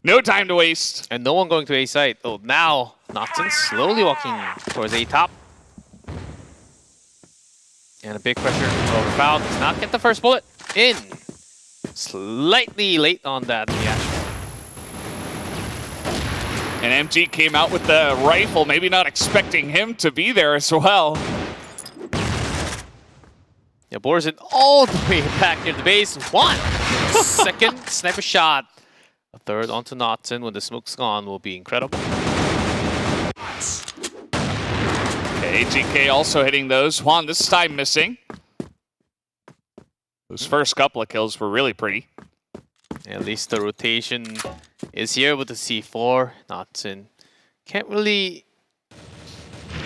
Speaker 1: no time to waste.
Speaker 2: And no one going to A site. Oh, now Nocton slowly walking towards A top. And a big pressure over foul. Does not get the first bullet. In. Slightly late on that reaction.
Speaker 1: And MG came out with the rifle, maybe not expecting him to be there as well.
Speaker 2: Yeah, Borzin all the way back near the base. One. Second sniper shot. A third onto Notson when the smoke's gone will be incredible.
Speaker 1: Okay, AGK also hitting those. Juan this time missing. Those first couple of kills were really pretty.
Speaker 2: At least the rotation is here with the C4. Notson can't really...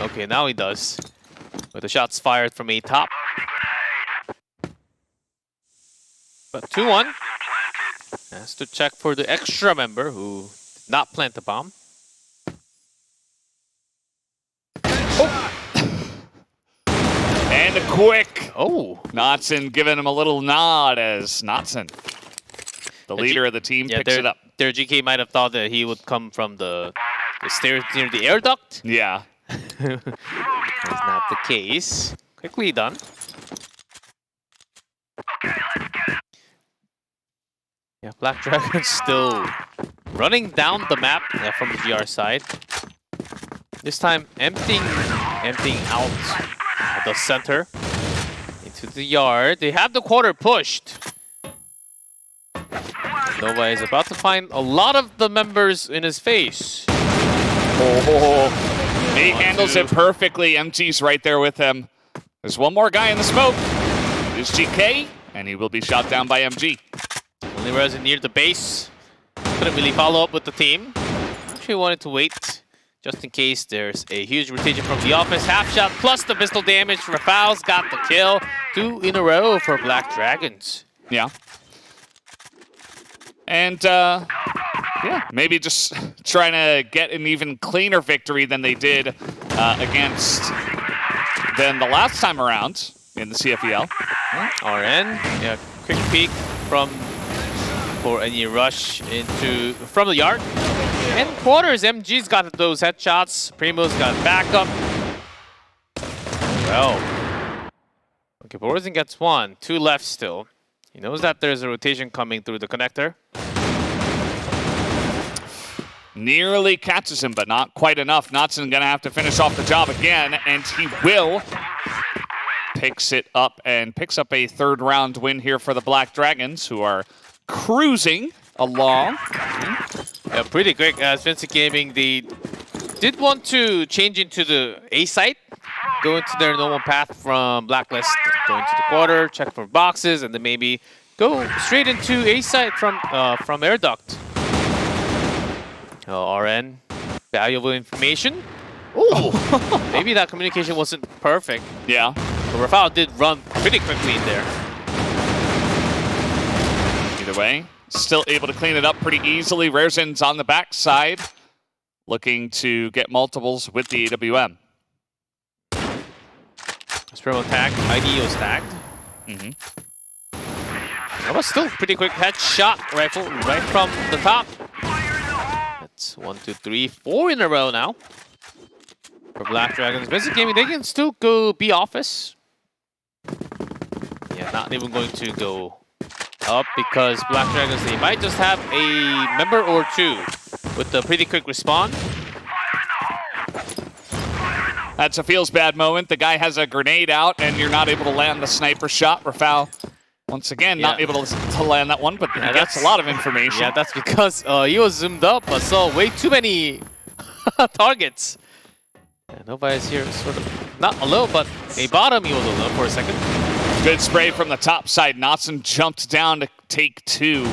Speaker 2: Okay, now he does. With the shots fired from A top. But 2-1. Has to check for the extra member who did not plant the bomb.
Speaker 1: And a quick.
Speaker 2: Oh.
Speaker 1: Notson giving him a little nod as Notson, the leader of the team, picks it up.
Speaker 2: Their GK might have thought that he would come from the stairs near the air duct.
Speaker 1: Yeah.
Speaker 2: That's not the case. Quickly done. Yeah, Black Dragon still running down the map from the GR side. This time emptying out the center into the yard. They have the quarter pushed. Nova is about to find a lot of the members in his face.
Speaker 1: Oh, he handles it perfectly. MG's right there with him. There's one more guy in the smoke. There's GK, and he will be shot down by MG.
Speaker 2: Only resin near the base. Couldn't really follow up with the team. Actually wanted to wait just in case there's a huge rotation from the office. Half shot plus the pistol damage. Rafal's got the kill. 2 in a row for Black Dragons.
Speaker 1: Yeah. And yeah, maybe just trying to get an even cleaner victory than they did against the last time around in the CFEL.
Speaker 2: RN, yeah, quick peek for any rush from the yard. And quarters, MG's got those headshots. Primo's got backup. Well, okay, Borzin gets 1, 2 left still. He knows that there's a rotation coming through the connector.
Speaker 1: Nearly catches him, but not quite enough. Notson gonna have to finish off the job again, and he will. Picks it up and picks up a 3rd round win here for the Black Dragons, who are cruising along.
Speaker 2: Yeah, pretty quick. As Vincent Gaming, they did want to change into the A site, go into their normal path from Blacklist, go into the quarter, check for boxes, and then maybe go straight into A site from Air Duct. RN, valuable information. Oh, maybe that communication wasn't perfect.
Speaker 1: Yeah.
Speaker 2: But Rafal did run pretty quickly in there.
Speaker 1: Either way, still able to clean it up pretty easily. Rarezin's on the backside, looking to get multiples with the AWM.
Speaker 2: Sprimo tagged, IDEO's tagged. That was still pretty quick headshot rifle right from the top. That's 1, 2, 3, 4 in a row now for Black Dragons. Basic Gaming, they can still go B office. Yeah, not even going to go up because Black Dragons, they might just have a member or 2 with the pretty quick respawn.
Speaker 1: That's a feels bad moment. The guy has a grenade out and you're not able to land the sniper shot. Rafal, once again, not able to land that one, but he gets a lot of information.
Speaker 2: Yeah, that's because he was zoomed up, but saw way too many targets. And Nova is here sort of, not alone, but a bottom he was alone for a second.
Speaker 1: Good spray from the top side. Notson jumped down to take 2.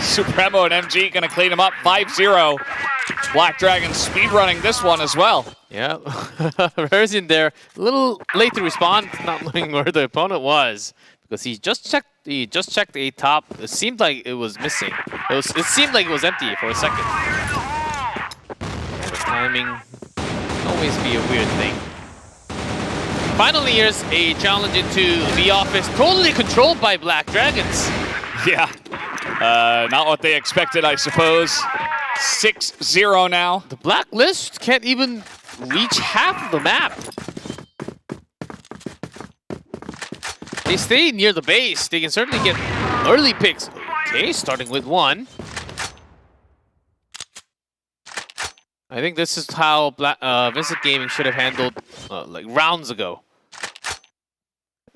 Speaker 1: Supremo and MG gonna clean him up 5-0. Black Dragon speedrunning this one as well.
Speaker 2: Yeah, Rare's in there. A little late to respond, not knowing where the opponent was. Because he just checked a top. It seemed like it was missing. It seemed like it was empty for a second. Yeah, the timing can always be a weird thing. Finally, here's a challenge into the office, totally controlled by Black Dragons.
Speaker 1: Yeah, not what they expected, I suppose. 6-0 now.
Speaker 2: The Blacklist can't even reach half of the map. They stay near the base. They can certainly get early picks. Okay, starting with 1. I think this is how Vincent Gaming should have handled like rounds ago.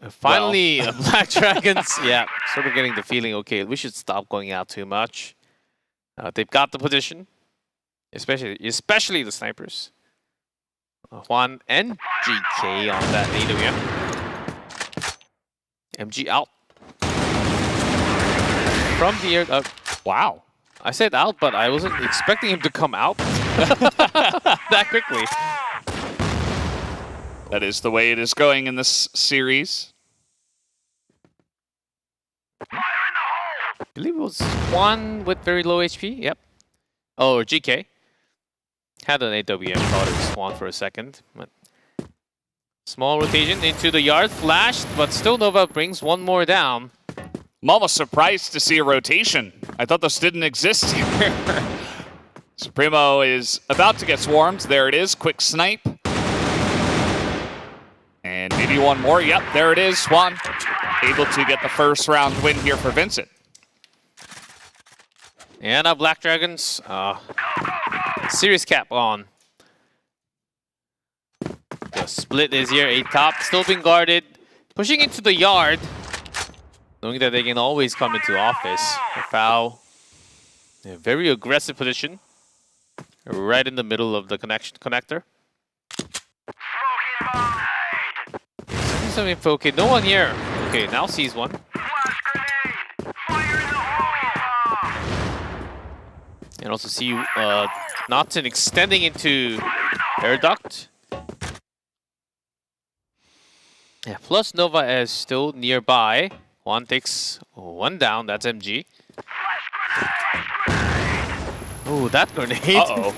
Speaker 2: Finally, Black Dragons, yeah, sort of getting the feeling, okay, we should stop going out too much. They've got the position, especially the snipers. Juan and GK on that AWM. MG out. From the air.
Speaker 1: Wow.
Speaker 2: I said out, but I wasn't expecting him to come out that quickly.
Speaker 1: That is the way it is going in this series.
Speaker 2: I believe it was Juan with very low HP. Yep. Oh, GK. Had an AWM, thought it was Juan for a second. But small rotation into the yard, flashed, but still Nova brings one more down.
Speaker 1: I'm almost surprised to see a rotation. I thought those didn't exist here. Supremo is about to get swarmed. There it is. Quick snipe. And maybe one more. Yep, there it is. Swan able to get the first round win here for Vincent.
Speaker 2: And now Black Dragons. Serious cap on. The split is here. A top still being guarded. Pushing into the yard. Knowing that they can always come into office. A foul. A very aggressive position. Right in the middle of the connector. Some info. Okay, no one here. Okay, now sees one. And also see Notson extending into air duct. Yeah, plus Nova is still nearby. Juan takes one down. That's MG. Oh, that grenade.
Speaker 1: Uh-oh.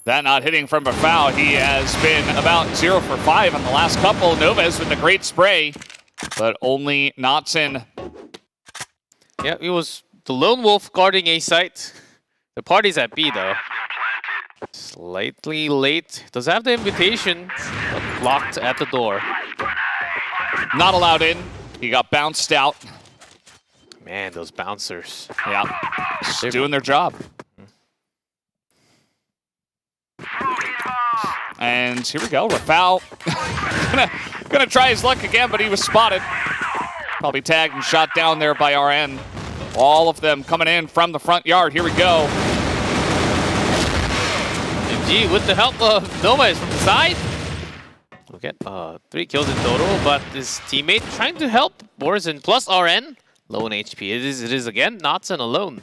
Speaker 1: That not hitting from a foul. He has been about 0 for 5 on the last couple. Novas with a great spray, but only Notson.
Speaker 2: Yeah, it was the lone wolf guarding A site. The party's at B though. Slightly late. Does have the invitation, but blocked at the door.
Speaker 1: Not allowed in. He got bounced out.
Speaker 2: Man, those bouncers.
Speaker 1: Yeah, just doing their job. And here we go, Rafal. gonna try his luck again, but he was spotted. Probably tagged and shot down there by RN. All of them coming in from the front yard. Here we go.
Speaker 2: MG with the help of Nova from the side. We'll get 3 kills in total, but his teammate trying to help. Borzen plus RN. Low in HP. It is again Notson alone.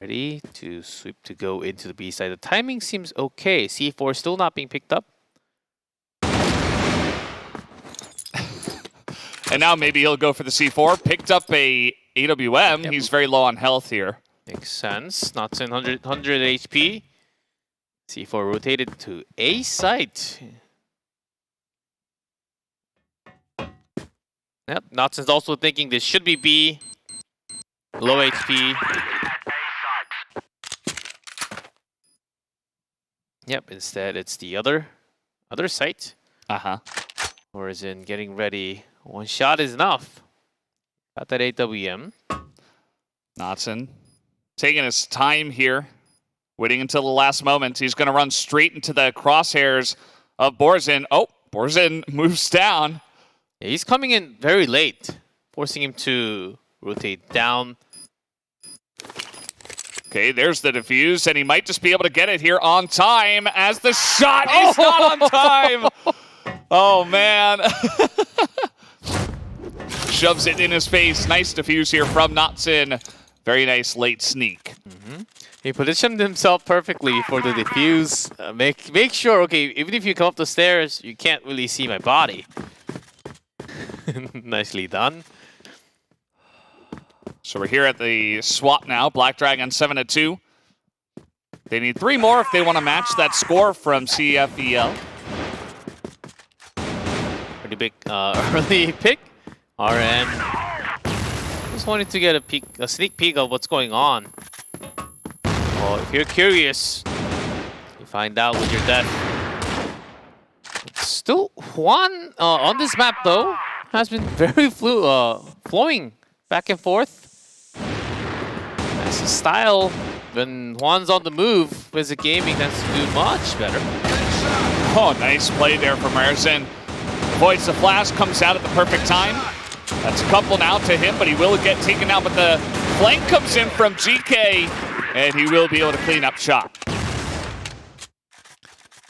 Speaker 2: Ready to sweep to go into the B side. The timing seems okay. C4 still not being picked up.
Speaker 1: And now maybe he'll go for the C4. Picked up a AWM. Yep. He's very low on health here.
Speaker 2: Makes sense. Notson 100 HP. C4 rotated to A site. Yep, Notson's also thinking this should be B. Low HP. Yep, instead it's the other site. Or is in getting ready. One shot is enough. Got that AWM.
Speaker 1: Notson taking his time here. Waiting until the last moment. He's going to run straight into the crosshairs of Borzen. Oh, Borzen moves down.
Speaker 2: Yeah, he's coming in very late, forcing him to rotate down.
Speaker 1: Okay, there's the defuse, and he might just be able to get it here on time as the shot is not on time. Oh, man. Shoves it in his face. Nice defuse here from Notson. Very nice late sneak.
Speaker 2: He positioned himself perfectly for the defuse. Make sure, okay, even if you come up the stairs, you can't really see my body. Nicely done.
Speaker 1: So we're here at the swap now. Black Dragon 7-2. They need 3 more if they want to match that score from CFEL.
Speaker 2: Pretty big early pick. RN just wanted to get a sneak peek of what's going on. Well, if you're curious, you find out with your death. It's still Juan on this map though has been very flowing back and forth. That's his style. When Juan's on the move, as a gaming tends to do much better.
Speaker 1: Oh, nice play there from Emerson. Avoids the flash, comes out at the perfect time. That's a couple now to him, but he will get taken out. But the flank comes in from GK, and he will be able to clean up shot.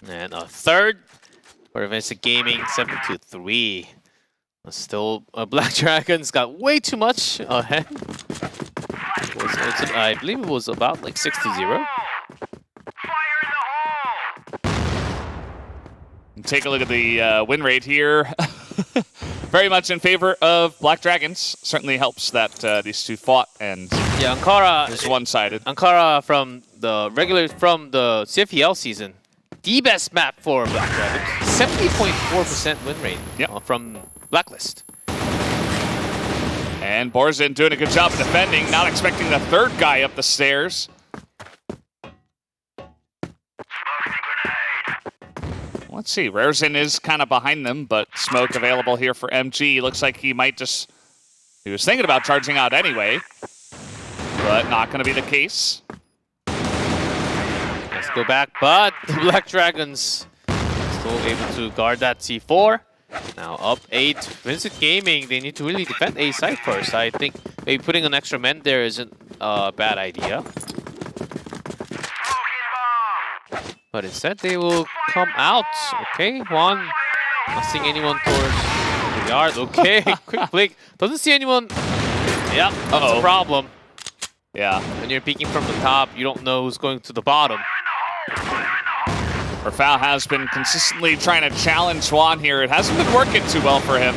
Speaker 2: And a third for Vincent Gaming, 7-3. Still, Black Dragons got way too much ahead. I believe it was about like 6-0.
Speaker 1: Take a look at the win rate here. Very much in favor of Black Dragons. Certainly helps that these two fought, and
Speaker 2: yeah, Ankara
Speaker 1: is one-sided.
Speaker 2: Ankara from the CFEL season, the best map for Black Dragons. 70.4% win rate from Blacklist.
Speaker 1: And Borzin doing a good job of defending, not expecting the third guy up the stairs. Let's see, Rarezen is kind of behind them, but smoke available here for MG. Looks like he might just... He was thinking about charging out anyway, but not going to be the case.
Speaker 2: Let's go back, but the Black Dragons still able to guard that C4. Now up 8, Vincent Gaming, they need to really defend A side first. I think maybe putting an extra man there isn't a bad idea. But instead they will come out. Okay, Juan, not seeing anyone towards the yard. Okay, quick blink. Doesn't see anyone. Yeah, that's a problem.
Speaker 1: Yeah.
Speaker 2: When you're peeking from the top, you don't know who's going to the bottom.
Speaker 1: Rafał has been consistently trying to challenge Juan here. It hasn't been working too well for him.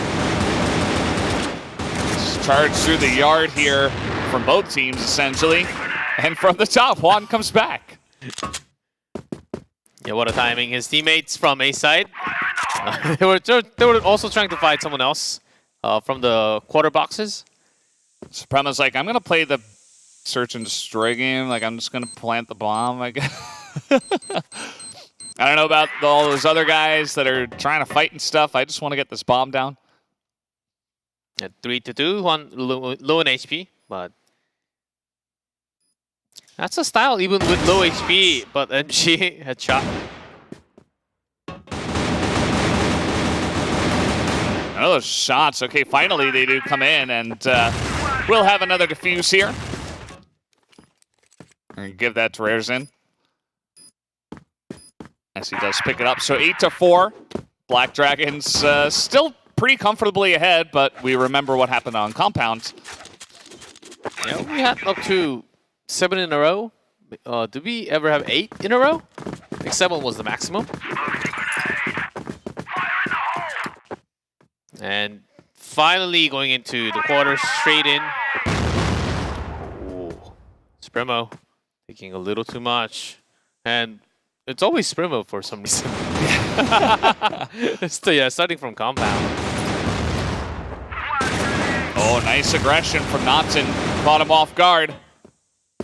Speaker 1: Just charge through the yard here from both teams, essentially. And from the top, Juan comes back.
Speaker 2: Yeah, what a timing. His teammates from A side, they were also trying to fight someone else from the quarter boxes.
Speaker 1: Suprema's like, I'm going to play the search and destroy game. Like, I'm just going to plant the bomb, I guess. I don't know about all those other guys that are trying to fight and stuff. I just want to get this bomb down.
Speaker 2: At 3-2, Juan low in HP, but that's a style even with low HP, but MG headshot.
Speaker 1: Another shots. Okay, finally they do come in, and we'll have another defuse here. And give that to Rarezen. As he does pick it up. So 8-4. Black Dragons still pretty comfortably ahead, but we remember what happened on Compound.
Speaker 2: Yeah, we had up to 7 in a row. Did we ever have 8 in a row? I think 7 was the maximum. And finally going into the quarters, straight in. Ooh. Spremo taking a little too much. And it's always Spremo for some reason. So yeah, starting from Compound.
Speaker 1: Oh, nice aggression from Notson. Caught him off guard.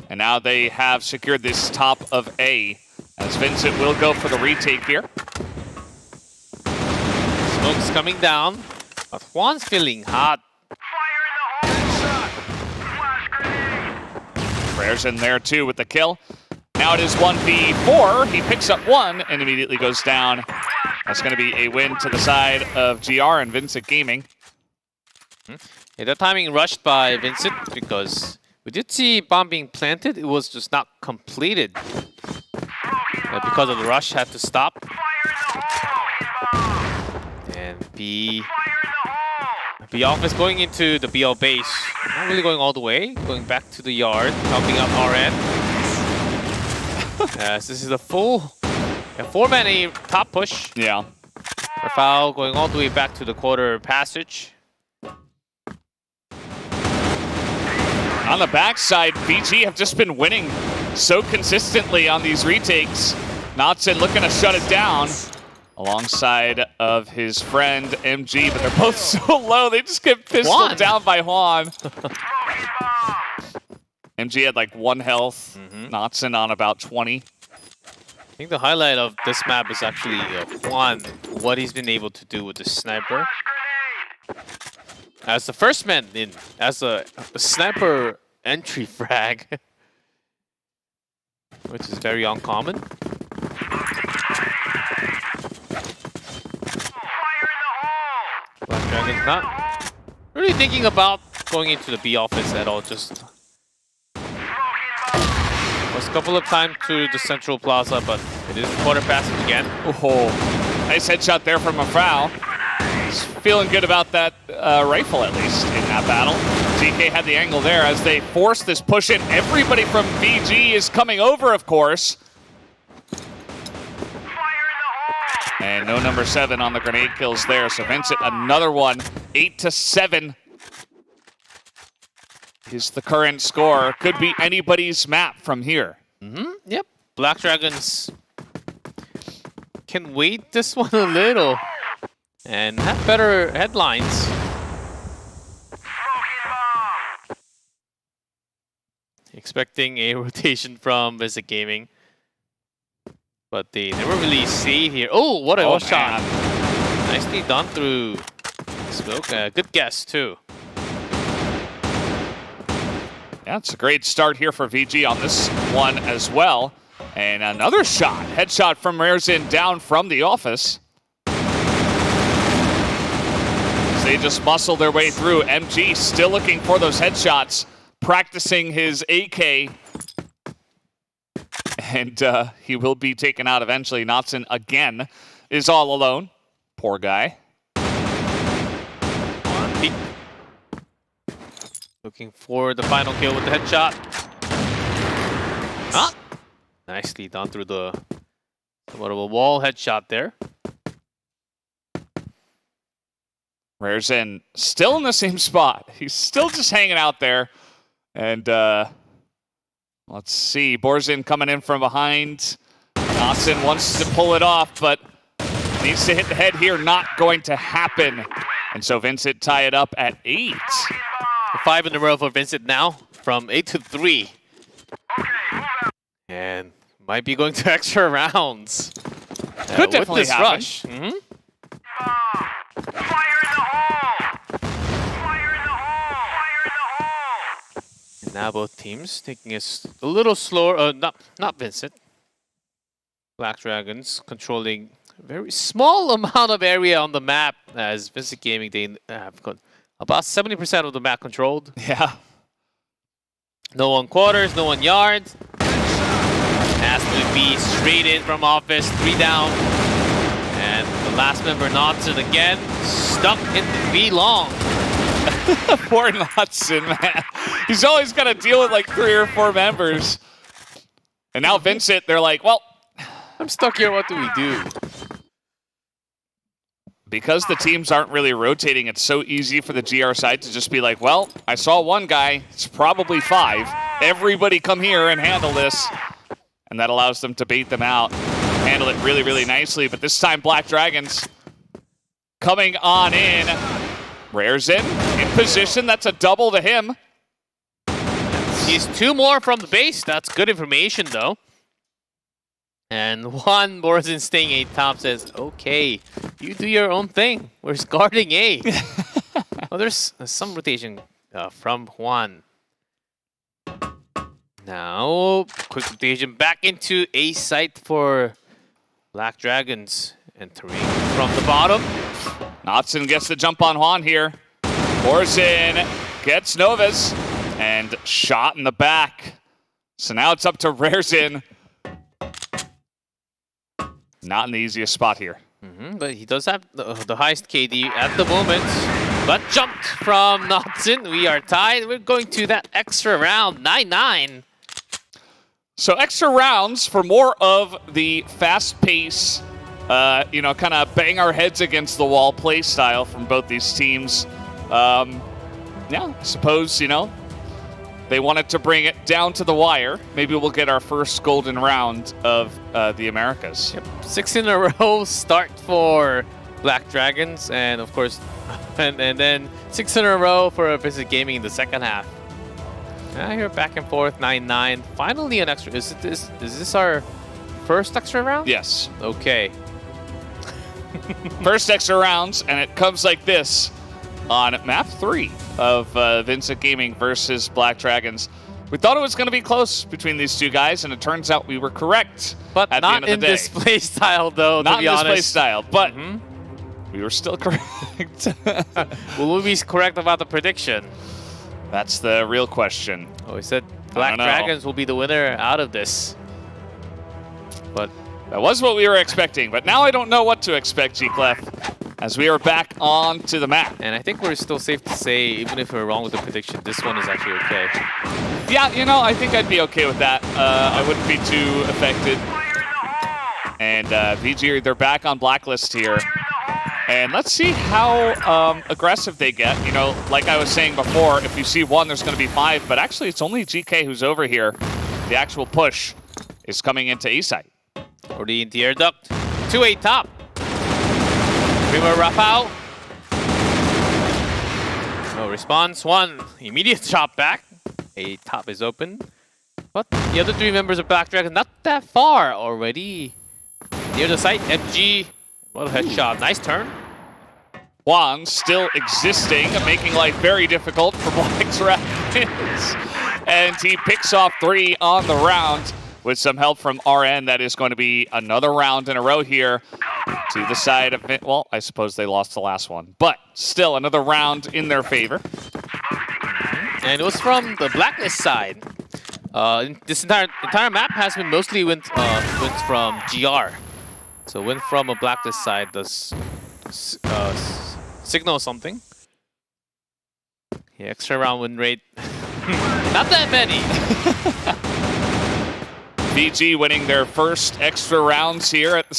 Speaker 1: And now they have secured this top of A, as Vincent will go for the retake here.
Speaker 2: Smoke's coming down, but Juan's feeling hot.
Speaker 1: Prayers in there too with the kill. Now it is 1v4. He picks up one and immediately goes down. That's going to be a win to the side of GR and Vincent Gaming.
Speaker 2: Yeah, that timing rushed by Vincent because we did see bomb being planted. It was just not completed. Because of the rush, had to stop. And B off is going into the BL base. Not really going all the way. Going back to the yard, helping out RN. Yes, this is a full 4-man A top push.
Speaker 1: Yeah.
Speaker 2: Rafał going all the way back to the quarter passage.
Speaker 1: On the backside, BG have just been winning so consistently on these retakes. Notson looking to shut it down alongside of his friend MG, but they're both so low, they just get pistoled down by Juan. MG had like 1 health, Notson on about 20.
Speaker 2: I think the highlight of this map is actually Juan, what he's been able to do with the sniper. As the first man in, as a sniper entry frag, which is very uncommon. Black Dragon's not really thinking about going into the B office at all, just was a couple of times to the central plaza, but It is quarter passage again.
Speaker 1: Oh, nice headshot there from a foul. He's feeling good about that rifle, at least, in that battle. TK had the angle there as they force this push in. Everybody from VG is coming over, of course. And no number 7 on the grenade kills there. So Vincent, another one. 8-7 is the current score. Could be anybody's map from here.
Speaker 2: Yep. Black Dragons can wait this one a little and have better headlines. Expecting a rotation from Visit Gaming. But they never really see here. Oh, what a shot. Nicely done through smoke. Good guess, too.
Speaker 1: Yeah, it's a great start here for VG on this one as well. And another shot. Headshot from Raresin down from the office. As they just muscle their way through. MG still looking for those headshots. Practicing his AK. And he will be taken out eventually. Knotson again is all alone. Poor guy.
Speaker 2: Looking for the final kill with the headshot. Ah! Nicely done through the somewhat of a wall headshot there.
Speaker 1: Raresin still in the same spot. He's still just hanging out there. And let's see. Borzin coming in from behind. Knotson wants to pull it off, but needs to hit the head here. Not going to happen. And so Vincent tie it up at 8.
Speaker 2: 5 in a row for Vincent now, from 8-3. And might be going to extra rounds.
Speaker 1: Could definitely
Speaker 2: with this
Speaker 1: happen.
Speaker 2: Rush. And now both teams taking it a little slower. Not Vincent. Black Dragons controlling a very small amount of area on the map, as Vincent Gaming, they have got about 70% of the map controlled.
Speaker 1: Yeah.
Speaker 2: No one quarters, no one yards. Has to be straight in from office, 3 down. And the last member, Knotson, again, stuck in 3 long.
Speaker 1: Poor Knotson, man. He's always got to deal with like 3 or 4 members. And now Vincent, they're like, well,
Speaker 2: I'm stuck here, what do we do?
Speaker 1: Because the teams aren't really rotating, it's so easy for the GR side to just be like, well, I saw one guy, it's probably 5. Everybody come here and handle this. And that allows them to bait them out. Handle it really, really nicely. But this time, Black Dragons coming on in. Raresin in position. That's a double to him.
Speaker 2: He's 2 more from the base. That's good information, though. And one Borzin staying 8 top says, okay, you do your own thing. We're guarding A. Oh, there's some rotation from Juan. Now, quick rotation back into A site for Black Dragons. Entering from the bottom.
Speaker 1: Knotson gets the jump on Juan here. Borzin gets Novus and shot in the back. So now it's up to Raresin. Not in the easiest spot here.
Speaker 2: But he does have the highest KD at the moment. But jumped from Knotson. We are tied. We're going to that extra round, 9-9.
Speaker 1: So extra rounds for more of the fast pace, kind of bang our heads against the wall play style from both these teams. Yeah, I suppose, they wanted to bring it down to the wire. Maybe we'll get our first golden round of the Americas.
Speaker 2: Yep. 6 in a row start for Black Dragons, and of course, and then 6 in a row for Visit Gaming in the second half. I hear back and forth, 9-9. Finally an extra. Is this our first extra round?
Speaker 1: Yes.
Speaker 2: Okay.
Speaker 1: First extra rounds, and it comes like this on map 3 of Vincent Gaming versus Black Dragons. We thought it was going to be close between these two guys, and it turns out we were correct.
Speaker 2: But
Speaker 1: at
Speaker 2: not
Speaker 1: the end of
Speaker 2: in
Speaker 1: the day.
Speaker 2: this play style, though.
Speaker 1: Not
Speaker 2: to be
Speaker 1: in this
Speaker 2: honest.
Speaker 1: play style, but we were still correct.
Speaker 2: Will we be correct about the prediction?
Speaker 1: That's the real question.
Speaker 2: Oh, he said Black Dragons will be the winner out of this. But
Speaker 1: That was what we were expecting, but now I don't know what to expect, G-Clef, as we are back onto the map.
Speaker 2: And I think we're still safe to say, even if we're wrong with the prediction, this one is actually okay.
Speaker 1: Yeah, you know, I think I'd be okay with that. I wouldn't be too affected. And VG, they're back on Blacklist here. And let's see how aggressive they get. You know, like I was saying before, if you see one, there's going to be 5. But actually, it's only GK who's over here. The actual push is coming into A site.
Speaker 2: Already into air duct. 2-8 top. Primo Rafał. No response. 1 immediate chop back. A top is open. But the other 3 members of Black Dragon not that far already. Near the site. MG. What a headshot. Nice turn.
Speaker 1: Juan still existing, making life very difficult for Black Dragons. And he picks off 3 on the round with some help from RN. That is going to be another round in a row here to the side of it. Well, I suppose they lost the last one, but still another round in their favor.
Speaker 2: And it was from the Blacklist side. This entire map has been mostly wins from GR. So win from a Blacklist side does signal something. Yeah, extra round win rate. Not that many.
Speaker 1: VG winning their first extra rounds here at the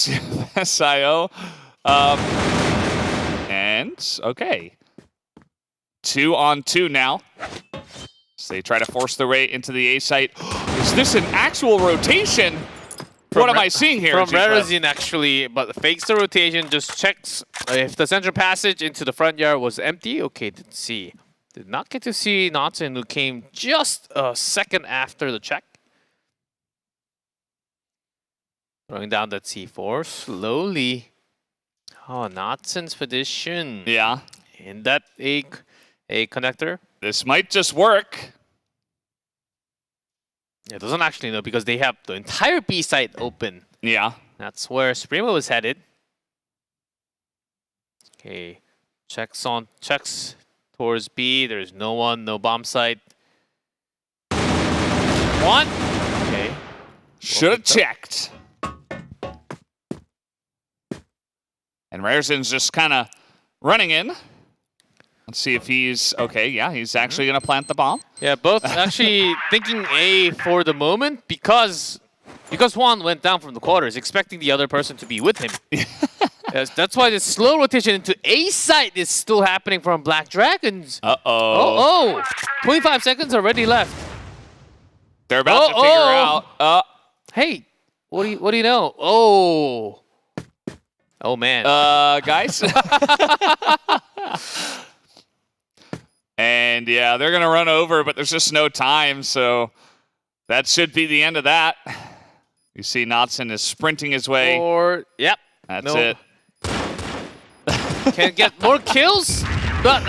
Speaker 1: SIO. And, okay. 2 on 2 now. So they try to force their way into the A site. Is this an actual rotation? What am I seeing here?
Speaker 2: From Rerazin, actually, but fakes the rotation, just checks if the central passage into the front yard was empty. Okay, didn't see. Did not get to see Notson, who came just a second after the check. Throwing down that C4 slowly. Oh, Notson's position.
Speaker 1: Yeah.
Speaker 2: In that A connector.
Speaker 1: This might just work.
Speaker 2: It doesn't actually know because they have the entire B site open.
Speaker 1: Yeah.
Speaker 2: That's where Supremo is headed. Okay. Checks towards B. There's no one, no bomb site. 1. Okay.
Speaker 1: Should have checked. And Rarezin's just kind of running in. Let's see if he's okay. Yeah, he's actually going to plant the bomb.
Speaker 2: Yeah, both actually thinking A for the moment because Juan went down from the quarters, expecting the other person to be with him. Yes, that's why the slow rotation into A site is still happening from Black Dragons.
Speaker 1: Uh-oh.
Speaker 2: 25 seconds already left.
Speaker 1: They're about to figure out.
Speaker 2: Hey, what do you know? Oh man.
Speaker 1: Guys. And yeah, they're going to run over, but there's just no time, so that should be the end of that. You see Notson is sprinting his way.
Speaker 2: Yep.
Speaker 1: That's it.
Speaker 2: Can get more kills, but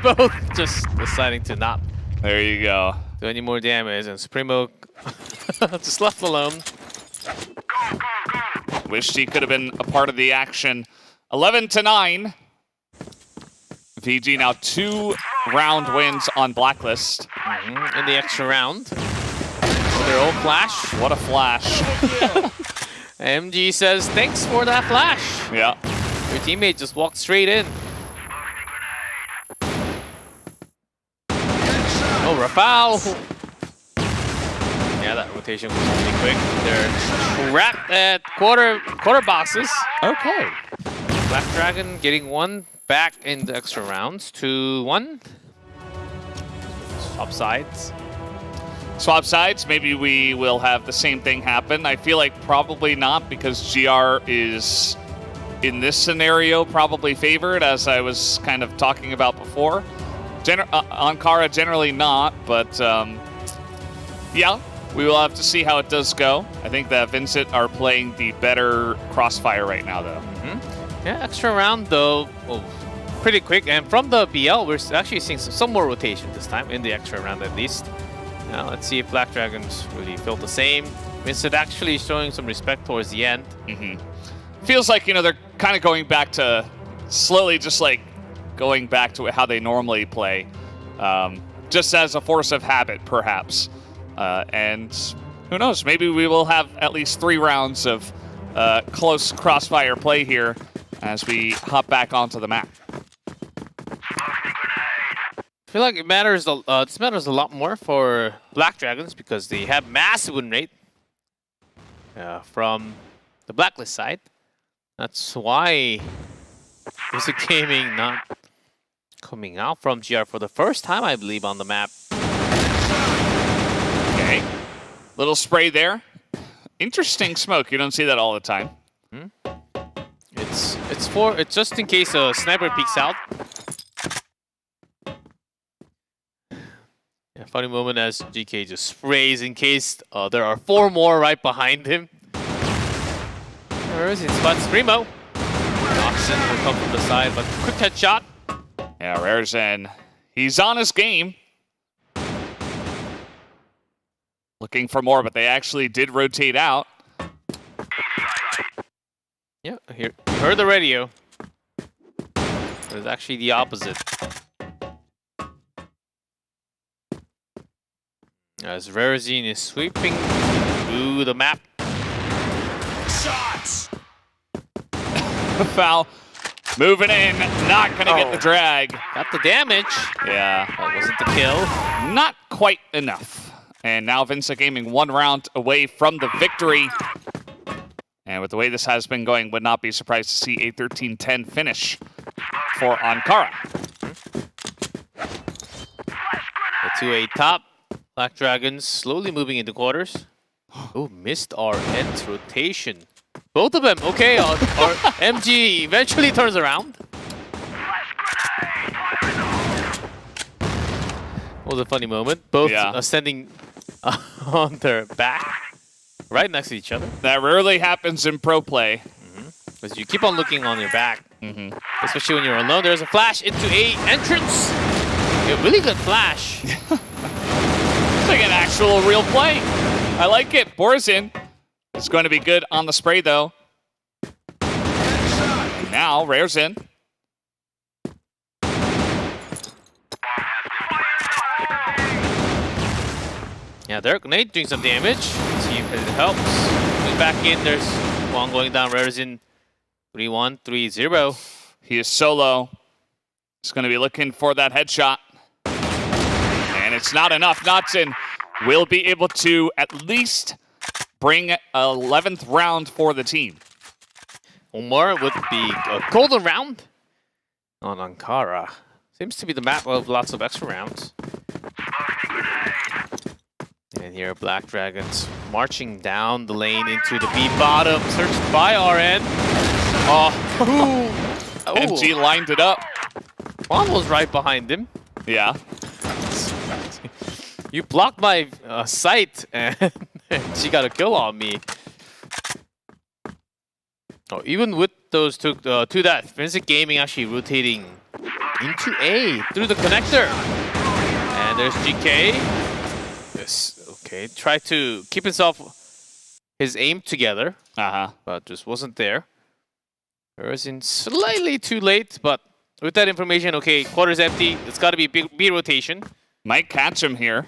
Speaker 2: both just deciding to not.
Speaker 1: There you go.
Speaker 2: Do any more damage, and Supremo just left alone.
Speaker 1: Wished he could have been a part of the action. 11-9. VG now 2 round wins on Blacklist.
Speaker 2: In the extra round. Their own flash.
Speaker 1: What a flash.
Speaker 2: MG says, thanks for that flash.
Speaker 1: Yeah.
Speaker 2: Your teammate just walked straight in. Oh, Rafał. Yeah, that rotation was really quick. They're wrapped at quarter boxes.
Speaker 1: Okay.
Speaker 2: Black Dragon getting 1 back in the extra rounds. 2-1. Swap sides.
Speaker 1: Swap sides. Maybe we will have the same thing happen. I feel like probably not, because GR is, in this scenario, probably favored, as I was kind of talking about before. Ankara generally not, but yeah, we will have to see how it does go. I think that Vincent are playing the better Crossfire right now, though.
Speaker 2: Yeah, extra round, though, pretty quick. And from the BL, we're actually seeing some more rotation this time, in the extra round at least. Now, let's see if Black Dragons really feel the same. Vincent actually showing some respect towards the end.
Speaker 1: Feels like, you know, they're kind of going back to slowly just like going back to how they normally play, just as a force of habit, perhaps. And who knows, maybe we will have at least 3 rounds of close crossfire play here as we hop back onto the map.
Speaker 2: I feel like it matters. This matters a lot more for Black Dragons because they have massive win rate from the Blacklist side. That's why Music Gaming not coming out from GR for the first time, I believe, on the map.
Speaker 1: Okay, little spray there. Interesting smoke. You don't see that all the time.
Speaker 2: It's just in case a sniper peeks out. Yeah, funny moment as GK just sprays in case there are 4 more right behind him. Where is he? Spots Primo. Oxen will come from the side, but quick headshot.
Speaker 1: Yeah, Rarezen, he's on his game. Looking for more, but they actually did rotate out.
Speaker 2: Yeah, you heard the radio. It was actually the opposite. As Rarezen is sweeping through the map.
Speaker 1: Shots! Foul. Moving in, not gonna get the drag.
Speaker 2: Got the damage.
Speaker 1: Yeah.
Speaker 2: That wasn't the kill.
Speaker 1: Not quite enough. And now Vincent Gaming 1 round away from the victory. And with the way this has been going, would not be surprised to see a 13-10 finish for Ankara.
Speaker 2: The 2-8 top. Black Dragons slowly moving into quarters. Oh, missed our end rotation. Both of them, okay. Our MG eventually turns around. What was a funny moment. Both ascending on their back, right next to each other.
Speaker 1: That rarely happens in pro play.
Speaker 2: Because you keep on looking on your back. Especially when you're alone. There's a flash into A entrance. A really good flash.
Speaker 1: It's like an actual real play. I like it. Borzin is going to be good on the spray, though. And now, Rarezen.
Speaker 2: Yeah, they're grenade doing some damage. Let's see if it helps. He's back in. There's one going down. Rarezen 3-1, 3-0.
Speaker 1: He is solo. He's going to be looking for that headshot. And it's not enough. Notson will be able to at least bring 11th round for the team.
Speaker 2: Omar with the golden round on Ankara. Seems to be the map of lots of extra rounds. And here Black Dragons marching down the lane into the B bottom, searched by RN. Oh,
Speaker 1: MG lined it up.
Speaker 2: Juan was right behind him.
Speaker 1: Yeah.
Speaker 2: You blocked my sight, and she got a kill on me. Oh, even with those two deaths, Vincent Gaming actually rotating into A through the connector. And there's GK. Yes, okay. Tried to keep his aim together, but just wasn't there. Rarezen slightly too late, but with that information, okay, quarters empty. It's got to be B rotation.
Speaker 1: Might catch him here.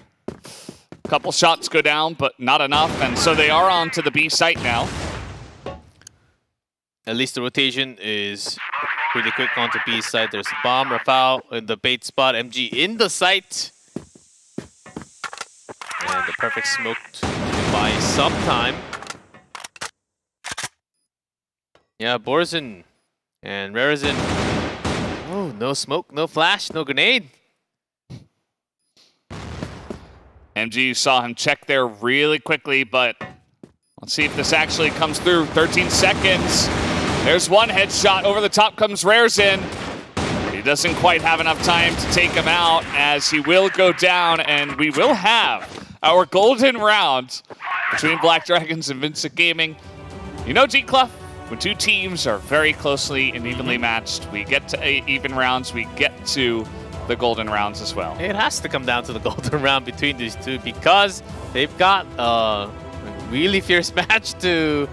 Speaker 1: Couple shots go down, but not enough, and so they are on to the B site now.
Speaker 2: At least the rotation is pretty quick onto B site. There's a bomb, Rafał in the bait spot, MG in the site. And the perfect smoke to buy some time. Yeah, Borzin and Rarezen. Oh, no smoke, no flash, no grenade.
Speaker 1: MG saw him check there really quickly, but let's see if this actually comes through. 13 seconds. There's one headshot. Over the top comes Rarezen. He doesn't quite have enough time to take him out as he will go down, and we will have our golden round between Black Dragons and Vincent Gaming. You know, G-Cluff, when two teams are very closely and evenly matched, we get to even rounds, we get to the golden rounds as well.
Speaker 2: It has to come down to the golden round between these two because they've got a really fierce match to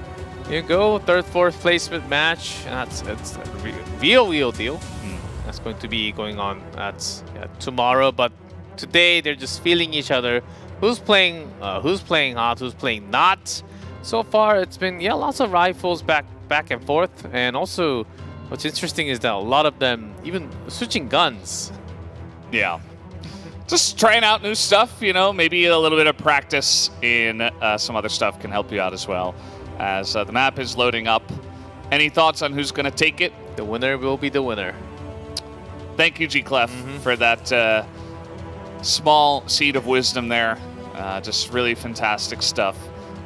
Speaker 2: go. Third, fourth placement match. It's a real deal. That's going to be going on tomorrow, but today they're just feeling each other. Who's playing hot, who's playing not. So far, it's been lots of rifles back and forth, and also what's interesting is that a lot of them even switching guns.
Speaker 1: Yeah. Just trying out new stuff, you know, maybe a little bit of practice in some other stuff can help you out as well. As the map is loading up. Any thoughts on who's going to take it?
Speaker 2: The winner will be the winner.
Speaker 1: Thank you, G-Clef, for that small seed of wisdom there. Just really fantastic stuff.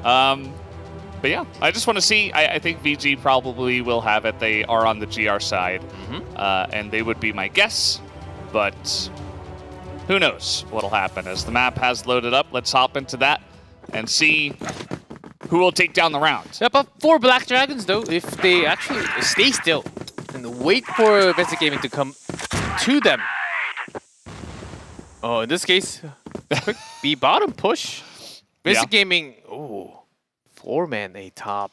Speaker 1: But yeah, I just want to see. I think VG probably will have it. They are on the GR side, and they would be my guess. But who knows what'll happen as the map has loaded up. Let's hop into that and see who will take down the round.
Speaker 2: Yeah, but for Black Dragons, though, if they actually stay still and wait for Vincent Gaming to come to them. Oh, in this case, quick B bottom push. Vincent Gaming, 4-man A top.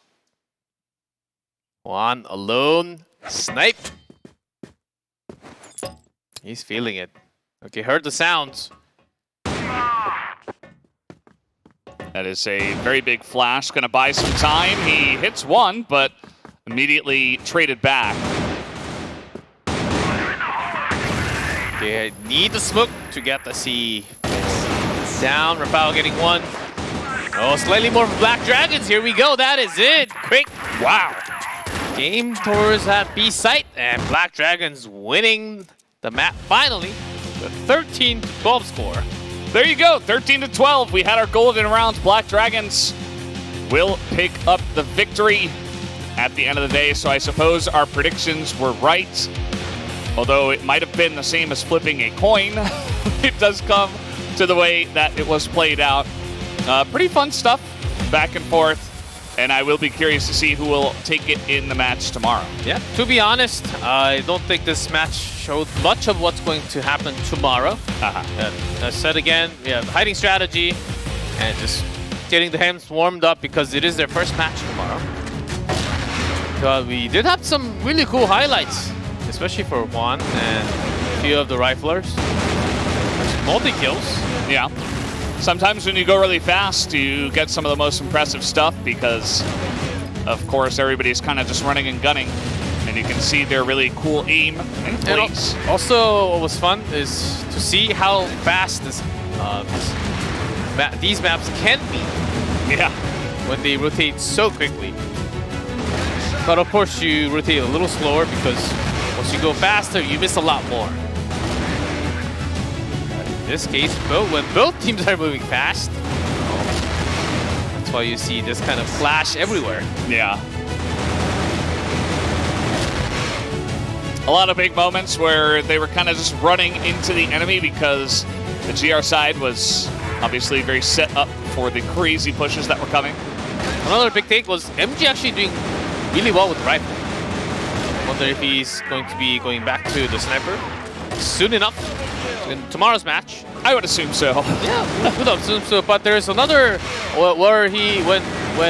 Speaker 2: One alone. Snipe. He's feeling it. Okay, heard the sounds.
Speaker 1: That is a very big flash. Going to buy some time. He hits one, but immediately traded back.
Speaker 2: They need the smoke to get the C down. Rafael getting one. Oh, slightly more for Black Dragons. Here we go. That is it. Quick. Wow. Game towards that B site, and Black Dragons winning the map finally. The 13-12 score.
Speaker 1: There you go, 13-12. We had our golden round. Black Dragons will pick up the victory at the end of the day. So I suppose our predictions were right. Although it might have been the same as flipping a coin. It does come to the way that it was played out. Pretty fun stuff, back and forth. And I will be curious to see who will take it in the match tomorrow.
Speaker 2: Yeah, to be honest, I don't think this match showed much of what's going to happen tomorrow. As I said again, we have hiding strategy and just getting the hands warmed up because it is their first match tomorrow. We did have some really cool highlights, especially for Juan and a few of the riflers. Multi-kills.
Speaker 1: Yeah. Sometimes when you go really fast, you get some of the most impressive stuff because, of course, everybody's kind of just running and gunning. And you can see their really cool aim and plays.
Speaker 2: And also, what was fun is to see how fast these maps can be.
Speaker 1: Yeah.
Speaker 2: When they rotate so quickly. But of course, you rotate a little slower because once you go faster, you miss a lot more. In this case, when both teams are moving fast, that's why you see this kind of flash everywhere.
Speaker 1: Yeah. A lot of big moments where they were kind of just running into the enemy because the GR side was obviously very set up for the crazy pushes that were coming.
Speaker 2: Another big take was MG actually doing really well with the rifle. I wonder if he's going to be going back to the sniper soon enough in tomorrow's match.
Speaker 1: I would assume so.
Speaker 2: Yeah, would assume so. But there's another where when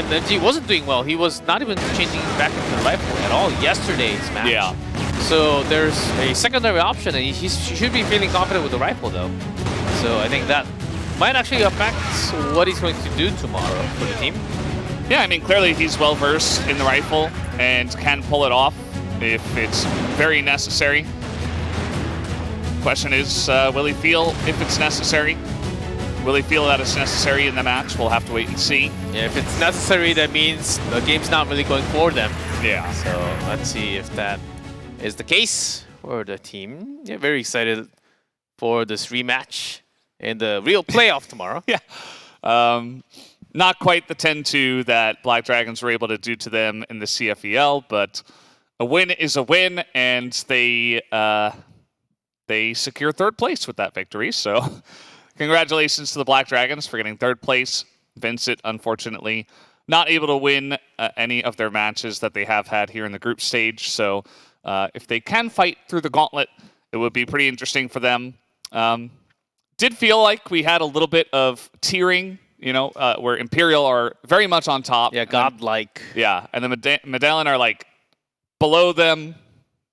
Speaker 2: MG wasn't doing well, he was not even changing back into the rifle at all yesterday's match.
Speaker 1: Yeah.
Speaker 2: So there's a secondary option, and he should be feeling confident with the rifle, though. So I think that might actually affect what he's going to do tomorrow for the team.
Speaker 1: Yeah, I mean, clearly he's well-versed in the rifle and can pull it off if it's very necessary. Question is, will he feel if it's necessary? Will he feel that it's necessary in the match? We'll have to wait and see.
Speaker 2: Yeah, if it's necessary, that means the game's not really going for them.
Speaker 1: Yeah.
Speaker 2: So let's see if that is the case for the team. Yeah, very excited for this rematch in the real playoff tomorrow.
Speaker 1: Yeah. Not quite the 10-2 that Black Dragons were able to do to them in the CFEL, but a win is a win, and they secure third place with that victory. So congratulations to the Black Dragons for getting third place. Vincent, unfortunately, not able to win any of their matches that they have had here in the group stage. So if they can fight through the gauntlet, it would be pretty interesting for them. Did feel like we had a little bit of tiering, you know, where Imperial are very much on top.
Speaker 2: Yeah, godlike.
Speaker 1: Yeah, and the Medallion are like below them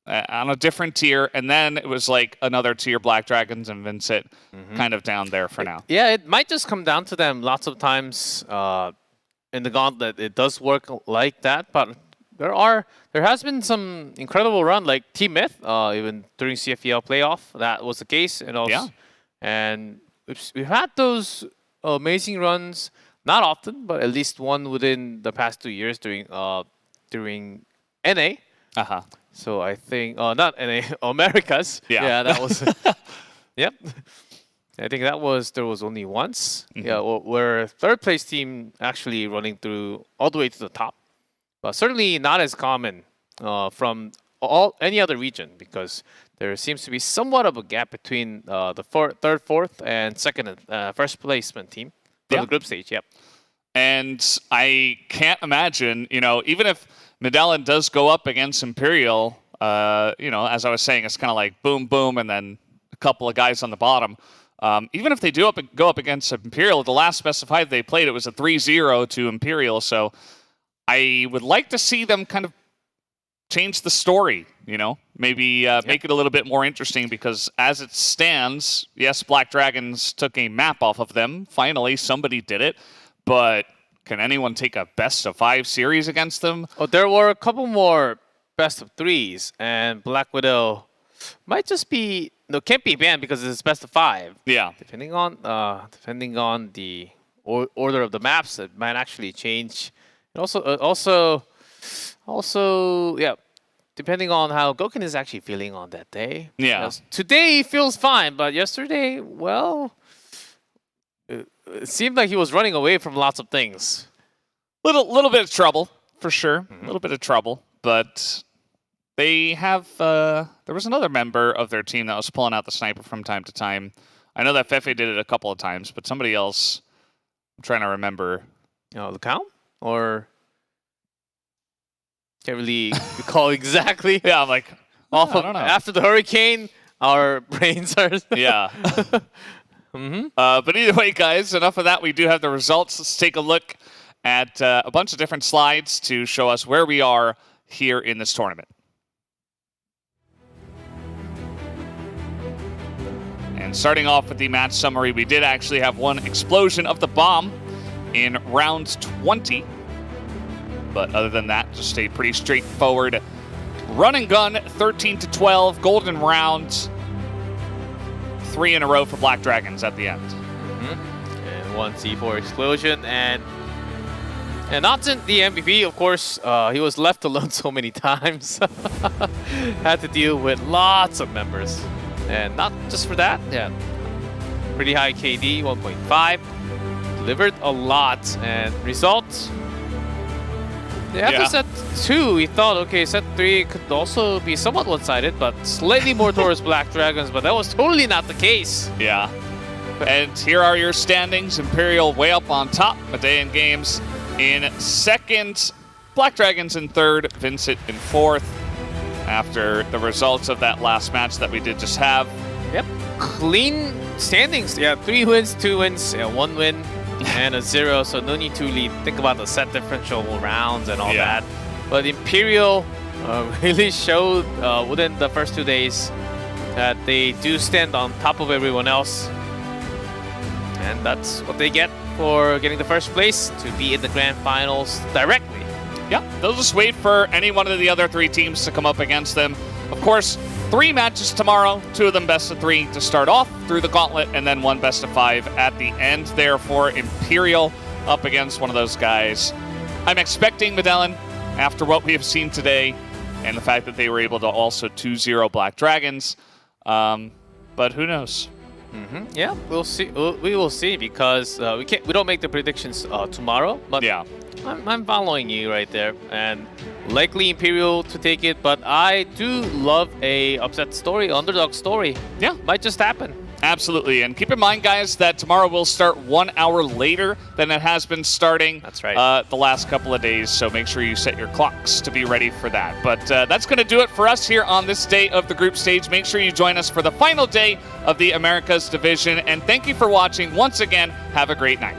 Speaker 1: on a different tier, and then it was like another tier, Black Dragons and Vincent, kind of down there for now.
Speaker 2: Yeah, it might just come down to them lots of times. in the gauntlet, it does work like that, but there has been some incredible run, like Team Myth, even during CFEL playoff, that was the case, and also, and we've had those amazing runs, not often, but at least one within the past 2 years during NA. So I think not NA, Americas. Yeah, that was. Yep. I think there was only once. Yeah, where third place team actually running through all the way to the top. But certainly not as common from any other region, because there seems to be somewhat of a gap between the third, fourth, and second and first placement team for the group stage. Yep.
Speaker 1: And I can't imagine, even if Medellin does go up against Imperial, as I was saying, it's kind of like boom, boom, and then a couple of guys on the bottom. Even if they go up against Imperial, the last specified they played, it was a 3-0 to Imperial. So I would like to see them kind of change the story, maybe make it a little bit more interesting, because as it stands, yes, Black Dragons took a map off of them. Finally, somebody did it. But can anyone take a best-of-5 series against them?
Speaker 2: Oh, there were a couple more best-of-3s, and Black Widow might just be... No, can't be banned because it's best-of-5.
Speaker 1: Yeah.
Speaker 2: Depending on the order of the maps, it might actually change. And also, yeah, depending on how Gouken is actually feeling on that day.
Speaker 1: Yeah.
Speaker 2: Because today he feels fine, but yesterday, well... It seemed like he was running away from lots of things.
Speaker 1: Little bit of trouble, for sure. A little bit of trouble, but they have... there was another member of their team that was pulling out the sniper from time to time. I know that Fefe did it a couple of times, but somebody else... I'm trying to remember.
Speaker 2: Lucao? Or... Can't really recall exactly.
Speaker 1: Yeah, I'm like... I don't know.
Speaker 2: After the hurricane, our brains are...
Speaker 1: Yeah. But either way, guys, enough of that. We do have the results. Let's take a look at a bunch of different slides to show us where we are here in this tournament. And starting off with the match summary, we did actually have one explosion of the bomb in round 20. But other than that, just a pretty straightforward run and gun, 13-12, golden round. 3 in a row for Black Dragons at the end.
Speaker 2: And one C4 explosion, and Nathan, the MVP, of course, he was left alone so many times. Had to deal with lots of members. And not just for that, pretty high KD, 1.5. Delivered a lot, and results. After set 2, we thought, okay, set 3 could also be somewhat one-sided, but slightly more towards Black Dragons, but that was totally not the case.
Speaker 1: Yeah. And here are your standings. Imperial way up on top. Medean Games in second. Black Dragons in third. Vincent in fourth. After the results of that last match that we did just have.
Speaker 2: Yep. Clean standings. Yeah, 3 wins, 2 wins, 1 win. And a 0, so no need to really think about the set differential rounds and all that. But Imperial really showed within the first 2 days that they do stand on top of everyone else. And that's what they get for getting the first place, to be in the grand finals directly.
Speaker 1: Yeah, they'll just wait for any one of the other 3 teams to come up against them. Of course, 3 matches tomorrow, 2 of them best of 3 to start off through the gauntlet, and then 1 best of 5 at the end there for Imperial up against one of those guys. I'm expecting Medellin, after what we have seen today, and the fact that they were able to also 2-0 Black Dragons. But who knows?
Speaker 2: Yeah, we'll see. We will see, because we don't make the predictions tomorrow. But
Speaker 1: yeah,
Speaker 2: I'm following you right there, and likely Imperial to take it. But I do love a upset story, underdog story.
Speaker 1: Yeah,
Speaker 2: might just happen.
Speaker 1: Absolutely, and keep in mind, guys, that tomorrow will start 1 hour later than it has been starting.
Speaker 2: That's right.
Speaker 1: The last couple of days, so make sure you set your clocks to be ready for that. But that's going to do it for us here on this day of the group stage. Make sure you join us for the final day of the Americas division, and thank you for watching once again. Have a great night.